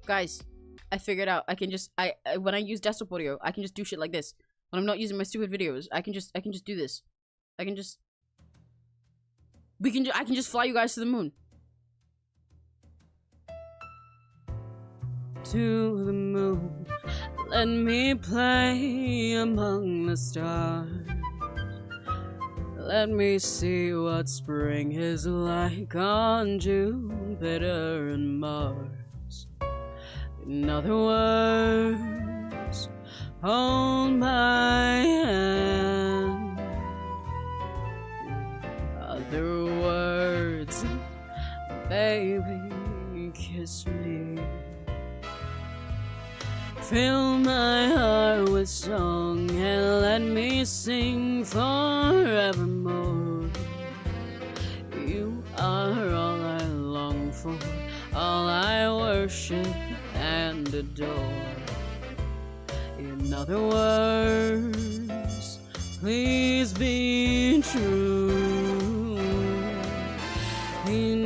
Guys, I figured out. I can just when I use desktop audio, I can just do shit like this. When I'm not using my stupid videos, I can just do this. I can just fly you guys to the moon. To the moon, let me play among the stars. Let me see what spring is like on Jupiter and Mars. In other words, hold my hand. Other words, baby, kiss me. Fill my heart with song and let me sing forevermore. You are all I long for, all I worship and adore. In other words, please be true. In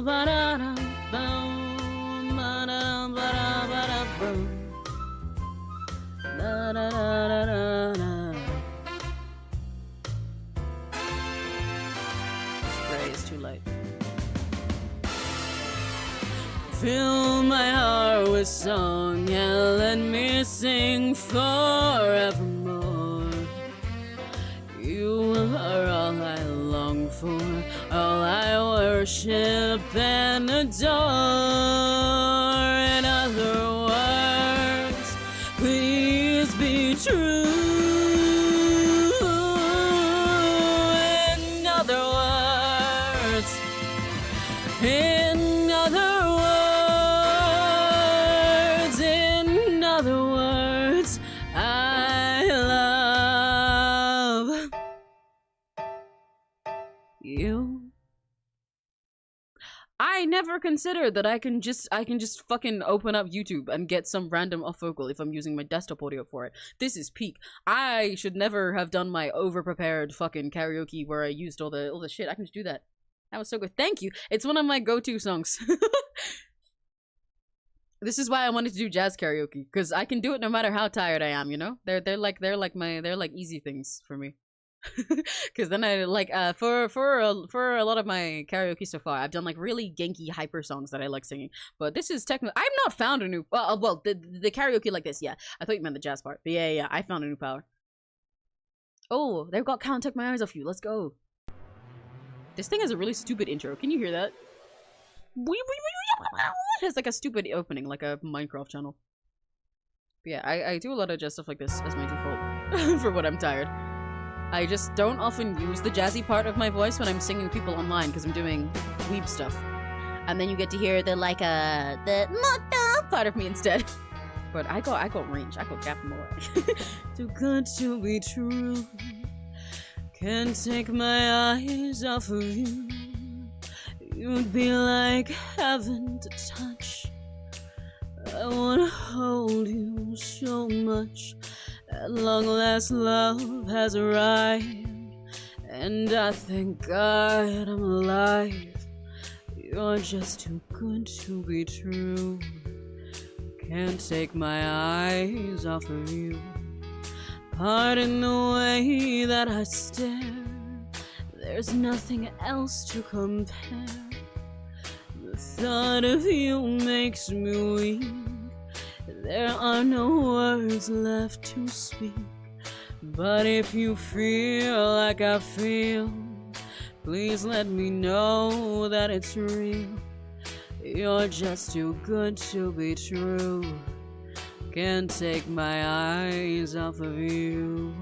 Spray is too light. Fill my heart with song and let me sing forevermore. You are all I long for, all I worship and adore. In other words, please be true. In other words, in other words, in other words, I love you. I never considered that I can just fucking open up YouTube and get some random off vocal if I'm using my desktop audio for it. This is peak. I should never have done my over-prepared fucking karaoke where I used all the shit. I can just do that. That was so good. Thank you. It's one of my go-to songs. This is why I wanted to do jazz karaoke, because I can do it no matter how tired I am, you know? They're like easy things for me. Because then I like for a lot of my karaoke so far, I've done like really genky hyper songs that I like singing. But this is technically, I've not found a new well the karaoke like this. Yeah, I thought you meant the jazz part. But yeah, I found a new power. Oh, they've got Can't Take My Eyes Off You. Let's go. This thing has a really stupid intro. Can you hear that? It has like a stupid opening, like a Minecraft channel. But yeah, I do a lot of jazz stuff like this as my default for when I'm tired. I just don't often use the jazzy part of my voice when I'm singing people online because I'm doing weeb stuff. And then you get to hear the the part of me instead. But I got range. I got gap more. Too good to be true. Can't take my eyes off of you. You'd be like heaven to touch. I wanna hold you so much. At long last, love has arrived, and I thank God I'm alive. You're just too good to be true. Can't take my eyes off of you. Pardon the way that I stare. There's nothing else to compare. The thought of you makes me weak. There are no words left to speak. But if you feel like I feel, please let me know that it's real. You're just too good to be true. Can't take my eyes off of you.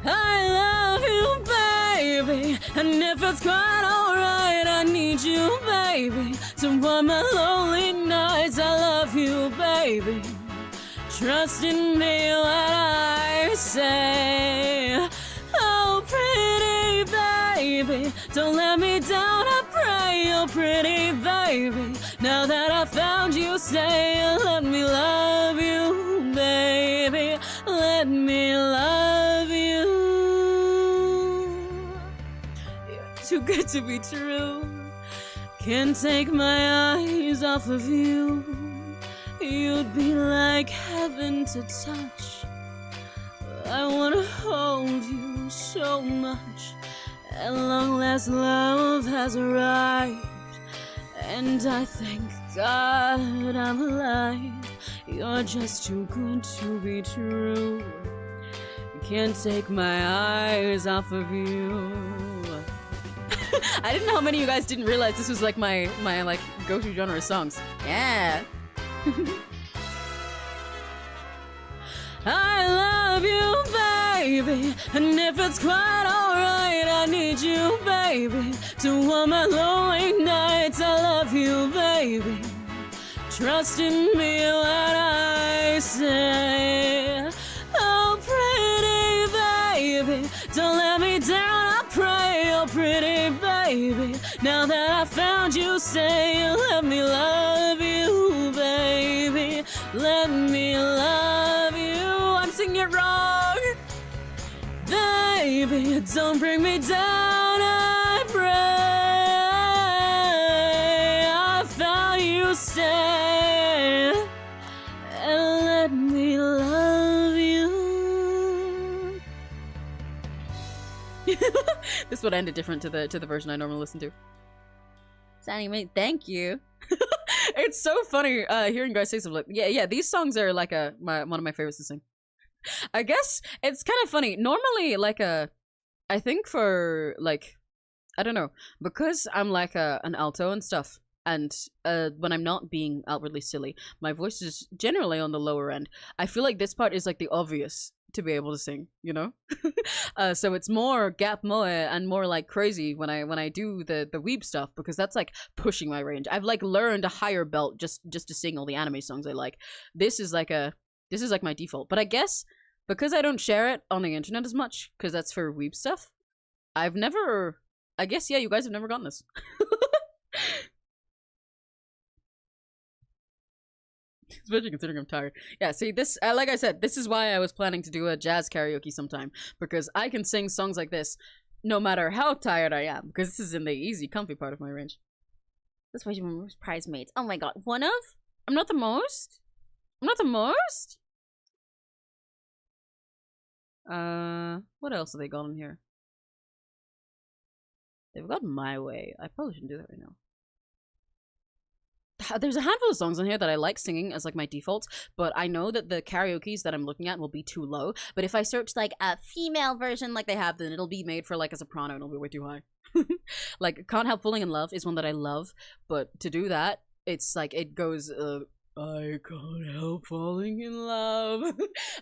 I love you, baby, and if it's quite alright, I need you, baby, to warm my lonely nights. I love you, baby. Trust in me when I say, oh, pretty baby, don't let me down, I pray, oh, pretty baby. Now that I found you, stay, let me love you, baby. Let me love you. You're too good to be true. Can't take my eyes off of you. You'd be like heaven to touch. I wanna hold you so much. At long last, love has arrived, and I thank God I'm alive. You're just too good to be true. Can't take my eyes off of you. I didn't know how many of you guys didn't realize this was like my like go-to genre of songs. Yeah. I love you, baby, and if it's quite alright, I need you, baby, to warm my lonely nights. I love you, baby. Trust in me when I say, oh, pretty baby, don't let me down, I pray, oh, pretty baby. Now that I found you, say, let me love you, baby. Let me love you. I'm singing it wrong. Baby, don't bring me down, I pray. I found you, stay, and let me love you. This would end it different to the version I normally listen to. Sandy, mate, thank you. It's so funny hearing guys say something like, yeah, these songs are like one of my favorites to sing. I guess it's kind of funny. Normally, like I think for like, I don't know, because I'm like an alto and stuff, and when I'm not being outwardly silly, my voice is generally on the lower end. I feel like this part is like the obvious to be able to sing, you know? So it's more gap moe and more like crazy when I do the weeb stuff, because that's like pushing my range. I've like learned a higher belt just to sing all the anime songs I like. This is like my default. But I guess because I don't share it on the internet as much, because that's for weeb stuff, I guess, yeah, you guys have never gotten this. Especially considering I'm tired. Yeah, see, this, like I said, this is why I was planning to do a jazz karaoke sometime, because I can sing songs like this no matter how tired I am, because this is in the easy, comfy part of my range. That's why you're my most prize mates. Oh my god, one of? I'm not the most? I'm not the most? What else have they got in here? They've got My Way. I probably shouldn't do that right now. There's a handful of songs on here that I like singing as like my defaults, but I know that the karaoke's that I'm looking at will be too low. But if I search like a female version like they have, then it'll be made for like a soprano and it'll be way too high. Like Can't Help Falling in Love is one that I love, but to do that, it's like it goes I can't help falling in love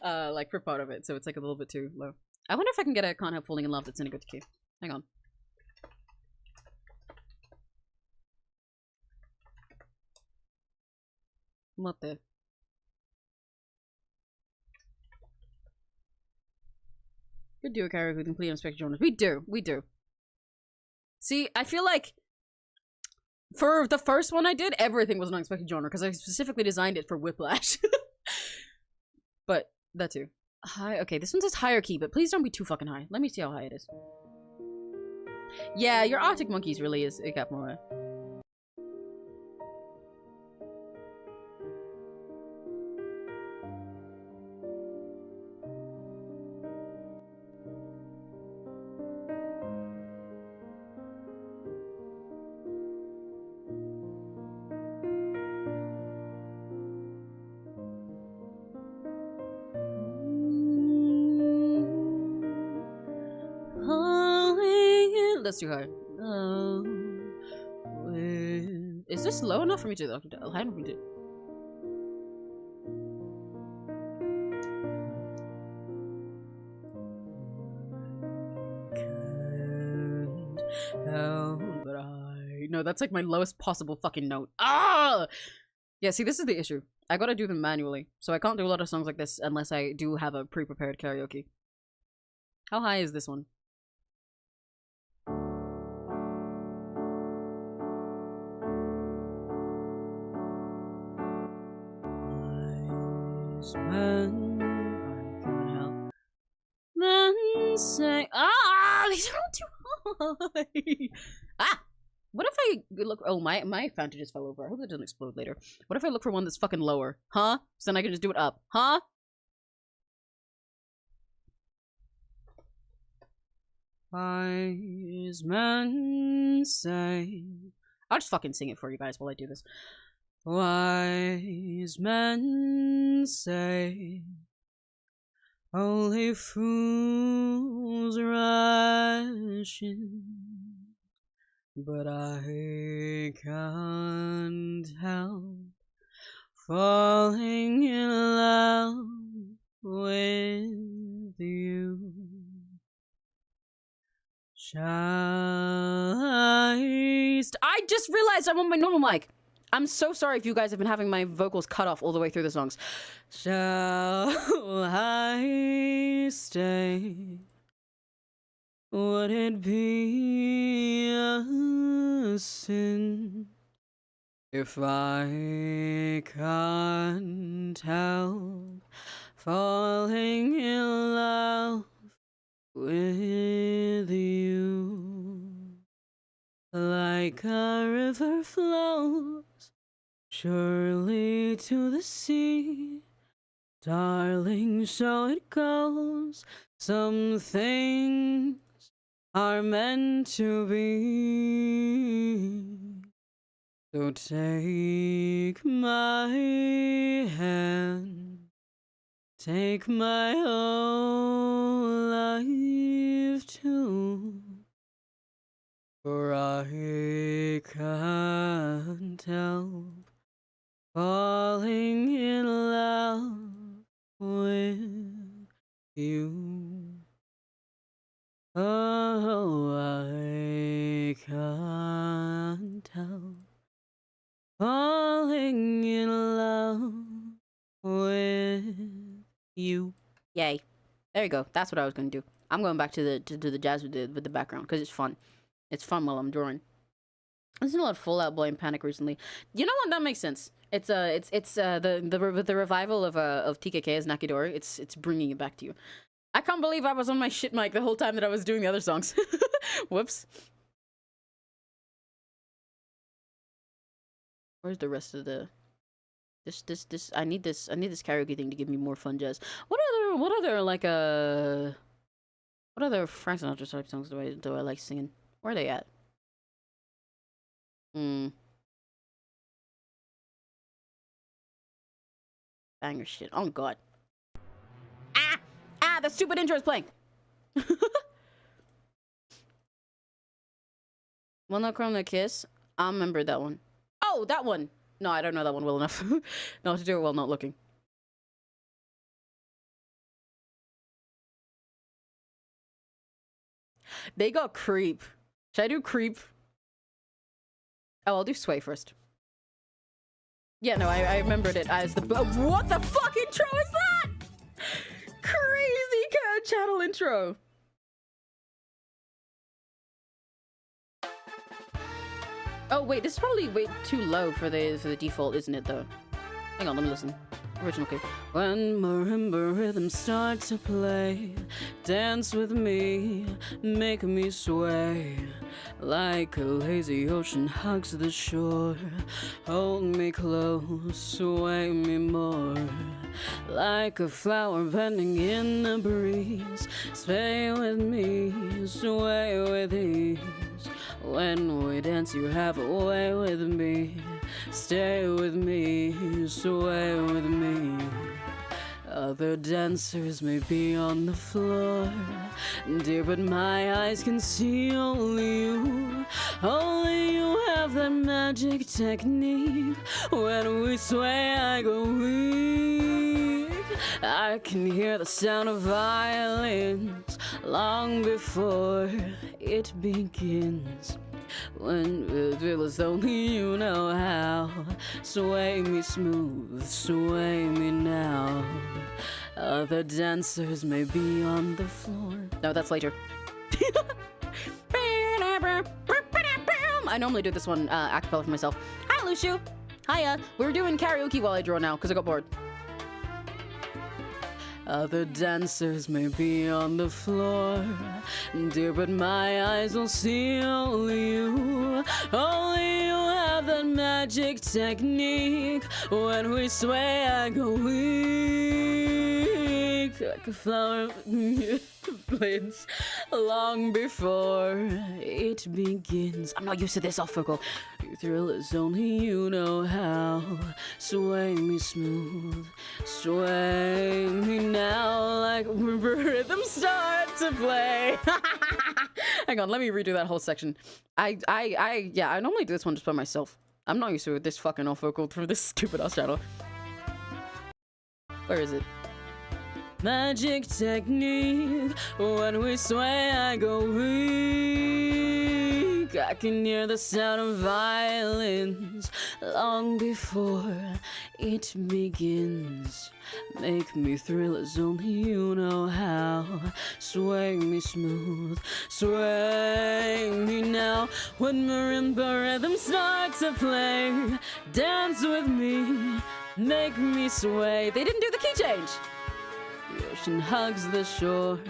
like for part of it, so it's like a little bit too low. I wonder if I can get a Can't Help Falling in Love that's in a good key. Hang on. What the? We do a karaoke with complete unexpected genres. We do. See, I feel like for the first one I did, everything was an unexpected genre because I specifically designed it for Whiplash. But that too. High. Okay, this one says higher key, but please don't be too fucking high. Let me see how high it is. Yeah, your Arctic Monkeys really is a Capmora. That's too high. Is this low enough for me to do that? High enough for me to do? But no, that's like my lowest possible fucking note. Ah! Yeah, see, this is the issue. I gotta do them manually, so I can't do a lot of songs like this unless I do have a pre-prepared karaoke. How high is this one? Man, I can't help then say, these are all too high. What if I look? Oh, my fountain just fell over. I hope it doesn't explode later. What if I look for one that's fucking lower? Huh? So then I can just do it up. Huh? Wise men say. I'll just fucking sing it for you guys while I do this. Wise men say only fools rush in, but I can't help falling in love with you. Shall I just realized I'm on my normal mic. I'm so sorry if you guys have been having my vocals cut off all the way through the songs. Shall I stay Would it be a sin if I can't help falling in love with you? Like a river flows surely to the sea, darling, so it goes. Some things are meant to be. So take my hand, take my whole life too, for I can't help falling in love with you. Oh, I can't help falling in love with you. Yay. There you go. That's what I was going to do. I'm going back to the jazz with the background because it's fun. It's fun while I'm drawing. I've seen a lot of Fallout Boy and Panic recently. You know what? That makes sense. It's the revival of TKK as Nakidori. It's bringing it back to you. I can't believe I was on my shit mic the whole time that I was doing the other songs. Whoops. Where's the rest of the this I need this karaoke thing to give me more fun jazz. What other like what other Frank Sinatra type songs do I like singing? Where are they at? Banger shit. Oh god. The stupid intro is playing. Will Not Cry, No Kiss. I remember that one. Oh, that one. No, I don't know that one well enough. Not to do it while not looking. They got Creep. Should I do Creep? Oh, I'll do Sway first. Yeah, no, I remembered it as the... what the fuck intro is that? Crazy channel intro. Oh wait, this is probably way too low for the default, isn't it though? Hang on, let me listen. Original key. When marimba rhythms start to play, dance with me, make me sway. Like a lazy ocean hugs the shore, hold me close, sway me more. Like a flower bending in the breeze, sway with me, sway with ease. When we dance, you have a way with me. Stay with me, sway with me. Other dancers may be on the floor, dear, but my eyes can see only you. Only you have that magic technique. When we sway, I go weak. I can hear the sound of violins long before it begins. When it feels only you know how. Sway me smooth, sway me now. Other dancers may be on the floor. No, that's later. I normally do this one a cappella for myself. Hi, Lucio. Hiya. We're doing karaoke while I draw now because I got bored. Other dancers may be on the floor, dear, but my eyes will see only you. Only you have that magic technique. When we sway, I go weak. Like a flower blades long before it begins. I'm not used to this off vocal. Your thrill is only you know how. Sway me smooth, sway me now. Like rhythm start to play. Hang on, let me redo that whole section. I normally do this one just by myself. I'm not used to this fucking off vocal for this stupid ass channel. Where is it? Magic technique. When we sway, I go weak. I can hear the sound of violins long before it begins. Make me thrill as only you know how. Sway me smooth, sway me now. When marimba rhythms start to play, dance with me, make me sway. They didn't do the key change. The ocean hugs the shore,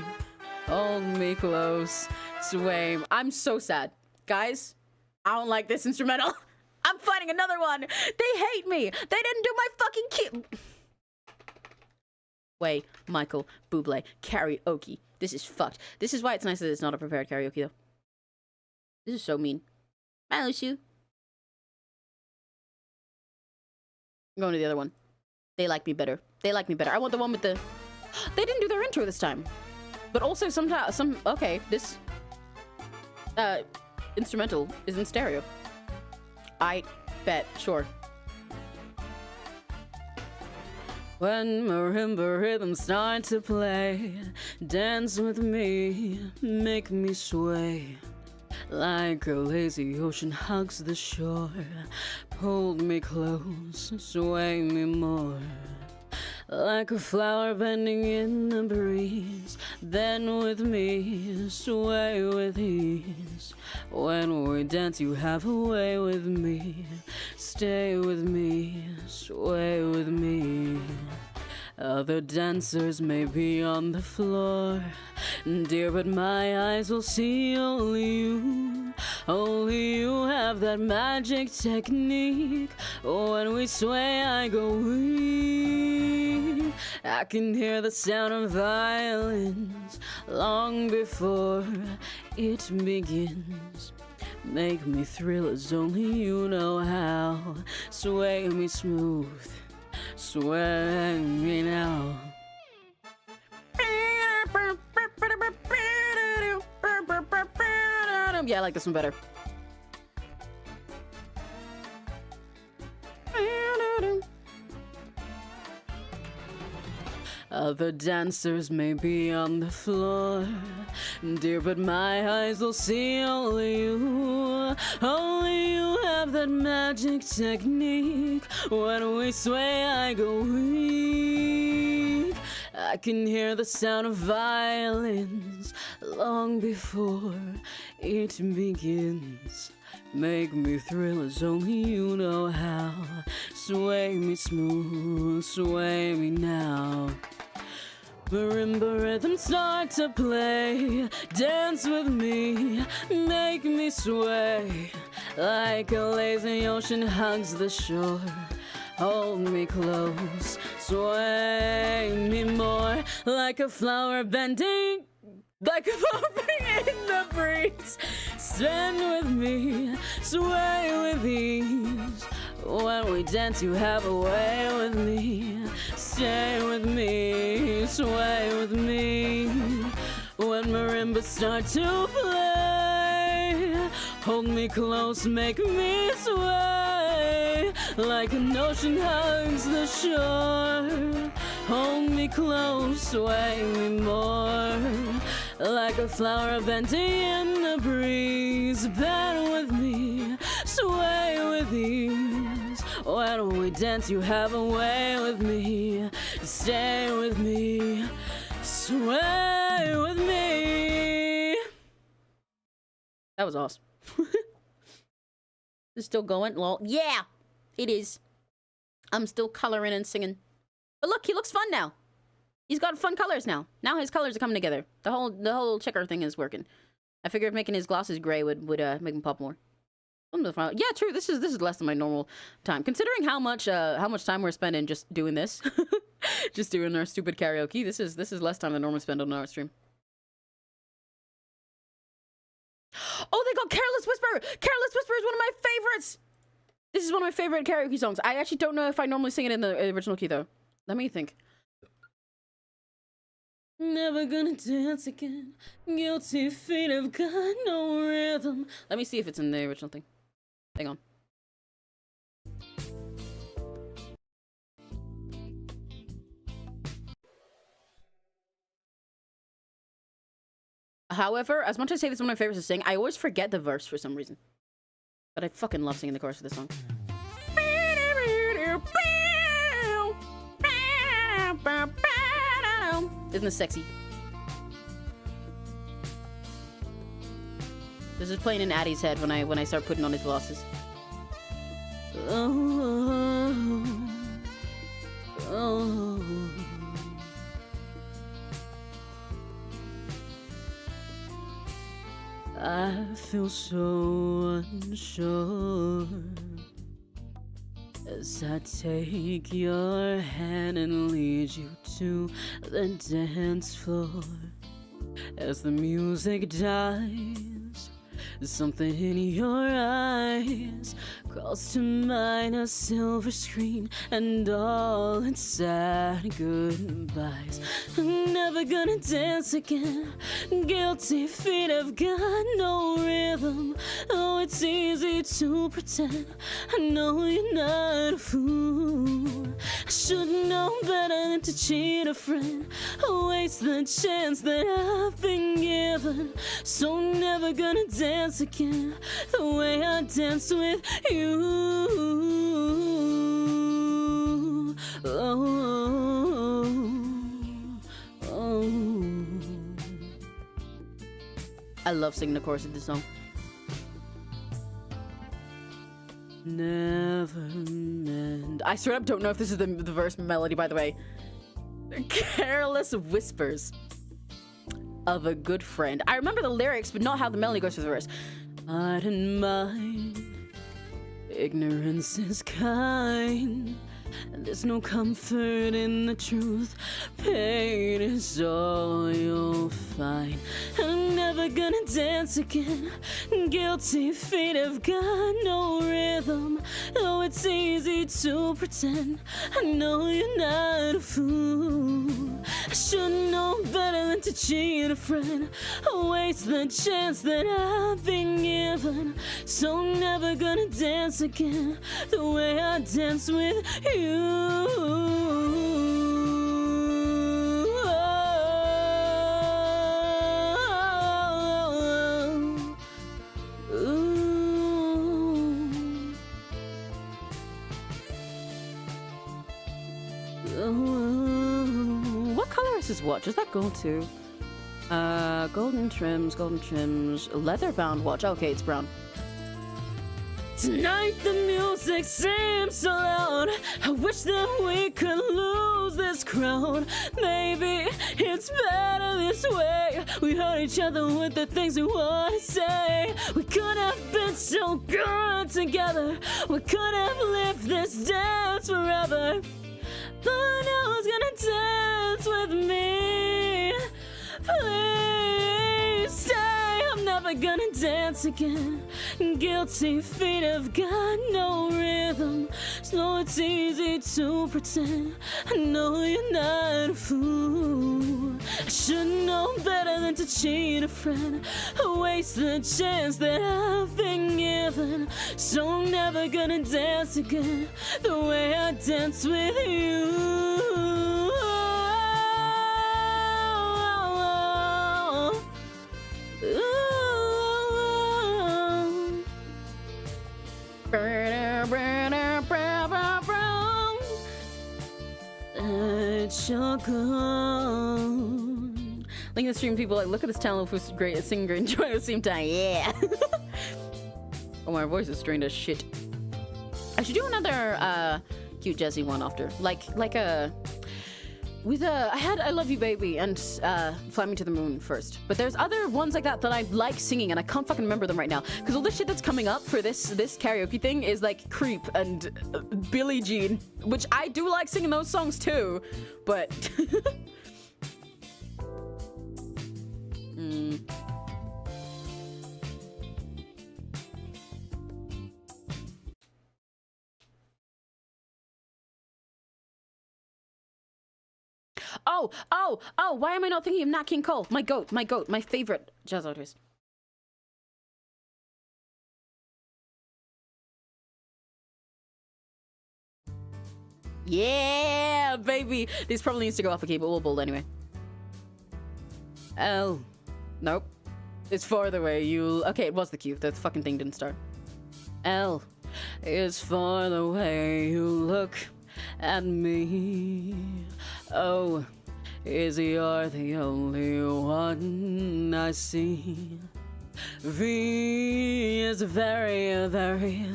hold me close, sway. I'm so sad. Guys, I don't like this instrumental. I'm finding another one. They hate me. They didn't do my fucking key. Way, Michael Bublé, karaoke. This is fucked. This is why it's nice that it's not a prepared karaoke, though. This is so mean. Bye, 𝘆cie. I'm going to the other one. They like me better. They like me better. I want the one with the... They didn't do their intro this time. But also sometimes... Okay, this... instrumental is in stereo. I bet. Sure. When marimba rhythms start to play, dance with me, make me sway. Like a lazy ocean hugs the shore, hold me close, sway me more. Like a flower bending in the breeze, then with me, sway with ease. When we dance, you have a way with me. Stay with me, sway with me. Other dancers may be on the floor, dear, but my eyes will see only you. Only you have that magic technique. When we sway, I go weak. I can hear the sound of violins long before it begins. Make me thrill as only you know how. Sway me smooth, sway me now. Yeah, I like this one better. Other dancers may be on the floor, dear, but my eyes will see only you. Only you have that magic technique. When we sway, I go weak. I can hear the sound of violins long before it begins. Make me thrill as only you know how. Sway me smooth, sway me now. Marimba rhythms start to play, dance with me, make me sway. Like a lazy ocean hugs the shore, hold me close, sway me more. Like a flower bending, like a flower in the breeze. Stand with me, sway with ease. When we dance, you have a way with me. Stay with me, sway with me. When marimbas start to play, hold me close, make me sway. Like an ocean hugs the shore, hold me close, sway me more. Like a flower bending in the breeze. Bend with me, sway with ease. When we dance, you have a way with me. Stay with me, sway with me. That was awesome. It's still going? Well, yeah, it is. I'm still coloring and singing. But look, he looks fun now. He's got fun colors now. Now his colors are coming together. The whole checker thing is working. I figured making his glosses gray would make him pop more. Yeah, true. This is less than my normal time, considering how much time we're spending just doing this, just doing our stupid karaoke. This is less time than I normally spend on our stream. Oh, they got Careless Whisper. Careless Whisper is one of my favorites. This is one of my favorite karaoke songs. I actually don't know if I normally sing it in the original key though. Let me think. Never gonna dance again. Guilty feet have got no rhythm. Let me see if it's in the original thing. Hang on. However, as much as I say this is one of my favorites to sing, I always forget the verse for some reason. But I fucking love singing the chorus of this song. Isn't this sexy? This is playing in Addie's head when I start putting on his glasses. I feel so unsure as I take your hand and lead you to the dance floor. As the music dies, something in your eyes calls to mind a silver screen and all its sad goodbyes. I'm never gonna dance again. Guilty feet have got no rhythm. Oh, it's easy to pretend. I know you're not a fool. I should know better than to cheat a friend, waste the chance that I've been given. So never gonna dance again the way I dance with you. I love singing the chorus of this song. Never meant. I straight up don't know if this is the verse melody, by the way. Careless whispers of a good friend. I remember the lyrics, but not how the melody goes for the verse. I didn't mind. Ignorance is kind, and there's no comfort in the truth. Pain is all you'll find. I'm never gonna dance again. Guilty feet have got no rhythm. Oh, it's easy to pretend. I know you're not a fool. I should know better than to cheat a friend, waste the chance that I've been given. So never gonna dance again the way I dance with you. What color is his watch? Is that gold too? Golden trims, leather bound watch. Okay, it's brown. Tonight the music seems so loud. I wish that we could lose this crowd. Maybe it's better this way. We hurt each other with the things we want to say. We could have been so good together. We could have lived this dance forever. But now who's gonna dance with me? Please stay. I'm never gonna dance again. Guilty feet have got no rhythm. So it's easy to pretend. I know you're not a fool. I should know better than to cheat a friend, waste the chance that I've been given. So I'm never gonna dance again the way I dance with you. Link in the stream, people like, look at this talent who's great at singing, great, enjoy at the same time. Yeah. Oh, my voice is strained as shit. I should do another cute Jessie one after, like a with I had I Love You Baby and Fly Me to the Moon first, but there's other ones like that I like singing and I can't fucking remember them right now because all the shit that's coming up for this karaoke thing is like Creep and Billie Jean, which I do like singing those songs too, but Oh, why am I not thinking of Nat King Cole? My goat, my favorite jazz artist. Yeah, baby! This probably needs to go off a key, but we'll bold anyway. Oh. Nope. is for the way you... Okay, it was the Q. The fucking thing didn't start. L is for the way you look at me. O is you're the only one I see. V is very, very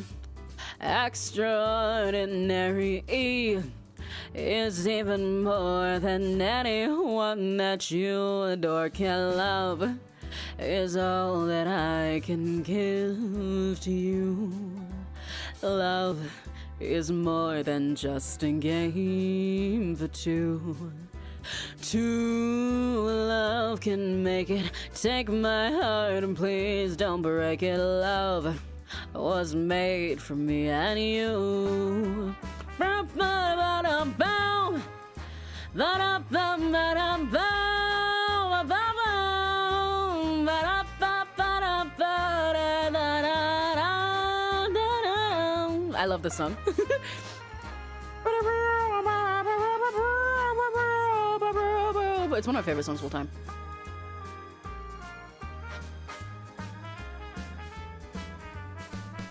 extraordinary. E is even more than anyone that you adore can love. Is all that I can give to you. Love is more than just a game for two. True love can make it. Take my heart and please don't break it. Love was made for me and you. I love this song. It's one of my favorite songs of all time.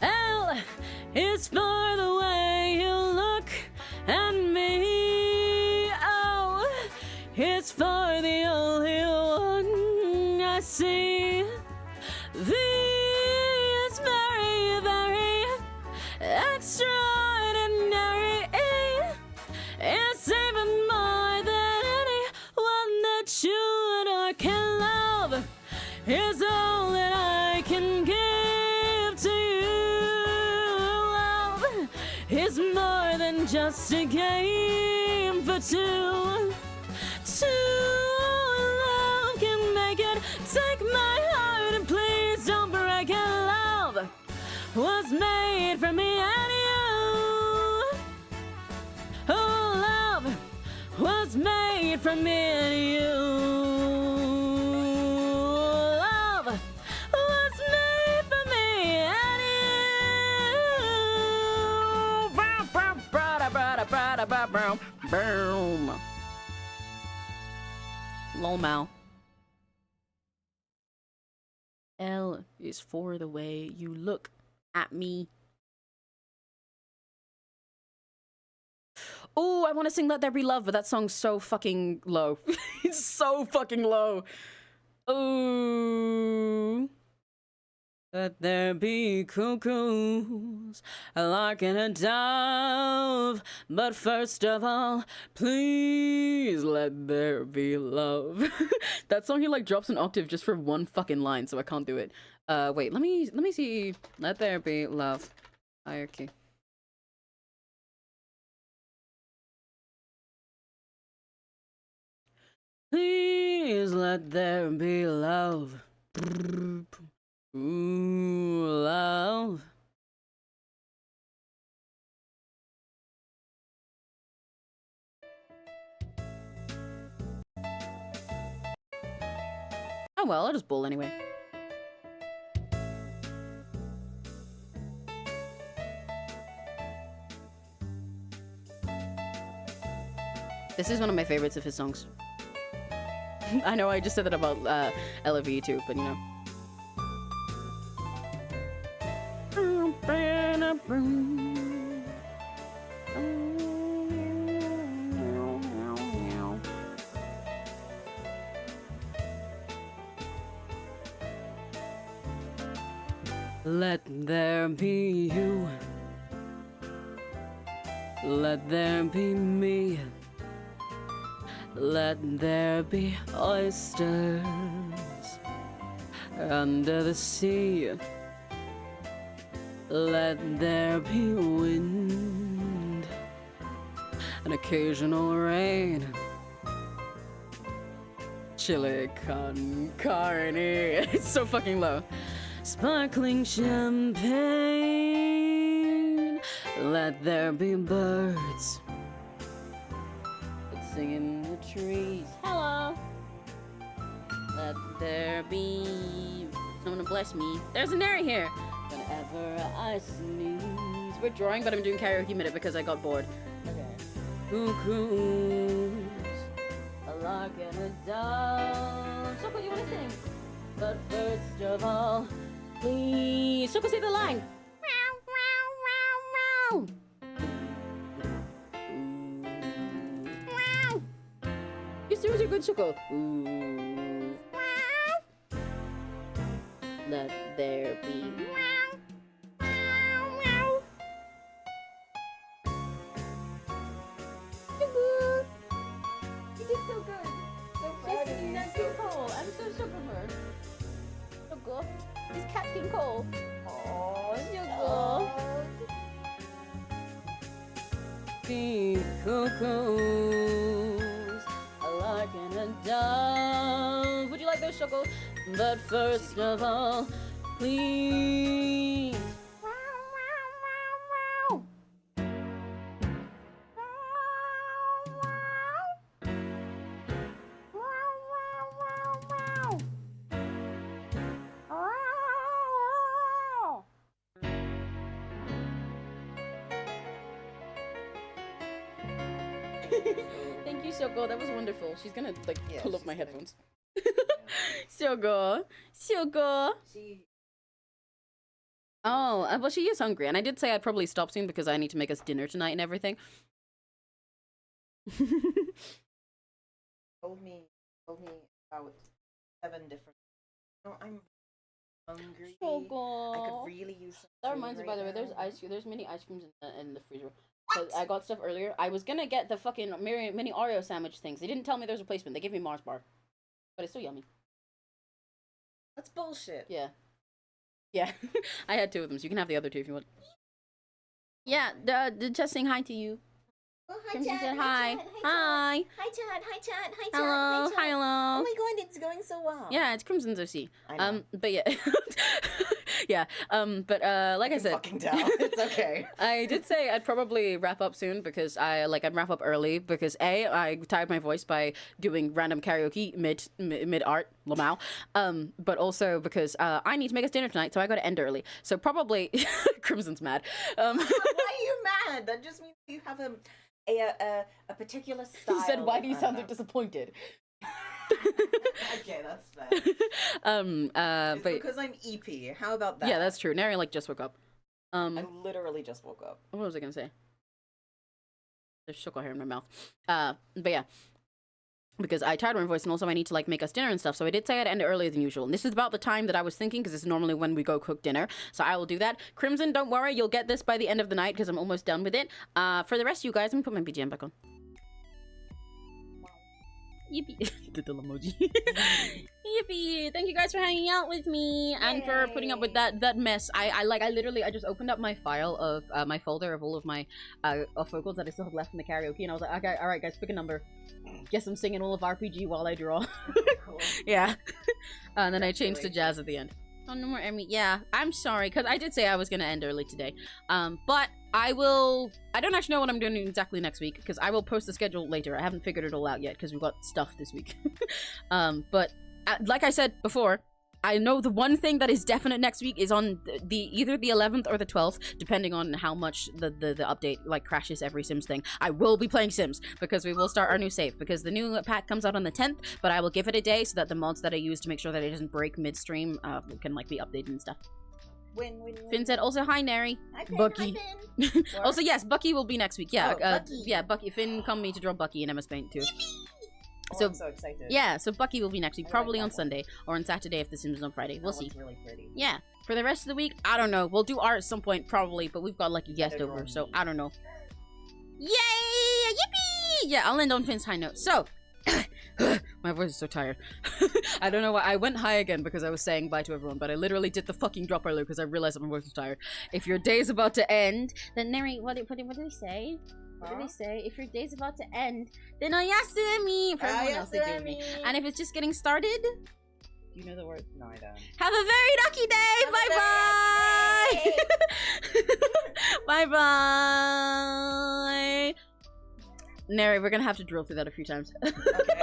L is for the way you look at me. O is for the only one I see. V is very, very extraordinary. It's even more than anyone that you adore can love. Is all that I can give to you. Love is more than just a game for two. True love can make it. Take my heart and please don't break it. Love was made for me and you. Oh, love was made for me and you. Love was made for me and you. Boom. Lol Mal. L is for the way you look at me. Oh, I want to sing Let There Be Love, but that song's so fucking low. It's so fucking low. Oh. Let there be cuckoos, a lark and a dove. But first of all, please let there be love. That song, he like drops an octave just for one fucking line, so I can't do it. Wait, let me see. Let there be love. Hierarchy. Please let there be love. Ooh, love. Oh well, I'll just bowl anyway. This is one of my favorites of his songs. I know I just said that about 𝘆cie too, but you know. Let there be you. Let there be me. Let there be oysters under the sea. Let there be wind, an occasional rain, chili con carne. It's so fucking low. Sparkling champagne. Let there be birds singing in the trees. Hello. Let there be someone to bless me. There's an area here. Whenever I sneeze. We're drawing, but I'm doing karaoke minute because I got bored. Okay. Cuckoos, a lark and a dove. So what you want to sing? But first of all, please, Shoko, say the line. You seriously good, Shoko. Let there be. You did so good. So proud of you. That's so cool. I'm so shook of her. Shoko. This cat's being cold. Oh, Shoko. Pink cocos, a lark and a dove. Would you like those, Shoko? But first of all, please. Thank you, Shoko. That was wonderful. She's gonna like pull up my headphones. Shoko. Oh, well, she is hungry, and I did say I'd probably stop soon because I need to make us dinner tonight and everything. told me about 7 different. No, I'm hungry. Shoko. I could really use some That food reminds me, right by the way, there's now. ice cream. There's mini ice creams in the freezer. But I got stuff earlier. I was gonna get the fucking mini Oreo sandwich things. They didn't tell me there's a replacement. They gave me Mars bar, but it's still yummy. That's bullshit. Yeah. Yeah. I had 2 of them, so you can have the other 2 if you want. Yeah, just saying hi to you. Oh, hi, Crimson Chad. said Hi. hi. Chad. Hi. Hi, Chad. Hi, Chad. Hi, Chad. Hello. Hi, Chad. Hello. Oh my god, it's going so well. Yeah, it's Crimson's OC. I know. But yeah. Yeah. But like I said, Fucking tell. It's okay. I did say I'd probably wrap up soon because I'd wrap up early because I tired my voice by doing random karaoke mid art Lamau, but also because I need to make us dinner tonight, so I got to end early. So probably Crimson's mad. Why are you mad? That just means you have a particular style. He said, "Why do you I sound don't so disappointed?" Okay, that's fair. It's But because I'm EP. How about that? yeah, that's true. Nary just woke up. I literally just woke up. What was I gonna say? There's Shoko hair in my mouth. But yeah. Because I tired my voice and also I need to make us dinner and stuff. So I did say I'd end earlier than usual. And this is about the time that I was thinking because this is normally when we go cook dinner. So I will do that. Crimson, don't worry. You'll get this by the end of the night because I'm almost done with it. For the rest of you guys, I'm going to put my BGM back on. Yippee. The little emoji. Yippee. Thank you guys for hanging out with me and for putting up with that mess. I literally just opened up my file of my folder of all of my vocals that I still have left in the karaoke and I was like, okay, all right guys, pick a number. Guess I'm singing all of RPG while I draw. Cool. Yeah. And then I changed to jazz at the end. Oh, no more Emmy. Yeah, I'm sorry, because I did say I was going to end early today. But I don't actually know what I'm doing exactly next week, because I will post the schedule later. I haven't figured it all out yet, because we've got stuff this week. But like I said before, I know the one thing that is definite next week is on either the 11th or the 12th, depending on how much the update crashes every Sims thing. I will be playing Sims because we will start our new save because the new pack comes out on the 10th, but I will give it a day so that the mods that I use to make sure that it doesn't break midstream can be updated and stuff. Win. Finn said also hi Neri. Hi, Finn. Bucky. Hi, Finn. Also yes, Bucky will be next week. Yeah, Bucky. yeah, Bucky. Finn come me to draw Bucky in MS Paint too. Oh, So- I'm so excited. Yeah, so Bucky will be next week, I like probably that on one. Sunday or on Saturday if the Sims is on Friday. We'll That see. one's really pretty. Yeah, for the rest of the week, I don't know. We'll do art at some point, probably, but we've got a guest Better over, run so me. I don't know. Yay! Yippee! Yeah, I'll end on Finn's high note. So, my voice is so tired. I don't know why. I went high again because I was saying bye to everyone, but I literally did the fucking drop earlier because I realized that my voice was tired. If your day's about to end, then Neri, what did they say? What did they say? If your day's about to end, then oyasumi for everyone else they do with me. And if it's just getting started, you know the word. No, I don't. Have a very lucky day. Bye bye. Bye bye. Neri, we're gonna have to drill through that a few times. Okay.